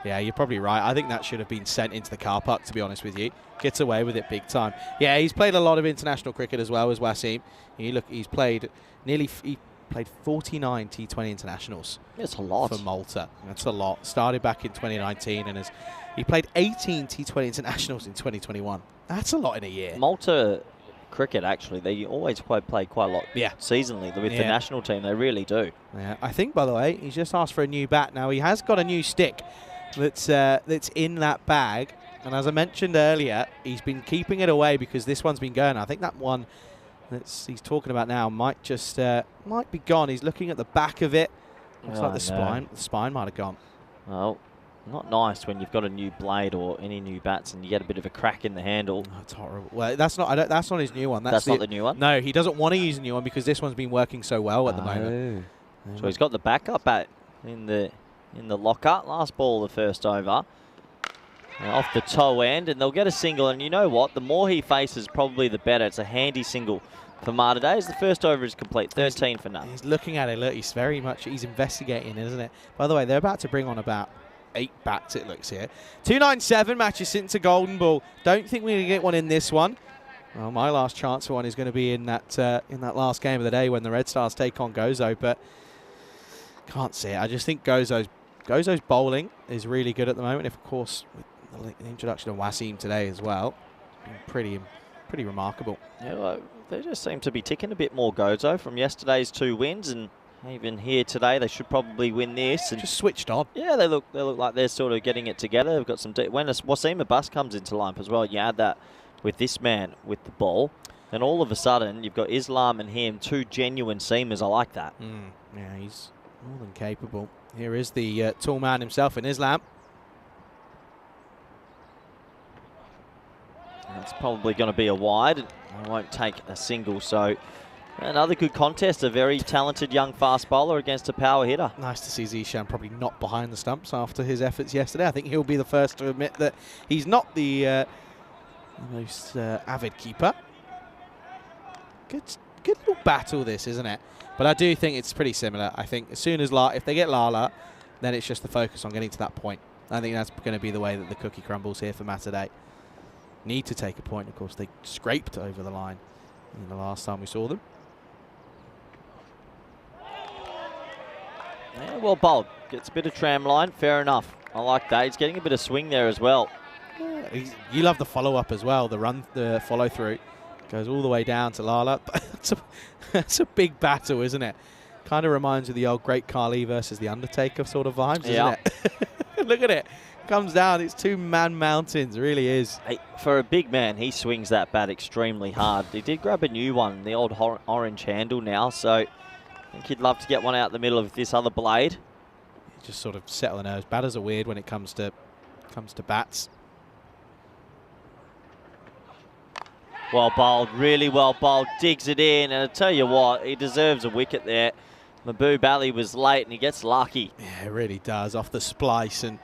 yeah, you're probably right. I think that should have been sent into the car park, to be honest with you. Gets away with it big time. Yeah, he's played a lot of international cricket as well as Wasim. He's played 49 T20 internationals. That's a lot. For Malta. That's a lot. Started back in 2019, and he played 18 T20 internationals in 2021. That's a lot in a year. Malta cricket, actually, they always play quite a lot seasonally with the national team. They really do. Yeah, I think, by the way, he's just asked for a new bat. Now, he has got a new stick that's in that bag. And as I mentioned earlier, he's been keeping it away because this one's been going. I think that one he's talking about now might be gone. He's looking at the back of it. Looks like the spine might have gone. Well, not nice when you've got a new blade or any new bats and you get a bit of a crack in the handle. Oh, it's horrible. Well, that's not his new one. That's not the new one? No, he doesn't want to use a new one because this one's been working so well at the moment. So he's got the backup bat in the locker. Last ball of the first over. Off the toe end, and they'll get a single. And you know what? The more he faces, probably the better. It's a handy single for Malta today as the first over is complete, 13 for none. He's looking at it. Look, he's investigating, isn't it? By the way, they're about to bring on about 8 bats, it looks here. 297 matches since a golden ball. Don't think we're going to get one in this one. Well, my last chance for one is going to be in that last game of the day when the Red Stars take on Gozo, but can't see it. I just think Gozo's bowling is really good at the moment. If, of course, with the introduction of Wasim today as well, been pretty remarkable. Yeah, well, they just seem to be ticking a bit more Gozo from yesterday's 2 wins, and even here today they should probably win this. And just switched on. Yeah, they look like they're sort of getting it together. They've got some. When a Wasim Abbas comes into lineup as well, you add that with this man with the ball, and all of a sudden you've got Islam and him, 2 genuine seamers. I like that. Yeah, he's more than capable. Here is the tall man himself in Islam. It's probably going to be a wide. I won't take a single, so another good contest. A very talented young fast bowler against a power hitter. Nice to see Zishan probably not behind the stumps after his efforts yesterday. I think he'll be the first to admit that he's not the most avid keeper. Good little battle this, isn't it? But I do think it's pretty similar. I think as soon as if they get Lala, then it's just the focus on getting to that point. I think that's going to be the way that the cookie crumbles here for Matadei. Need to take a point. Of course, they scraped over the line in the last time we saw them. Yeah, well bowled. Gets a bit of tram line. Fair enough. I like that. He's getting a bit of swing there as well. Yeah, you love the follow-up as well. The follow-through goes all the way down to Lala. That's a big battle, isn't it? Kind of reminds you of the old Great Khali versus the Undertaker sort of vibes, isn't it? Look at it. Comes down. It's 2 man mountains. It really is. Hey, for a big man, he swings that bat extremely hard. He did grab a new one, the old orange handle now, so I think he'd love to get one out the middle of this other blade. Just sort of settle the nerves. Batters are weird when it comes to bats. Well bowled, really well bowled, digs it in, and I tell you what, he deserves a wicket there. Mahbub Ali was late and he gets lucky. Yeah, it really does, off the splice, and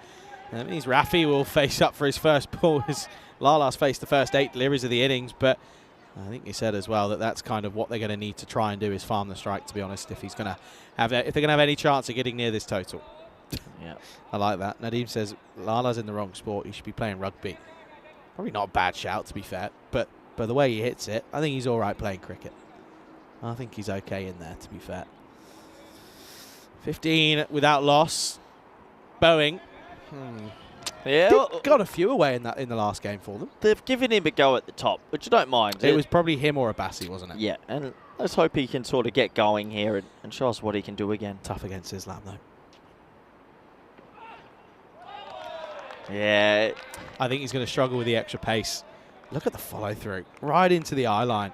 that means Rafi will face up for his first ball as Lala's faced the first 8 deliveries of the innings, but I think he said as well that that's kind of what they're going to need to try and do is farm the strike, to be honest, if they're going to have any chance of getting near this total. Yeah, I like that. Nadeem says Lala's in the wrong sport. He should be playing rugby. Probably not a bad shout, to be fair, but the way he hits it, I think he's all right playing cricket. I think he's okay in there, to be fair. 15 without loss. Boeing. Yeah, Got a few away in the last game for them. they've given him a go at the top, which I don't mind. It was probably him or Abbasi, wasn't it? Yeah, and let's hope he can sort of get going here and show us what he can do again. Tough against Islam, though. Yeah. I think he's going to struggle with the extra pace. Look at the follow-through. Right into the eye line.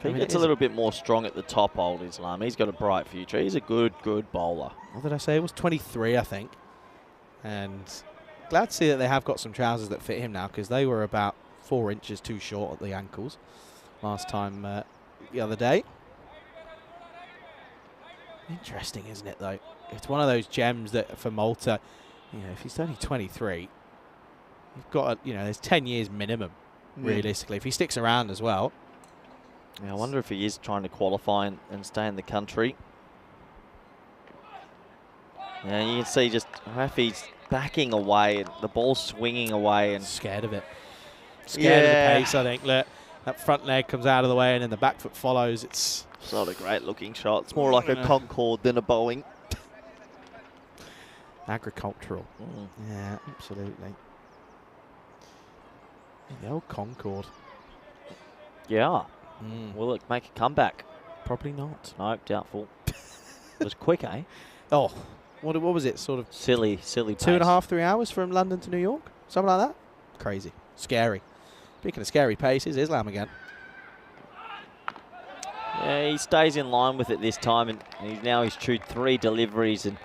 If he gets a little bit more strong at the top, old Islam, he's got a bright future. He's a good bowler. What did I say? It was 23, I think. And glad to see that they have got some trousers that fit him now, because they were about 4 inches too short at the ankles last time the other day. Interesting, isn't it, though? It's one of those gems that for Malta, if he's only 23, you've got, there's 10 years minimum, realistically, if he sticks around as well. Yeah, I wonder if he is trying to qualify and stay in the country. Yeah, you can see just Rafi's backing away and the ball's swinging away. And scared of it. Scared of the pace, I think. Look, that front leg comes out of the way and then the back foot follows. It's not a great looking shot. It's more like a Concorde than a Boeing. Agricultural. Yeah, absolutely. The old Concorde. Yeah. Will it make a comeback? Probably not. No, doubtful. It was quick, eh? Oh, what was it? Sort of silly pace. 2.5, 3 hours from London to New York? Something like that? Crazy. Scary. Speaking of scary paces, Islam again. Yeah, he stays in line with it this time, and he's chewed 3 deliveries, and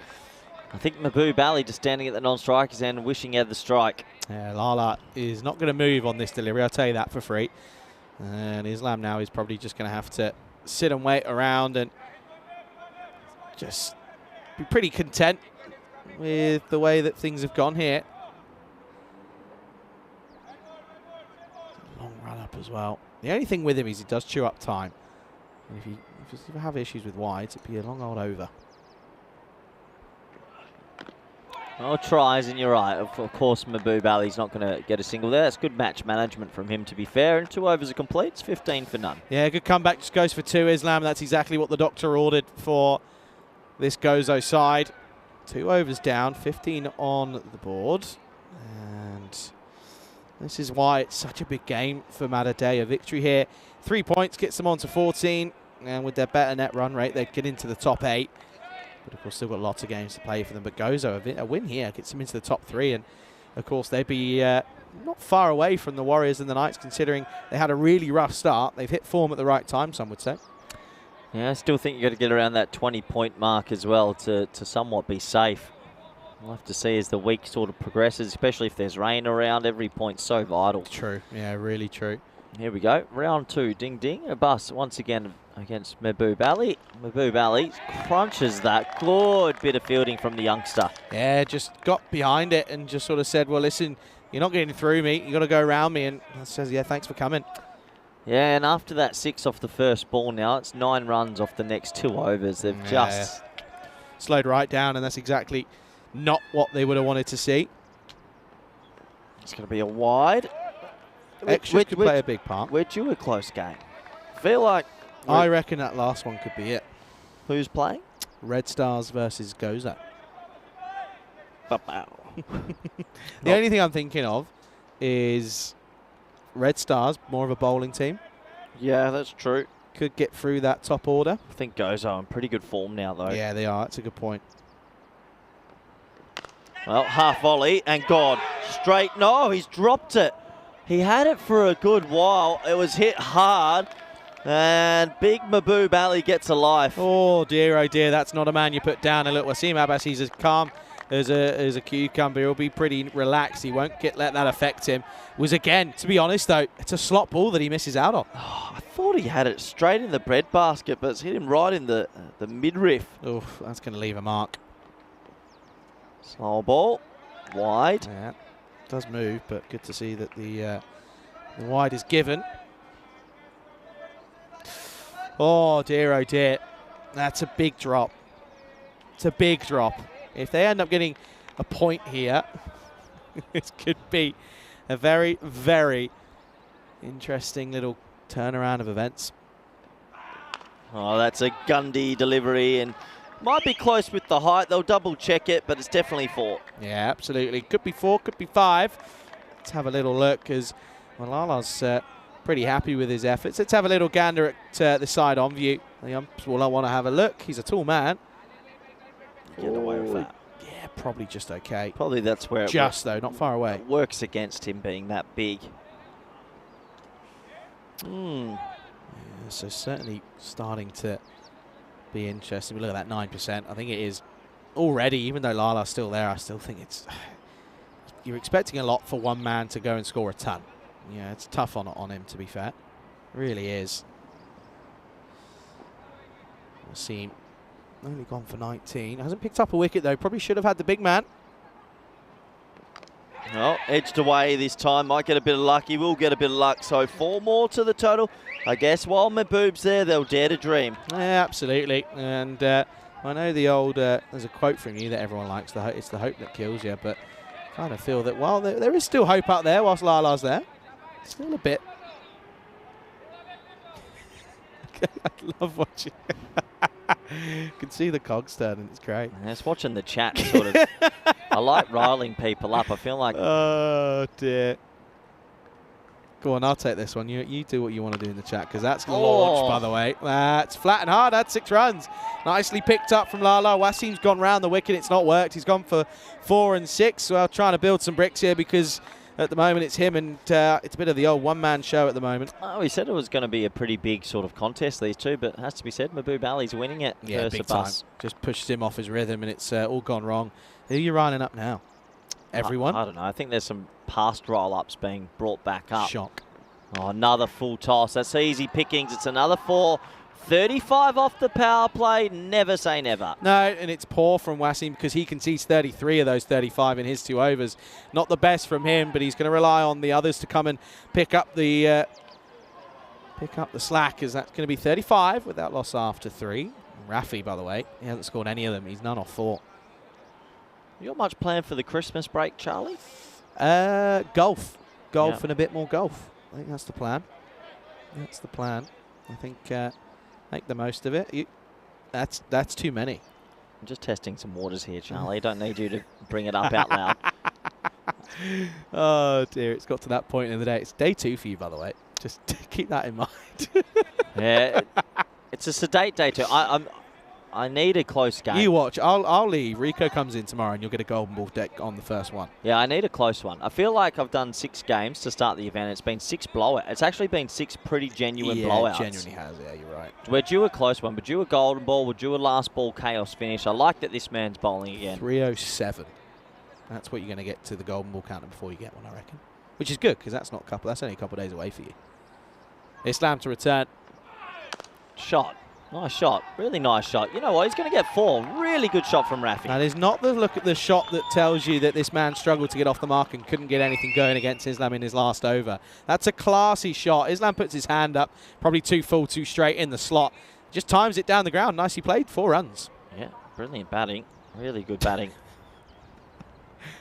I think Mahbub Ali just standing at the non-striker's end, wishing he had the strike. Yeah, Lala is not going to move on this delivery, I'll tell you that for free. And Islam now is probably just going to have to sit and wait around and just be pretty content with the way that things have gone here. Long run up as well. The only thing with him is he does chew up time. And if you have issues with wides, it'd be a long old over. Well, tries, and you're right. Of course, Mahbub Ali's not going to get a single there. That's good match management from him, to be fair. And 2 overs are complete. It's 15 for none. Yeah, good comeback. Just goes for 2, Islam. That's exactly what the doctor ordered for this Gozo side. 2 overs down, 15 on the board. And this is why it's such a big game for Mater. A victory here. 3 points gets them on to 14. And with their better net run rate, they get into the top 8. But of course, still got lots of games to play for them. But Gozo, a win here gets them into the top 3. And of course, they'd be not far away from the Warriors and the Knights, considering they had a really rough start. They've hit form at the right time, some would say. Yeah, I still think you've got to get around that 20-point mark as well to somewhat be safe. We'll have to see as the week sort of progresses, especially if there's rain around. Every point's so vital. True. Yeah, really true. Here we go. Round 2. Ding, ding. A bus once again against Mahbub Ali. Mahbub Ali crunches that. Good bit of fielding from the youngster. Yeah, just got behind it and just sort of said, well, listen, you're not getting through me. You got to go around me. And I says, yeah, thanks for coming. Yeah, and after that 6 off the first ball now, it's 9 runs off the next 2 overs. They've just slowed right down, and that's exactly not what they would have wanted to see. It's going to be a wide. Extras could play a big part. We're due a close game. Feel like... I reckon that last one could be it. Who's playing? Red Stars versus Gozo. The only thing I'm thinking of is Red Stars, more of a bowling team. Yeah, that's true. Could get through that top order. I think Gozo in pretty good form now, though. Yeah, they are. That's a good point. Well, half volley and gone. Straight. No, he's dropped it. He had it for a good while. It was hit hard. And big Mahbub Ali gets a life. Oh dear, that's not a man you put down. And look, Wasim Abbas, he's as calm as a cucumber. He'll be pretty relaxed. He won't let that affect him. Was again, to be honest though, it's a slot ball that he misses out on. Oh, I thought he had it straight in the bread basket, but it's hit him right in the midriff. Oh, that's going to leave a mark. Slow ball, wide. Yeah, does move, but good to see that the wide is given. Oh dear, that's a big drop. It's a big drop. If they end up getting a point here, this could be a very, very interesting little turnaround of events. Oh, that's a Gundy delivery and might be close with the height. They'll double check it, but it's definitely 4. Yeah, absolutely. Could be 4, could be 5. Let's have a little look, because Malala's pretty happy with his efforts. Let's have a little gander at the side on view. The umps will want to have a look. He's a tall man. Get away with that. Yeah, probably just okay. Probably that's where it just though, not far away. It works against him being that big. Yeah, so certainly starting to be interesting. Look at that 9%. I think it is already, even though Lala's still there, I still think it's... You're expecting a lot for one man to go and score a ton. Yeah, it's tough on him, to be fair. It really is. We'll see. Only gone for 19. Hasn't picked up a wicket, though. Probably should have had the big man. Well, edged away this time. Might get a bit of luck. He will get a bit of luck. So 4 more to the total. I guess while Mahbub's there, they'll dare to dream. Yeah, absolutely. And I know the old... there's a quote from you that everyone likes. It's the hope that kills you. But I kind of feel that while there is still hope out there whilst Lala's there. Still a bit. I love watching. You can see the cogs turning. It's great. Yeah, it's watching the chat sort of. I like riling people up. I feel like. Oh dear. Go on, I'll take this one. You do what you want to do in the chat, because that's launched, by the way. That's flat and hard. That's 6 runs. Nicely picked up from Lala. Wasim's gone round the wicket. It's not worked. He's gone for 4 and 6. Well, trying to build some bricks here, because at the moment it's him, and it's a bit of the old one-man show at the moment. Oh, he said it was going to be a pretty big sort of contest, these two, but it has to be said, Mahbub Ali's winning it. Yeah, big time. Just pushes him off his rhythm, and it's all gone wrong. Who are you riling up now? Everyone? I don't know. I think there's some past roll-ups being brought back up. Shock. Oh, another full toss. That's easy pickings. It's another 4 35 off the power play, never say never. No, and it's poor from Wasim because he concedes 33 of those 35 in his 2 overs. Not the best from him, but he's going to rely on the others to come and pick up the slack, as that's going to be 35 without loss after 3. Rafi, by the way, he hasn't scored any of them. He's none off 4. You got much planned for the Christmas break, Charlie? Golf. Golf Yep. and a bit more golf. I think that's the plan. That's the plan. I think make the most of it. That's too many. I'm just testing some waters here, Charlie. I don't need you to bring it up out loud. Oh dear, it's got to that point in the day. It's day 2 for you, by the way. Just keep that in mind. Yeah, it's a sedate day too. I need a close game. You watch. I'll leave. Rico comes in tomorrow, and you'll get a golden ball deck on the first one. Yeah, I need a close one. I feel like I've done 6 games to start the event. It's been 6 blowouts. It's actually been 6 pretty genuine blowouts. Yeah, genuinely has. Yeah, you're right. We're due a close one. We're due a golden ball. We're due a last ball chaos finish. I like that this man's bowling again. 307. That's what you're going to get to the golden ball counter before you get one, I reckon. Which is good, because that's only a couple of days away for you. Islam to return. Shot. Nice shot. Really nice shot. You know what? He's going to get 4. Really good shot from Rafi. That is not the look at the shot that tells you that this man struggled to get off the mark and couldn't get anything going against Islam in his last over. That's a classy shot. Islam puts his hand up, probably too full, too straight in the slot. Just times it down the ground. Nicely played. 4 runs. Yeah, brilliant batting. Really good batting.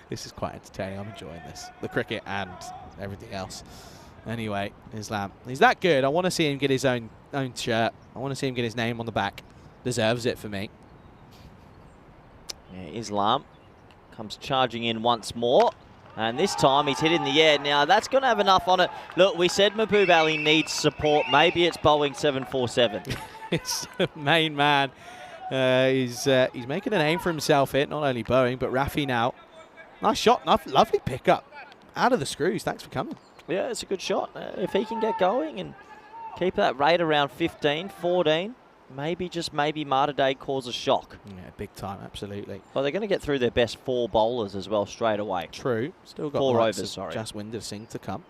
This is quite entertaining. I'm enjoying this. The cricket and everything else. Anyway, Islam. He's that good. I want to see him get his own shirt. I want to see him get his name on the back. Deserves it for me. Yeah, Islam comes charging in once more. And this time he's hit in the air. Now, that's going to have enough on it. Look, we said Mahbub Ali needs support. Maybe it's bowling 747. It's the main man. He's making a name for himself here. Not only bowling, but Rafi now. Nice shot. Lovely pickup. Out of the screws. Thanks for coming. Yeah, it's a good shot. If he can get going and keep that rate around 15, 14, maybe, just maybe, Malta Day cause a shock. Yeah, big time, absolutely. Well, they're going to get through their best 4 bowlers as well straight away. True. Still got 4 overs, sorry. Jaswinder Singh to come.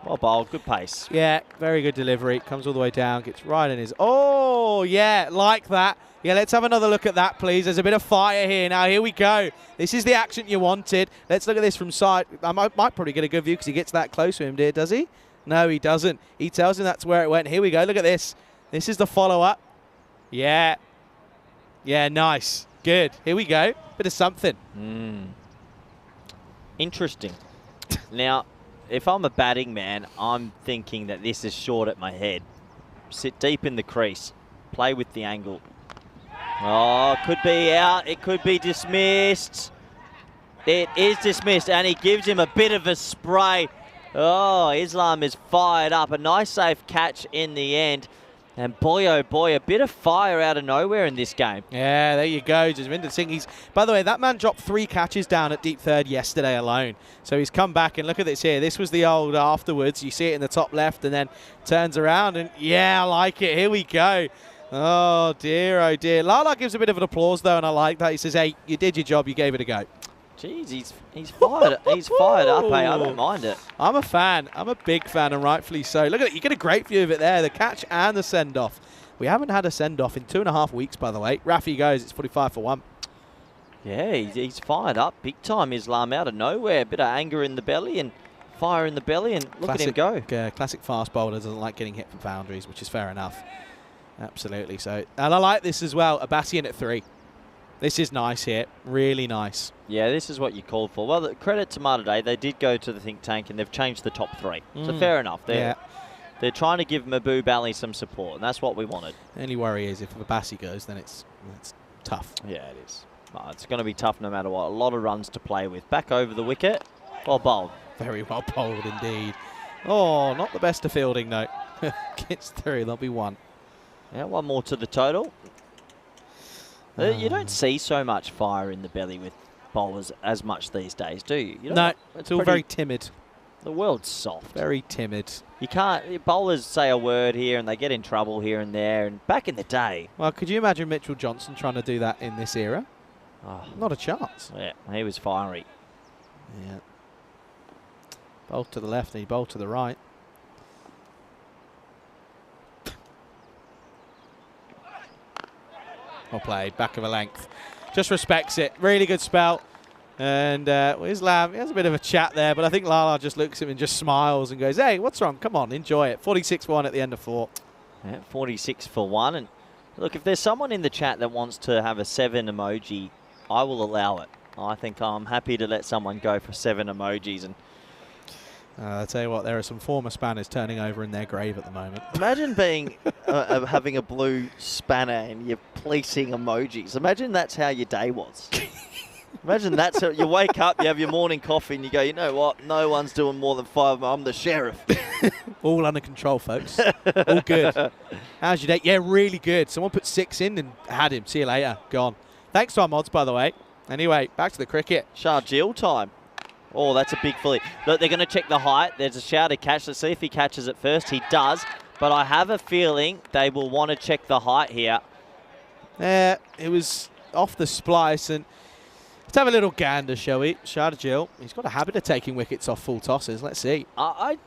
Well bowled, good pace. Yeah, very good delivery. Comes all the way down, gets right in his... Oh, yeah, like that. Yeah, let's have another look at that, please. There's a bit of fire here. Now, here we go. This is the action you wanted. Let's look at this from side. I might probably get a good view because he gets that close to him, dear, does he? No, he doesn't. He tells him that's where it went. Here we go. Look at this. This is the follow-up. Yeah. Yeah, nice. Good. Here we go. Bit of something. Interesting. Now, if I'm a batting man, I'm thinking that this is short at my head. Sit deep in the crease. Play with the angle. Oh, could be out. It could be dismissed. It is dismissed, and he gives him a bit of a spray. Oh, Islam is fired up. A nice safe catch in the end. And boy, oh boy, a bit of fire out of nowhere in this game. Yeah, there you go. Jaswinder Singh. By the way, that man dropped 3 catches down at deep third yesterday alone. So he's come back, and look at this here. This was the old afterwards. You see it in the top left, and then turns around, and yeah, I like it. Here we go. Oh, dear, oh, dear. Lala gives a bit of an applause, though, and I like that. He says, hey, you did your job. You gave it a go. Jeez, he's fired. He's fired up, hey. I don't mind it. I'm a fan. I'm a big fan, and rightfully so. Look at it. You get a great view of it there, the catch and the send-off. We haven't had a send-off in 2.5 weeks, by the way. Rafi goes. It's 45 for 1. Yeah, he's fired up big time. Islam out of nowhere. A bit of anger in the belly and fire in the belly, and look at him go. Classic fast bowler, doesn't like getting hit from boundaries, which is fair enough. Absolutely. So, and I like this as well. Abbasian at 3. This is nice here. Really nice. Yeah, this is what you called for. Well, the credit to Malta Day, they did go to the think tank and they've changed the top 3. So fair enough. They're trying to give Mahbub Ali some support, and that's what we wanted. The only worry is if Abbasi goes, then it's tough. Yeah, it is. It's going to be tough no matter what. A lot of runs to play with. Back over the wicket. Well bowled. Very well bowled indeed. Oh, not the best of fielding, though. Gets through. There'll be 1. Yeah, 1 more to the total. You don't see so much fire in the belly with bowlers as much these days, do you? No, it's all very timid. The world's soft. Very timid. You can't... Bowlers say a word here and they get in trouble here and there. And back in the day... Well, could you imagine Mitchell Johnson trying to do that in this era? Oh, not a chance. Yeah, he was fiery. Yeah. Bolt to the left and he bowled to the right. Well played, back of a length. Just respects it. Really good spell. And Islam, he has a bit of a chat there, but I think Lala just looks at him and just smiles and goes, hey, what's wrong? Come on, enjoy it. 46-1 at the end of 4. Yeah, 46 for 1. And look, if there's someone in the chat that wants to have a 7 emoji, I will allow it. I think I'm happy to let someone go for 7 emojis. And I'll tell you what, there are some former spanners turning over in their grave at the moment. imagine being having a blue spanner and you're policing emojis. Imagine that's how your day was. Imagine that's how you wake up, you have your morning coffee, and you go, you know what? No one's doing more than 5. I'm the sheriff. All under control, folks. All good. How's your day? Yeah, really good. Someone put 6 in and had him. See you later. Gone. Thanks to our mods, by the way. Anyway, back to the cricket. Sharjeel time. Oh, that's a big fully. Look, they're going to check the height. There's a shouted catch. Let's see if he catches it first. He does. But I have a feeling they will want to check the height here. It was off the splice. And let's have a little gander, shall we? Sharjeel, he's got a habit of taking wickets off full tosses. Let's see.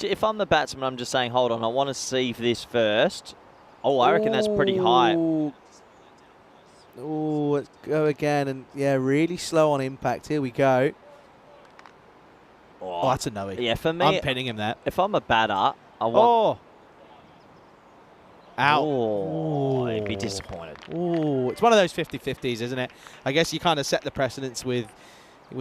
If I'm the batsman, I'm just saying, hold on. I want to see this first. Oh, I reckon that's pretty high. Oh, let's go again. And, yeah, really slow on impact. Here we go. Oh, that's a no-y. Yeah, for me, I'm pinning him there. If I'm a batter, I want... Oh. Out. Oh, he'd be disappointed. Oh, it's one of those 50-50s, isn't it? I guess you kind of set the precedence with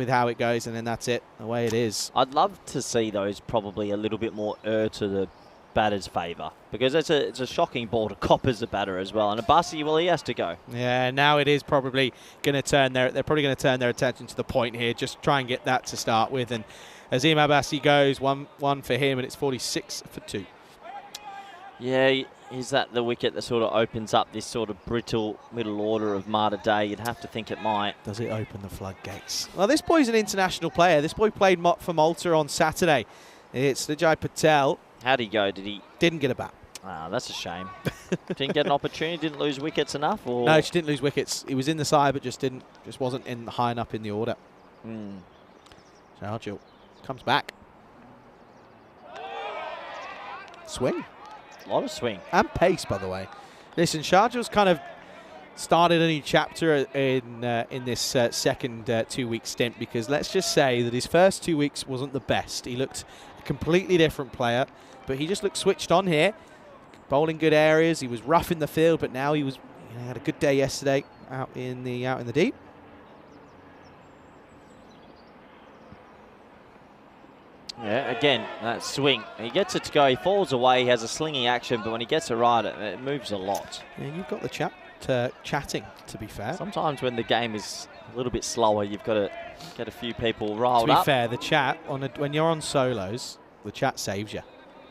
how it goes, and then that's it. Away it is. I'd love to see those probably a little bit more to the batter's favour, because it's a shocking ball to cop as a batter as well. And Abassi, well, he has to go. Yeah, now it is probably going to turn they're probably going to turn their attention to the point here, just try and get that to start with. And Azim Abassi goes, one for him, and it's 46 for 2. Yeah, is that the wicket that sort of opens up this sort of brittle middle order of Malta Day? You'd have to think it might. Does it open the floodgates? Well, this boy's an international player. This boy played for Malta on Saturday. It's Vijay Patel. How'd he go? Did he? Didn't get a bat. Ah, that's a shame. Didn't get an opportunity. Didn't lose wickets enough. Or? No, she didn't lose wickets. He was in the side, but just wasn't high enough in the order. Sharjeel comes back. Swing. A lot of swing. And pace, by the way. Listen, Sharjeel's kind of started a new chapter in this second 2-week stint, because let's just say that his first 2 weeks wasn't the best. He looked a completely different player, but he just looked switched on here. Bowling good areas. He was rough in the field, but now he had a good day yesterday out in the deep. Yeah, again, that swing. He gets it to go. He falls away. He has a slinging action, but when he gets it right, it moves a lot. Yeah, you've got the chatting, to be fair. Sometimes when the game is a little bit slower, you've got to get a few people riled up. To be fair, the chat, when you're on solos, the chat saves you.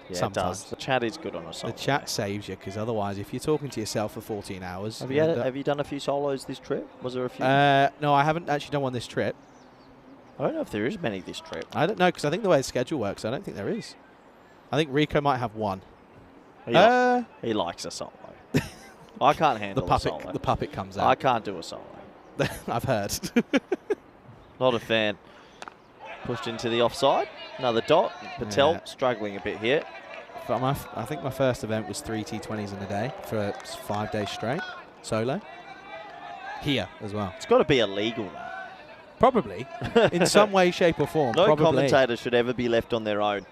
Yeah, sometimes. It does. The chat is good on a solo. The chat saves you, because otherwise, if you're talking to yourself for 14 hours... Have you done a few solos this trip? Was there a few? No, I haven't actually done one this trip. I don't know if there is many this trip. I don't know, because I think the way the schedule works, I don't think there is. I think Rico might have one. He likes a solo. I can't handle a solo. The puppet comes out. I can't do a solo. I've heard. Not a fan. Pushed into the offside. Another dot. Patel struggling a bit here. But I think my first event was 3 T20s in a day for 5 days straight. Solo. Here as well. It's got to be illegal, though. Probably. In some way, shape or form. No probably. commentator should ever be left on their own.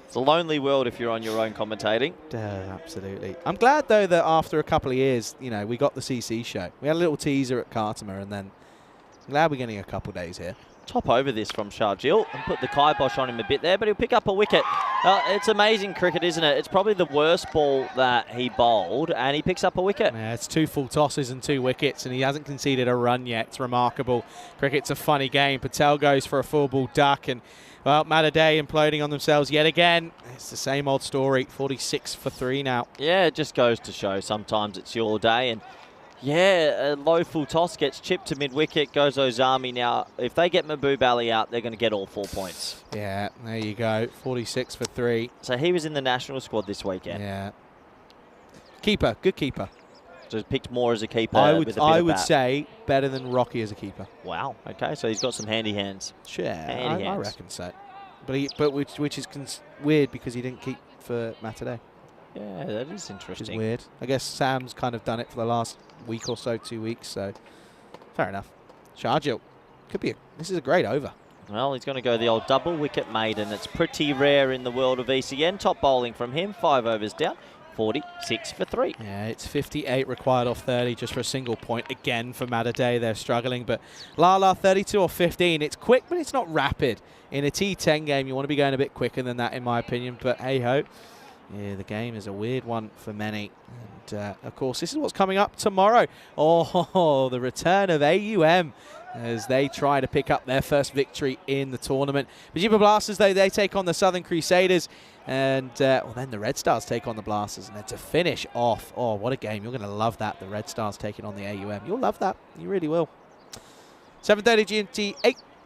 It's a lonely world if you're on your own commentating. Absolutely. I'm glad, though, that after a couple of years, we got the CC show. We had a little teaser at Cartimer, and then I'm glad we're getting a couple of days here. Top over this from Sharjeel and put the kibosh on him a bit there, but he'll pick up a wicket. It's amazing cricket, isn't it? It's probably the worst ball that he bowled, and he picks up a wicket. Yeah, it's 2 full tosses and 2 wickets, and he hasn't conceded a run yet. It's remarkable. Cricket's a funny game. Patel goes for a full ball duck, and, well, Malta Day imploding on themselves yet again. It's the same old story. 46 for 3 now. Yeah, it just goes to show sometimes it's your day, and yeah, a low full toss gets chipped to mid-wicket, goes Ozami. Now, if they get Mahbub Ali out, they're going to get all 4 points. Yeah, there you go. 46 for 3. So he was in the national squad this weekend. Yeah. Keeper, good keeper. So picked more as a keeper. I would say better than Rocky as a keeper. Wow. Okay, so he's got some handy hands. Sure, I reckon so. But which is weird, because he didn't keep for Malta Day. Yeah, that is Which is interesting. weird. I guess Sam's kind of done it for the last week or so, 2 weeks, so fair enough. Sharjil. This is a great over. Well, he's going to go the old double wicket maiden. It's pretty rare in the world of ECN. Top bowling from him, 5 overs down, 46 for 3. Yeah, it's 58 required off 30 just for a single point. Again, for Madaday, they're struggling. But Lala, 32 or 15. It's quick, but it's not rapid. In a T10 game, you want to be going a bit quicker than that, in my opinion. But hey-ho. Yeah, the game is a weird one for many. And, of course, this is what's coming up tomorrow. Oh, the return of AUM as they try to pick up their first victory in the tournament. Bajiba Blasters, though, they take on the Southern Crusaders. And then the Red Stars take on the Blasters. And then to finish off, oh, what a game. You're going to love that, the Red Stars taking on the AUM. You'll love that. You really will. 7:30 GMT,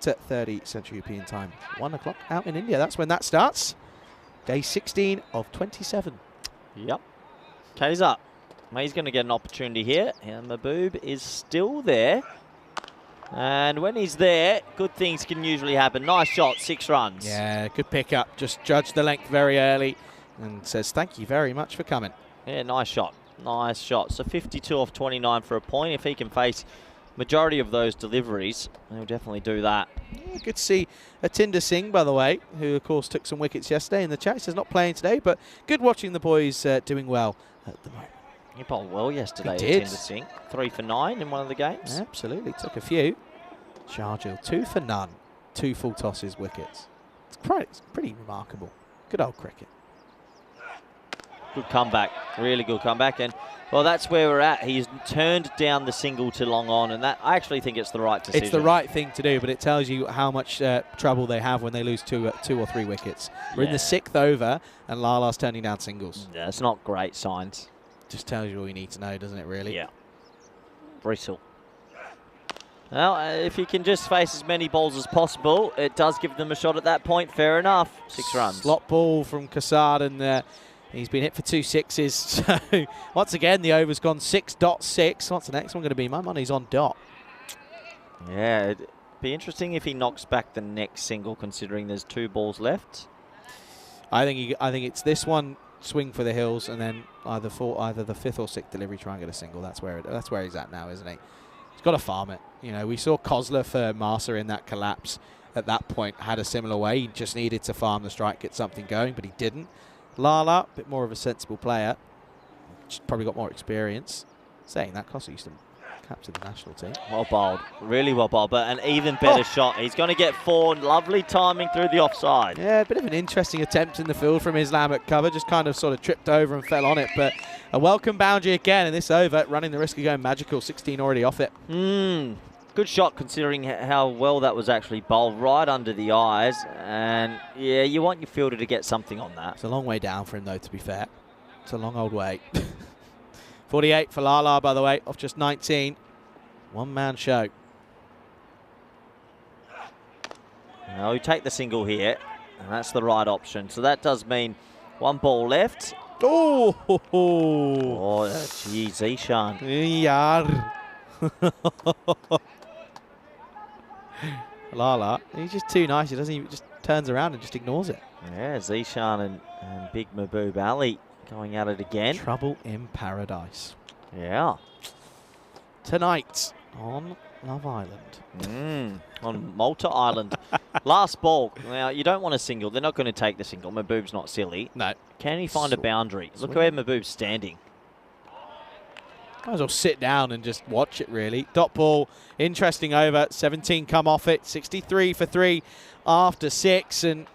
8:30 Central European Time. 1 o'clock out in India. That's when that starts. Day 16 of 27. Yep. K's up. He's going to get an opportunity here. And Mahboob is still there. And when he's there, good things can usually happen. Nice shot, 6 runs. Yeah, good pickup. Just judged the length very early and says thank you very much for coming. Yeah, nice shot. Nice shot. So 52 off 29 for a point. If he can face majority of those deliveries, he'll definitely do that. Yeah, good to see Atinder Singh, by the way, who, of course, took some wickets yesterday in the chat. He says not playing today, but good watching the boys doing well at the moment. He bowled well yesterday, He did. Atinder Singh. 3 for 9 in one of the games. Absolutely, took a few. Sharjil, 2 for none. 2 full tosses, wickets. It's pretty remarkable. Good old cricket. Good comeback, really good comeback. And, well, that's where we're at. He's turned down the single to long on, and that I actually think it's the right decision. It's the right thing to do, but it tells you how much trouble they have when they lose two or three wickets. We're in the 6th over, and Lala's turning down singles. Yeah, it's not great signs. Just tells you all you need to know, doesn't it, really? Yeah. Bristle. Well, if you can just face as many balls as possible, it does give them a shot at that point. Fair enough. 6 runs. Slot ball from Kassad, and he's been hit for 2 sixes. So, once again, the over's gone 6.6. What's the next one going to be? My money's on dot. Yeah, it'd be interesting if he knocks back the next single, considering there's 2 balls left. I think it's this one, swing for the hills, and then either the 5th or 6th delivery, try and get a single. That's where he's at now, isn't he? He's got to farm it. You know, we saw Kozler for Marsa in that collapse at that point, had a similar way. He just needed to farm the strike, get something going, but he didn't. Lala, a bit more of a sensible player. Probably got more experience. Saying that, Kozler used to captain the national team. Well bowled. Really well bowled, but an even better shot. He's going to get 4. Lovely timing through the offside. Yeah, a bit of an interesting attempt in the field from Islam at cover. Just kind of sort of tripped over and fell on it. But a welcome boundary again in this over, running the risk of going magical. 16 already off it. Good shot considering how well that was actually bowled right under the eyes. And, yeah, you want your fielder to get something on that. It's a long way down for him, though, to be fair. It's a long old way. 48 for Lala, by the way, off just 19. One-man show. Now, we take the single here, and that's the right option. So that does mean 1 ball left. Oh, Gee, Zishan. Yar. Lala, he's just too nice. He doesn't even, just turns around and just ignores it. Yeah, Zishan and Big Mahboob Ali going at it again. Trouble in paradise. Yeah. Tonight on Love Island. On Malta Island. Last ball. Now, you don't want a single. They're not going to take the single. Mahboob's not silly. No. Can he find a boundary? Look where Mahboob's standing. Might as well sit down and just watch it, really. Dot ball, interesting over. 17 come off it. 63 for 3 after 6, and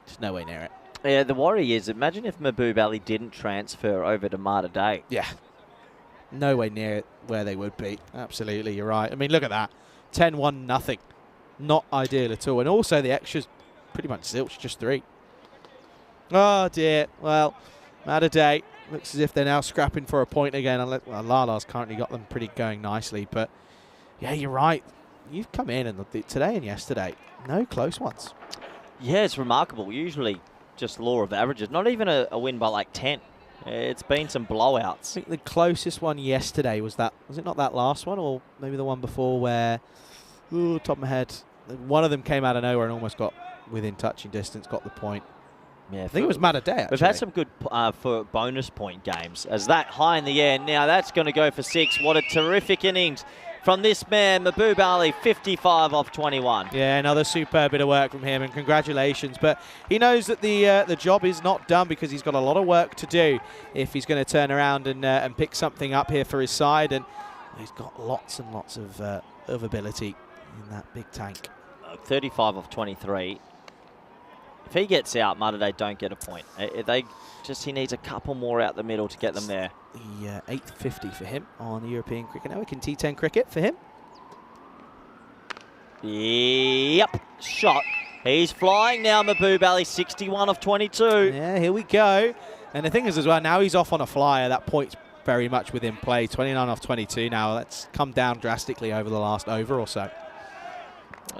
just nowhere near it. Yeah, the worry is, imagine if Mahboob Ali didn't transfer over to Madaday. Yeah. Nowhere near where they would be. Absolutely, you're right. I mean, look at that. 10-1, nothing. Not ideal at all. And also the extras pretty much zilch, just 3. Oh, dear. Well, Madaday looks as if they're now scrapping for a point again. Well, Lala's currently got them pretty going nicely. But, yeah, you're right. You've come in and today and yesterday, no close ones. Yeah, it's remarkable. Usually just law of averages. Not even a win by like 10. It's been some blowouts. I think the closest one yesterday was that. Was it not that last one, or maybe the one before where, top of my head, one of them came out of nowhere and almost got within touching distance, got the point. Yeah, I think it was Malta Day, actually. We've had some good for bonus point games. As that high in the air, now that's going to go for 6. What a terrific innings from this man, Mahbub Ali, 55 off 21. Yeah, another superb bit of work from him, and congratulations. But he knows that the job is not done, because he's got a lot of work to do if he's going to turn around and pick something up here for his side. And he's got lots and lots of ability in that big tank. 35 off 23. If he gets out, Malta Day don't get a point. He needs a couple more out the middle to get them there. The 8.50 for him on the European Cricket Network in T10 cricket for him. Yep, shot. He's flying now, Mahbub Ali, 61 off 22. Yeah, here we go. And the thing is as well, now he's off on a flyer. That point's very much within play. 29 off 22 now. That's come down drastically over the last over or so.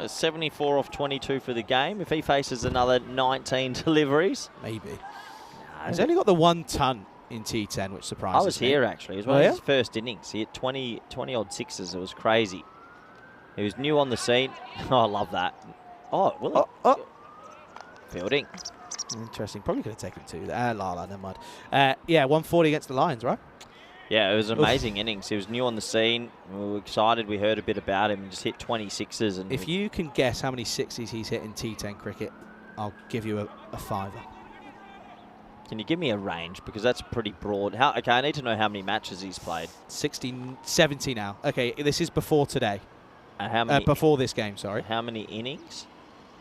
74 off 22 for the game. If he faces another 19 deliveries. Maybe. He's only got the 1 ton in T10, which surprises me. I was here, actually. It was one of his first innings. He hit 20-odd sixes. It was crazy. He was new on the scene. Oh, I love that. Oh, fielding. Interesting. Probably could have taken 2. Never mind. Yeah, 140 against the Lions, right? Yeah, it was an amazing innings. He was new on the scene. We were excited. We heard a bit about him and just hit 26s. And if you can guess how many 60s he's hit in T10 cricket, I'll give you a fiver. Can you give me a range? Because that's pretty broad. Okay, I need to know how many matches he's played. 70 now. Okay, this is before today. How many? Before this game, sorry. How many innings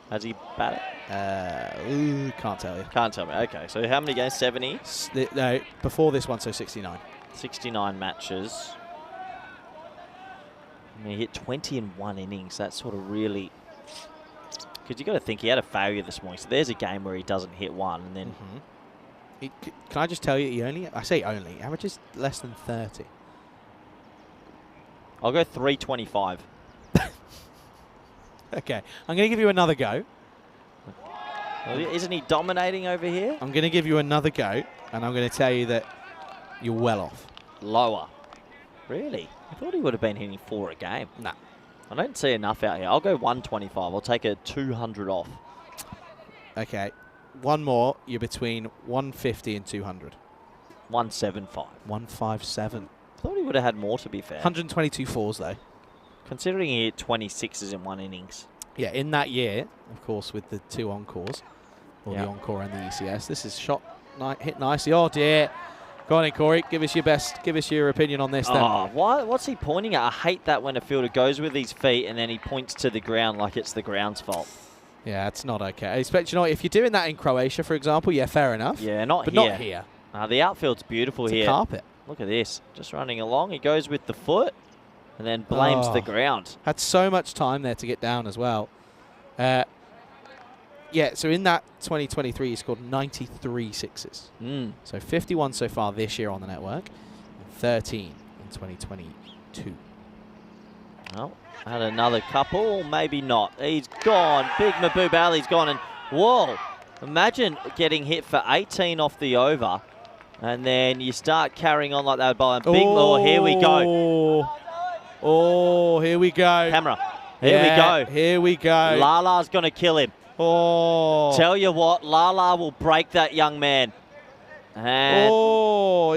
has he batted? Can't tell you. Can't tell me. Okay, so how many games? 70? No, before this one, so 69. 69 matches. I mean, he hit 20 in 1 innings. That's sort of really... Because you got to think he had a failure this morning. So there's a game where he doesn't hit 1 and then... Can I just tell you, I say only, averages less than 30. I'll go 325. Okay, I'm going to give you another go. Isn't he dominating over here? I'm going to give you another go, and I'm going to tell you that you're well off. Lower. Really? I thought he would have been hitting 4 a game. Nah. I don't see enough out here. I'll go 125. I'll take a 200 off. Okay. One more. You're between 150 and 200. 175. 157. I thought he would have had more, to be fair. 122 fours, though. Considering he hit 26s in 1 innings. Yeah, in that year, of course, with the 2 encores, or the encore and the ECS, this is hit nicely. Oh, dear. Go on in, Corey. Give us your best. Give us your opinion on this, then. Oh, what's he pointing at? I hate that when a fielder goes with his feet and then he points to the ground like it's the ground's fault. Yeah, it's not okay. I expect, if you're doing that in Croatia, for example, yeah, fair enough. Yeah, but not here. The outfield's beautiful it's here. A carpet. Look at this. Just running along. He goes with the foot and then blames the ground. Had so much time there to get down as well. Yeah, so in that 2023, he scored 93 sixes. So 51 so far this year on the network, and 13 in 2022. Well, had another couple, maybe not. He's gone. Big Mahbub Ali's gone. And whoa, imagine getting hit for 18 off the over, and then you start carrying on like that by a big. Oh, here we go. Oh, here we go. Camera. Here we go. Here we go. Lala's going to kill him. Oh. Tell you what, Lala will break that young man. And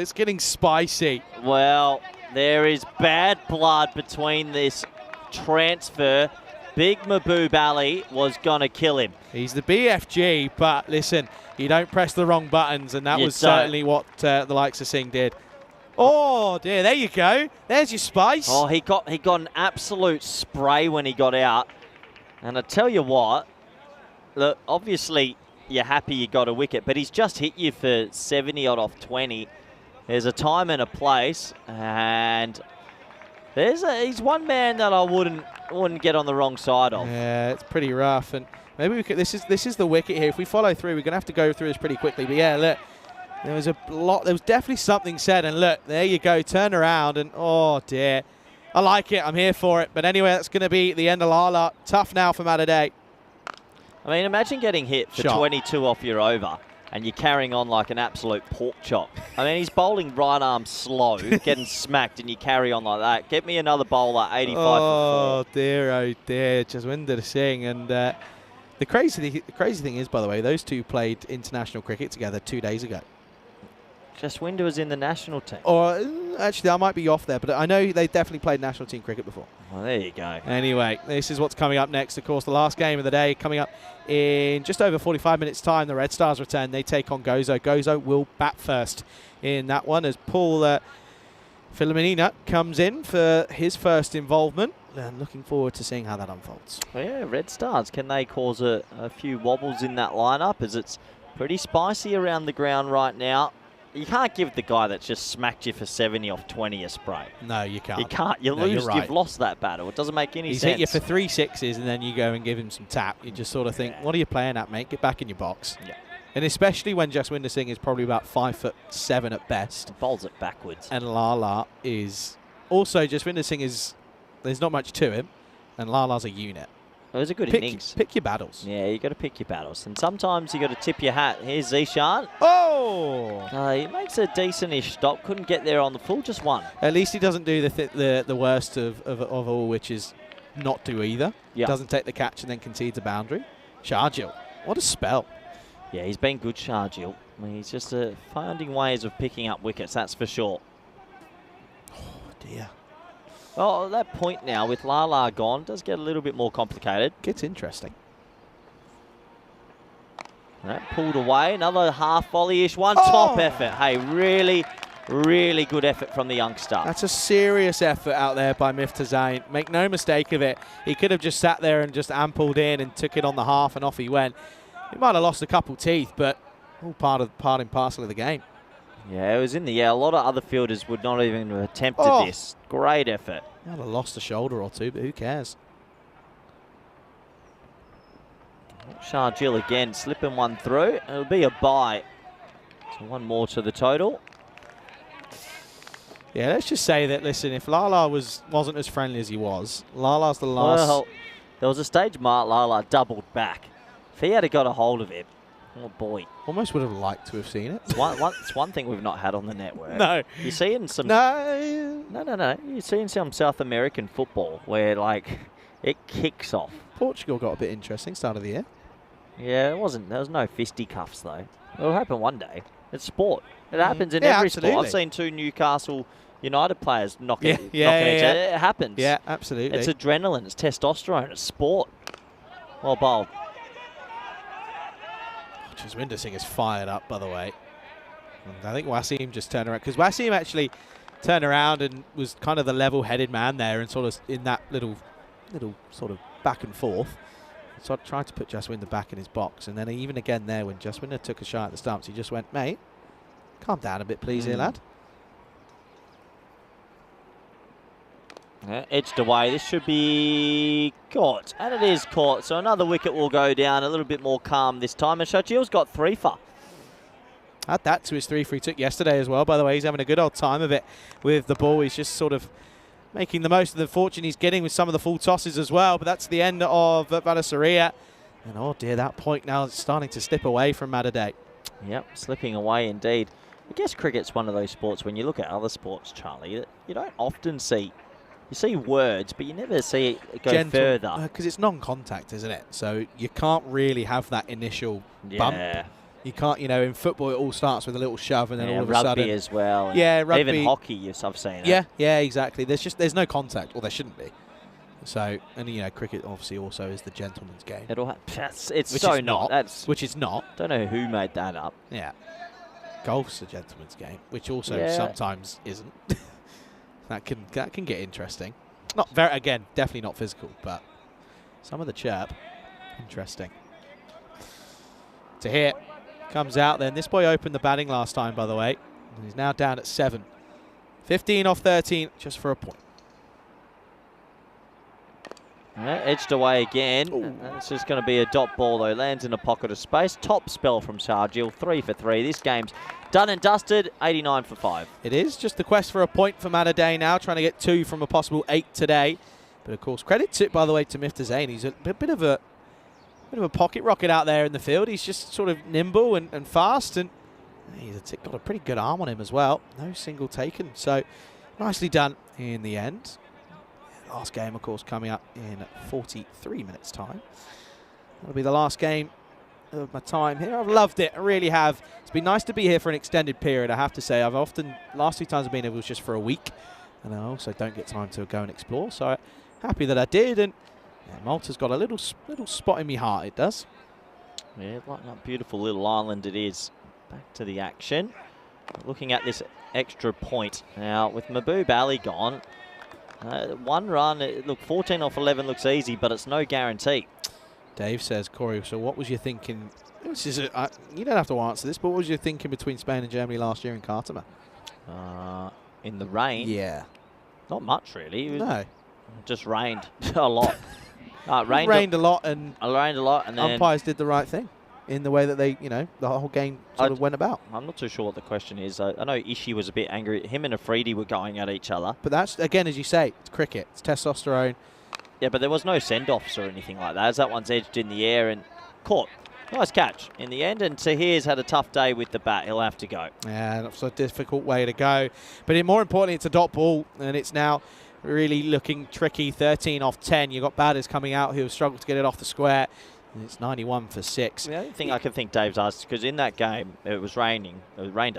it's getting spicy. Well, there is bad blood between this transfer. Big Mahbub Ali was going to kill him. He's the BFG, but listen, you don't press the wrong buttons, and that was certainly what the likes of Singh did. Oh, dear, there you go. There's your spice. Oh, he got an absolute spray when he got out. And I tell you what, look, obviously you're happy you got a wicket, but he's just hit you for 70-odd off 20. There's a time and a place, and he's one man that I wouldn't get on the wrong side of. Yeah, it's pretty rough, and maybe we could. This is the wicket here. If we follow through, we're gonna have to go through this pretty quickly. But yeah, look, there was definitely something said, and look, there you go, turn around, and oh dear, I like it. I'm here for it. But anyway, that's gonna be the end of Lala. Tough now for Malta Day. I mean, imagine getting hit for 22 off your over, and you're carrying on like an absolute pork chop. I mean, he's bowling right arm slow, getting smacked, and you carry on like that. Get me another bowler, 85 for 4. Oh dear, Jaswinder Singh. And The crazy thing is, by the way, those two played international cricket together 2 days ago. Jaswinder was in the national team. Or actually, I might be off there, but I know they definitely played national team cricket before. Well, there you go. Anyway, this is what's coming up next. Of course, the last game of the day coming up in just over 45 minutes' time. The Red Stars return. They take on Gozo. Gozo will bat first in that one as Paul Filomenina comes in for his first involvement. And looking forward to seeing how that unfolds. Well, yeah, Red Stars, can they cause a few wobbles in that lineup as it's pretty spicy around the ground right now? You can't give the guy that's just smacked you for 70 off 20 a spray. No, you can't. You can't. You No, lose. you're right. You've lost that battle. It doesn't make any He's sense. hit you for 3 sixes and then you go and give him some tap. You just sort of think, what are you playing at, mate? Get back in your box. Yeah. And especially when Jaswinder Singh is probably about 5'7" at best. Bowls it backwards. And Lala is also, Jaswinder Singh is, there's not much to him. And Lala's a unit. It was a good innings. Pick your battles. Yeah, you got to pick your battles. And sometimes you got to tip your hat. Here's Zishan. Oh! He makes a decent-ish stop. Couldn't get there on the full, just one. At least he doesn't do the worst of all, which is not do either. Yeah. Doesn't take the catch and then concedes a boundary. Sharjil, what a spell. Yeah, he's been good, Sharjil. I mean, he's just finding ways of picking up wickets, that's for sure. Oh, dear. Well, at that point now, with Lala gone, does get a little bit more complicated. Gets interesting. That pulled away. Another half volley-ish one. Top effort. Hey, really, really good effort from the youngster. That's a serious effort out there by Mifta Zain. Make no mistake of it. He could have just sat there and just ampled in and took it on the half and off he went. He might have lost a couple teeth, but all part and parcel of the game. Yeah, it was in the air. A lot of other fielders would not even have attempted this. Great effort. Might have lost a shoulder or two, but who cares? Sharjil again, slipping one through. It'll be a bye. So one more to the total. Yeah, let's just say that, listen, if Lala wasn't as friendly as he was, Lala's the last... Well, there was a stage Mark Lala doubled back. If he had got a hold of it, oh boy. Almost would have liked to have seen it. It's one thing we've not had on the network. No. You see in some... No. No. You see in some South American football where, like, it kicks off. Portugal got a bit interesting start of the year. Yeah, there was no fisticuffs, though. It'll happen one day. It's sport. It happens in every sport. I've seen 2 Newcastle United players knocking each other. It happens. Yeah, absolutely. It's adrenaline. It's testosterone. It's sport. Well bowled. Jaswinder Singh is fired up, by the way. And I think Wasim just turned around, because Wasim actually turned around and was kind of the level-headed man there and sort of in that little sort of back and forth. So I tried to put Jaswinder back in his box, and then even again there when Jaswinder took a shot at the stumps, he just went, mate, calm down a bit please here, lad. Edged away. This should be caught. And it is caught. So another wicket will go down. A little bit more calm this time. And Sharjil's got 3 for. Add that to his 3 he took yesterday as well, by the way. He's having a good old time of it with the ball. He's just sort of making the most of the fortune he's getting with some of the full tosses as well. But that's the end of Vallisaria. And oh dear, that point now is starting to slip away from Mataday. Yep, slipping away indeed. I guess cricket's one of those sports, when you look at other sports, Charlie, that you don't often see. You see words, but you never see it go further. Because it's non-contact, isn't it? So you can't really have that initial bump. You can't, in football it all starts with a little shove and then all of a sudden... rugby as well. Yeah, rugby. Even hockey, yes, I've seen it. Yeah, exactly. There's no contact, or there shouldn't be. So, and cricket obviously also is the gentleman's game. It's so not. Which is not. Don't know who made that up. Yeah. Golf's the gentleman's game, which also sometimes isn't. That can get interesting. Not very, again, definitely not physical, but some of the chirp, interesting. To hit, comes out then. This boy opened the batting last time, by the way. And he's now down at 7. 15 off 13, just for a point. Edged away again. It's just going to be a dot ball, though. Lands in a pocket of space. Top spell from Sharjil. 3 for 3. This game's done and dusted. 89 for 5. It is just the quest for a point for Mataday now, trying to get 2 from a possible 8 today. But of course, credit to, by the way, to Mifta Zain. He's a bit of a pocket rocket out there in the field. He's just sort of nimble and fast, and he's got a pretty good arm on him as well. No single taken, so nicely done in the end. Last game, of course, coming up in 43 minutes' time. That'll be the last game of my time here. I've loved it. I really have. It's been nice to be here for an extended period, I have to say. Last 2 times I've been here was just for a week, and I also don't get time to go and explore, so I'm happy that I did. And yeah, Malta's got a little spot in my heart, it does. Yeah, like that beautiful little island it is. Back to the action. Looking at this extra point now with Mahbub Ali gone. 1 run. Look, 14 off 11 looks easy, but it's no guarantee. Dave says, Corey, so what was your thinking? You don't have to answer this, but what was your thinking between Spain and Germany last year in Khartoum? In the rain? Yeah. Not much, really. No. It just rained a lot. It rained a lot, and then umpires did the right thing in the way that they, the whole game sort of went about. I'm not too sure what the question is. I know Ishii was a bit angry. Him and Afridi were going at each other. But that's, again, as you say, it's cricket. It's testosterone. Yeah, but there was no send-offs or anything like that, as that one's edged in the air and caught. Nice catch in the end, and Tahir's had a tough day with the bat. He'll have to go. Yeah, that's a difficult way to go. But more importantly, it's a dot ball, and it's now really looking tricky. 13 off 10. You've got batters coming out who have struggled to get it off the square. And it's 91 for 6. The only thing I can think Dave's asked, because in that game, it was raining. It rained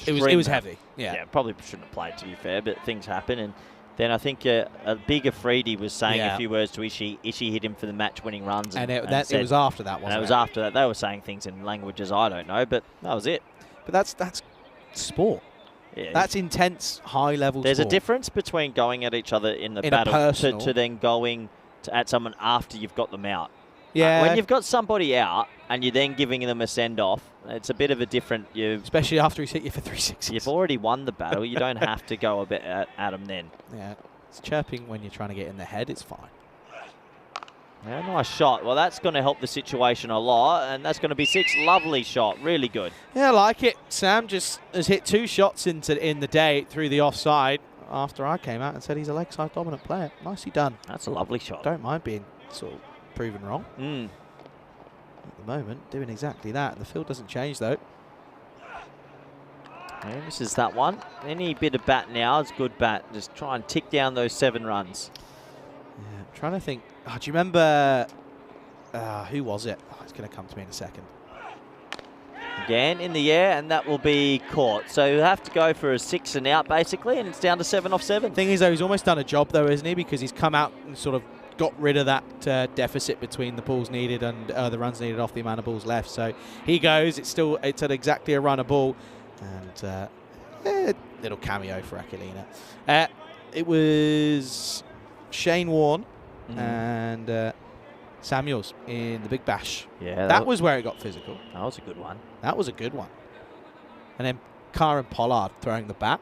it was heavy. Yeah, probably shouldn't have played, to be fair, but things happen. And then I think a big Afridi was saying a few words to Ishii. Ishii hit him for the match-winning runs. And it was after that, wasn't it? And it was after that. They were saying things in languages I don't know, but that was it. But that's sport. Yeah. That's intense, high-level sport. There's a difference between going at each other in the battle to then going at someone after you've got them out. Yeah. When you've got somebody out and you're then giving them a send-off, it's a bit of a different... Especially after he's hit you for 3 sixes. You've already won the battle. You don't have to go a bit at him then. Yeah. It's chirping when you're trying to get in the head. It's fine. Yeah, nice shot. Well, that's going to help the situation a lot, and that's going to be 6. Lovely shot. Really good. Yeah, I like it. Sam just has hit 2 shots in the day through the offside after I came out and said he's a leg side dominant player. Nicely done. That's a lovely shot. Don't mind being sort of proven wrong. At the moment, doing exactly that. The field doesn't change, though. Yeah, this is that one. Any bit of bat now is good bat. Just try and tick down those 7 runs. Yeah, I'm trying to think. Oh, do you remember... who was it? Oh, it's going to come to me in a second. Again, in the air, and that will be caught. So you have to go for a 6 and out, basically, and it's down to 7 off 7. Thing is, though, he's almost done a job, though, isn't he? Because he's come out and sort of got rid of that deficit between the balls needed and the runs needed off the amount of balls left. So he goes. It's at exactly a run a ball. And little cameo for Aquilina. It was Shane Warne and Samuels in the Big Bash. Yeah, that was where it got physical. That was a good one. That was a good one. And then Karen Pollard throwing the bat.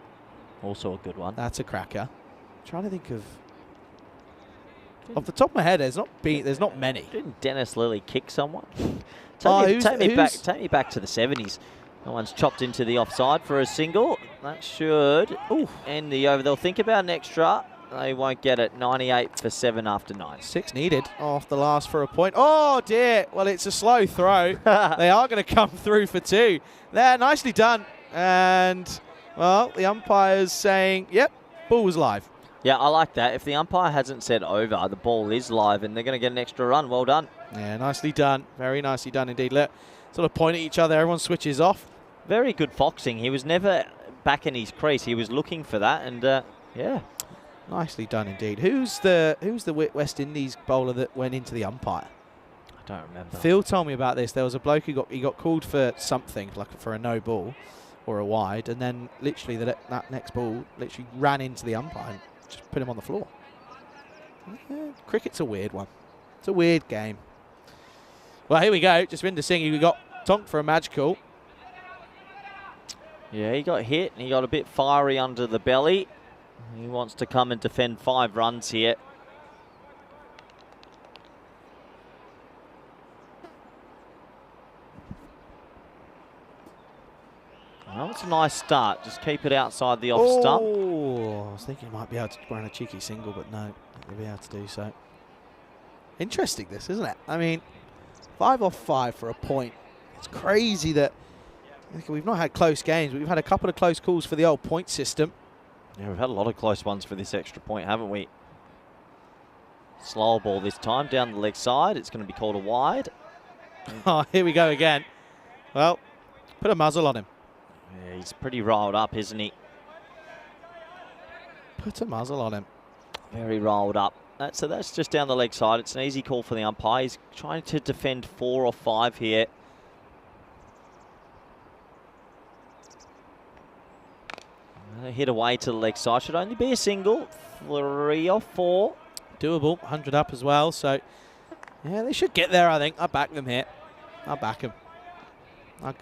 Also a good one. That's a cracker. I'm trying to think of... Off the top of my head, there's not many. Didn't Dennis Lilly kick someone? Take me back to the 70s. That one's chopped into the offside for a single. That should end the over. They'll think about an extra. They won't get it. 98 for 7 after 9. 6 needed off the last for a point. Oh, dear. Well, it's a slow throw. They are going to come through for 2. There, nicely done. And, well, the umpire's saying, yep, ball was live. Yeah, I like that. If the umpire hasn't said over, the ball is live and they're going to get an extra run. Well done. Yeah, nicely done. Very nicely done indeed. Look, sort of point at each other. Everyone switches off. Very good foxing. He was never back in his crease. He was looking for that, and yeah. Nicely done indeed. Who's the West Indies bowler that went into the umpire? I don't remember. Phil told me about this. There was a bloke who got called for something, like for a no ball or a wide, and then literally that next ball literally ran into the umpire and just put him on the floor. Yeah, cricket's a weird one. It's a weird game. Well, here we go. Jaswinder Singh, we got Tonk for a match call. Yeah, he got hit and he got a bit fiery under the belly. He wants to come and defend 5 runs here. Well, it's a nice start. Just keep it outside the off stump. Oh, I was thinking he might be able to run a cheeky single, but no, he'll be able to do so. Interesting this, isn't it? I mean, 5 off 5 for a point. It's crazy that we've not had close games, but we've had a couple of close calls for the old point system. Yeah, we've had a lot of close ones for this extra point, haven't we? Slower ball this time, down the leg side. It's going to be called a wide. Oh, here we go again. Well, put a muzzle on him. Yeah, he's pretty rolled up, isn't he? Put a muzzle on him. Very rolled up. So that's just down the leg side. It's an easy call for the umpire. He's trying to defend 4 or 5 here. Hit away to the leg side. Should only be a single. 3 or 4. Doable. 100 up as well. So, yeah, they should get there, I think. I back them here. I back them.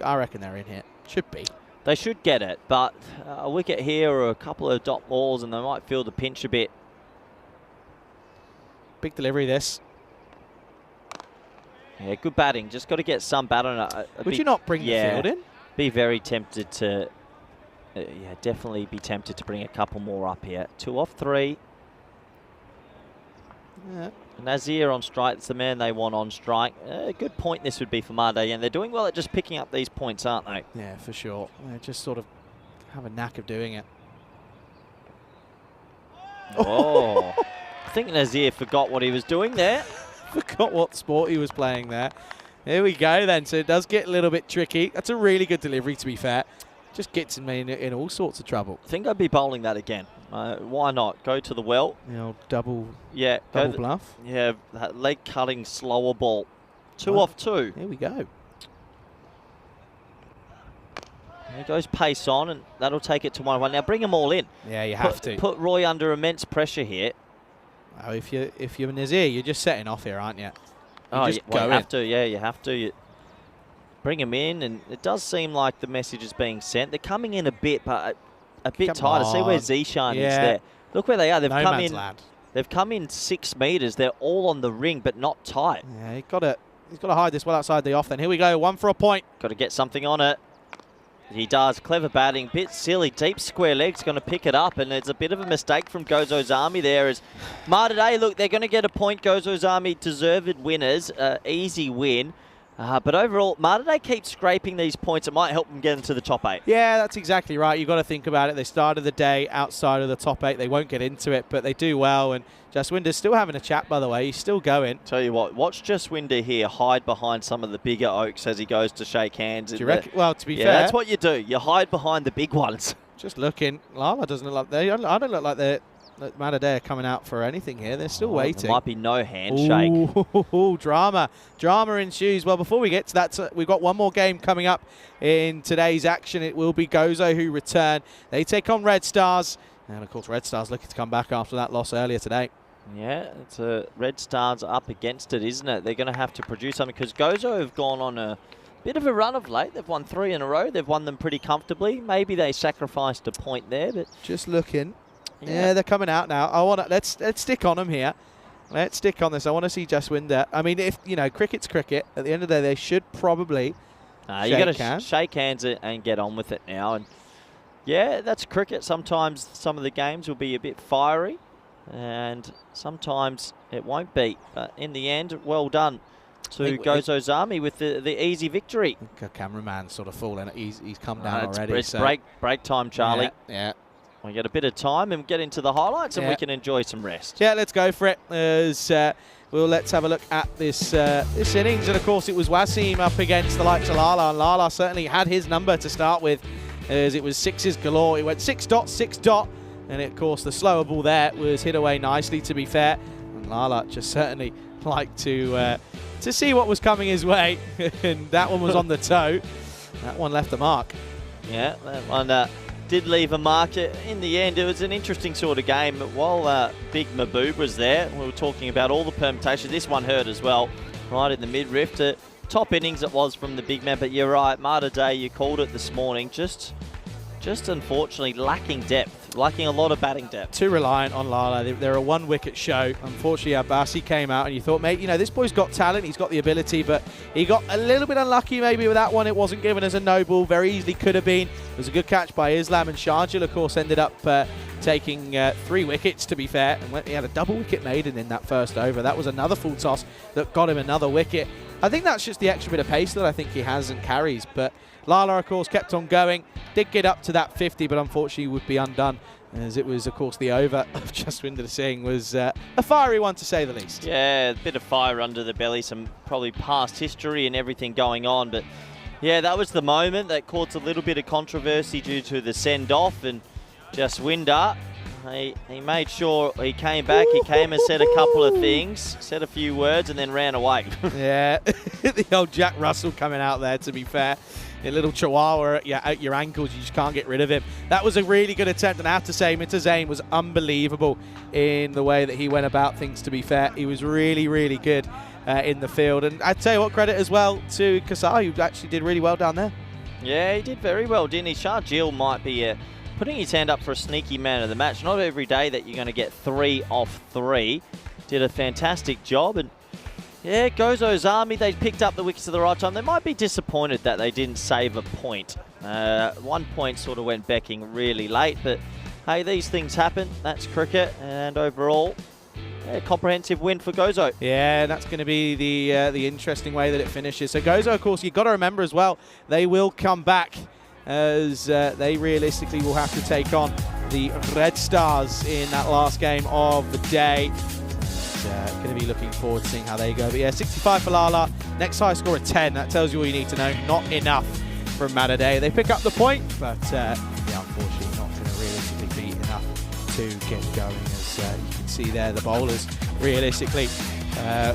I reckon they're in here. Should be. They should get it, but a wicket here or a couple of dot balls and they might feel the pinch a bit. Big delivery, this. Yeah, good batting. Just got to get some bat on it. Would you not bring the field in? Be very tempted to... yeah, definitely be tempted to bring a couple more up here. 2 off 3. Yeah. Nazir on strike. It's the man they want on strike. A good point this would be for Malta, and they're doing well at just picking up these points, aren't they? Yeah, for sure. They just sort of have a knack of doing it. Oh, I think Nazir forgot what he was doing there. Forgot what sport he was playing there. Here we go then. So it does get a little bit tricky. That's a really good delivery, to be fair. Just gets me in all sorts of trouble. I think I'd be bowling that again. Why not? Go to the well. You know, double bluff. Yeah, that leg cutting slower ball. 2 off 2. Here we go. There goes pace on, and that'll take it to 1-1. Now bring them all in. Yeah, you have to. Put Roy under immense pressure here. Oh, if you're Nazir, you're just setting off here, aren't you? You have to. Yeah, you have to. Bring them in, and it does seem like the message is being sent. They're coming in a bit, but a bit tighter. See where Zishan is there. Look where they are. They've come in. Land. They've come in 6 meters. They're all on the ring, but not tight. Yeah, he's got to hide this well outside the off. Then here we go. 1 for a point. Got to get something on it. He does. Clever batting. Bit silly. Deep square legs. Going to pick it up, and it's a bit of a mistake from Gozo's Army there. As Malta Day, look, they're going to get a point. Gozo's Army deserved winners. Easy win. But overall, Malta Day keeps scraping these points. It might help them get into the top 8. Yeah, that's exactly right. You've got to think about it. They started the day outside of the top 8. They won't get into it, but they do well. And Jaswinder's still having a chat, by the way. He's still going. Tell you what, watch Jaswinder here hide behind some of the bigger oaks as he goes to shake hands. Do you reckon? Well, to be fair, that's what you do. You hide behind the big ones. Just looking. Lala doesn't look like I don't look like they're Malta Day are coming out for anything here. They're still waiting. There might be no handshake. Ooh, drama ensues. Well, before we get to that, we've got one more game coming up in today's action. It will be Gozo who return. They take on Red Stars. And, of course, Red Stars looking to come back after that loss earlier today. Yeah, it's Red Stars up against it, isn't it? They're going to have to produce something because Gozo have gone on a bit of a run of late. They've won 3 in a row. They've won them pretty comfortably. Maybe they sacrificed a point there, but just looking. Yeah, they're coming out now. Let's stick on them here. Let's stick on this. I want to see Jaswinder. I mean, if cricket's cricket. At the end of the day, they should probably. You got to shake hands and get on with it now. And yeah, that's cricket. Sometimes some of the games will be a bit fiery, and sometimes it won't be. But in the end, well done to Gozo's Army with the easy victory. I think a cameraman's sort of fallen. He's come down already. It's break time, Charlie. Yeah. We get a bit of time and get into the highlights, and we can enjoy some rest. Yeah, let's go for it. Let's have a look at this innings. And, of course, it was Wasim up against the likes of Lala. And Lala certainly had his number to start with, as it was 6s galore. It went 6 dot, 6 dot. And, of course, the slower ball there was hit away nicely, to be fair. And Lala just certainly liked to see what was coming his way. And that one was on the toe. That one left the mark. Yeah, that one did leave a mark. In the end, it was an interesting sort of game. While Big Mahboob was there, we were talking about all the permutations. This one hurt as well, right in the mid-riff. Top innings it was from the big man, but you're right, Malta Day, you called it this morning. Just unfortunately lacking depth, lacking a lot of batting depth. Too reliant on Lala. They're a one-wicket show. Unfortunately, Abbasi came out and you thought, mate, this boy's got talent, he's got the ability, but he got a little bit unlucky maybe with that one. It wasn't given as a no ball, very easily could have been. It was a good catch by Islam, and Sharjil, of course, ended up taking 3 wickets, to be fair, and he had a double wicket maiden in that first over. That was another full toss that got him another wicket. I think that's just the extra bit of pace that I think he has and carries, but Lala, of course, kept on going, did get up to that 50, but unfortunately would be undone as it was, of course, the over of Jaswinder Singh was a fiery one, to say the least. Yeah, a bit of fire under the belly, some probably past history and everything going on. But, yeah, that was the moment that caused a little bit of controversy due to the send-off. And Jaswinder, he made sure he came back. He came and said a couple of things, said a few words, and then ran away. Yeah, the old Jack Russell coming out there, to be fair. A little chihuahua at your ankles, you just can't get rid of him. That was a really good attempt, and I have to say, Mitazain was unbelievable in the way that he went about things, to be fair. He was really, really good in the field. And I'd tell you what, credit as well to Kasai, who actually did really well down there. Yeah, he did very well, didn't he? Sharjeel might be putting his hand up for a sneaky man of the match. Not every day that you're going to get 3 off 3. Did a fantastic job. And yeah, Gozo's Army, they picked up the wickets at the right time. They might be disappointed that they didn't save a point. 1 point sort of went becking really late, but hey, these things happen. That's cricket, and overall, yeah, comprehensive win for Gozo. Yeah, and that's going to be the interesting way that it finishes. So Gozo, of course, you've got to remember as well, they will come back as they realistically will have to take on the Red Stars in that last game of the day. Going to be looking forward to seeing how they go. But yeah, 65 for Lala. Next high score of 10. That tells you all you need to know. Not enough from Matadei. They pick up the point, but yeah, unfortunately not going to realistically be enough to get going. As you can see there, the bowlers realistically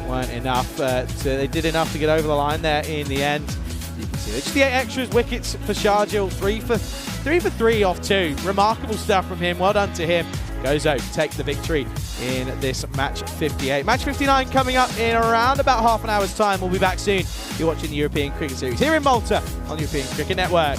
weren't enough. They did enough to get over the line there in the end. You can see just the 8 extras wickets for Sharjeel. 3 for 3 off 2. Remarkable stuff from him. Well done to him. Gozo take the victory in this match 58. Match 59 coming up in around about half an hour's time. We'll be back soon. You're watching the European Cricket Series here in Malta on the European Cricket Network.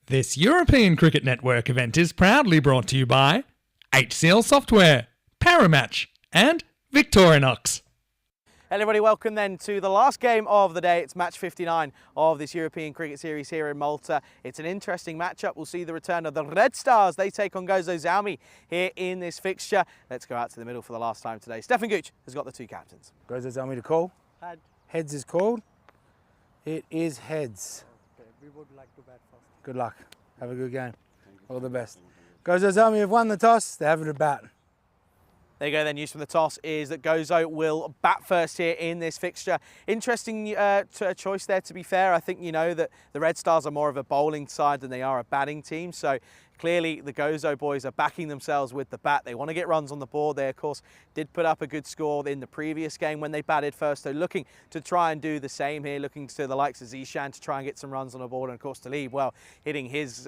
This European Cricket Network event is proudly brought to you by HCL Software, Paramatch, and Victorinox. Hello everybody, welcome then to the last game of the day. It's match 59 of this European Cricket Series here in Malta. It's an interesting matchup. We'll see the return of the Red Stars. They take on Gozo Zalmi here in this fixture. Let's go out to the middle for the last time today. Stefan Gooch has got the two captains. Gozo Zalmi to call. Heads is called. It is heads. Okay, we would like to bat first. Good luck. Have a good game. All the best. Gozo Zalmi have won the toss. They're having a bat. There you go then, news from the toss is that Gozo will bat first here in this fixture. Interesting choice there, to be fair. I think you know that the Red Stars are more of a bowling side than they are a batting team. So clearly the Gozo boys are backing themselves with the bat. They want to get runs on the board. They, of course, did put up a good score in the previous game when they batted first. So looking to try and do the same here, looking to the likes of Zishan to try and get some runs on the board. And, of course, Talib, well, hitting his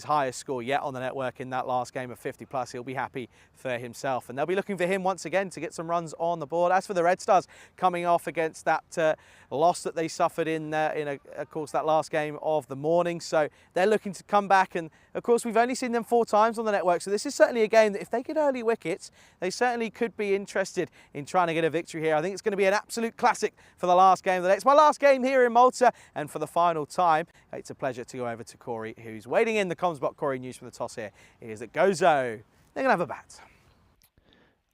highest score yet on the network in that last game of 50 plus. He'll be happy for himself, and they'll be looking for him once again to get some runs on the board. As for the Red Stars, coming off against that loss that they suffered in of course, that last game of the morning, so they're looking to come back. And of course, we've only seen them 4 times on the network, so this is certainly a game that if they get early wickets, they certainly could be interested in trying to get a victory here. I think it's going to be an absolute classic for the last game of the day. It's my last game here in Malta, and for the final time, it's a pleasure to go over to Corey, who's waiting in the comms box. Corey, news from the toss here is that Gozo, they're going to have a bat.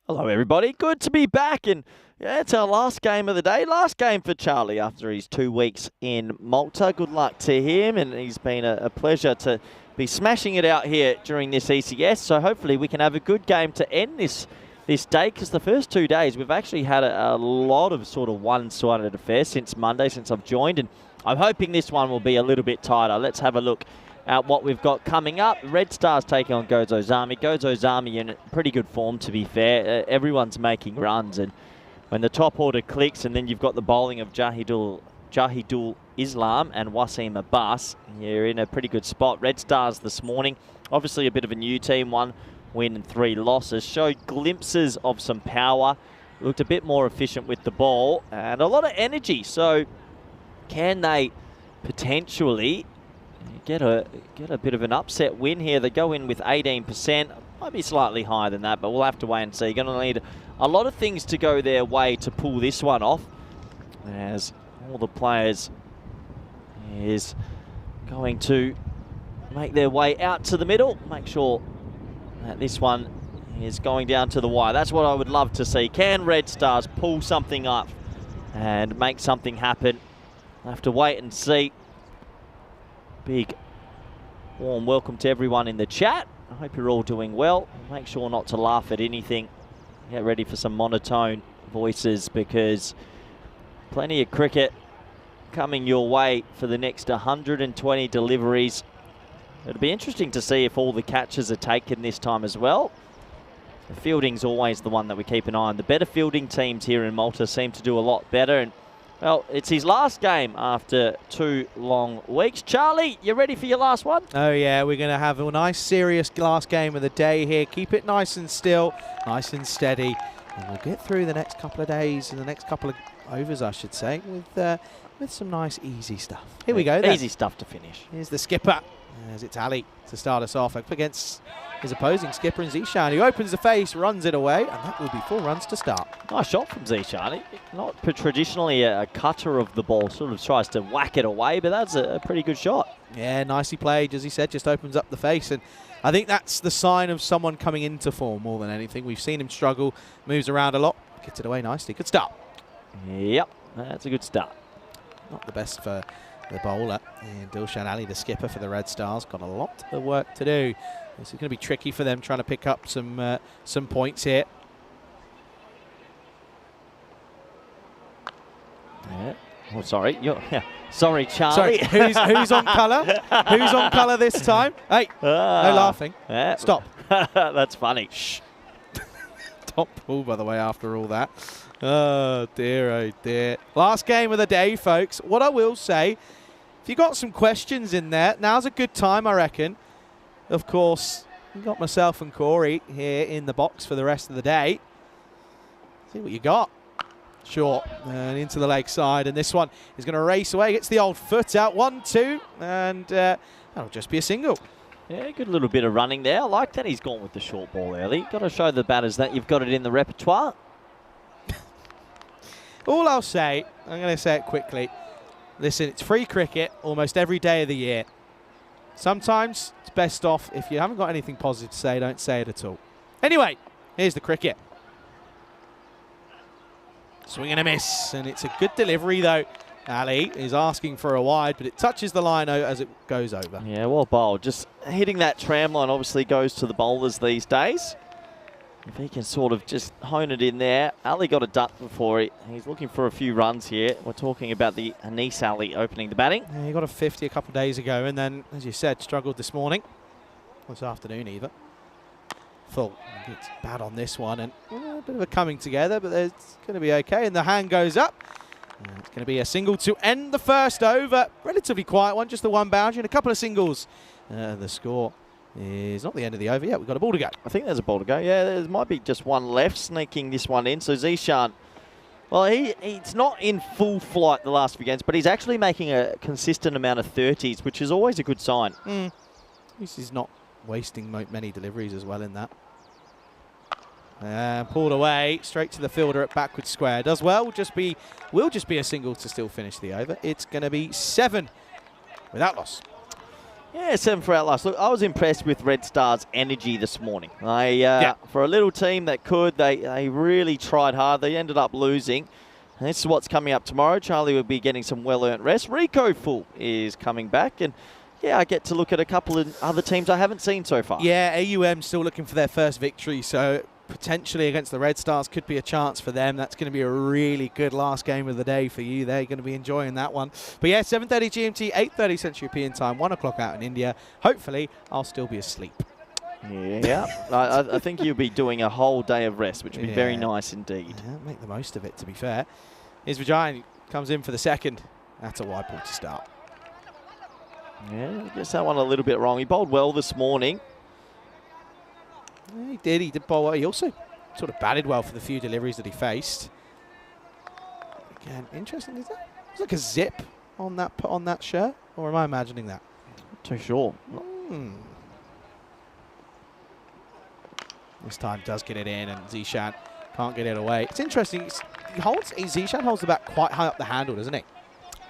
Hello everybody, good to be back, and yeah, it's our last game of the day, last game for Charlie after his 2 weeks in Malta. Good luck to him, and he's been a pleasure to be smashing it out here during this ECS, so hopefully we can have a good game to end this day, because the first 2 days we've actually had a lot of sort of one-sided affairs since Monday, since I've joined, and I'm hoping this one will be a little bit tighter. Let's have a look at what we've got coming up. Red Stars taking on Gozo Zalmi. Gozo Zalmi in pretty good form, to be fair. Everyone's making runs, and when the top order clicks, and then you've got the bowling of Jahidul Islam and Wasim Abbas, you're in a pretty good spot. Red Stars this morning, obviously a bit of a new team, 1 win and 3 losses, showed glimpses of some power, looked a bit more efficient with the ball, and a lot of energy. So can they potentially get a bit of an upset win here? They go in with 18%, might be slightly higher than that, but we'll have to wait and see. Going to need a lot of things to go their way to pull this one off, as all the players is going to make their way out to the middle, make sure that this one is going down to the wire. That's what I would love to see. Can Red Stars pull something up and make something happen? I'll have to wait and see. Big warm welcome to everyone in the chat. I hope you're all doing well. Make sure not to laugh at anything. Get ready for some monotone voices, because plenty of cricket coming your way for the next 120 deliveries. It'll be interesting to see if all the catches are taken this time as well. The fielding's always the one that we keep an eye on. The better fielding teams here in Malta seem to do a lot better, and well, it's his last game after 2 long weeks. Charlie, you ready for your last one? Oh yeah, we're going to have a nice serious last game of the day here. Keep it nice and still, nice and steady, and we'll get through the next couple of days and the next couple of overs, I should say, with some nice easy stuff. Here we go then. Easy stuff to finish. Here's the skipper, as it's Ali to start us off up against his opposing skipper in Zishan, who opens the face, runs it away, and that will be 4 runs to start. Nice shot from Zishan. Not traditionally a cutter of the ball, sort of tries to whack it away, but that's a pretty good shot. Yeah, nicely played, as he said, just opens up the face, and I think that's the sign of someone coming into form more than anything. We've seen him struggle, moves around a lot, gets it away nicely. Good start. Yep, that's a good start. Not the best for the bowler, and Dilshan Ali, the skipper for the Red Stars, got a lot of work to do. This is going to be tricky for them, trying to pick up some points here. Yeah. Oh, sorry. Sorry, Charlie. Sorry, who's on colour? Who's on colour this time? Hey, no laughing. Yeah. Stop. That's funny. Shh. Top pull, by the way, after all that. Oh, dear. Last game of the day, folks. What I will say, if you got some questions in there, now's a good time, I reckon. Of course, we've got myself and Corey here in the box for the rest of the day. See what you got. Short and into the leg side, and this one is going to race away. Gets the old foot out, 1-2, and That'll just be a single. Yeah, good little bit of running there. I like that he's gone with the short ball early. Got to show the batters that you've got it in the repertoire. All I'll say, I'm going to say it quickly. Listen, it's free cricket almost every day of the year. Sometimes it's best off, if you haven't got anything positive to say, don't say it at all. Anyway, here's the cricket. Swing and a miss, and it's a good delivery though. Ali is asking for a wide, but it touches the line as it goes over. Yeah, well bowled. Just hitting that tram line obviously goes to the bowlers these days. If he can sort of just hone it in there. Ali got a duck before it. He's looking for a few runs here. We're talking about the Anis Ali opening the batting. Yeah, he got a 50 a couple of days ago, and then, as you said, struggled this morning. This afternoon, either. Full. It's bad on this one, and a bit of a coming together, but it's going to be okay. And the hand goes up. And it's going to be a single to end the first over. Relatively quiet one, just the one boundary and a couple of singles. The score is not the end of the over yet. We've got a ball to go. I think there's a ball to go. Yeah, there might be just one left, sneaking this one in. So Zishan, well, he's not in full flight the last few games, but he's actually making a consistent amount of 30s, which is always a good sign. This is not wasting many deliveries as well in that. Pulled away, straight to the fielder at backward square. Does well, will just be a single to still finish the over. It's going to be 7 without loss. Yeah, 7 for outlast. Look, I was impressed with Red Star's energy this morning. For a little team that could, they really tried hard. They ended up losing. And this is what's coming up tomorrow. Charlie will be getting some well-earned rest. Rico Full is coming back, and yeah, I get to look at a couple of other teams I haven't seen so far. Yeah, AUM still looking for their first victory, so potentially against the Red Stars could be a chance for them. That's going to be a really good last game of the day for you. They're going to be enjoying that one. But yeah, 7:30 GMT, 8:30 Central European Time, 1 o'clock out in India. Hopefully, I'll still be asleep. Yeah, I think you'll be doing a whole day of rest, which would be very nice indeed. Yeah, make the most of it, to be fair. Here's Vijay, comes in for the second. That's a wide ball to start. Yeah, I guess that one a little bit wrong. He bowled well this morning. Yeah, he did bowl well. He also sort of batted well for the few deliveries that he faced. Again, interesting, is that? It's like a zip on that shirt, or am I imagining that? Not too sure. This time does get it in, and Zishan can't get it away. It's interesting. Zishan holds the bat quite high up the handle, doesn't he?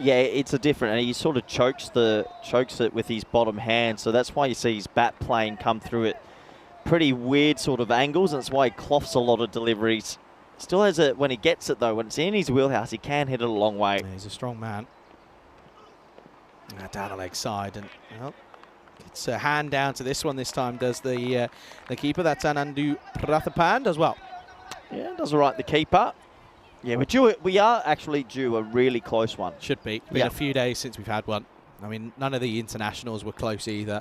Yeah, it's a different, and he sort of chokes it with his bottom hand, so that's why you see his bat plane come through it. Pretty weird sort of angles, and that's why he cloths a lot of deliveries. Still has it when he gets it though. When it's in his wheelhouse, he can hit it a long way. Yeah, he's a strong man. Down the leg side, and well, it's a hand down to this one this time. Does the keeper? That's Anandu Prathapan as well. Yeah, does all right. The keeper. Yeah, we are actually due a really close one. Should be. It's been a few days since we've had one. I mean, none of the internationals were close either.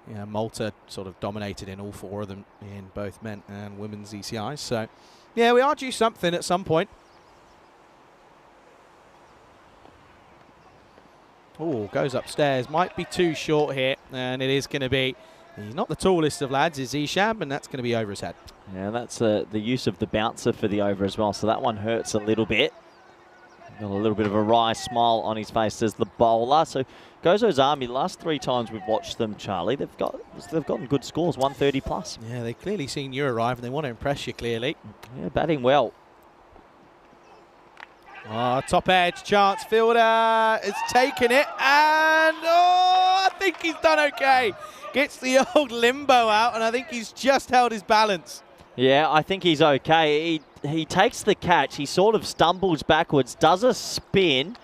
Yeah, Malta sort of dominated in all 4 of them in both men and women's ECIs. So, yeah, we are due something at some point. Oh, goes upstairs. Might be too short here, and it is going to be. He's not the tallest of lads, is Zisham, and that's going to be over his head. Yeah, that's the use of the bouncer for the over as well, so that one hurts a little bit. Got a little bit of a wry smile on his face as the bowler. So Gozo's Army, the last 3 times we've watched them, Charlie, they've gotten good scores, 130 plus. Yeah, they've clearly seen you arrive and they want to impress you clearly. Yeah, batting well. Oh, top edge, chance, fielder has taken it, and I think he's done okay. Gets the old limbo out, and I think he's just held his balance. Yeah, I think he's okay. He takes the catch. He sort of stumbles backwards, does a spin,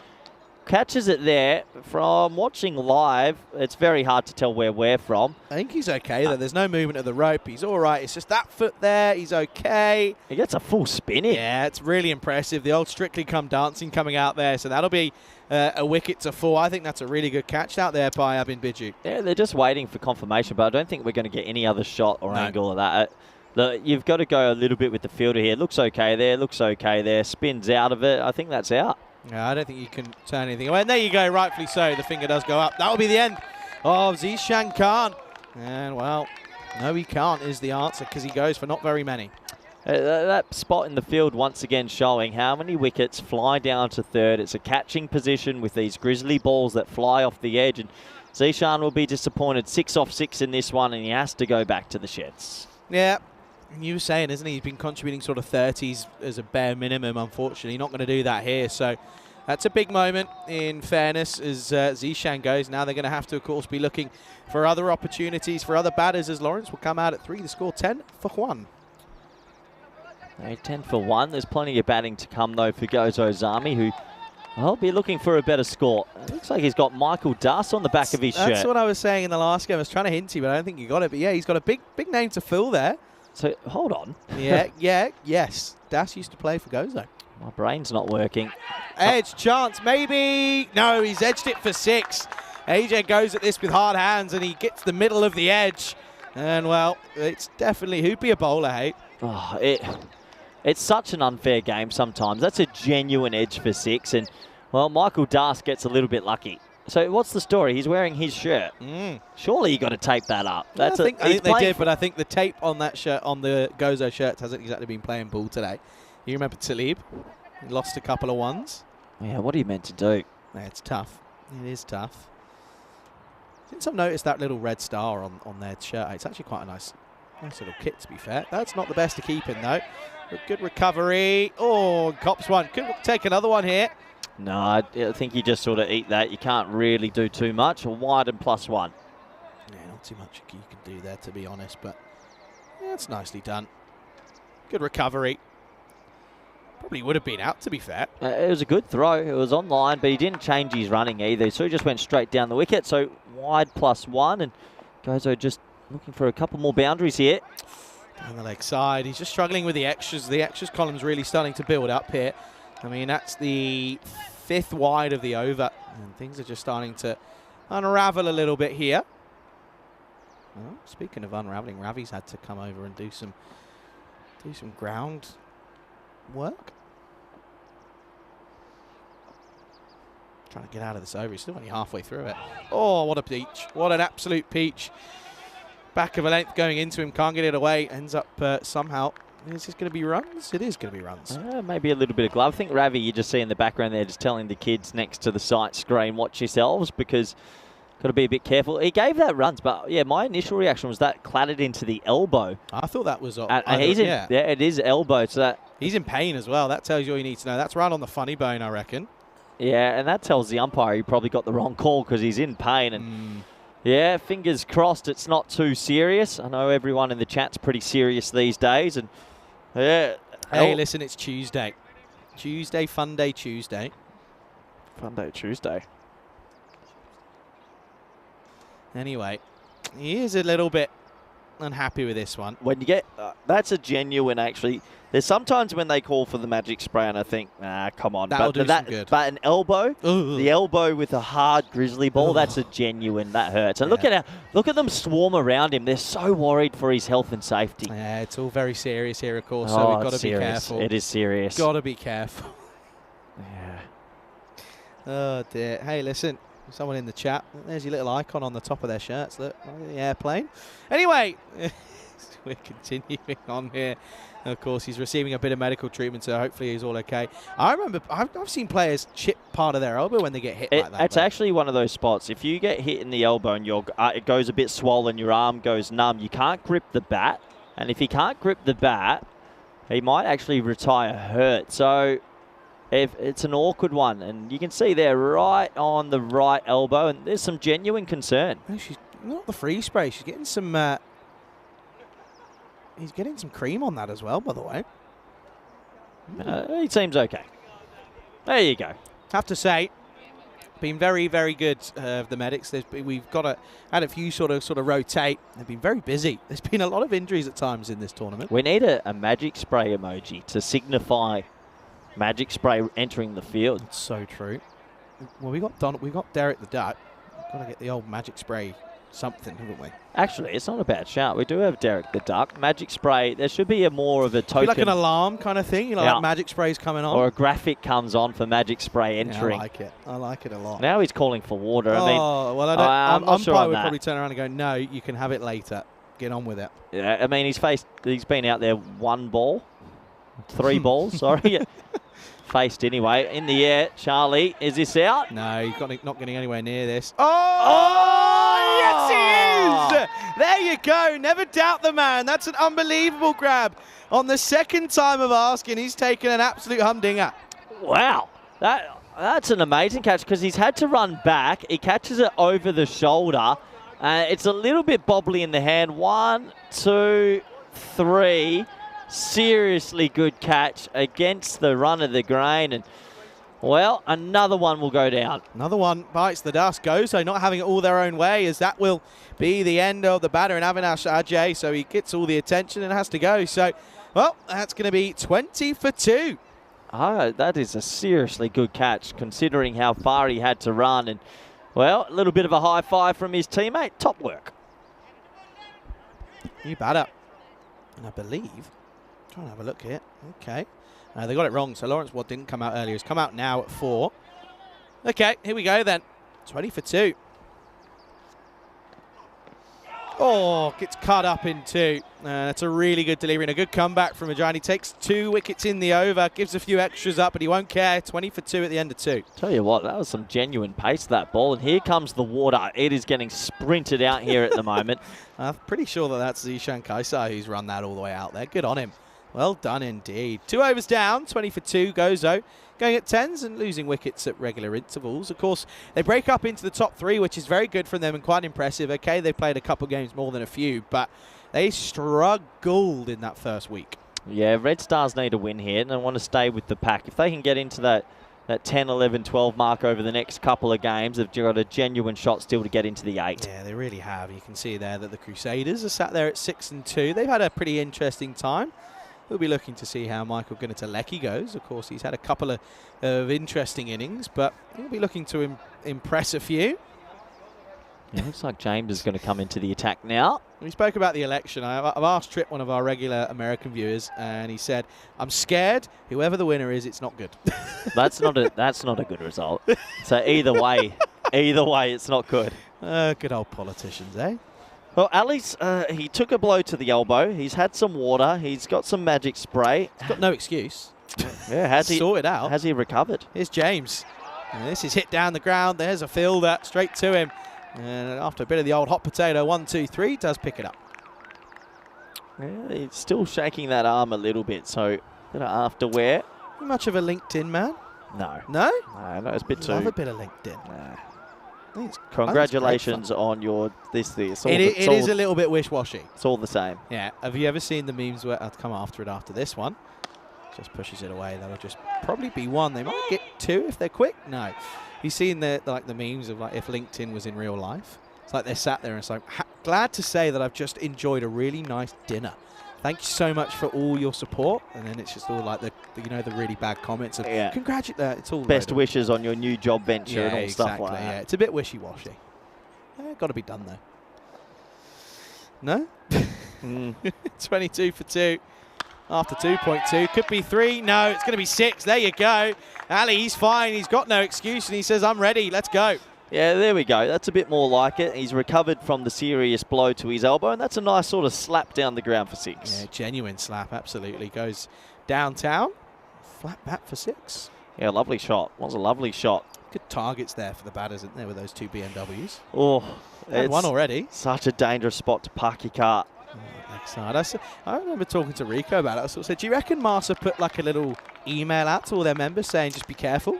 catches it there. From watching live, it's very hard to tell where we're from. I think he's okay, though. There's no movement of the rope. He's all right. It's just that foot there. He's okay. He gets a full spin in. Yeah, it's really impressive. The old Strictly Come Dancing coming out there. So that'll be a wicket to 4. I think that's a really good catch out there by Abin Biju. Yeah, they're just waiting for confirmation, but I don't think we're going to get any other shot or angle of that. You've got to go a little bit with the fielder here. Looks okay there, spins out of it. I think that's out. Yeah, I don't think you can turn anything away. And there you go, rightfully so. The finger does go up. That will be the end of Zishan Khan. And, well, no, he can't is the answer because he goes for not very many. That spot in the field once again showing how many wickets fly down to third. It's a catching position with these grizzly balls that fly off the edge. And Zishan will be disappointed. 6 off 6 in this one, and he has to go back to the sheds. Yeah. You were saying, isn't he? He's been contributing sort of 30s as a bare minimum, unfortunately. Not going to do that here. So that's a big moment, in fairness, as Zishan goes. Now they're going to have to, of course, be looking for other opportunities for other batters, as Lawrence will come out at 3. The score 10 for 1. 10 for 1. There's plenty of batting to come, though, for Gozo Zami, who will be looking for a better score. It looks like he's got Michael Das on the back of his shirt. That's what I was saying in the last game. I was trying to hint to you, but I don't think you got it. But yeah, he's got a big name to fill there. So, hold on. Yes. Das used to play for Gozo. My brain's not working. Edge, chance, maybe. No, he's edged it for 6. AJ goes at this with hard hands, and he gets the middle of the edge. And, well, it's definitely who'd be a bowler, hey? Oh, it's such an unfair game sometimes. That's a genuine edge for 6. And, well, Michael Das gets a little bit lucky. So what's the story? He's wearing his shirt. Surely you got to tape that up. I think they did, but I think the tape on that shirt, on the Gozo shirt, hasn't exactly been playing ball today. You remember Talib? He lost a couple of ones. Yeah, what are you meant to do? Yeah, it's tough. It is tough. Since I've noticed that little red star on their shirt, it's actually quite a nice little kit, to be fair. That's not the best to keep in, though. But good recovery. Oh, cops one. Could take another one here. No, I think you just sort of eat that. You can't really do too much. A wide and +1. Yeah, not too much you can do there, to be honest, but yeah, it's nicely done. Good recovery. Probably would have been out, to be fair. It was a good throw. It was on line, but he didn't change his running either, so he just went straight down the wicket. So wide +1, and Gozo just looking for a couple more boundaries here. Down the leg side. He's just struggling with the extras. The extras column's really starting to build up here. I mean, that's the 5th wide of the over, and things are just starting to unravel a little bit here. Well, speaking of unraveling, Ravi's had to come over and do some ground work. Trying to get out of this over. He's still only halfway through it. Oh, what a peach. What an absolute peach. Back of a length going into him. Can't get it away. Ends up somehow. Is this going to be runs? It is going to be runs. Maybe a little bit of glove. I think Ravi, you just see in the background there, just telling the kids next to the sight screen, watch yourselves, because got to be a bit careful. He gave that runs, but yeah, my initial reaction was that clattered into the elbow. I thought that was... yeah, it is elbow. So that he's in pain as well. That tells you all you need to know. That's right on the funny bone, I reckon. Yeah, and that tells the umpire he probably got the wrong call because he's in pain. And yeah, fingers crossed it's not too serious. I know everyone in the chat's pretty serious these days. And yeah. Hey, listen, it's Tuesday. Fun day Tuesday. Fun day Tuesday. Anyway, he is a little bit unhappy with this one. When you get, that's a genuine, actually. There's sometimes when they call for the magic spray and I think, come on. That'll do some good. But an elbow, the elbow with a hard grizzly ball, that's a genuine, that hurts. And look at them swarm around him. They're so worried for his health and safety. Yeah, it's all very serious here, of course, so we've got to be careful. It is serious. Got to be careful. Yeah. Oh, dear. Hey, listen. Someone in the chat. There's your little icon on the top of their shirts. Look, the airplane. Anyway, we're continuing on here. Of course, he's receiving a bit of medical treatment, so hopefully he's all okay. I remember I've seen players chip part of their elbow when they get hit like that. It's actually one of those spots. If you get hit in the elbow and it goes a bit swollen, your arm goes numb, you can't grip the bat. And if he can't grip the bat, he might actually retire hurt. So if it's an awkward one, and you can see there right on the right elbow, and there's some genuine concern. No, she's not the free spray. She's getting some... he's getting some cream on that as well, by the way. He seems okay. There you go. Have to say, been very, very good, the medics. We've had a few sort of rotate. They've been very busy. There's been a lot of injuries at times in this tournament. We need a magic spray emoji to signify magic spray entering the field. It's so true. Well, we got Derek the Duck. Got to get the old magic spray something, haven't we? Actually, it's not a bad shout. We do have Derek the Duck. Magic spray, there should be more of a token. Like an alarm kind of thing, like magic spray's coming on. Or a graphic comes on for magic spray entering. I like it. I like it a lot. Now he's calling for water. I'm not sure umpire would probably turn around and go, no, you can have it later. Get on with it. Yeah, I mean, he's been out there 1 ball. 3 balls, sorry. Faced anyway. In the air, Charlie. Is this out? No, he's not getting anywhere near this. Oh, yes he is! There you go. Never doubt the man. That's an unbelievable grab. On the second time of asking, he's taken an absolute humdinger. Wow. That's an amazing catch because he's had to run back. He catches it over the shoulder. It's a little bit bobbly in the hand. 1, 2, 3. Seriously good catch against the run of the grain. And, well, another one will go down. Another one bites the dust. Gozo not having it all their own way, as that will be the end of the batter in Avinash Ajay. So he gets all the attention and has to go. So, well, that's going to be 20 for 2. Oh, that is a seriously good catch considering how far he had to run. And, well, a little bit of a high five from his teammate. Top work. New batter. And I believe, trying to have a look here. Okay. They got it wrong, so Lawrence Watt didn't come out earlier. He's come out now at 4. Okay, here we go then. 20 for 2. Oh, gets cut up in 2. That's a really good delivery and a good comeback from Ajani. Takes 2 wickets in the over, gives a few extras up, but he won't care. 20 for 2 at the end of 2. Tell you what, that was some genuine pace to that ball. And here comes the water. It is getting sprinted out here at the moment. I'm pretty sure that's Zishan Kaisar who's run that all the way out there. Good on him. Well done indeed. 2 overs down, 20 for 2, Gozo. Going at 10s and losing wickets at regular intervals. Of course, they break up into the top 3, which is very good from them and quite impressive. Okay, they played a couple games more than a few, but they struggled in that first week. Yeah, Red Stars need a win here and they want to stay with the pack. If they can get into that 10, 11, 12 mark over the next couple of games, they've got a genuine shot still to get into the 8. Yeah, they really have. You can see there that the Crusaders are sat there at 6 and 2. They've had a pretty interesting time. We'll be looking to see how Michael Gunatalecki goes. Of course, he's had a couple of interesting innings, but he'll be looking to impress a few. Yeah, looks like James is going to come into the attack now. We spoke about the election. I've asked Trip, one of our regular American viewers, and he said, "I'm scared. Whoever the winner is, it's not good." That's not a good result. So either way, it's not good. Good old politicians, eh? Well, Ali's, he took a blow to the elbow. He's had some water. He's got some magic spray. He's got no excuse. Yeah, has he sorted out? Has he recovered? Here's James. And this is hit down the ground. There's a fielder straight to him. And after a bit of the old hot potato, 1, 2, 3, does pick it up. Yeah, he's still shaking that arm a little bit, so a bit of afterwear. Much of a LinkedIn man? No. No? No, it's a bit too. Love a bit of LinkedIn. Nah. Congratulations on your this. It is a little bit wish-washy. It's all the same. Yeah. Have you ever seen the memes where I'll come after it after this one? Just pushes it away. That'll just probably be 1. They might get 2 if they're quick. No. You've seen the memes of like if LinkedIn was in real life. It's like they're sat there and it's like, glad to say that I've just enjoyed a really nice dinner. Thank you so much for all your support. And then it's just all like the really bad comments of congratulate. It's all best wishes on your new job venture and all stuff like that. Yeah, it's a bit wishy-washy. Got to be done though. No? 22 for 2. After 2.2. Could be 3. No, it's going to be 6. There you go. Ali, he's fine. He's got no excuse and he says, I'm ready. Let's go. Yeah, there we go. That's a bit more like it. He's recovered from the serious blow to his elbow, and that's a nice sort of slap down the ground for 6. Yeah, genuine slap, absolutely. Goes downtown. Flat bat for 6. Yeah, lovely shot. Was a lovely shot. Good targets there for the batters, isn't there, with those 2 BMWs? Oh, it's one already. Such a dangerous spot to park your car. Side. I remember talking to Rico about it. I sort of said, do you reckon Marsa put like a little email out to all their members saying just be careful?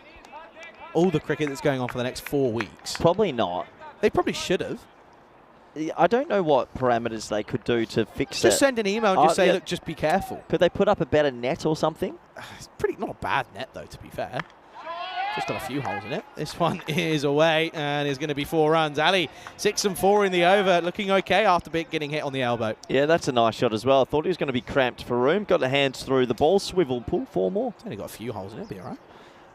All the cricket that's going on for the next 4 weeks. Probably not. They probably should have. I don't know what parameters they could do to fix it. Just send an email and just say, look, just be careful. Could they put up a better net or something? It's not a bad net, though, to be fair. Just got a few holes in it. This one is away and is going to be 4 runs. Ali, 6 and 4 in the over, looking okay after getting hit on the elbow. Yeah, that's a nice shot as well. I thought he was going to be cramped for room. Got the hands through the ball, swivel, pull, 4 more. It's only got a few holes in it, be all right.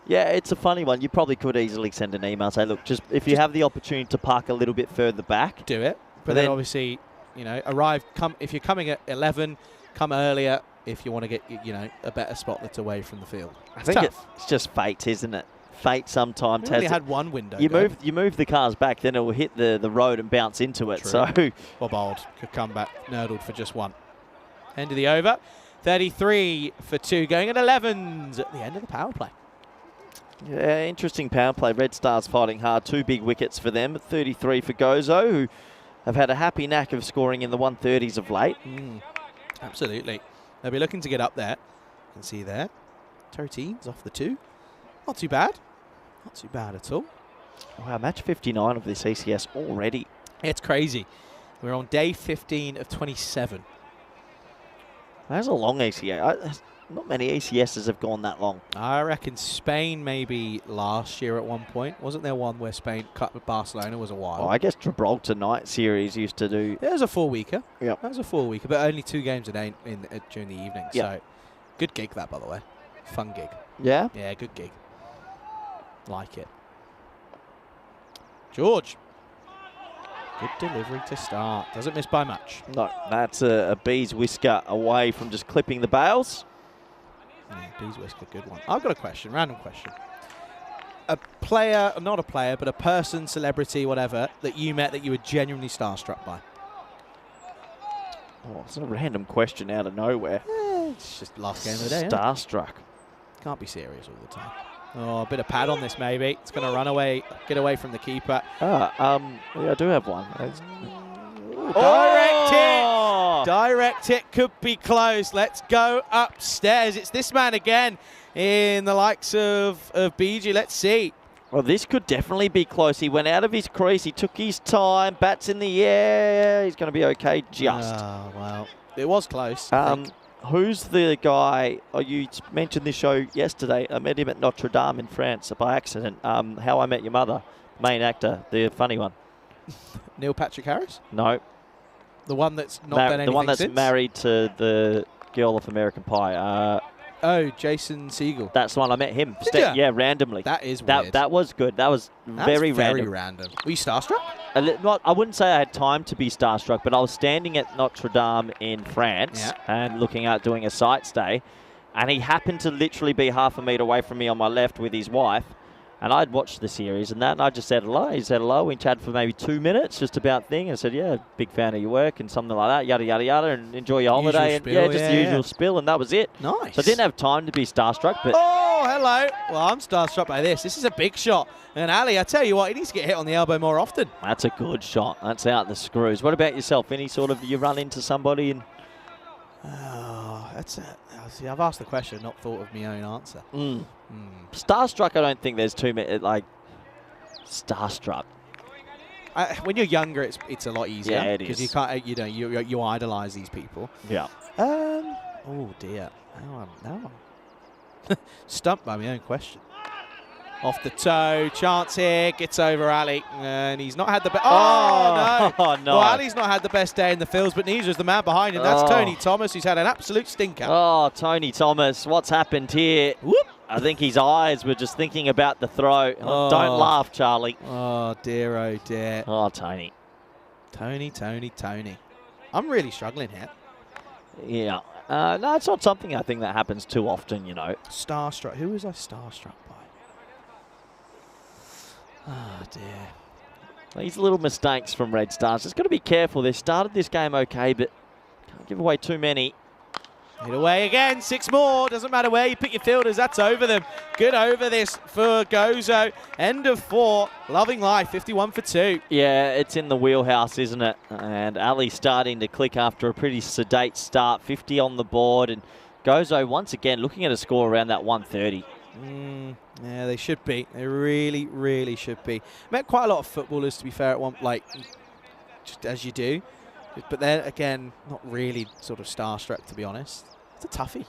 Yeah, it's a funny one. You probably could easily send an email, say, look, if you have the opportunity to park a little bit further back. Do it. But then obviously, if you're coming at 11, come earlier if you want to get, a better spot that's away from the field. I think it's just fate, isn't it? Fate sometimes has. Only had one window. You move the cars back, then it will hit the road and bounce into it. True. So Bob Old could come back nerdled for just 1. End of the over. 33 for 2, going at 11s at the end of the power play. Yeah, interesting power play. Red Stars fighting hard. 2 big wickets for them. 33 for Gozo, who have had a happy knack of scoring in the 130s of late. Absolutely. They'll be looking to get up there. You can see there. 13s off the 2. Not too bad. Not too bad at all. Wow, match 59 of this ECS already. It's crazy. We're on day 15 of 27. That's a long ECS. Not many ECSs have gone that long. I reckon Spain maybe last year at one point. Wasn't there one where Spain cut with Barcelona was a while? Oh, I guess Gibraltar night series used to do. It was a 4-weeker. Yeah. That was a 4-weeker, but only 2 games a day during the evening. Yeah. So, good gig that, by the way. Fun gig. Yeah? Yeah, good gig. Like it. George. Good delivery to start. Doesn't miss by much. No, that's a bee's whisker away from just clipping the bails. Yeah, beeswax, a good one. I've got a question, random question. A player, not a player, but a person, celebrity, whatever, that you met that you were genuinely starstruck by. Oh, it's a random question out of nowhere. It's just the last game of the day. Starstruck. Can't be serious all the time. Oh, a bit of pad on this maybe. It's going to run away, get away from the keeper. Yeah, I do have one. Direct hit! Direct hit could be close. Let's go upstairs. It's this man again in the likes of BG. Let's see. Well, this could definitely be close. He went out of his crease. He took his time. Bats in the air. He's going to be okay just. Oh, well. It was close. Who's the guy? Oh, you mentioned this show yesterday. I met him at Notre Dame in France by accident. How I Met Your Mother. Main actor. The funny one. Neil Patrick Harris? No. The one that's not done anything the one that's since? married to the girl of American Pie. Oh, Jason Segel. That's the one. I met him. Did ya? Yeah, randomly. That is weird. That was good. That was very random. Were you starstruck? I wouldn't say I had time to be starstruck, but I was standing at Notre Dame in France and looking out doing a sight stay, and he happened to literally be half a metre away from me on my left with his wife. And I'd watched the series and that, and I just said hello. He said hello. We chatted for maybe 2 minutes, just about thing. And I said, yeah, big fan of your work and something like that, yada, yada, yada, and enjoy your holiday. And spill, just the usual spill, and that was it. Nice. So I didn't have time to be starstruck, but... Oh, hello. Well, I'm starstruck by this. This is a big shot. And Ali, I tell you what, he needs to get hit on the elbow more often. That's a good shot. That's out the screws. What about yourself? Any sort of, you run into somebody and... Oh, that's it. See, I've asked the question, not thought of my own answer. Starstruck, I don't think there's too many, like... Starstruck. When you're younger, it's a lot easier. Yeah, it because is. you can't, you idolize these people. Yeah. Oh dear. Now I'm stumped by my own question. Off the toe, chance here, gets over Ali, and he's not had the best. Oh, no! Oh, no! Well, Ali's not had the best day in the fields, but neither is the man behind him. That's Tony Thomas, who's had an absolute stinker. Oh, Tony Thomas, what's happened here? Whoop! I think his eyes were just thinking about the throw. Oh. Don't laugh, Charlie. Oh dear, oh dear. Oh, Tony. Tony. I'm really struggling here. Yeah. No, it's not something I think that happens too often, you know. Starstruck. Who was I starstruck by? Oh dear. These little mistakes from Red Stars. Just got to be careful. They started this game okay, but can't give away too many. Hit away again, 6 more. Doesn't matter where you pick your fielders, that's over them. Good over this for Gozo. End of 4. Loving life, 51 for 2. Yeah, it's in the wheelhouse, isn't it? And Ali starting to click after a pretty sedate start. 50 on the board. And Gozo, once again, looking at a score around that 130. Yeah, they should be. They really, really should be. Met quite a lot of footballers, to be fair, at one, like, just as you do. But then again, not really sort of starstruck, to be honest. It's a toughie.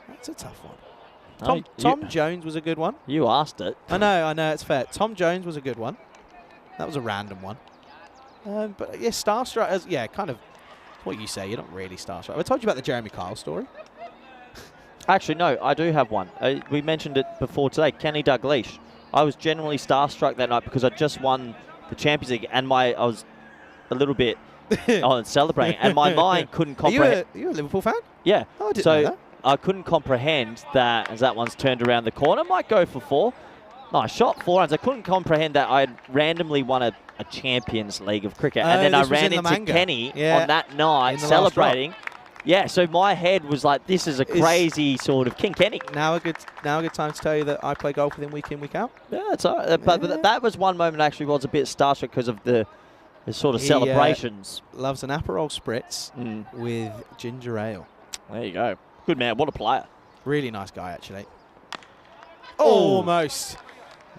That's a tough one. Tom Jones was a good one. You asked it. I know, it's fair. Tom Jones was a good one. That was a random one. But yeah, starstruck, kind of what you say. You're not really starstruck. I told you about the Jeremy Kyle story. Actually, no, I do have one. We mentioned it before today. Kenny Dalglish. I was genuinely starstruck that night because I just won the Champions League, and I was a little bit celebrating, and my mind couldn't comprehend. Are you a Liverpool fan? Yeah. Oh, I didn't know that. I couldn't comprehend that as that one's turned around the corner. Might go for 4. Nice shot, 4 runs. I couldn't comprehend that I randomly won a Champions League of cricket, and then I ran into Kenny on that night celebrating. Yeah, so my head was like, this is a crazy sort of King Kenny. Now a good time to tell you that I play golf with him week in, week out. Yeah, it's all right. But that was one moment I actually was a bit starstruck because of the sort of celebrations. Loves an Aperol Spritz with ginger ale. There you go. Good man. What a player. Really nice guy, actually. Almost.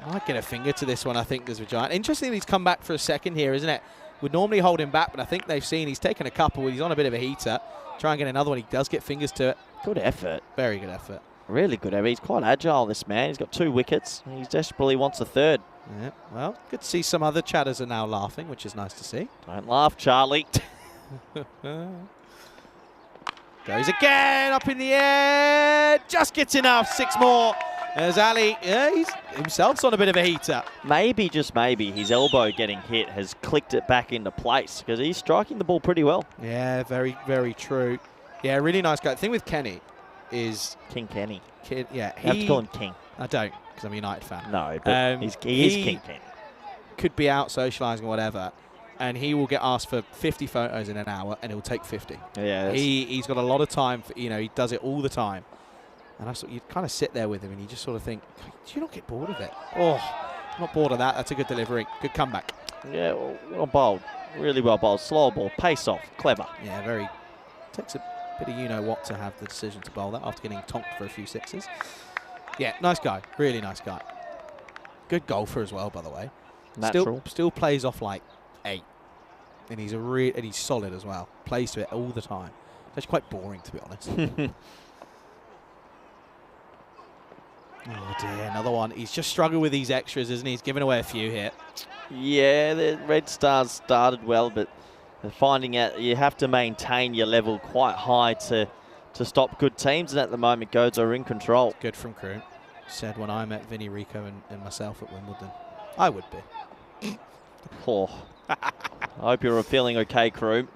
Might get a finger to this one, I think, there's a giant. Interesting he's come back for a second here, isn't it? Would normally hold him back, but I think they've seen he's taken a couple. He's on a bit of a heater. Try and get another one. He does get fingers to it. Good effort. Very good effort. Really good effort. He's quite agile, this man. He's got 2 wickets. He desperately wants a third. Yeah, well, good to see some other chatters are now laughing, which is nice to see. Don't laugh, Charlie. Goes again, up in the air. Just gets enough. 6 more. There's Ali. Yeah, he's himself's on a bit of a heater. Maybe, just maybe, his elbow getting hit has clicked it back into place because he's striking the ball pretty well. Yeah, very, very true. Yeah, really nice guy. The thing with Kenny is... King Kenny. Yeah, You have to call him King. I don't, because I'm a United fan. No, but he is King Kenny. Could be out socialising or whatever, and he will get asked for 50 photos in an hour, and he'll take 50. Yeah, he's got a lot of time. He does it all the time. And you kind of sit there with him, and you just sort of think, do you not get bored of it? Oh, not bored of that. That's a good delivery. Good comeback. Yeah, well bowled. Really well bowled. Slow ball. Pace off. Clever. Yeah, very. Takes a bit of you-know-what to have the decision to bowl that after getting tonked for a few sixes. Yeah, nice guy. Really nice guy. Good golfer as well, by the way. Natural. Still plays off like 8. And he's solid as well. Plays to it all the time. It's actually quite boring, to be honest. Oh dear, another one. He's just struggled with these extras, isn't he? He's given away a few here. Yeah, the Red Stars started well, but they're finding out you have to maintain your level quite high to stop good teams, and at the moment, Godes are in control. Good from Crew. Said when I met Vinny, Rico, and myself at Wimbledon. I would be. Oh. I hope you're feeling okay, Crew.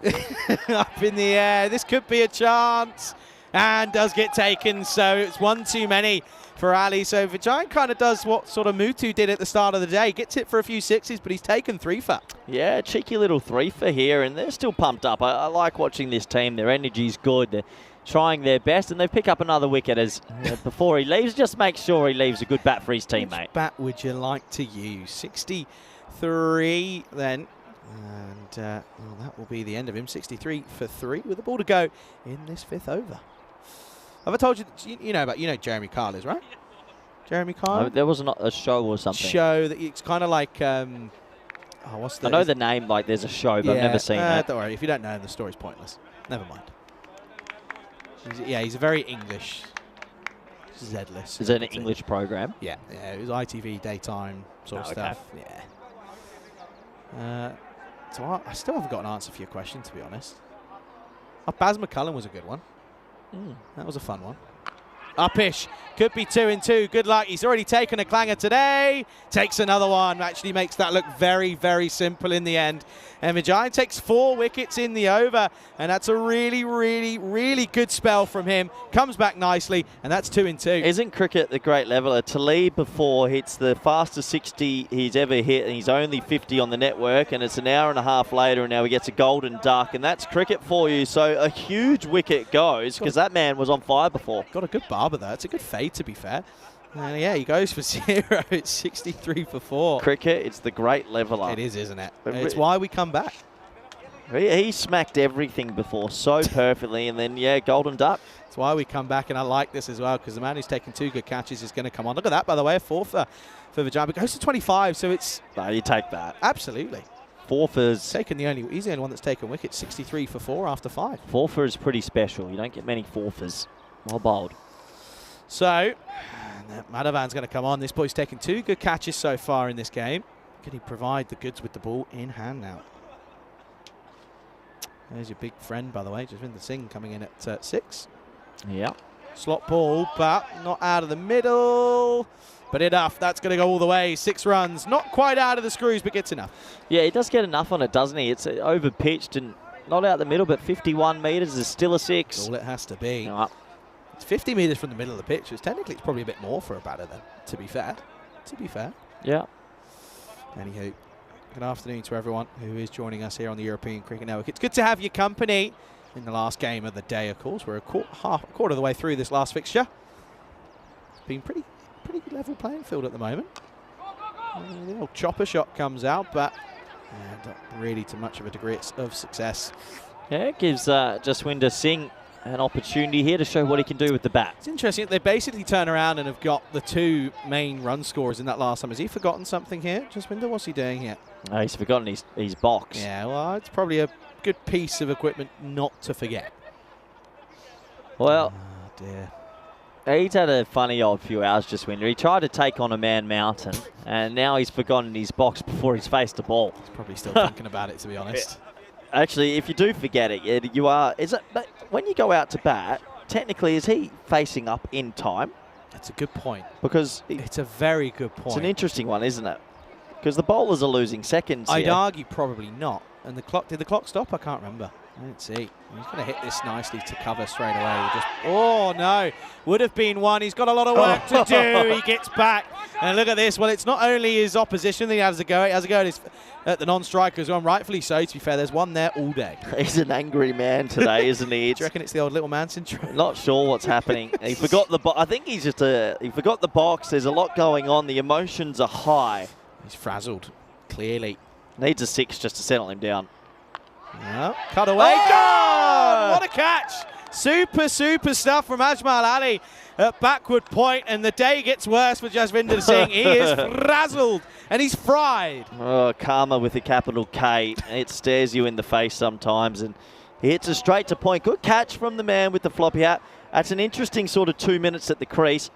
Up in the air. This could be a chance. And does get taken, so it's one too many for Ali. So Vijay kind of does what sort of Mutu did at the start of the day. Gets it for a few sixes, but he's taken 3 for. Yeah, cheeky little 3 for here, and they're still pumped up. I like watching this team. Their energy's good. They're trying their best, and they pick up another wicket as before he leaves. Just make sure he leaves a good bat for his teammate. Which bat would you like to use? 63 then. And well, that will be the end of him. 63 for 3 with the ball to go in this 5th over. Have I told you, you know Jeremy Kyle is, right? Jeremy Kyle? No, there was not a show or something. Show that it's kind of like, what's the... I know the name, like there's a show, but I've never seen it. Don't worry, if you don't know him, the story's pointless. Never mind. He's a very English, Z-list. Is it an English program? Yeah, it was ITV daytime sort of stuff. Yeah. So I still haven't got an answer for your question, to be honest. Baz McCullum was a good one. That was a fun one. Upish. Could be 2 and 2. Good luck. He's already taken a clanger today. Takes another one. Actually makes that look very, very simple in the end. And Vijay takes 4 wickets in the over. And that's a really, really, really good spell from him. Comes back nicely. And that's 2 and 2. Isn't cricket the great leveler? Talib before hits the fastest 60 he's ever hit. And he's only 50 on the network. And it's an hour and a half later. And now he gets a golden duck. And that's cricket for you. So a huge wicket goes because that man was on fire before. Got a good barber there. It's a good fade, to be fair. Yeah, he goes for 0. It's 63 for 4. Cricket, it's the great leveler. It is, isn't it? It's why we come back. He smacked everything before so perfectly, and then, yeah, golden duck. That's why we come back, and I like this as well, because the man who's taken 2 good catches is going to come on. Look at that, by the way, a 4 for Vijay. It goes to 25, so it's... No, you take that. Absolutely. 4 for's... He's the only one that's taken wickets. 63 for 4 after 5. 4 for is pretty special. You don't get many 4 fors. Well bowled. So, Madhavan's going to come on. This boy's taken 2 good catches so far in this game. Can he provide the goods with the ball in hand now? There's your big friend, by the way, Jasvinder Singh coming in at 6. Yeah. Slot ball, but not out of the middle. But enough. That's going to go all the way. 6 runs. Not quite out of the screws, but gets enough. Yeah, he does get enough on it, doesn't he? It's over pitched and not out the middle, but 51 metres is still a 6. That's all it has to be. No. It's 50 metres from the middle of the pitch. Technically, it's probably a bit more for a batter then, to be fair. Yeah. Anywho, good afternoon to everyone who is joining us here on the European Cricket Network. It's good to have your company. in the last game of the day, of course. We're a quarter of the way through this last fixture. It's been pretty level playing field at the moment. The old chopper shot comes out, but not really to much of a degree of success. Yeah, it gives Jaswinder Singh an opportunity here to show what he can do with the bat. It's interesting. They basically turn around and have got the two main run scorers in that last time. Has he forgotten something here, Jaswinder? What's he doing here? He's forgotten his box. Yeah, well, it's probably a good piece of equipment not to forget. Well, oh dear. He's had a funny old few hours, Jaswinder. He tried to take on a man mountain, and now he's forgotten his box before he's faced the ball. He's probably still thinking about it, to be honest. Actually, if you do forget it, you are. But when you go out to bat, technically, is he facing up in time? That's a good point. Because it's a very good point. It's an interesting one, isn't it? Because the bowlers are losing seconds I'd here. argue probably not. And the clock, did the clock stop? I can't remember. I didn't see. He's going to hit this nicely to cover straight away. Oh, no. Would have been one. He's got a lot of work to do. He gets back. And look at this. Well, it's not only his opposition that he has a go. He has a go at the non-strikers, and rightfully so, to be fair. There's one there all day. He's an angry man today, isn't he? Do you reckon it's the old little man syndrome? Not sure what's happening. He forgot the box. I think he's just he forgot the box. There's a lot going on. The emotions are high. He's frazzled, clearly. Needs a 6 just to settle him down. Well, cut away. Gone! What a catch. Super stuff from Ajmal Ali at backward point, and the day gets worse for Jaswinder Singh. He is frazzled, and he's fried. Oh, karma with a capital K. It stares you in the face sometimes, and he hits it straight to point. Good catch from the man with the floppy hat. That's an interesting sort of 2 minutes at the crease.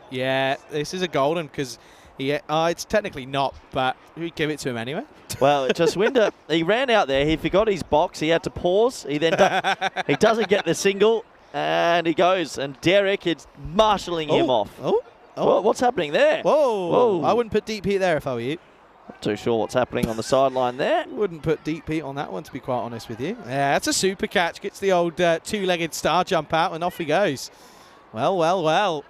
Yeah, this is a golden because it's technically not, but we give it to him anyway. Well, Jaswinder, he ran out there. He forgot his box. He had to pause. He then he doesn't get the single, and he goes. And Derek is marshalling him off. What's happening there? Whoa. I wouldn't put deep heat there if I were you. Not too sure what's happening on the sideline there. Wouldn't put deep heat on that one, to be quite honest with you. Yeah, that's a super catch. Gets the old two-legged star jump out, and off he goes. Well.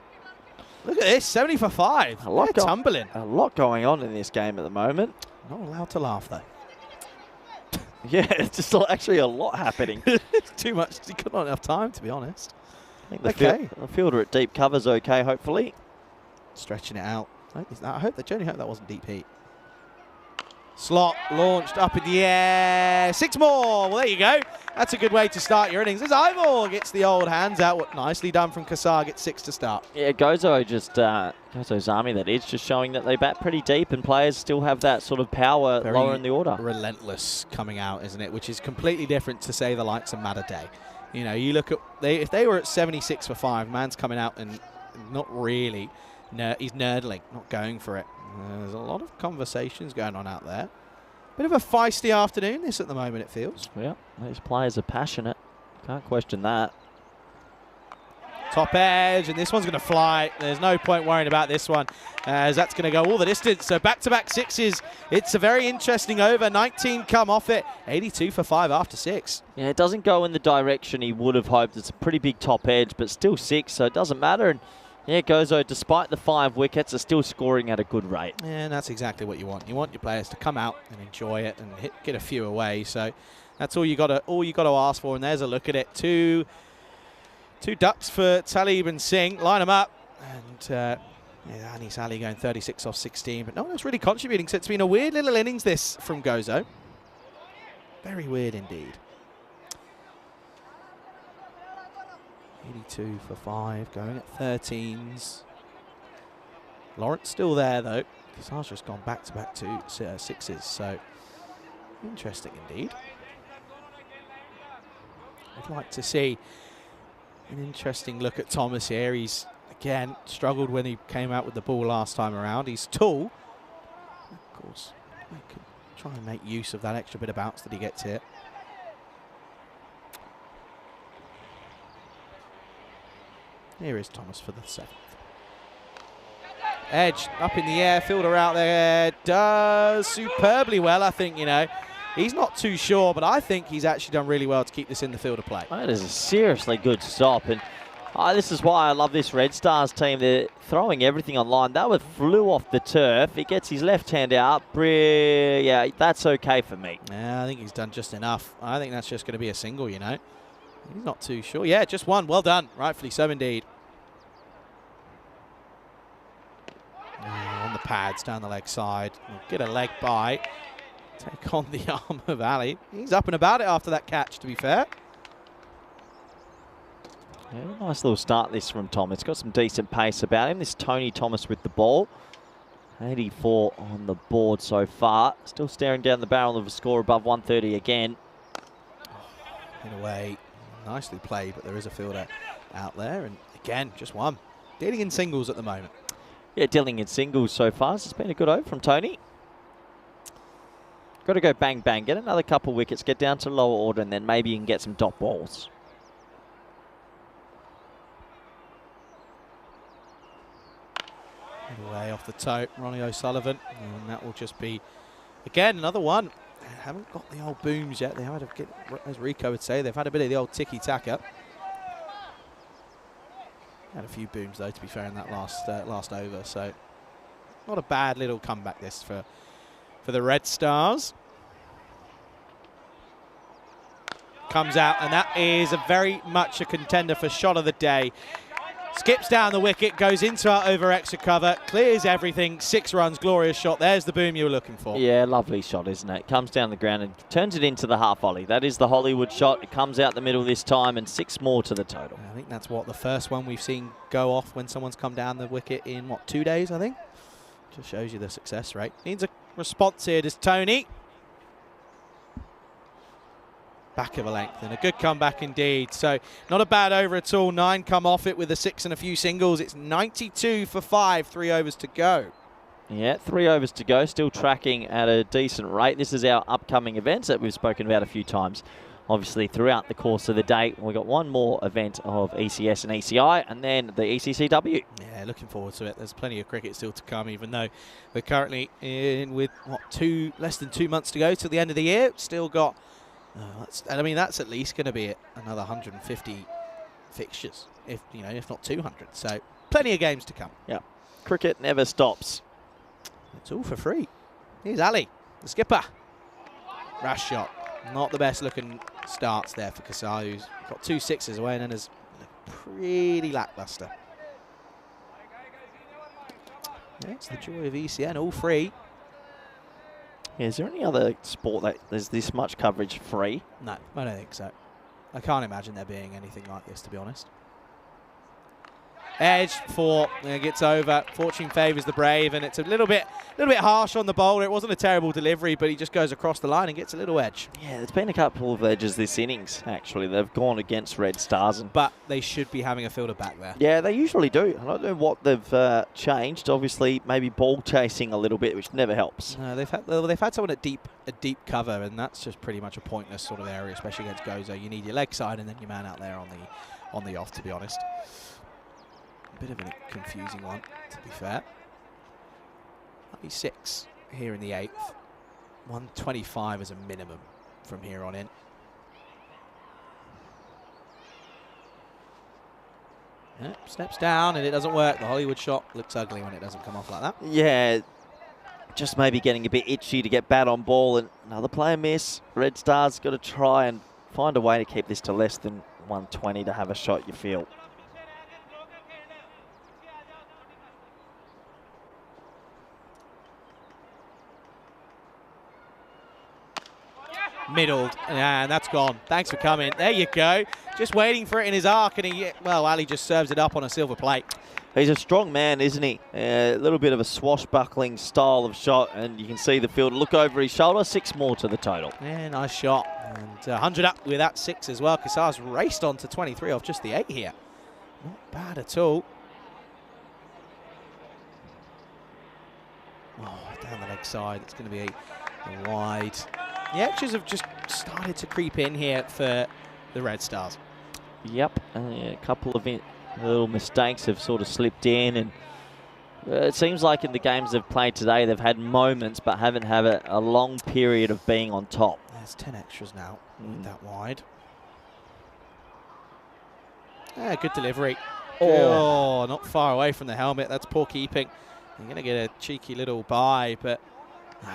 Look at this, 70 for 5. Tumbling. A lot going on in this game at the moment. Not allowed to laugh, though. Yeah, it's just actually a lot happening. It's too much. You've got not enough time, to be honest. I think the fielder at deep cover's okay, hopefully. Stretching it out. I genuinely hope that wasn't deep heat. Slot launched up in the air. 6 more. Well, there you go. That's a good way to start your innings. As Ivor gets the old hands out. What nicely done from Kassar. Gets 6 to start. Yeah, Gozo's army, that is, just showing that they bat pretty deep and players still have that sort of power lower in the order. Relentless coming out, isn't it? Which is completely different to, say, the likes of Matter Day. You know, you look at, if they were at 76 for 5, man's coming out and not really, he's nerdling, not going for it. There's a lot of conversations going on out there. Bit of a feisty afternoon this at the moment, it feels. Yeah, these players are passionate. Can't question that. Top edge, and this one's going to fly. There's no point worrying about this one, as that's going to go all the distance. So back-to-back 6s. It's a very interesting over. 19 come off it. 82 for 5 after 6. Yeah, it doesn't go in the direction he would have hoped. It's a pretty big top edge, but still 6, so it doesn't matter. And yeah, Gozo, despite the 5 wickets, are still scoring at a good rate. And that's exactly what you want. You want your players to come out and enjoy it and get a few away. So that's all you got to ask for. And there's a look at it. Two ducks for Talib and Singh. Line them up. And Anis Ali going 36 off 16. But no one's really contributing. So it's been a weird little innings, this, from Gozo. Very weird indeed. 82 for 5, going at 13s. Lawrence still there, though. Kassar's just gone back-to-back 6s, so interesting indeed. I'd like to see an interesting look at Thomas here. He's, again, struggled when he came out with the ball last time around. He's tall. Of course, I could try and make use of that extra bit of bounce that he gets here. Here is Thomas for the 7th. Edge up in the air, fielder out there, does superbly well, I think, you know. He's not too sure, but I think he's actually done really well to keep this in the field of play. That is a seriously good stop, and This is why I love this Red Stars team. They're throwing everything online. That one flew off the turf. He gets his left hand out. Yeah, that's okay for me. Yeah, I think he's done just enough. I think that's just going to be a single, you know. He's not too sure. Yeah, just one. Well done. Rightfully so indeed. On the pads, down the leg side. We'll get a leg by. Take on the arm of Ali. He's up and about it after that catch, to be fair. Yeah, nice little start this from Thomas. Got some decent pace about him. This Tony Thomas with the ball. 84 on the board so far. Still staring down the barrel of a score above 130 again. In a way, nicely played, but there is a fielder out there. And again, just one. Dealing in singles at the moment. Yeah, dealing in singles so far. It's been a good over from Tony. Got to go bang, bang. Get another couple wickets. Get down to lower order, and then maybe you can get some dot balls. Away off the toe, Ronnie O'Sullivan, and that will just be, again, another one. They haven't got the old booms yet. They had, as Rico would say, they've had a bit of the old tiki-taka. Had a few booms, though, to be fair, in that last over, so not a bad little comeback this for the Red Stars. Comes out, and that is very much a contender for shot of the day. Skips down the wicket, goes into our over extra cover, clears everything, 6 runs, glorious shot. There's the boom you were looking for. Yeah, lovely shot, isn't it? Comes down the ground and turns it into the half volley. That is the Hollywood shot. It comes out the middle this time and 6 more to the total. I think that's what the first one we've seen go off when someone's come down the wicket in, what, 2 days, I think? Just shows you the success rate. Needs a response here, does Tony. Back of a length and a good comeback indeed. So not a bad over at all. 9 come off it with a 6 and a few singles. It's 92 for 5, 3 overs to go. Yeah, 3 overs to go. Still tracking at a decent rate. This is our upcoming events that we've spoken about a few times. Obviously, throughout the course of the day, we've got one more event of ECS and ECI, and then the ECCW. Yeah, looking forward to it. There's plenty of cricket still to come, even though we're currently in with, what, less than 2 months to go till the end of the year. Still got... I mean, that's at least going to be another 150 fixtures, if not 200. So plenty of games to come. Yeah, cricket never stops. It's all for free. Here's Ali, the skipper. Rash shot. Not the best looking starts there for Kasar, who's got 2 6s away and then is pretty lackluster. Yeah, it's the joy of ECN, all free. Yeah, is there any other sport that there's this much coverage free? No, I don't think so. I can't imagine there being anything like this, to be honest. Edge for gets over. Fortune favours the brave, and it's a little bit harsh on the bowler. It wasn't a terrible delivery, but he just goes across the line and gets a little edge. Yeah, there's been a couple of edges this innings, actually. They've gone against Red Stars. But they should be having a fielder back there. Yeah, they usually do. I don't know what they've changed. Obviously, maybe ball chasing a little bit, which never helps. No, they've had someone at deep cover, and that's just pretty much a pointless sort of area, especially against Gozo. You need your leg side and then your man out there on the off, to be honest. A bit of a confusing one, to be fair. 96 here in the 8th. 125 as a minimum from here on in. Yep, steps down and it doesn't work. The Hollywood shot looks ugly when it doesn't come off like that. Yeah, just maybe getting a bit itchy to get bat on ball, and another player miss. Red Stars got to try and find a way to keep this to less than 120 to have a shot, you feel. Middled, and that's gone. Thanks for coming. There you go. Just waiting for it in his arc, and Ali just serves it up on a silver plate. He's a strong man, isn't he? A little bit of a swashbuckling style of shot, and you can see the fielder look over his shoulder. 6 more to the total. Yeah, nice shot. And 100 up with that 6 as well. Kasar's raced on to 23 off just the 8 here. Not bad at all. Oh, down the leg side. It's going to be a wide. The edges have just started to creep in here for the Red Stars. Yep, a couple of little mistakes have sort of slipped in, and it seems like in the games they've played today, they've had moments but haven't had a long period of being on top. There's 10 extras now, that wide. Good delivery. Oh, not far away from the helmet. That's poor keeping. You're going to get a cheeky little bye, but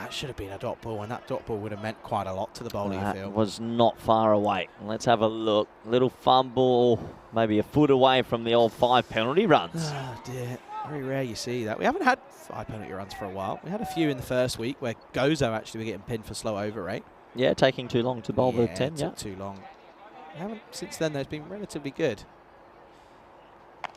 it should have been a dot ball, and that dot ball would have meant quite a lot to the bowling That field. was not far away. Let's have a look. Little fumble, maybe a foot away from the old 5 penalty runs. Oh, dear. Very rare you see that. We haven't had 5 penalty runs for a while. We had a few in the first week where Gozo actually were getting pinned for slow over rate. Yeah, taking too long to bowl the 10. It took too long. We haven't, since then, there's been relatively good.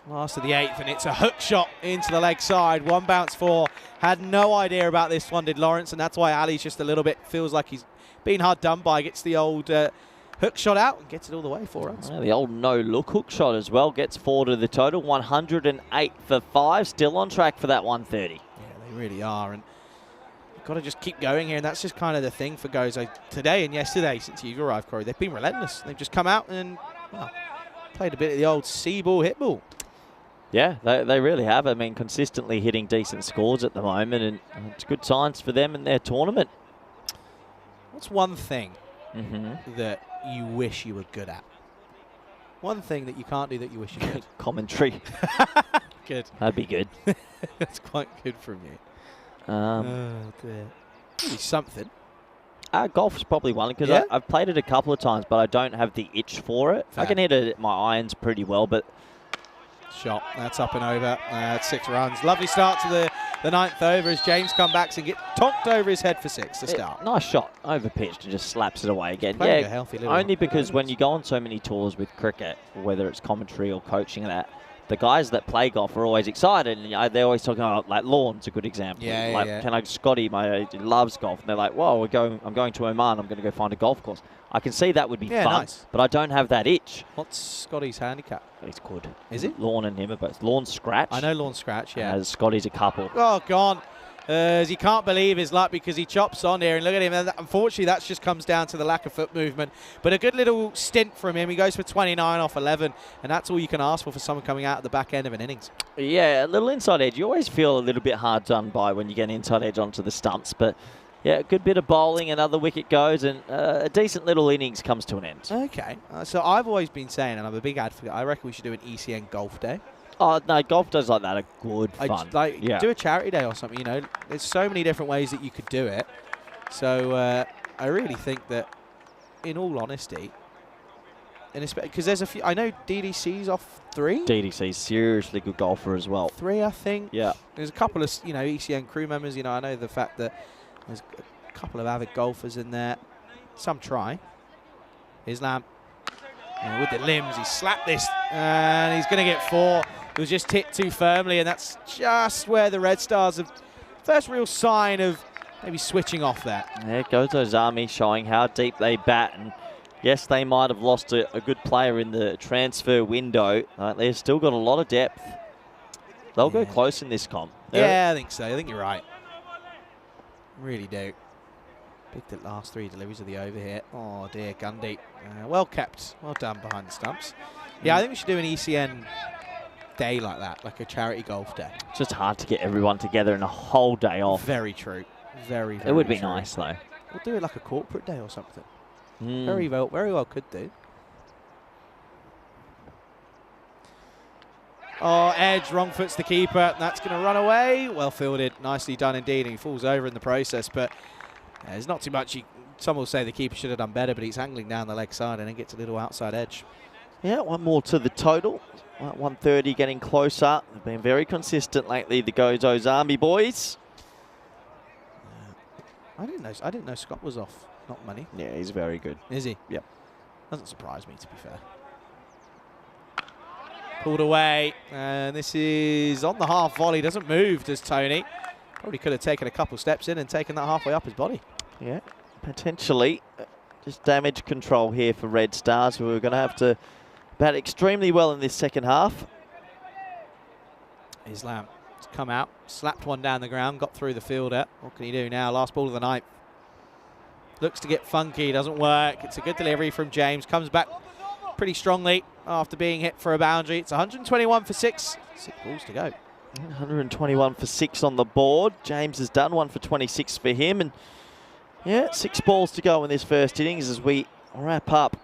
Last of the 8th, and it's a hook shot into the leg side. 1 bounce 4. Had no idea about this one, did Lawrence, and that's why Ali's just a little bit, feels like he's been hard done by. Gets the old hook shot out and gets it all the way for us. Yeah, the old no-look hook shot as well. Gets 4 to the total. 108 for 5. Still on track for that 130. Yeah, they really are, and you've got to just keep going here, and that's just kind of the thing for Gozo today and yesterday since you've arrived, Corey. They've been relentless. They've just come out and, well, played a bit of the old see ball, hit ball. Yeah, they really have. I mean, consistently hitting decent scores at the moment, and it's good signs for them in their tournament. What's one thing Mm-hmm. that you wish you were good at? One thing that you can't do that you wish you could. Commentary. Good. That'd be good. That's quite good from you. Um, Dear. Maybe something. Golf's probably one, because Yeah? I've played it a couple of times, but I don't have the itch for it. Fair. I can hit it at my irons pretty well, but Shot. That's up and over. That's 6 runs. Lovely start to the 9th over as James comes back and get tonked over his head for 6 to start. nice shot, over pitched, and just slaps it away again. Playing a healthy little only because when you go on so many tours with cricket, whether it's commentary or coaching and that, the guys that play golf are always excited, and they're always talking about, like, Lorne's a good example. Yeah, like, yeah. Scotty, he loves golf, and they're like, "Whoa, I'm going to Oman. I'm going to go find a golf course." I can see that would be Yeah, fun, nice. but I don't have that itch. What's Scotty's handicap? It's good. Is it? Lorne and him are both. Lorne's scratch. I know Lawn Scratch, yeah. Scotty's a couple. Oh, gone. As he can't believe his luck because he chops on here. And look at him. And unfortunately, that just comes down to the lack of foot movement. But a good little stint from him. He goes for 29 off 11. And that's all you can ask for someone coming out at the back end of an innings. Yeah, a little inside edge. You always feel a little bit hard done by when you get inside edge onto the stumps. But, yeah, a good bit of bowling. Another wicket goes. And a decent little innings comes to an end. Okay. So I've always been saying, and I'm a big advocate, I reckon we should do an ECN golf day. Oh, no, golf days like that are good fun. Do a charity day or something, you know. There's so many different ways that you could do it. So I really think that, in all honesty, and because there's a few, I know DDC's off 3. DDC's seriously good golfer as well. 3, I think. Yeah. There's a couple of, ECN crew members. I know the fact that there's a couple of avid golfers in there. Some try. Islam. With the limbs, he slapped this, and he's going to get 4. It was just hit too firmly, and that's just where the Red Stars have first real sign of maybe switching off there. There goes Ozami showing how deep they bat. And yes, they might have lost a good player in the transfer window. They've still got a lot of depth. They'll go close in this comp. Yeah, I think so. I think you're right. Really do. Picked the last 3 deliveries of the over here. Oh, dear, Gundy. Well kept. Well done behind the stumps. Yeah, I think we should do an ECN day like that, like a charity golf day. It's just hard to get everyone together in a whole day off. Very true. Very, very It would be true. nice, though. We'll do it like a corporate day or something. Mm. Very well could do. Oh, edge, wrong foot's the keeper. That's going to run away. Well fielded. Nicely done indeed. And he falls over in the process, but there's not too much. Some will say the keeper should have done better, but he's angling down the leg side and then gets a little outside edge. Yeah, one more to the total. 130 getting closer. They've been very consistent lately, the Gozo's Army boys. I didn't know Scott was off. Not money. Yeah, he's very good. Is he? Yep. Doesn't surprise me, to be fair. Pulled away, and this is on the half volley. Doesn't move, does Tony? Probably could have taken a couple steps in and taken that halfway up his body. Yeah, potentially. Just damage control here for Red Stars, who are going to have to bat extremely well in this second half. Islam has come out, slapped one down the ground, got through the fielder. What can he do now? Last ball of the night. Looks to get funky, doesn't work. It's a good delivery from James. Comes back pretty strongly after being hit for a boundary. It's 121 for 6. 6 balls to go. 121 for 6 on the board. James has done 1 for 26 for him. And yeah, 6 balls to go in this first innings as we wrap up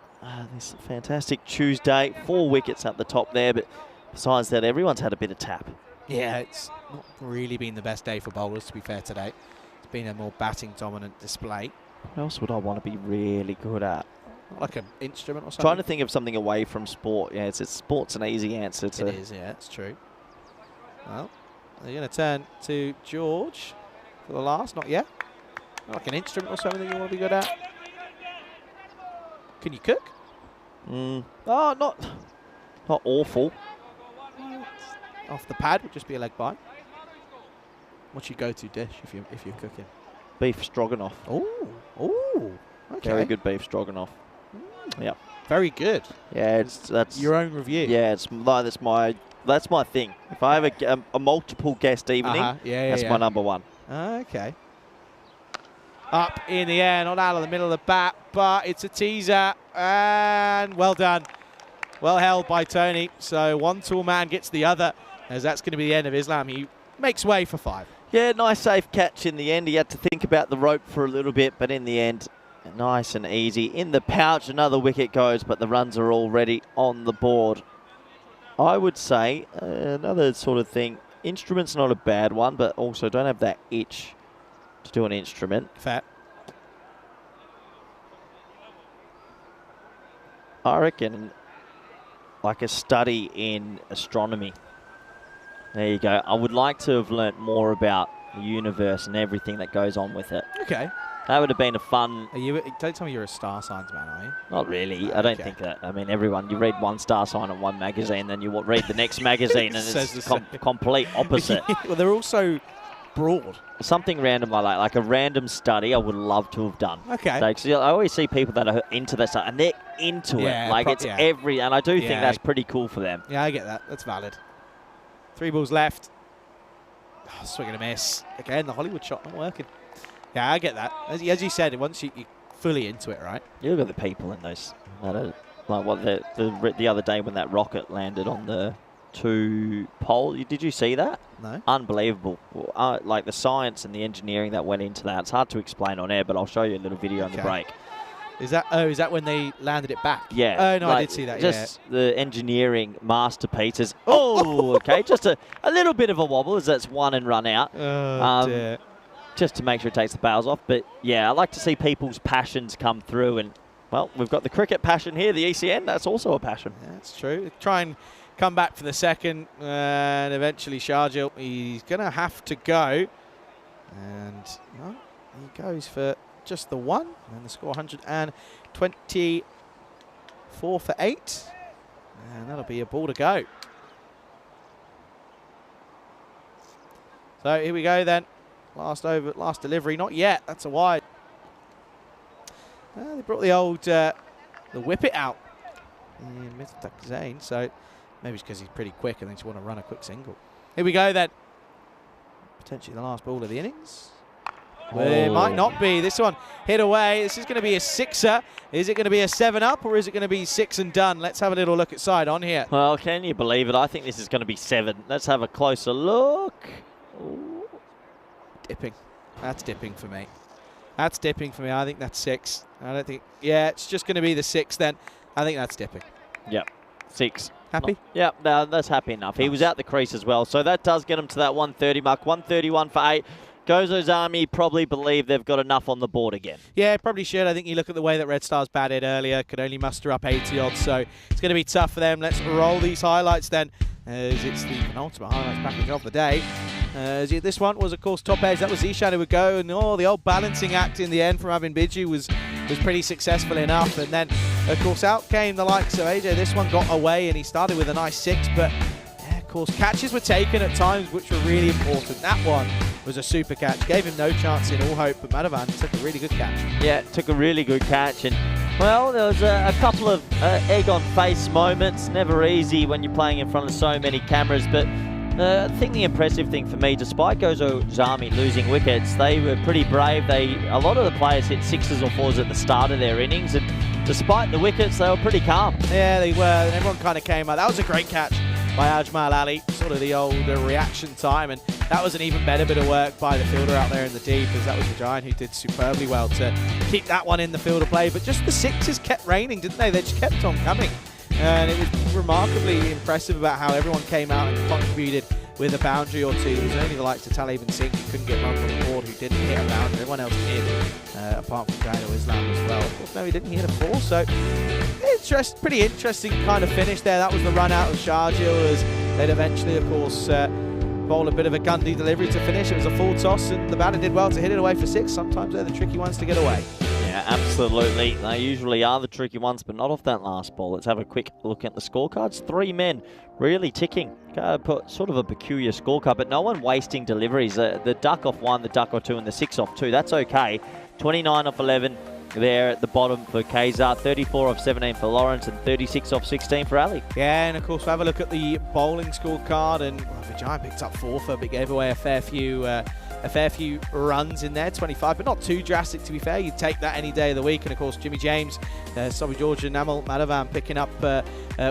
this fantastic Tuesday. 4 wickets at the top there, but besides that, everyone's had a bit of tap. Yeah, it's not really been the best day for bowlers, to be fair, today. It's been a more batting-dominant display. What else would I want to be really good at? Like an instrument or something? Trying to think of something away from sport. Yeah, sport's an easy answer to. It is, yeah, it's true. Well, they're going to turn to George for the last. Not yet. Like an instrument or something that you want to be good at. Can you cook? Oh, not awful. Off the pad would just be a leg bite. What's your go-to dish if you're cooking? Beef stroganoff. Oh, okay. Very good beef stroganoff. Yeah. Very good. Yeah, that's your own review. Yeah, that's my thing. If I have a multiple guest evening, that's my number one. Okay. Up in the air, not out of the middle of the bat, but it's a teaser, and well done. Well held by Tony. So one tall man gets the other, as that's going to be the end of Islam. He makes way for 5. Yeah, nice safe catch in the end. He had to think about the rope for a little bit, but in the end, nice and easy. In the pouch, another wicket goes, but the runs are already on the board. I would say another sort of thing, instrument's not a bad one, but also don't have that itch to do an instrument. Fair. I reckon like a study in astronomy. There you go. I would like to have learnt more about the universe and everything that goes on with it. Okay. That would have been a fun... Don't tell me you're a star signs man, are you? Not really. I don't think that. I mean, everyone, you read one star sign in one magazine, then you read the next magazine, and it's complete opposite. Well, they're also broad. Something random like a random study I would love to have done. Okay. So, 'cause I always see people that are into that stuff, and they're into it. Like, it's every... And I do think that's pretty cool for them. Yeah, I get that. That's valid. 3 balls left. Oh, swing and a miss. Again, the Hollywood shot not working. Yeah, I get that. As you said, once you're fully into it, right? You look at the people in those. Like what the other day when that rocket landed on the 2 pole. Did you see that? No. Unbelievable. Like the science and the engineering that went into that. It's hard to explain on air, but I'll show you a little video on the break. Is that when they landed it back? Yeah. Oh, no, I did see that, Just the engineering masterpieces. Oh, okay. Just a little bit of a wobble as that's one and run out. Oh, dear. Just to make sure it takes the bails off. But, yeah, I like to see people's passions come through. And, well, we've got the cricket passion here, the ECN. That's also a passion. Yeah, that's true. Try and come back for the second. And eventually Sharjil, he's going to have to go. And, well, he goes for just the 1. And the score 124 for 8. And that'll be a ball to go. So here we go then. Last over, last delivery. Not yet. That's a wide. They brought the old the Wicket out in Mr. Zane. So maybe it's because he's pretty quick and they just want to run a quick single. Here we go then. Potentially the last ball of the innings. Well, it might not be. This one hit away. This is going to be a 6er. Is it going to be a 7-up or is it going to be 6 and done? Let's have a little look at side on here. Well, can you believe it? I think this is going to be 7. Let's have a closer look. Ooh. Dipping. That's dipping for me. That's dipping for me. I think that's 6. I don't think... Yeah, it's just going to be the 6 then. I think that's dipping. Yep. 6. Happy? Yep, no, that's happy enough. Nice. He was out the crease as well. So that does get him to that 130 mark. 131 for 8. Gozo's Army probably believe they've got enough on the board again. Yeah, probably should. I think you look at the way that Red Stars batted earlier, could only muster up 80 odds, so it's going to be tough for them. Let's roll these highlights then, as it's the penultimate highlights package of the day. This one was, of course, top edge. That was Zishan who would go, and the old balancing act in the end from Avin Biju was pretty successful enough. And then, of course, out came the likes of AJ. This one got away, and he started with a nice 6, but... Of course, catches were taken at times which were really important. That one was a super catch. Gave him no chance in all hope, but Madhavan took a really good catch. Yeah, took a really good catch. And, well, there was a couple of egg-on-face moments. Never easy when you're playing in front of so many cameras. But I think the impressive thing for me, despite Gozo's Army losing wickets, they were pretty brave. A lot of the players hit 6s or 4s at the start of their innings. And despite the wickets, they were pretty calm. Yeah, they were. Everyone kind of came out. That was a great catch by Ajmal Ali, sort of the old reaction time, and that was an even better bit of work by the fielder out there in the deep, as that was the Giant who did superbly well to keep that one in the field of play. But just the sixes kept raining, didn't they? They just kept on coming. And it was remarkably impressive about how everyone came out and contributed with a boundary or two. It was only the likes of Talib and Singh who couldn't get runs on the board, who didn't hit a boundary. Everyone else did, apart from Daniel Islam as well. Of course, no, he didn't hit a four, so pretty interesting kind of finish there. That was the run out of Sharjeel, as they'd eventually, of course, bowl a bit of a Gundy delivery to finish. It was a full toss, and the batter did well to hit it away for six. Sometimes they're the tricky ones to get away. Yeah, absolutely. They usually are the tricky ones, but not off that last ball. Let's have a quick look at the scorecards. 3 men really ticking. Sort of a peculiar scorecard, but no one wasting deliveries. The duck off 1, the duck off 2, and the 6 off 2. That's okay. 29 off 11 there at the bottom for Kazar, 34 off 17 for Lawrence, and 36 off 16 for Ali. Yeah, and of course, we'll have a look at the bowling scorecard, and the Giant picked up 4 for, but gave away a fair few runs in there, 25, but not too drastic, to be fair. You'd take that any day of the week. And of course, Jimmy James, Sobhi George and Namal Madhavan picking up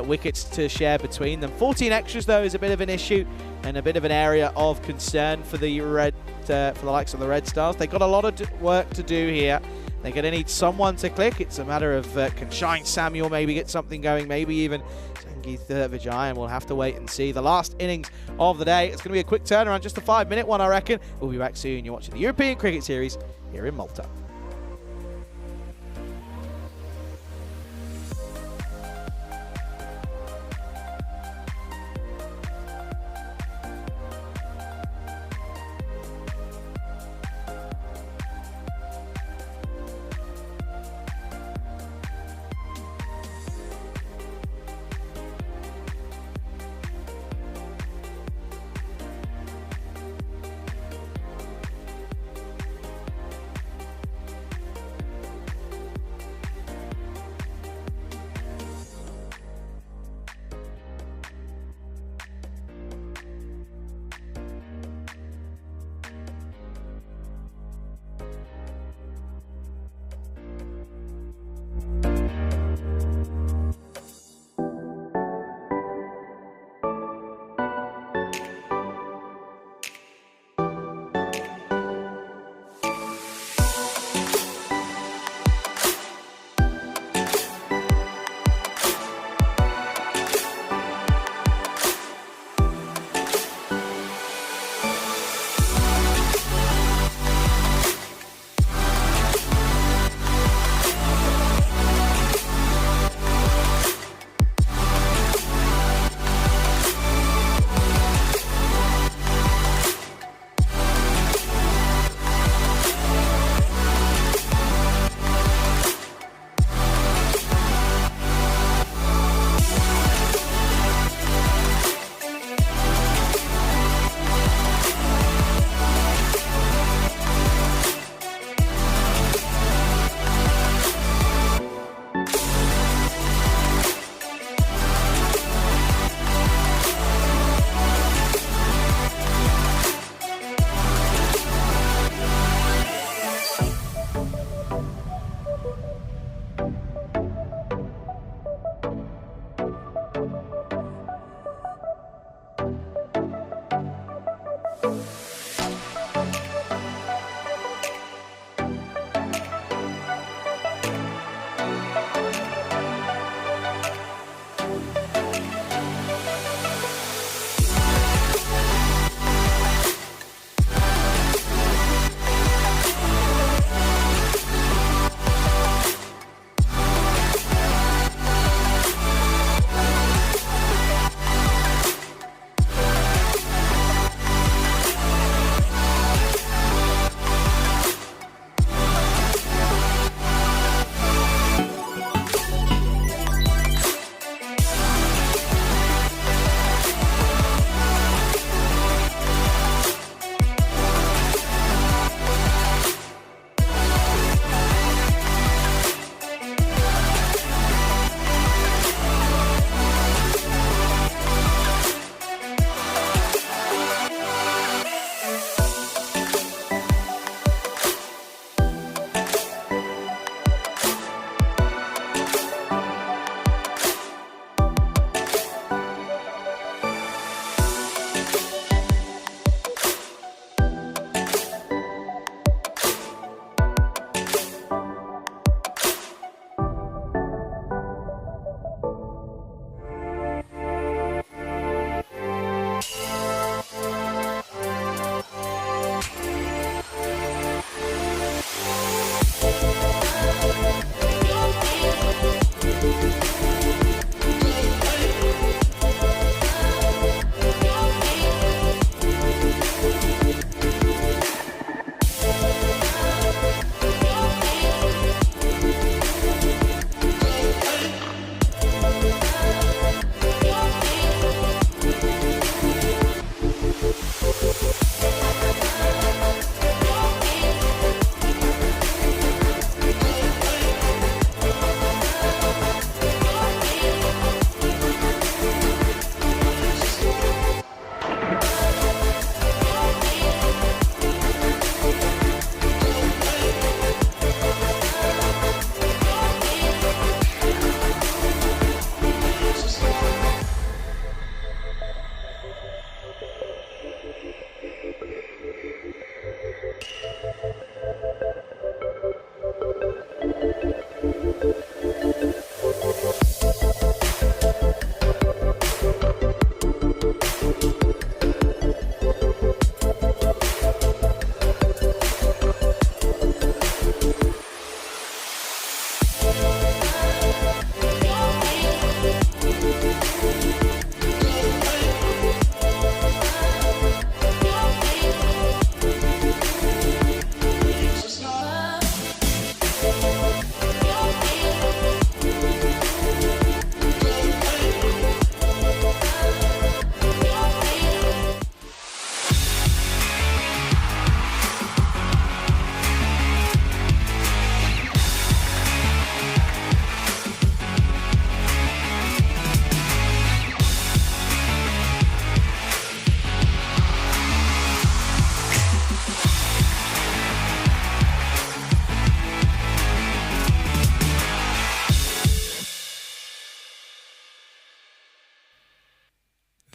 wickets to share between them. 14 extras, though, is a bit of an issue and a bit of an area of concern for the likes of the Red Stars. They've got a lot of work to do here. They're going to need someone to click. It's a matter of can Shine Samuel maybe get something going, maybe even Sangeeth Vijay, and we'll have to wait and see. The last innings of the day, it's going to be a quick turnaround, just a 5-minute one, I reckon. We'll be back soon. You're watching the European Cricket Series here in Malta.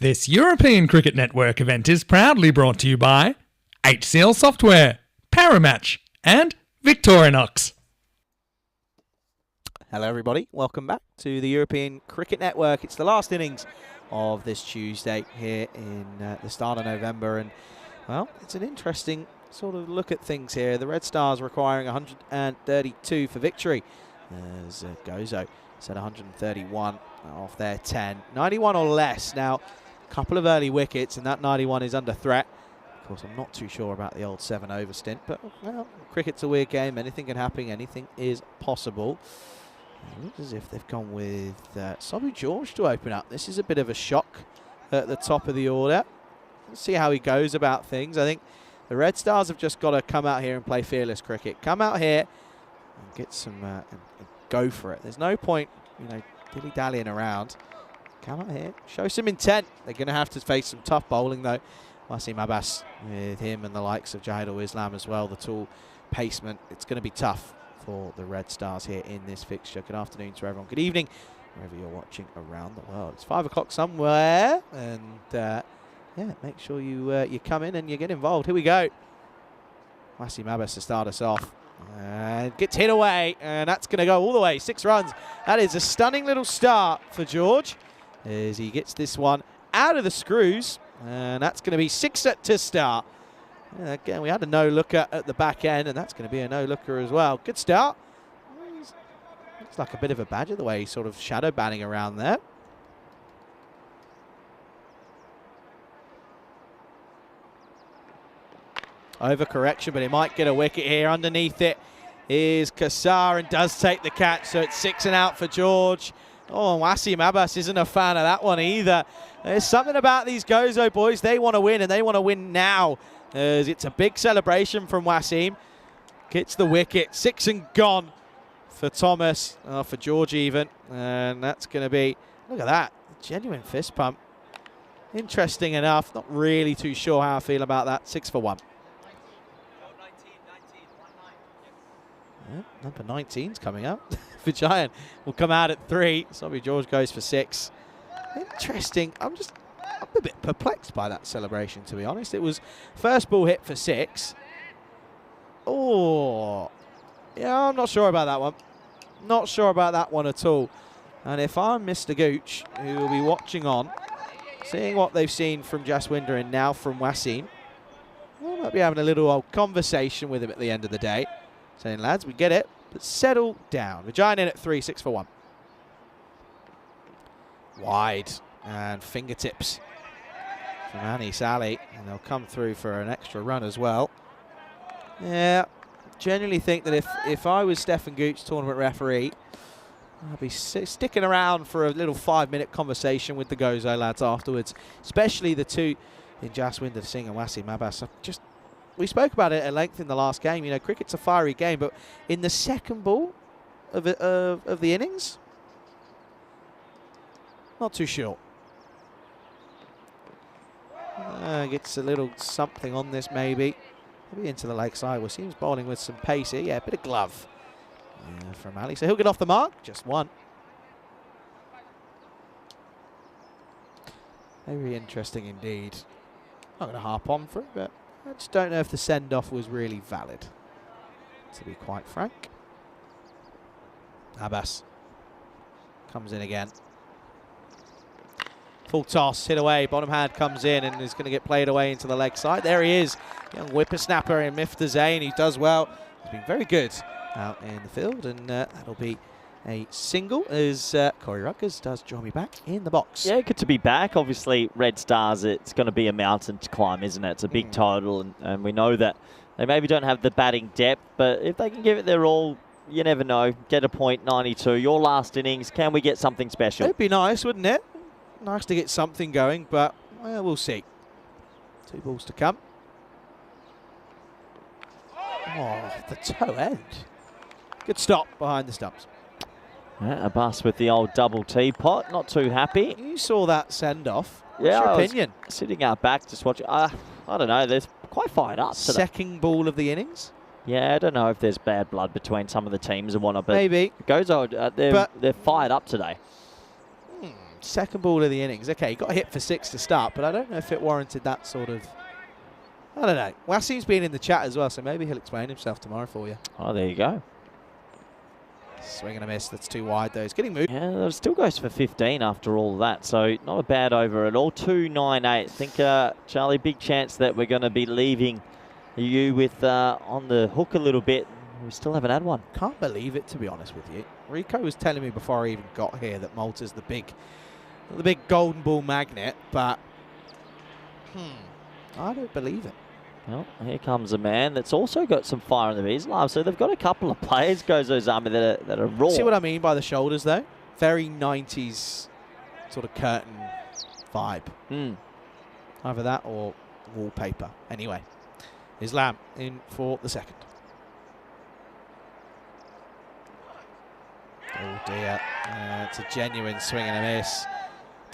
This European Cricket Network event is proudly brought to you by HCL Software, Paramatch, and Victorinox. Hello everybody, welcome back to the European Cricket Network. It's the last innings of this Tuesday here in the start of November, and well, it's an interesting sort of look at things here. The Red Stars requiring 132 for victory as Gozo set 131 off their 10. 91 or less. Now, a couple of early wickets and that 91 is under threat. Of course, I'm not too sure about the old 7-over stint, but well, cricket's a weird game. Anything can happen. Anything is possible. It looks as if they've gone with Sobhu George to open up. This is a bit of a shock at the top of the order. Let's see how he goes about things. I think the Red Stars have just got to come out here and play fearless cricket. Come out here and get some and go for it. There's no point, you know, dilly-dallying around. Come out here, show some intent. They're going to have to face some tough bowling though. Wasim Abbas with him and the likes of Jahidul Islam as well. The tall pacement. It's going to be tough for the Red Stars here in this fixture. Good afternoon to everyone. Good evening, wherever you're watching around the world. It's 5 o'clock somewhere, and yeah, make sure you come in and you get involved. Here we go. Wasim Abbas to start us off. And gets hit away, and that's going to go all the way. 6 runs. That is a stunning little start for George as he gets this one out of the screws, and that's going to be 6 to start. Again, we had a no-looker at the back end, and that's going to be a no-looker as well. Good start. Looks like a bit of a badger the way he's sort of shadow banning around there. Overcorrection, but he might get a wicket here. Underneath it is Kassar and does take the catch, so it's 6 and out for George. Oh, Wasim Abbas isn't a fan of that one either. There's something about these Gozo boys. They want to win, and they want to win now. As it's a big celebration from Wasim. Gets the wicket. 6 and gone for Thomas, for George even. And that's going to be, look at that, a genuine fist pump. Interesting enough. Not really too sure how I feel about that. 6 for 1. Yeah, number 19's coming up. Vijayan will come out at 3. Sobhu George goes for 6. Interesting. I'm a bit perplexed by that celebration, to be honest. It was first ball hit for 6. Oh, yeah, I'm not sure about that one. Not sure about that one at all. And if I'm Mr. Gooch, who will be watching on, seeing what they've seen from Jaswinder and now from Wasim, I might be having a little old conversation with him at the end of the day, saying, lads, we get it, but settle down. Vijayan in at 3, 6 for 1. Wide and fingertips from Anis Ali, and they'll come through for an extra run as well. Yeah, genuinely think that if I was Stefan Gooch, tournament referee, I'd be sticking around for a little 5-minute conversation with the Gozo lads afterwards, especially the two in Jaswinder Singh and Wasim Abbas. We spoke about it at length in the last game. You know, cricket's a fiery game, but in the second ball of the innings, not too sure. Gets a little something on this maybe. Maybe into the leg side. Wasim's bowling with some pace here. Yeah, a bit of glove from Ali. So he'll get off the mark. Just 1. Very interesting indeed. Not going to harp on for it, but I just don't know if the send-off was really valid, to be quite frank. Abbas comes in again. Full toss, hit away, bottom hand comes in and is going to get played away into the leg side. There he is, young whippersnapper in Mifta Zain. He does well. He's been very good out in the field, and that'll be a single as Corey Rutgers does join me back in the box. Yeah, good to be back. Obviously, Red Stars, it's going to be a mountain to climb, isn't it? It's a big total, and we know that they maybe don't have the batting depth, but if they can give it their all, you never know. Get a point, 92. Your last innings, can we get something special? It'd be nice, wouldn't it? Nice to get something going, but well, we'll see. 2 balls to come. Oh, the toe end. Good stop behind the stumps. Yeah, Abbas with the old double teapot, not too happy. You saw that send-off. What's yeah, your opinion? Sitting out back, just watching. I don't know, they're quite fired up today. Second ball of the innings? Yeah, I don't know if there's bad blood between some of the teams and whatnot, but maybe. Gozo, they're fired up today. second ball of the innings. Okay, he got hit for 6 to start, but I don't know if it warranted that sort of... I don't know. Wasim's been in the chat as well, so maybe he'll explain himself tomorrow for you. Oh, there you go. Swing and a miss. That's too wide, though. He's getting moved. Yeah, it still goes for 15 after all that, so not a bad over at all. 298. I think, Charlie, big chance that we're going to be leaving you with on the hook a little bit. We still haven't had one. Can't believe it, to be honest with you. Rico was telling me before I even got here that Malta's the big golden ball magnet, but I don't believe it. Well, here comes a man that's also got some fire in the bees. So they've got a couple of players, Gozo Zami, that are raw. See what I mean by the shoulders, though? Very 90s sort of curtain vibe. Either that or wallpaper. Anyway, Islam in for the second. Oh dear, it's a genuine swing and a miss.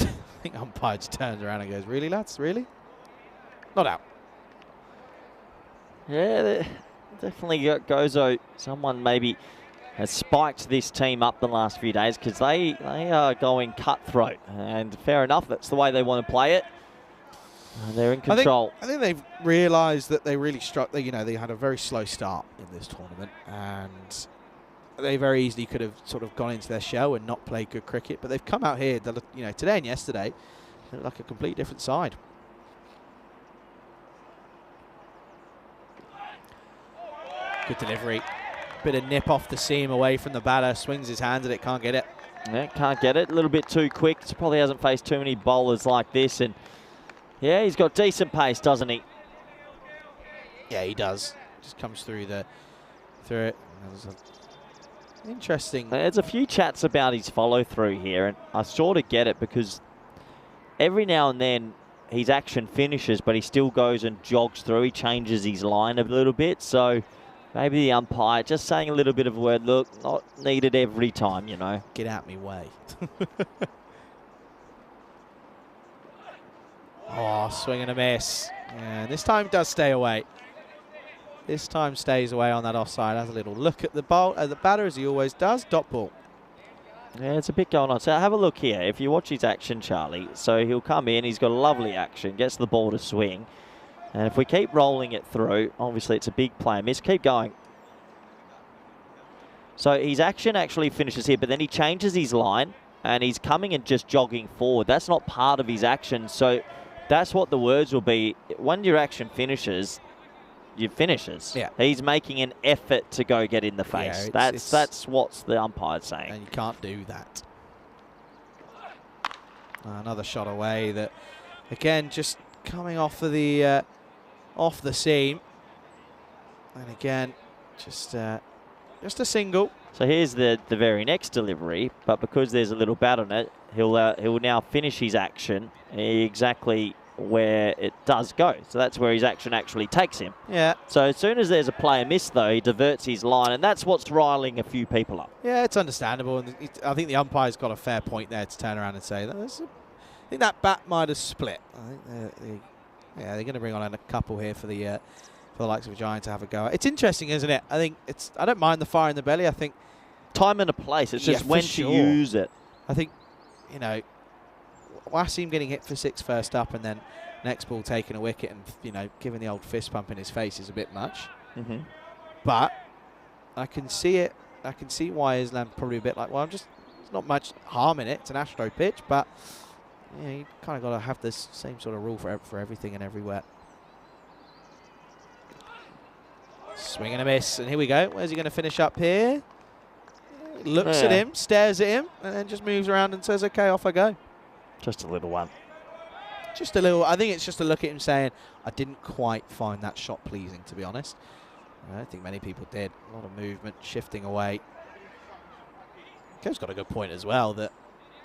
I think umpire just turns around and goes, really, lads, really? Not out. Yeah, definitely Gozo. Someone maybe has spiked this team up the last few days because they are going cutthroat. And fair enough, that's the way they want to play it. They're in control. I think they've realised that they really struck. They had a very slow start in this tournament, and they very easily could have sort of gone into their shell and not played good cricket. But they've come out here, today and yesterday, they look like a complete different side. Good delivery. Bit of nip off the seam away from the batter. Swings his hands at it, can't get it. Yeah, can't get it. A little bit too quick. Probably hasn't faced too many bowlers like this. And yeah, he's got decent pace, doesn't he? Yeah, he does. Just comes through it. Interesting. There's a few chats about his follow through here, and I sort of get it because every now and then his action finishes, but he still goes and jogs through. He changes his line a little bit, so maybe the umpire just saying a little bit of a word, look, not needed every time, you know. Get out me way. Oh, swing and a miss. And this time does stay away. This time stays away on that offside. Has a little look at the batter as he always does. Dot ball. Yeah, it's a bit going on. So have a look here. If you watch his action, Charlie, so he'll come in. He's got a lovely action. Gets the ball to swing. And if we keep rolling it through, obviously it's a big play miss. Keep going. So his action actually finishes here, but then he changes his line and he's coming and just jogging forward. That's not part of his action. So that's what the words will be. When your action finishes, you finishes. Yeah. He's making an effort to go get in the face. Yeah, that's what the umpire's saying. And you can't do that. Another shot away that, again, just coming off of the seam. And again, just a single. So here's the very next delivery, but because there's a little bat on it, he'll now finish his action exactly where it does go. So that's where his action actually takes him. Yeah. So as soon as there's a player miss, though, he diverts his line, and that's what's riling a few people up. Yeah, it's understandable, and I think the umpire's got a fair point there to turn around and say that. I think that bat might have split. I think they're going to bring on a couple here for the likes of Giant to have a go. It's interesting, isn't it? I don't mind the fire in the belly. I think time and a place. It's just when to use it. I think, Wasim getting hit for 6 first up and then next ball taking a wicket and, giving the old fist pump in his face is a bit much. Mm-hmm. But I can see it. I can see why Islam probably a bit like, well, there's not much harm in it. It's an Astro pitch, but you kind of got to have this same sort of rule for everything and everywhere. Swing and a miss, and here we go. Where's he going to finish up here? Looks at him, stares at him, and then just moves around and says, okay, off I go. Just a little one. Just a little. I think it's just a look at him saying, I didn't quite find that shot pleasing, to be honest. I don't think many people did. A lot of movement, shifting away. Kev's got a good point as well, that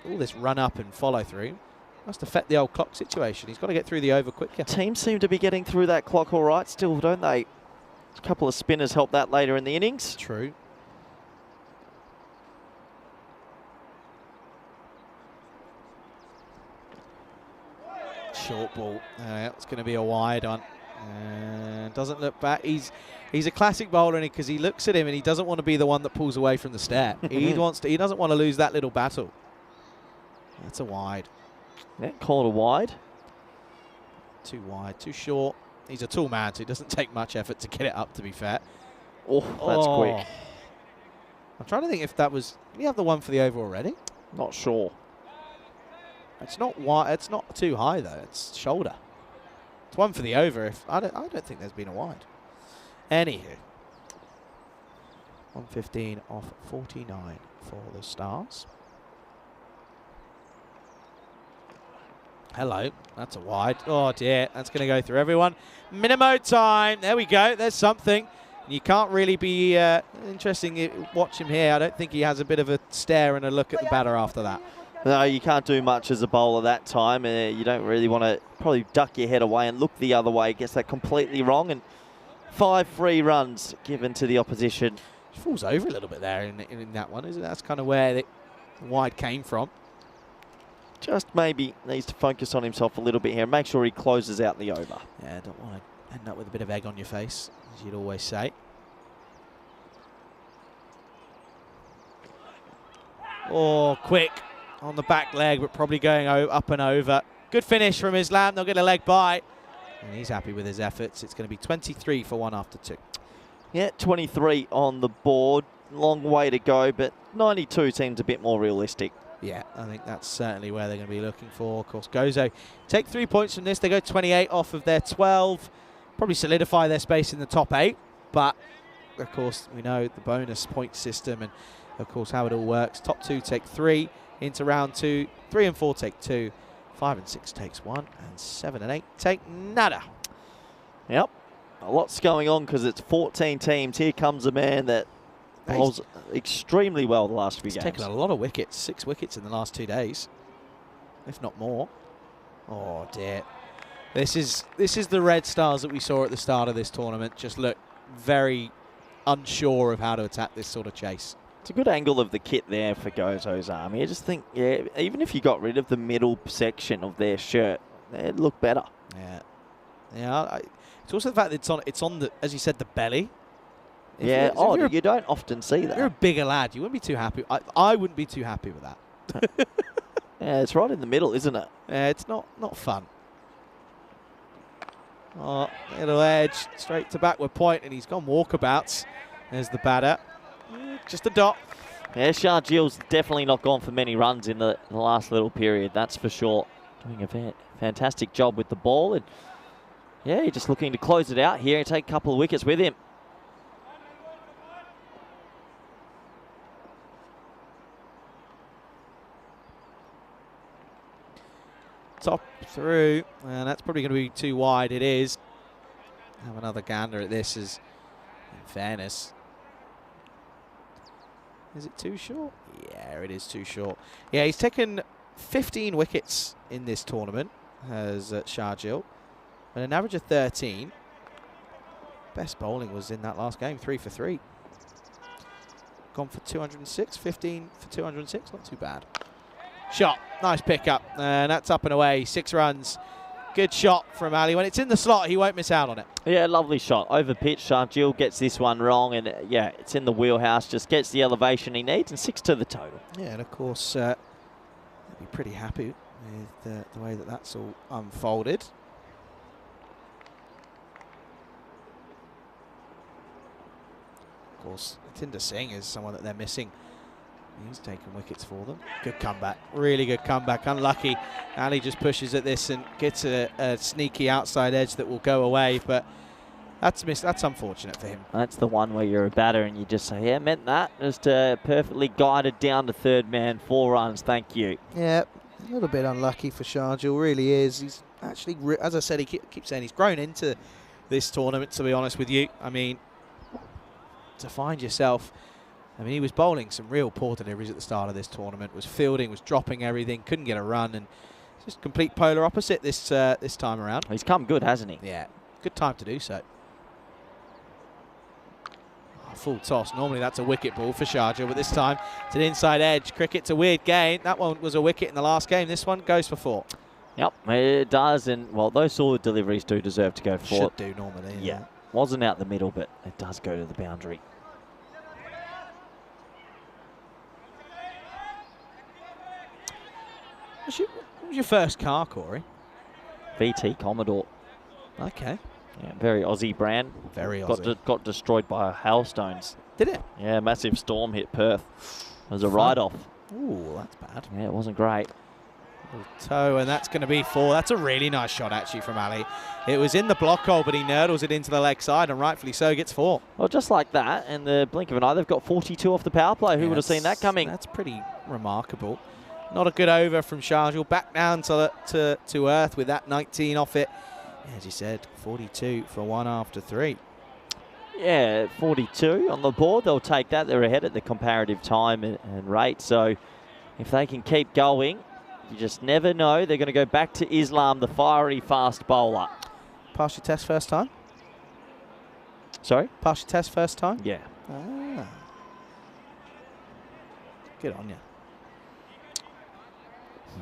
all this run up and follow through must affect the old clock situation. He's got to get through the over quicker. Teams seem to be getting through that clock all right still, don't they? A couple of spinners help that later in the innings. True. Short ball. It's going to be a wide on. Doesn't look back. He's a classic bowler because he looks at him and he doesn't want to be the one that pulls away from the stare. He doesn't want to lose that little battle. That's a wide. Yeah, called a wide. Too wide, too short. He's a tall man, so it doesn't take much effort to get it up, to be fair. Oh, that's quick. I'm trying to think if that was... Did he have the one for the over already? Not sure. It's not wide. It's not too high, though. It's shoulder. It's one for the over. I don't think there's been a wide. Anywho. 115 off 49 for the Stars. Hello. That's a wide. Oh, dear. That's going to go through everyone. Minimo time. There we go. There's something. You can't really be interesting. Watch him here. I don't think he has a bit of a stare and a look at the batter after that. No, you can't do much as a bowler that time. You don't really want to probably duck your head away and look the other way. Gets that completely wrong. And 5 free runs given to the opposition. He falls over a little bit there in that one, isn't it? That's kind of where the wide came from. Just maybe needs to focus on himself a little bit here. Make sure he closes out the over. Yeah, don't want to end up with a bit of egg on your face, as you'd always say. Oh, quick on the back leg, but probably going up and over. Good finish from Islam. They'll get a leg by. And he's happy with his efforts. It's going to be 23 for 1 after 2. Yeah, 23 on the board. Long way to go, but 92 seems a bit more realistic. Yeah, I think that's certainly where they're going to be looking for. Of course, Gozo take 3 points from this. They go 28 off of their 12. Probably solidify their space in the top 8. But, of course, we know the bonus point system and, of course, how it all works. Top 2 take 3 into round 2. 3 and 4 take 2. 5 and 6 takes 1. And 7 and 8 take nada. Yep. A lot's going on because it's 14 teams. Here comes a man that bowls extremely well the last few games. He's taken a lot of wickets. 6 wickets in the last 2 days, if not more. Oh dear. This is the Red Stars that we saw at the start of this tournament. Just look very unsure of how to attack this sort of chase. It's a good angle of the kit there for Gozo's army. I just think, yeah, even if you got rid of the middle section of their shirt, it'd look better. Yeah. Yeah. It's also the fact that it's on the, as you said, the belly. If you don't often see that. You're a bigger lad. You wouldn't be too happy. I wouldn't be too happy with that. Yeah, it's right in the middle, isn't it? Yeah, it's not fun. Oh, little edge, straight to backward point, and he's gone walkabouts. There's the batter. Just a dot. Yeah, Sharjil's definitely not gone for many runs in the last little period, that's for sure. Doing a fantastic job with the ball. And yeah, you're just looking to close it out here and take a couple of wickets with him. Top through, and that's probably going to be too wide. It is. Have another gander at this, as in fairness. Is it too short? Yeah, it is too short. Yeah, he's taken 15 wickets in this tournament, has Sharjil, and an average of 13. Best bowling was in that last game, 3 for 3. Gone for 206, 15 for 206, not too bad. Shot, nice pickup, and that's up and away, 6 runs. Good shot from Ali. When it's in the slot, he won't miss out on it. Yeah, lovely shot. Over pitch, Sharjil gets this one wrong, and yeah, it's in the wheelhouse, just gets the elevation he needs, and 6 to the total. Yeah, and of course, they'll be pretty happy with the way that that's all unfolded. Of course, Tinder Singh is someone that they're missing. He's taken wickets for them. Good comeback, really good comeback. Unlucky, Ali just pushes at this and gets a sneaky outside edge that will go away, but that's missed. That's unfortunate for him. That's the one where you're a batter and you just say, yeah, meant that. Just perfectly guided down to third man, 4 runs, thank you. Yeah, a little bit unlucky for Sharjil, really is. He's actually, as I said, he keeps saying he's grown into this tournament, to be honest with you. I mean, to find yourself... I mean, he was bowling some real poor deliveries at the start of this tournament, was fielding, was dropping everything, couldn't get a run, and just complete polar opposite this time around. He's come good, hasn't he? Yeah, good time to do so. Oh, full toss. Normally that's a wicket ball for Sharjah, but this time it's an inside edge. Cricket's a weird game. That one was a wicket in the last game. This one goes for 4. Yep, it does, and well, those sort of deliveries do deserve to go for. Should do normally. Yeah, wasn't out the middle, but it does go to the boundary. was your first car, Corey? VT Commodore. Okay. Yeah, very Aussie brand. Very Aussie. Got destroyed by hailstones. Did it? Yeah, massive storm hit Perth. It was a Fun. write-off. Ooh, that's bad. Yeah, it wasn't great. Toe, and that's going to be 4. That's a really nice shot, actually, from Ali. It was in the block hole, but he nurdles it into the leg side, and rightfully so, gets 4. Well, just like that, in the blink of an eye, they've got 42 off the power play. Who would have seen that coming? That's pretty remarkable. Not a good over from Sharjeel. Back down to earth with that 19 off it. As you said, 42 for 1 after 3. Yeah, 42 on the board. They'll take that. They're ahead at the comparative time and rate. So if they can keep going, you just never know. They're going to go back to Islam, the fiery fast bowler. Pass your test first time? Sorry? Pass your test first time? Yeah. Ah. Good on you.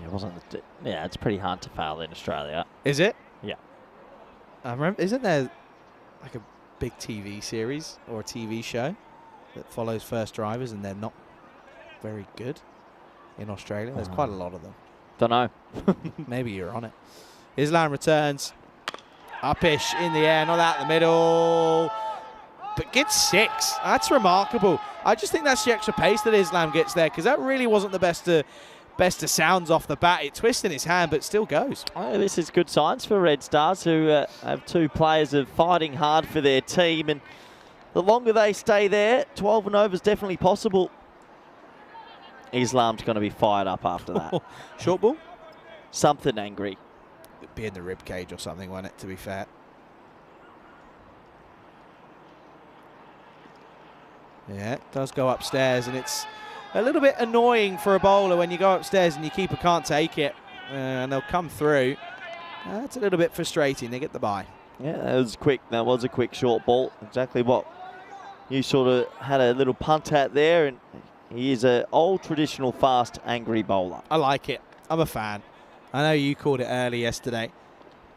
Yeah, it wasn't. Yeah, it's pretty hard to fail in Australia. Is it? Yeah. I remember, isn't there like a big TV series or a TV show that follows first drivers and they're not very good in Australia? There's quite a lot of them. Don't know. Maybe you're on it. Islam returns. Upish in the air, not out the middle. But gets 6. That's remarkable. I just think that's the extra pace that Islam gets there, because that really wasn't the best of sounds off the bat. It twists in his hand, but still goes. Oh, this is good signs for Red Stars, who have 2 players who are fighting hard for their team. And the longer they stay there, 12 and over is definitely possible. Islam's going to be fired up after that. Short ball? Something angry. It'd be in the rib cage or something, wouldn't it, to be fair? Yeah, it does go upstairs, and it's a little bit annoying for a bowler when you go upstairs and your keeper can't take it, and they'll come through. That's a little bit frustrating. They get the bye. Yeah, that was quick. That was a quick short ball. Exactly what you sort of had a little punt at there, and he is an old traditional fast angry bowler. I like it. I'm a fan. I know you called it early yesterday,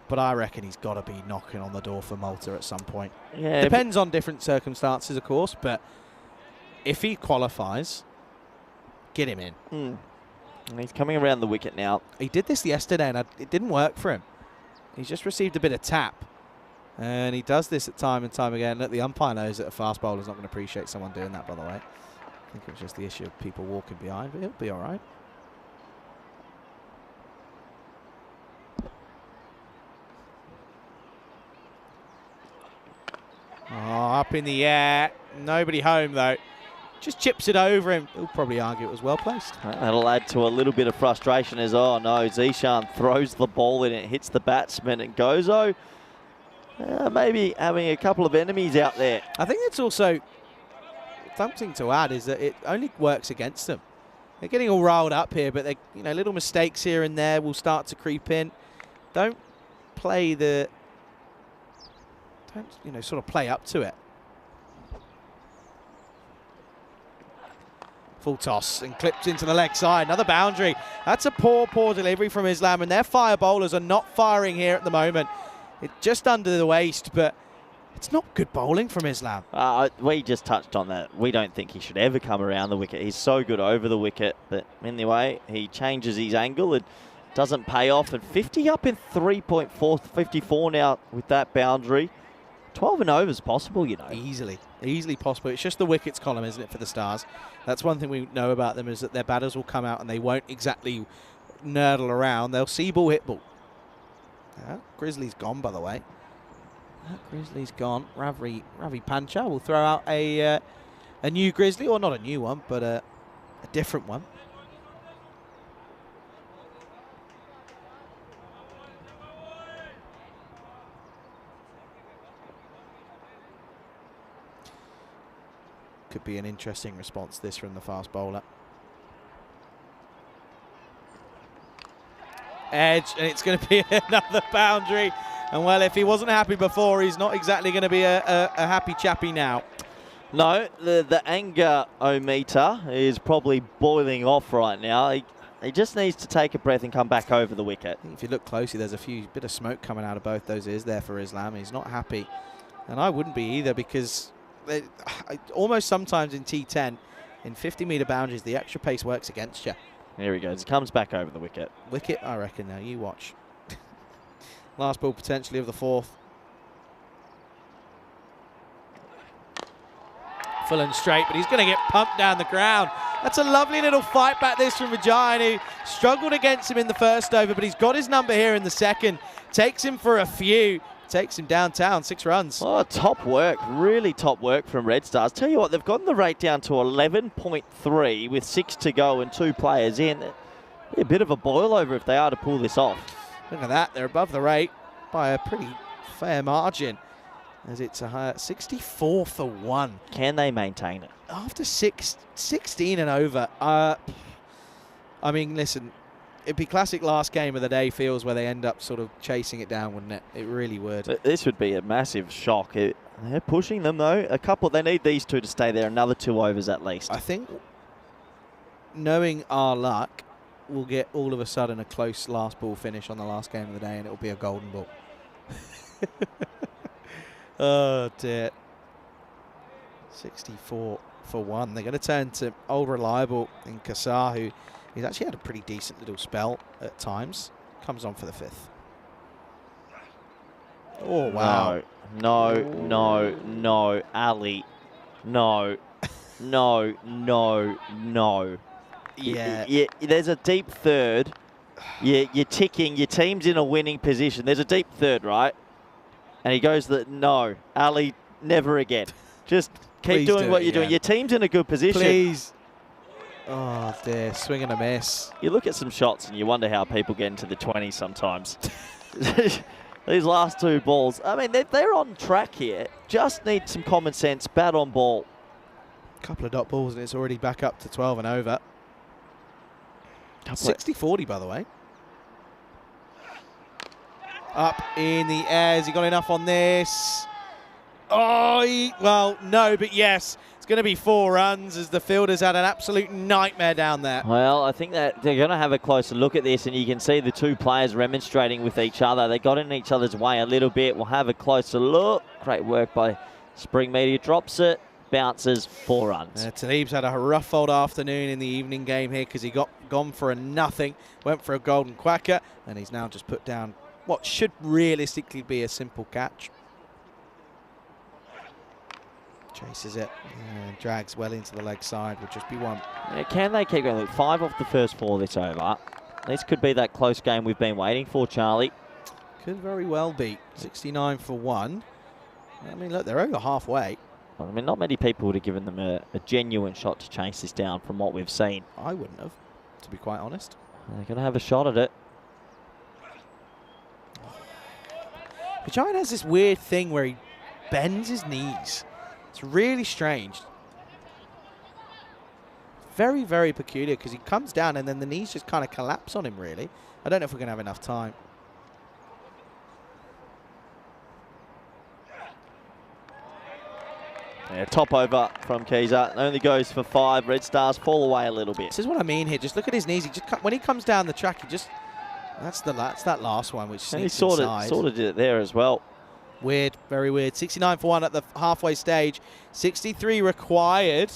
but I reckon he's got to be knocking on the door for Malta at some point. Yeah, Depends on different circumstances, of course, but if he qualifies, get him in. And he's coming around the wicket now. He did this yesterday, and it didn't work for him. He's just received a bit of tap, and he does this at time and time again. Look, the umpire knows that a fast bowler's not going to appreciate someone doing that, by the way. I think it was just the issue of people walking behind, but he'll be all right. Oh, up in the air. Nobody home, though. Just chips it over him. He'll probably argue it was well placed. That'll add to a little bit of frustration as, oh no, Zishan throws the ball in, it hits the batsman, and Gozo maybe having a couple of enemies out there. I think it's also something to add is that it only works against them. They're getting all riled up here, but they, little mistakes here and there will start to creep in. Don't play sort of play up to it. Full toss and clipped into the leg side. Another boundary. That's a poor delivery from Islam, and their fire bowlers are not firing here at the moment. It's just under the waist, but it's not good bowling from Islam. We just touched on that. We don't think he should ever come around the wicket. He's so good over the wicket, but anyway, he changes his angle. It doesn't pay off, and 50 up in 3.4, 54 now with that boundary. 12 and over is possible, Easily possible. It's just the wickets column, isn't it, for the Stars? That's one thing we know about them, is that their batters will come out and they won't exactly nurdle around. They'll see ball, hit ball. Grizzly's gone, by the way. Grizzly's gone. Ravi Pancha will throw out a new Grizzly, or not a new one, but a different one. Could be an interesting response, this, from the fast bowler. Edge, and it's going to be another boundary. And, well, if he wasn't happy before, he's not exactly going to be a happy chappy now. No, the anger meter is probably boiling off right now. He just needs to take a breath and come back over the wicket. If you look closely, there's a bit of smoke coming out of both those ears there for Islam. He's not happy. And I wouldn't be either, because almost sometimes in T10, in 50-metre boundaries, the extra pace works against you. Here he goes. He comes back over the wicket. Wicket, I reckon now. You watch. Last ball potentially of the 4th. Full and straight, but he's going to get pumped down the ground. That's a lovely little fight back this from Vijay, who struggled against him in the first over, but he's got his number here in the second. Takes him for a few. Takes him downtown, 6 runs. Oh, top work. Really top work from Red Stars. Tell you what, they've gotten the rate down to 11.3 with 6 to go and 2 players in. Be a bit of a boil over if they are to pull this off. Look at that. They're above the rate by a pretty fair margin, as it's a 64 for 1. Can they maintain it? After 16 and over. I mean, listen, it'd be classic last game of the day feels where they end up sort of chasing it down, wouldn't it? It really would. This would be a massive shock. They're pushing them, though. They need these 2 to stay there. Another 2 overs at least. I think, knowing our luck, we'll get all of a sudden a close last ball finish on the last game of the day, and it'll be a golden ball. Oh, dear. 64 for 1. They're going to turn to old reliable in Kassar, who he's actually had a pretty decent little spell at times. Comes on for the 5th. Oh, wow. No, Ali. No. Yeah. There's a deep third. You're ticking. Your team's in a winning position. There's a deep third, right? And he goes, no, Ali, never again. Just keep doing what you're doing. Your team's in a good position. Please. Oh, dear. Swing and a miss. You look at some shots and you wonder how people get into the 20s sometimes. These last 2 balls, I mean, they're on track here. Just need some common sense, bat on ball. Couple of dot balls and it's already back up to 12 and over. 60-40, by the way. Up in the air. Has he got enough on this? Oh, well, no, but yes. It's going to be 4 runs as the fielder's had an absolute nightmare down there. Well, I think that they're going to have a closer look at this, and you can see the 2 players remonstrating with each other. They got in each other's way a little bit. We'll have a closer look. Great work by Spring Media. Drops it. Bounces, 4 runs. Talib's had a rough old afternoon in the evening game here because he got gone for a nothing, went for a golden quacker, and he's now just put down what should realistically be a simple catch. Chases it, and drags well into the leg side, would just be 1. Yeah, can they keep going? Look, 5 off the first 4 this over. This could be that close game we've been waiting for, Charlie. Could very well be. 69 for 1. I mean, look, they're over halfway. I mean, not many people would have given them a genuine shot to chase this down from what we've seen. I wouldn't have, to be quite honest. They're going to have a shot at it. Vijay has this weird thing where he bends his knees. It's really strange. Very, very peculiar because he comes down and then the knees just kind of collapse on him, really. I don't know if we're going to have enough time. Yeah, top over from Keezer. Only goes for 5. Red Stars fall away a little bit. This is what I mean here. Just look at his knees. He just when he comes down the track, he just that's that last one which And he sneaks inside. sort of did it there as well. Weird, very weird. 69 for 1 at the halfway stage. 63 required.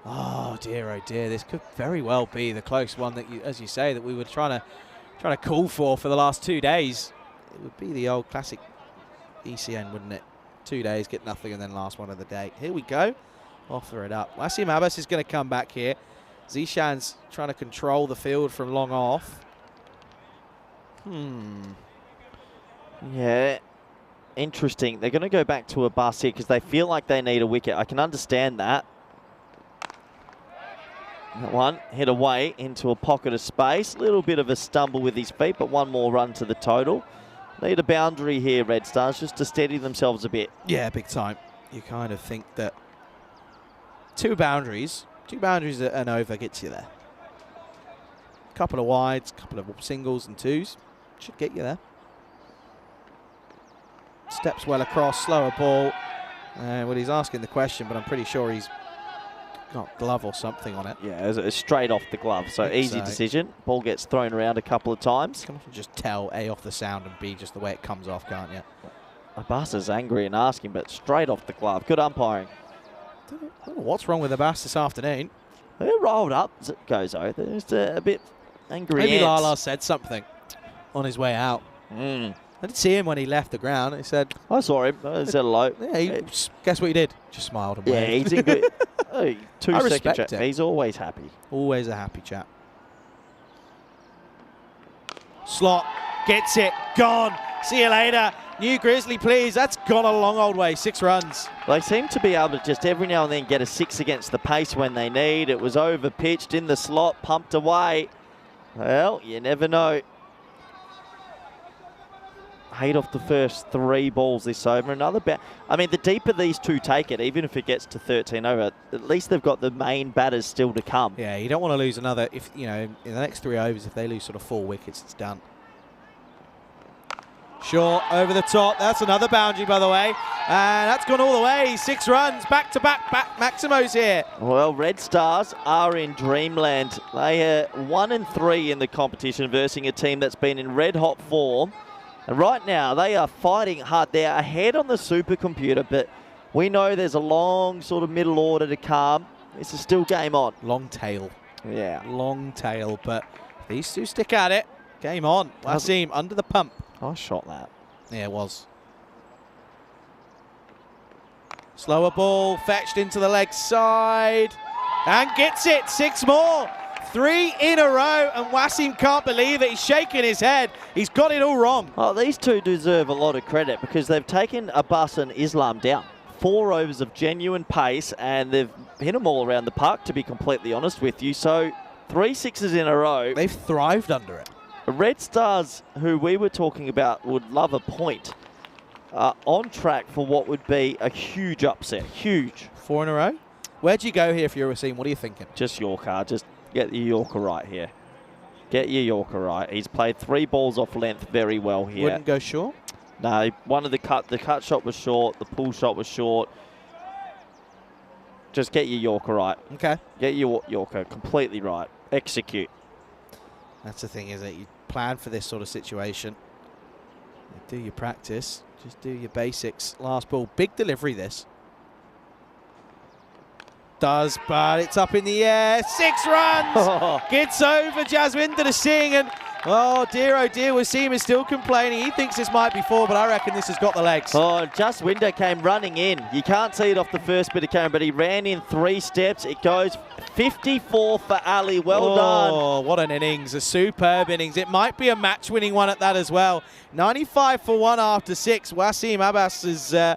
Oh dear, this could very well be the close one that, as you say, that we were trying to call for the last 2 days. It would be the old classic ECN, wouldn't it? 2 days, get nothing, and then last one of the day. Here we go. Offer it up. Wasim Abbas is going to come back here. Zishan's trying to control the field from long off. Yeah, interesting. They're going to go back to a bus here because they feel like they need a wicket. I can understand that. That one hit away into a pocket of space. Little bit of a stumble with his feet, but 1 more run to the total. Need a boundary here, Red Stars, just to steady themselves a bit. Yeah, big time. You kind of think that 2 boundaries and over gets you there. Couple of wides, couple of singles and 2s. Should get you there. Steps well across, slower ball. Well, he's asking the question, but I'm pretty sure he's got glove or something on it. Yeah, it's straight off the glove, so easy decision. Ball gets thrown around a couple of times. You can just tell A off the sound and B just the way it comes off, can't you? Abbas is angry and asking, but straight off the glove. Good umpiring. I don't know what's wrong with Abbas this afternoon. They're rolled up, Gozo. They're just a bit angry. Maybe ants. Lala said something on his way out. I didn't see him when he left the ground. He said, I saw him. I said hello. yeah, guess what he did? Just smiled and Yeah, waved. he's in good. Oh, 2 I second respect chat. him. He's always happy. Always a happy chap. Slot, gets it, gone. See you later. New Grizzly, please. That's gone a long old way. 6 runs. They seem to be able to just every now and then get a 6 against the pace when they need. It was over pitched in the slot, pumped away. Well, you never know. 8 off the first 3 balls this over. Another bat. I mean, the deeper these two take it, even if it gets to 13 over, at least they've got the main batters still to come. Yeah, you don't want to lose another. If you know, in the next 3 overs, if they lose sort of 4 wickets, it's done. Short over the top. That's another boundary, by the way. And that's gone all the way. 6 runs, back-to-back, Maximo's here. Well, Red Stars are in dreamland. They are 1-3 in the competition versus a team that's been in red-hot form. And right now, they are fighting hard. They're ahead on the supercomputer, but we know there's a long sort of middle order to come. This is still game on. Long tail. Yeah. Long tail, but these two stick at it. Game on. Wasim under the pump. I shot that. Yeah, it was. Slower ball, fetched into the leg side. And gets it. 6 more. 3 in a row, and Wasim can't believe it. He's shaking his head. He's got it all wrong. Well, these two deserve a lot of credit because they've taken Abbas and Islam down. 4 overs of genuine pace, and they've hit them all around the park, to be completely honest with you. So 3 sixes in a row. They've thrived under it. Red Stars, who we were talking about, would love a point, are on track for what would be a huge upset. Huge. 4 in a row. Where'd you go here if you're Wasim? What are you thinking? Just Yorker. Just get your Yorker right here. Get your Yorker right. He's played 3 balls off length very well here. Wouldn't go short? No, one of the cut shot was short. The pull shot was short. Just get your Yorker right. Okay. Get your Yorker completely right. Execute. That's the thing, isn't it? You plan for this sort of situation. You do your practice. Just do your basics. Last ball. Big delivery, this. Does, but it's up in the air. 6 runs. Gets over Jaswinder Singh, and oh dear, Wasim is still complaining. He thinks this might be 4, but I reckon this has got the legs. Oh, Jaswinder came running in. You can't see it off the first bit of camera, but he ran in 3 steps. It goes 54 for Ali. Well done. Oh, what an innings. A superb innings. It might be a match-winning one at that as well. 95 for 1 after 6. Wasim Abbas has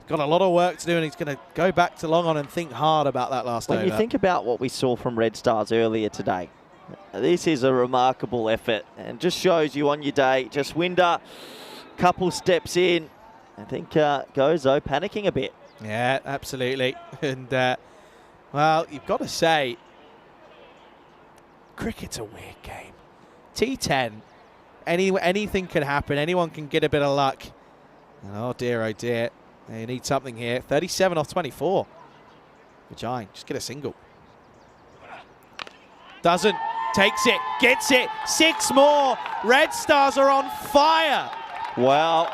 got a lot of work to do, and he's going to go back to long on and think hard about that last over. When you think about what we saw from Red Stars earlier today, this is a remarkable effort and just shows you on your day. Jaswinder, couple steps in. I think Gozo panicking a bit. Yeah, absolutely. And, well, you've got to say, cricket's a weird game. T10, anything can happen. Anyone can get a bit of luck. And oh dear, they need something here. 37 off 24. Vijay, just get a single. Doesn't. Takes it. Gets it. 6 more. Red Stars are on fire. Well,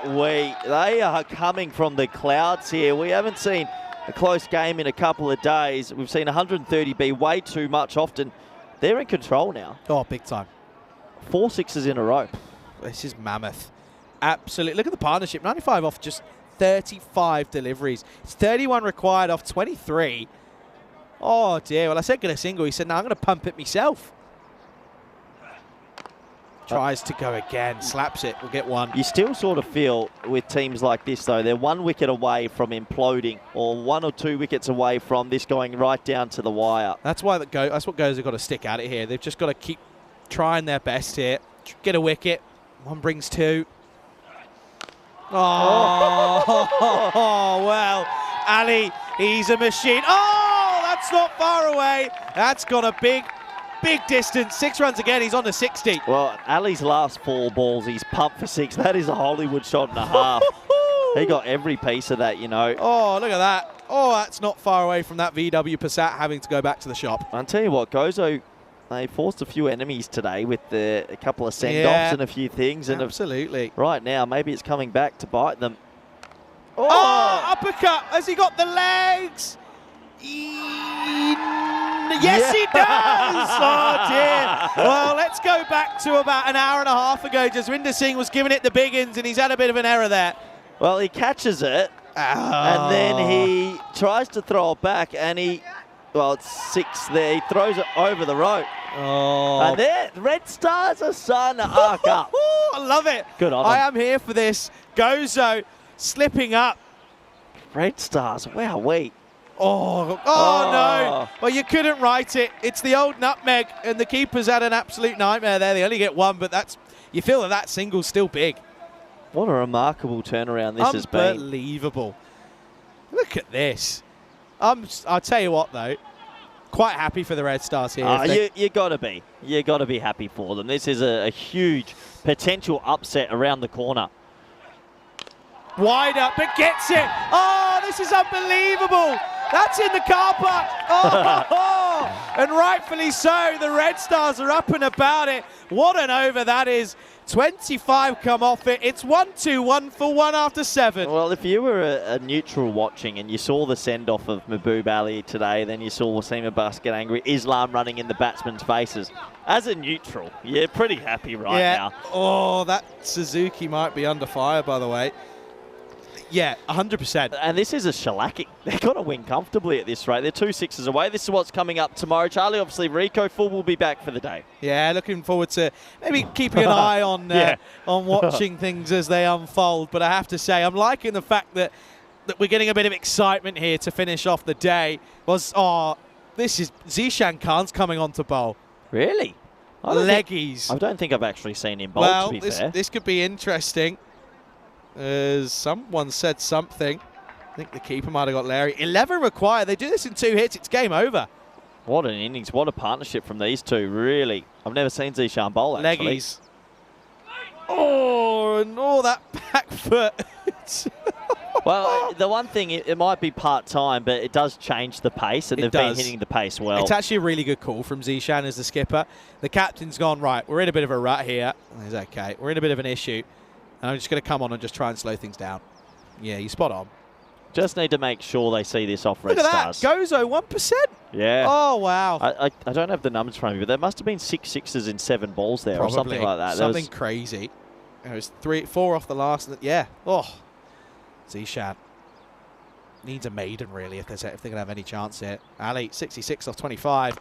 they are coming from the clouds here. We haven't seen a close game in a couple of days. We've seen 130 be way too much often. They're in control now. Oh, big time. 4 sixes in a row. This is mammoth. Absolutely. Look at the partnership. 95 off just 35 deliveries. It's 31 required off 23. Oh, dear. Well, I said get a single. He said, no, I'm going to pump it myself. Tries to go again. Slaps it. We'll get 1. You still sort of feel with teams like this, though, they're 1 wicket away from imploding or 1 or 2 wickets away from this going right down to the wire. That's why that's what Goes have got to stick at it here. They've just got to keep trying their best here. Get a wicket. 1 brings 2. Oh, well, Ali, he's a machine. Oh, that's not far away. That's got a big distance. 6 runs again. He's on to 60. Well, Ali's last 4 balls, he's pumped for 6. That is a Hollywood shot and a half. He got every piece of that, you know. Oh, look at that. Oh, that's not far away from that VW Passat having to go back to the shop. I'll tell you what, Gozo, they forced a few enemies today with a couple of send-offs and a few things. And absolutely. Right now, maybe it's coming back to bite them. Oh, uppercut. Has he got the legs? Yes, he does! Oh, dear. Well, let's go back to about an hour and a half ago. Jaswinder Singh was giving it the big ins, and he's had a bit of an error there. Well, he catches it, and then he tries to throw it back, and it's 6 there. He throws it over the rope. Oh. And there, Red Stars are starting to arc up. I love it. Good on I him. am here for this. Gozo slipping up. Red Stars, wowee. Oh, no. Well, you couldn't write it. It's the old nutmeg, and the keeper's had an absolute nightmare there. They only get one, but you feel that single's still big. What a remarkable turnaround this has been. Unbelievable. Look at this. I'll tell you what, though. Quite happy for the Red Stars here. You got to be. You got to be happy for them. This is a huge potential upset around the corner. Wide up, but gets it. Oh, this is unbelievable. That's in the car park. Oh, and rightfully so. The Red Stars are up and about it. What an over that is. 25 come off it. It's 1-2, 1 for 1 after 7. Well, if you were a neutral watching and you saw the send-off of Mahbub Ali today, then you saw Wasim Abbas get angry, Islam running in the batsmen's faces. As a neutral, you're pretty happy now. Oh, that Suzuki might be under fire, by the way. Yeah, 100%. And this is a shellacking. They're going to win comfortably at this rate. They're 2 sixes away. This is what's coming up tomorrow. Charlie, obviously, Rico Full will be back for the day. Yeah, looking forward to maybe keeping an eye on on watching things as they unfold. But I have to say, I'm liking the fact that we're getting a bit of excitement here to finish off the day. This is Zishan Khan's coming on to bowl. Really? Leggies. I don't think I've actually seen him bowl, to be fair. This could be interesting. Someone said something. I think the keeper might have got Larry. 11 required. They do this in 2 hits. It's game over. What an innings. What a partnership from these two, really. I've never seen Zishan bowl, actually. Leggies. Oh, and all that back foot. Well, the one thing, it might be part-time, but it does change the pace, and they've been hitting the pace well. It's actually a really good call from Zishan as the skipper. The captain's gone, right, we're in a bit of a rut here. It's okay. We're in a bit of an issue. And I'm just going to come on and just try and slow things down. Yeah, you're spot on. Just need to make sure they see this off Red Look at Stars. that. Gozo, 1%. Yeah. Oh, wow. I don't have the numbers from me, but there must have been 6 sixes in 7 balls there. Probably. Or something like that. Something crazy. It was 4 off the last. Yeah. Oh. Zishan needs a maiden, really, if they're going to have any chance here. Ali, 66 off 25.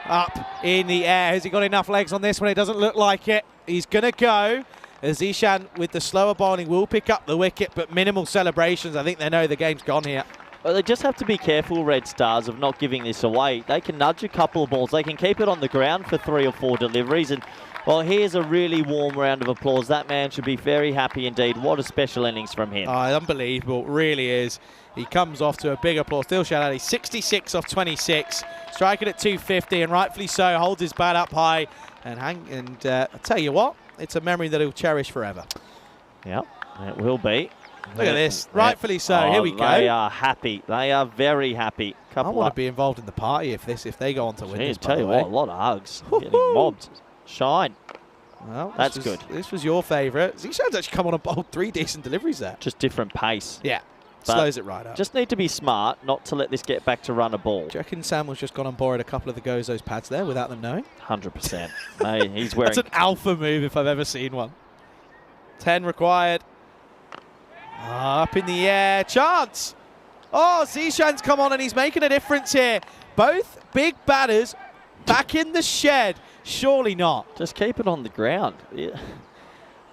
Up in the air. Has he got enough legs on this one? It doesn't look like it. He's going to go. Zishan, with the slower bowling, will pick up the wicket, but minimal celebrations. I think they know the game's gone here. Well, they just have to be careful, Red Stars, of not giving this away. They can nudge a couple of balls. They can keep it on the ground for 3 or 4 deliveries. And, well, here's a really warm round of applause. That man should be very happy indeed. What a special innings from him. Oh, unbelievable. Really is. He comes off to a big applause. Dilshan Ali, 66 off 26. Striking at 250, and rightfully so. Holds his bat up high. And I'll tell you what, it's a memory that he'll cherish forever. Yep, it will be. Look at this. Rightfully so. Oh, here we go. They are happy. They are very happy. I want to be involved in the party if they go on to win this. Tell you what, a lot of hugs. Getting mobbed. Shine. Well, that's good. This was your favourite. Zishan's actually come on and bowled 3 decent deliveries there. Just different pace. Yeah. But slows it right up. Just need to be smart not to let this get back to run a ball. Do you reckon Sam was just gone and borrowed a couple of the Gozo's pads there without them knowing? 100%. Hey, he's wearing... That's an alpha move if I've ever seen one. 10 required. Up in the air. Chance! Oh, Zishan's come on and he's making a difference here. Both big batters back in the shed. Surely not. Just keep it on the ground. Yeah.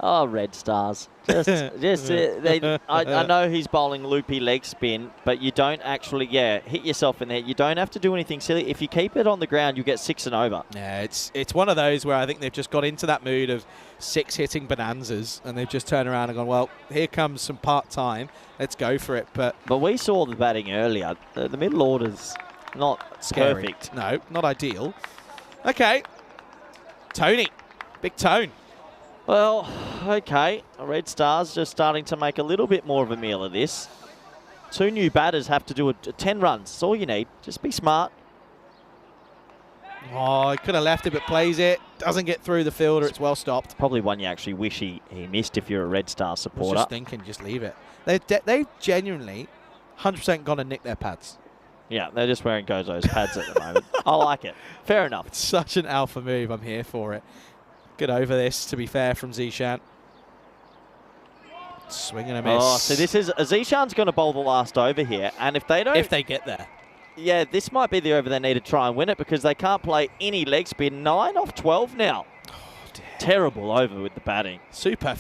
Oh, Red Stars. I know he's bowling loopy leg spin, but you don't actually, hit yourself in there. You don't have to do anything silly. If you keep it on the ground, you get 6 and over. Yeah, it's one of those where I think they've just got into that mood of 6 hitting bonanzas, and they've just turned around and gone, well, here comes some part-time. Let's go for it. But we saw the batting earlier. The middle order's not scary. Perfect. No, not ideal. Okay. Tony. Big Tone. Well, okay. Red Stars just starting to make a little bit more of a meal of this. 2 new batters have to do 10 runs. That's all you need. Just be smart. Oh, he could have left it, but plays it. Doesn't get through the fielder. It's well stopped. Probably one you actually wish he missed if you're a Red Star supporter. I was just thinking, just leave it. They've genuinely 100% gone and nicked their pads. Yeah, they're just wearing Gozo's pads at the moment. I like it. Fair enough. It's such an alpha move. I'm here for it. Get over this, to be fair, from Zishan. Swing and a miss. Oh, so this is Zishan's going to bowl the last over here, and if they don't, if they get there, yeah, this might be the over they need to try and win it because they can't play any leg spin. 9 off 12 now. oh, dear. Terrible over with the batting. Superb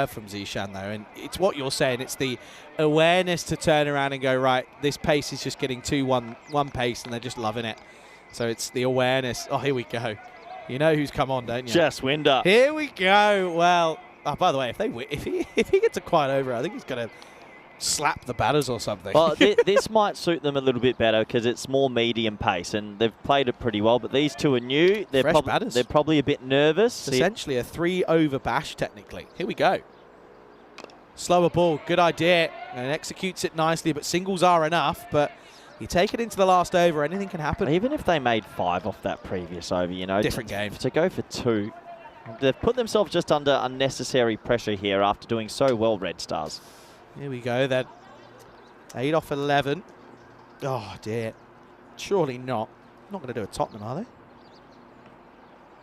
from Zishan though, and it's what you're saying. It's the awareness to turn around and go, right, this pace is just getting one pace, and they're just loving it. So it's the awareness. Oh, here we go. You know who's come on, don't you? Jaswinder. Here we go. Well, oh, by the way, if he gets a quiet over, I think he's going to slap the batters or something. Well, this might suit them a little bit better because it's more medium pace, and they've played it pretty well. But these two are new. They're, Fresh batters. They're probably a bit nervous. Essentially a 3-over bash, technically. Here we go. Slower ball, good idea, and executes it nicely, but singles are enough. But you take it into the last over, anything can happen. Even if they made 5 off that previous over, you know, Different game. To go for 2, they've put themselves just under unnecessary pressure here after doing so well, Red Stars. Here we go, then. 8 off 11. Oh, dear. Surely not. Not going to do a Tottenham, are they?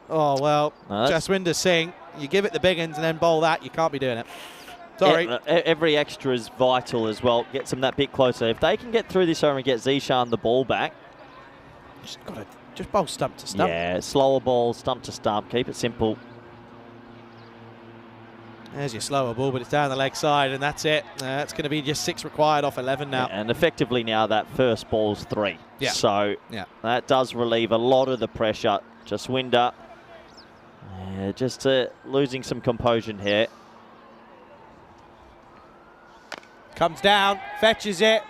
Oh, well, No, Jaswinder Singh, you give it the big ends and then bowl that, you can't be doing it. Sorry. Every extra is vital as well. Gets them that bit closer. If they can get through this over and get Zishan the ball back. Just bowl stump to stump. Yeah, slower ball, stump to stump. Keep it simple. There's your slower ball, but it's down the leg side, and that's it. That's going to be just 6 required off 11 now. And effectively now that first ball's 3. Yeah. So that does relieve a lot of the pressure. Jaswinder just losing some composure here. Comes down, fetches it.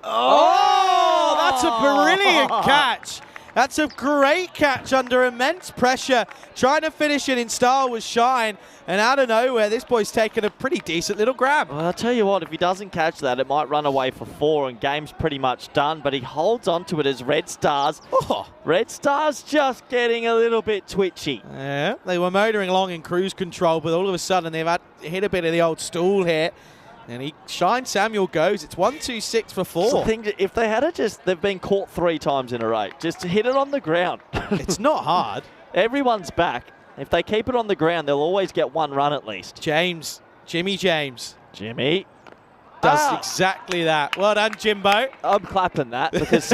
Oh, that's a brilliant catch. That's a great catch under immense pressure. Trying to finish it in style with shine. And out of nowhere, this boy's taken a pretty decent little grab. Well, I'll tell you what, if he doesn't catch that, it might run away for 4 and game's pretty much done. But he holds on to it as Red Stars. Oh. Red Stars just getting a little bit twitchy. Yeah, they were motoring along in cruise control, but all of a sudden they've hit a bit of the old stool here. And he shines, Samuel goes. It's 1-2-6 for 4. So I think if they had it they've been caught 3 times in a row. Just to hit it on the ground. It's not hard. Everyone's back. If they keep it on the ground, they'll always get 1 run at least. Jimmy James. Jimmy. Does exactly that. Well done, Jimbo. I'm clapping that because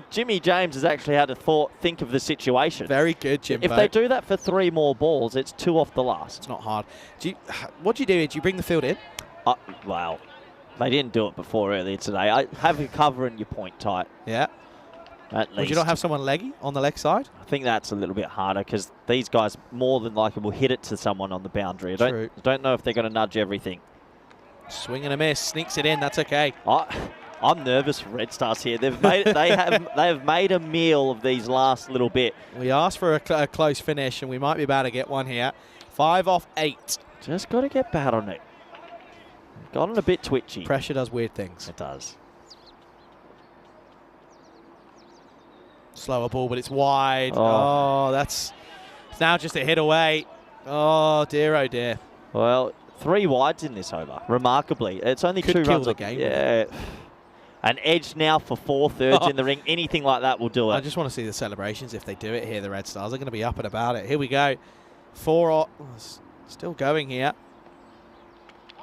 Jimmy James has actually had a think of the situation. Very good, Jimbo. If they do that for 3 more balls, it's 2 off the last. It's not hard. What do you do? Do you bring the field in? Well, they didn't do it before earlier today. I have you covering your point tight. Yeah. At least. Would you not have someone leggy on the leg side? I think that's a little bit harder because these guys more than likely will hit it to someone on the boundary. I don't know if they're going to nudge everything. Swing and a miss, sneaks it in. That's okay. I'm nervous for Red Stars here. They've made they have made a meal of these last little bit. We asked for a close finish, and we might be about to get one here. 5 off 8. Just got to get bad on it. Gotten a bit twitchy. Pressure does weird things. It does. Slower ball, but it's wide. Oh, it's now just a hit away. Oh dear, oh dear. Well, 3 wides in this over. Remarkably, it's only Could 2 kill runs. The game. Yeah. An edge now for 4 thirds in the ring. Anything like that will do it. I just want to see the celebrations if they do it here. The Red Stars are going to be up and about it. Here we go. 4 off. Still going here.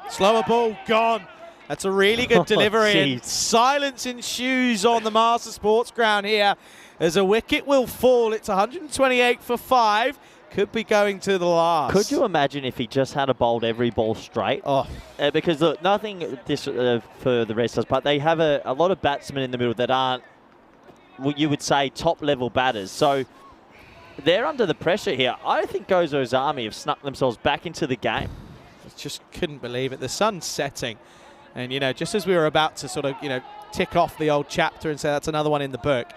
Slower ball, gone. That's a really good delivery. And silence ensues on the Master Sports Ground here as a wicket will fall. It's 128 for 5. Could be going to the last. Could you imagine if he just had bowled every ball straight? Oh. Because look, nothing for the Red Stars, but they have a lot of batsmen in the middle that aren't what you would say top-level batters. So they're under the pressure here. I think Gozo's Army have snuck themselves back into the game. Just couldn't believe it. The sun's setting. And, you know, just as we were about to sort of, you know, tick off the old chapter and say that's another one in the book,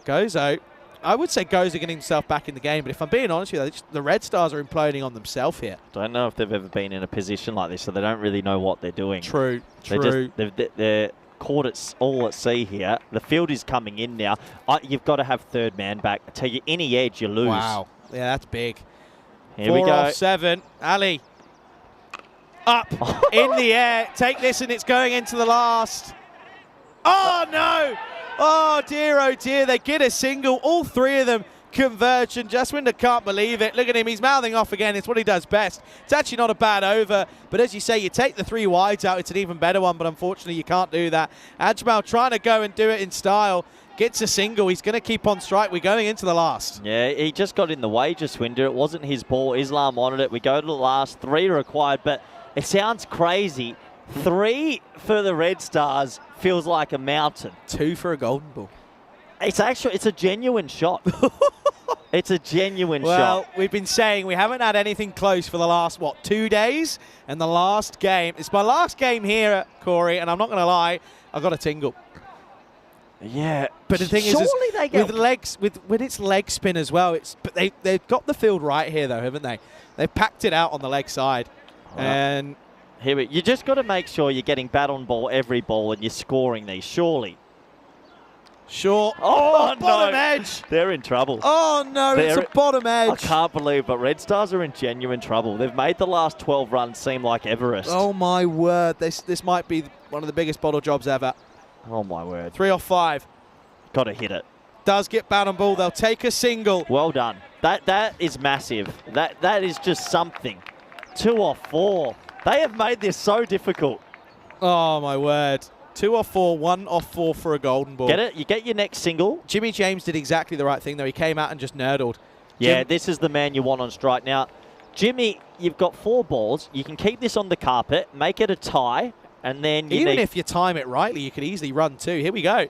Gozo, I would say Gozo getting himself back in the game. But if I'm being honest with you, the Red Stars are imploding on themselves here. Don't know if they've ever been in a position like this, so they don't really know what they're doing. True. They're caught it all at sea here. The field is coming in now. You've got to have 3rd man back. I tell you, any edge, you lose. Wow. Yeah, that's big. Here we go. 4 off 7. Ali. Up in the air. Take this, and it's going into the last. Oh, no. Oh, dear. They get a single. All three of them converge, and Jaswinder can't believe it. Look at him. He's mouthing off again. It's what he does best. It's actually not a bad over, but as you say, you take the 3 wides out. It's an even better one, but unfortunately you can't do that. Ajmal trying to go and do it in style. Gets a single. He's going to keep on strike. We're going into the last. Yeah, he just got in the way, Jaswinder. It wasn't his ball. Islam wanted it. We go to the last. 3 required, but it sounds crazy. 3 for the Red Stars feels like a mountain. 2 for a golden ball. It's a genuine shot. It's a genuine shot. Well, we've been saying we haven't had anything close for the last, 2 days? And the last game, it's my last game here, Corey, and I'm not going to lie, I got a tingle. Yeah. But the thing is with legs, when it's leg spin as well, but they've got the field right here, though, haven't they? They've packed it out on the leg side. Right. And you just got to make sure you're getting bat on ball every ball and you're scoring these, surely. Sure. Oh, bottom no. edge. They're in trouble. Oh, no, it's a bottom edge. I can't believe, but Red Stars are in genuine trouble. They've made the last 12 runs seem like Everest. Oh, my word. This might be one of the biggest bottle jobs ever. Oh, my word. 3 off 5. Got to hit it. Does get bat on ball. They'll take a single. Well done. That is massive. That is just something. 2 off 4. They have made this so difficult. Oh, my word. 2 off 4, 1 off 4 for a golden ball. Get it? You get your next single. Jimmy James did exactly the right thing, though. He came out and just nerdled. Yeah, this is the man you want on strike. Now, Jimmy, you've got 4 balls. You can keep this on the carpet, make it a tie, and then even if you time it rightly, you could easily run 2. Here we go.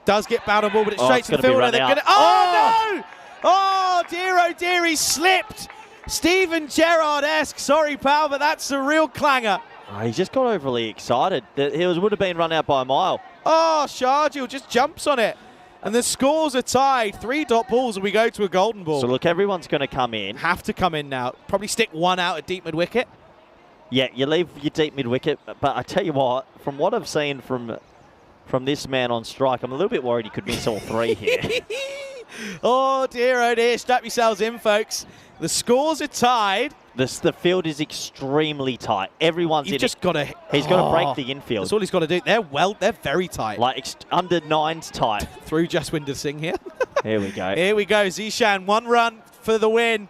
Does get bat on ball, but it's straight to the fielder. No! Oh, dear, he slipped. Steven Gerrard-esque. Sorry, pal, but that's a real clanger. Oh, he just got overly excited. He would have been run out by a mile. Oh, Sharjeel just jumps on it. And the scores are tied. 3 dot balls and we go to a golden ball. So, look, everyone's going to come in. Have to come in now. Probably stick 1 out at deep mid-wicket. Yeah, you leave your deep mid-wicket. But I tell you what, from what I've seen from this man on strike, I'm a little bit worried he could miss all 3 here. Oh, dear. Strap yourselves in, folks. The scores are tied. The field is extremely tight. Everyone's in. He's got to break the infield. That's all he's got to do. They're very tight. Like under 9's tight. Through Jaswinder Singh here. Here we go. Here we go. Zishan, 1 run for the win.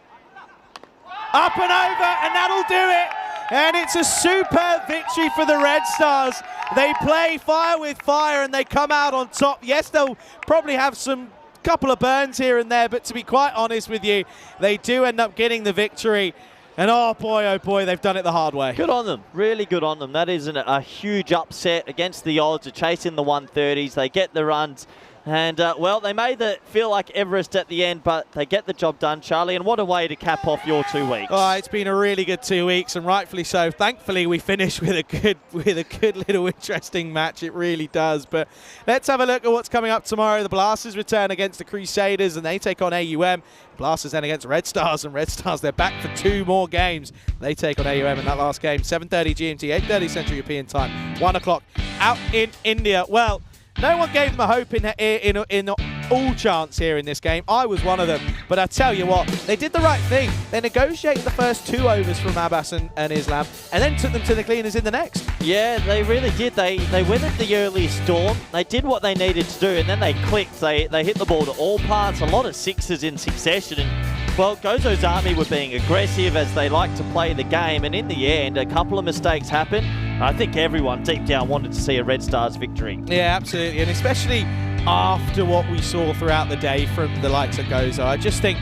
Up and over, and that'll do it. And it's a superb victory for the Red Stars. They play fire with fire, and they come out on top. Yes, they'll probably have some couple of burns here and there, but to be quite honest with you, they do end up getting the victory. And oh boy, they've done it the hard way. Good on them. Really good on them. That isn't a huge upset against the odds. They're chasing the 130s. They get the runs. And, well, they made it feel like Everest at the end, but they get the job done, Charlie. And what a way to cap off your 2 weeks. Oh, it's been a really good 2 weeks, and rightfully so. Thankfully, we finished with a good little interesting match. It really does. But let's have a look at what's coming up tomorrow. The Blasters return against the Crusaders, and they take on AUM. Blasters then against Red Stars, and Red Stars, they're back for 2 more games. They take on AUM in that last game. 7:30 GMT, 8:30 Central European Time, 1 o'clock out in India. Well, no one gave them a hope in all chance here in this game. I was one of them. But I tell you what, they did the right thing. They negotiated the first 2 overs from Abbas and Islam, and then took them to the cleaners in the next. Yeah, they really did. They weathered the early storm. They did what they needed to do, and then they clicked. They hit the ball to all parts, a lot of 6s in succession. And, well, Gozo's Army were being aggressive as they like to play the game, and in the end, a couple of mistakes happened. I think everyone deep down wanted to see a Red Stars victory. Yeah, absolutely, and especially after what we saw throughout the day from the likes of Gozo. I just think,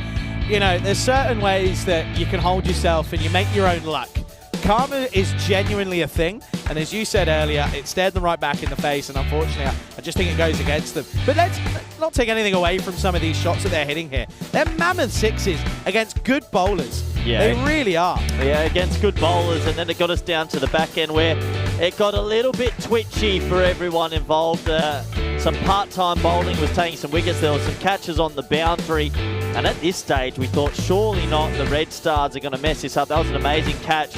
there's certain ways that you can hold yourself and you make your own luck. Karma is genuinely a thing, and as you said earlier, it stared them right back in the face, and unfortunately, I just think it goes against them. But let's not take anything away from some of these shots that they're hitting here. They're mammoth 6s against good bowlers. Yeah. They really are. Yeah, against good bowlers, and then it got us down to the back end where it got a little bit twitchy for everyone involved. Some part-time bowling was taking some wickets. There were some catches on the boundary, and at this stage we thought surely not the Red Stars are going to mess this up. That was an amazing catch.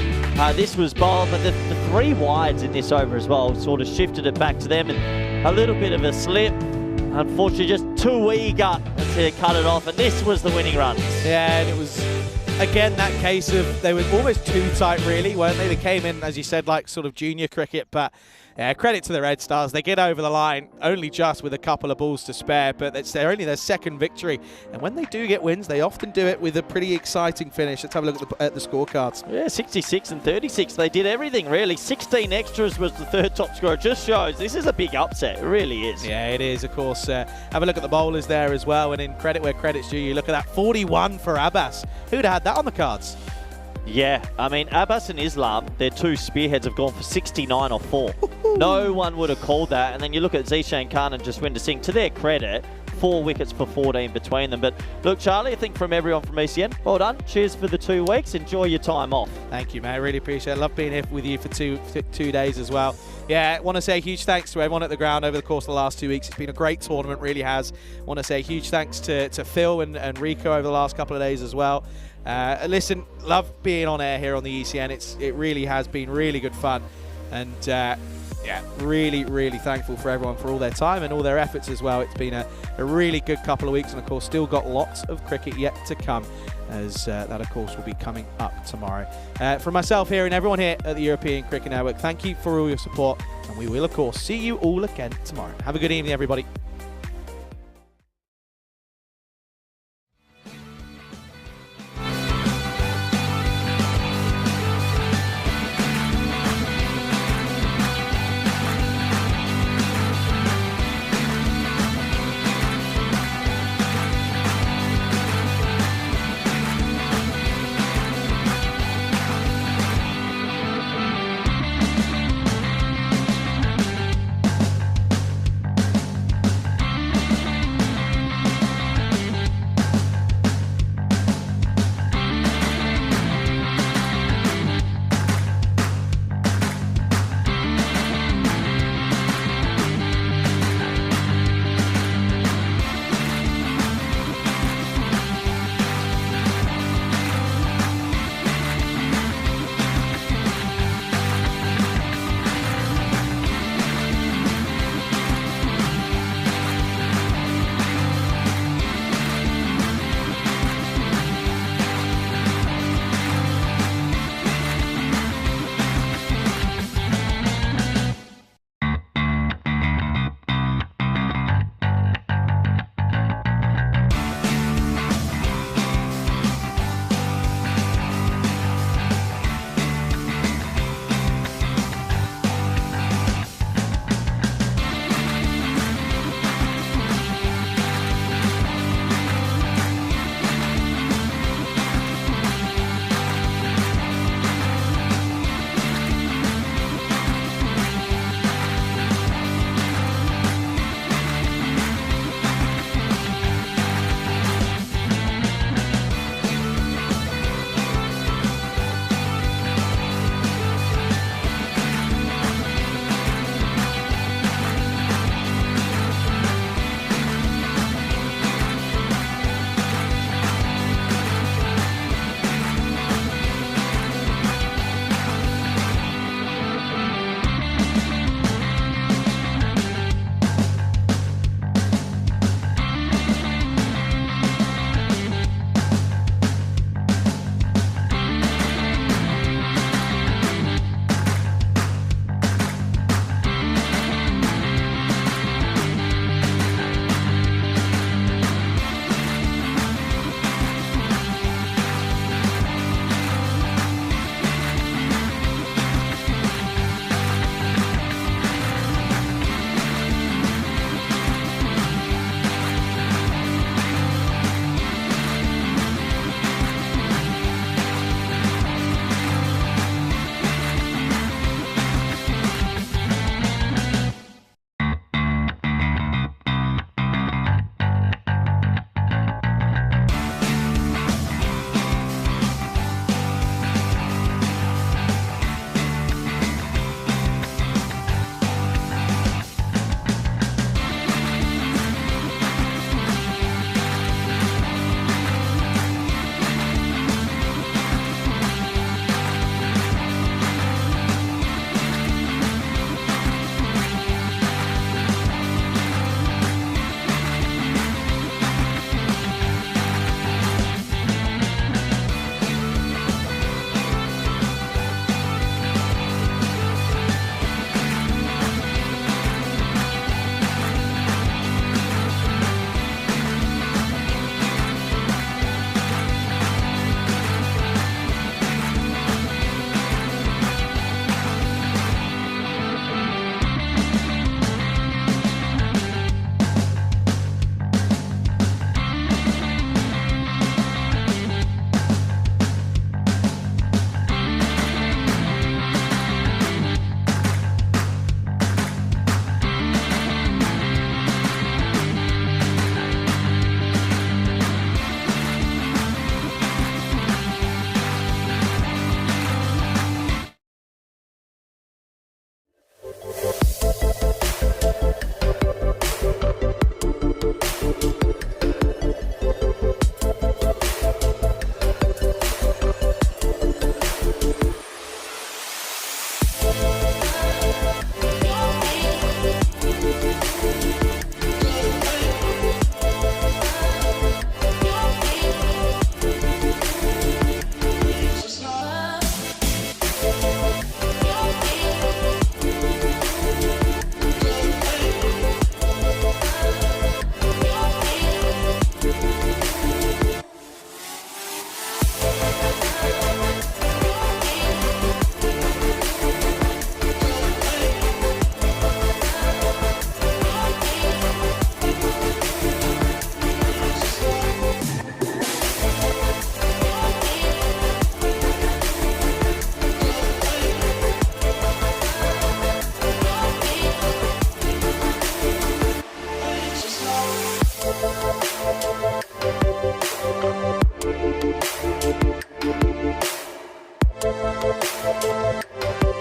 This was bowled, but the 3 wides in this over as well sort of shifted it back to them, and a little bit of a slip. Unfortunately, just too eager to cut it off, and this was the winning run. Yeah, and it was again, that case of they were almost too tight, really, weren't they? They came in, as you said, like sort of junior cricket, but credit to the Red Stars. They get over the line only just with a couple of balls to spare, but it's only their second victory. And when they do get wins, they often do it with a pretty exciting finish. Let's have a look at the scorecards. Yeah, 66 and 36. They did everything, really. 16 extras was the third top scorer. It just shows this is a big upset. It really is. Yeah, it is, of course. Have a look at the bowlers there as well. And in credit where credit's due, you look at that 41 for Abbas. Who'd have had that on the cards? Yeah, I mean, Abbas and Islam, their two spearheads have gone for 69 or 4. No one would have called that. And then you look at Zishan Khan and Jaswinder Singh, to their credit, 4 wickets for 14 between them. But look, Charlie, I think from everyone from ECN, well done. Cheers for the 2 weeks. Enjoy your time off. Thank you, mate. I really appreciate it. Love being here with you for two days as well. Yeah, I want to say a huge thanks to everyone at the ground over the course of the last 2 weeks. It's been a great tournament, really has. I want to say a huge thanks to Phil and Rico over the last couple of days as well. Listen, love being on air here on the ECN. It really has been really good fun. And yeah, really, really thankful for everyone for all their time and all their efforts as well. It's been a really good couple of weeks, and of course still got lots of cricket yet to come, as that of course will be coming up tomorrow. From myself here and everyone here at the European Cricket Network, thank you for all your support, and we will of course see you all again tomorrow. Have a good evening, everybody. Bye.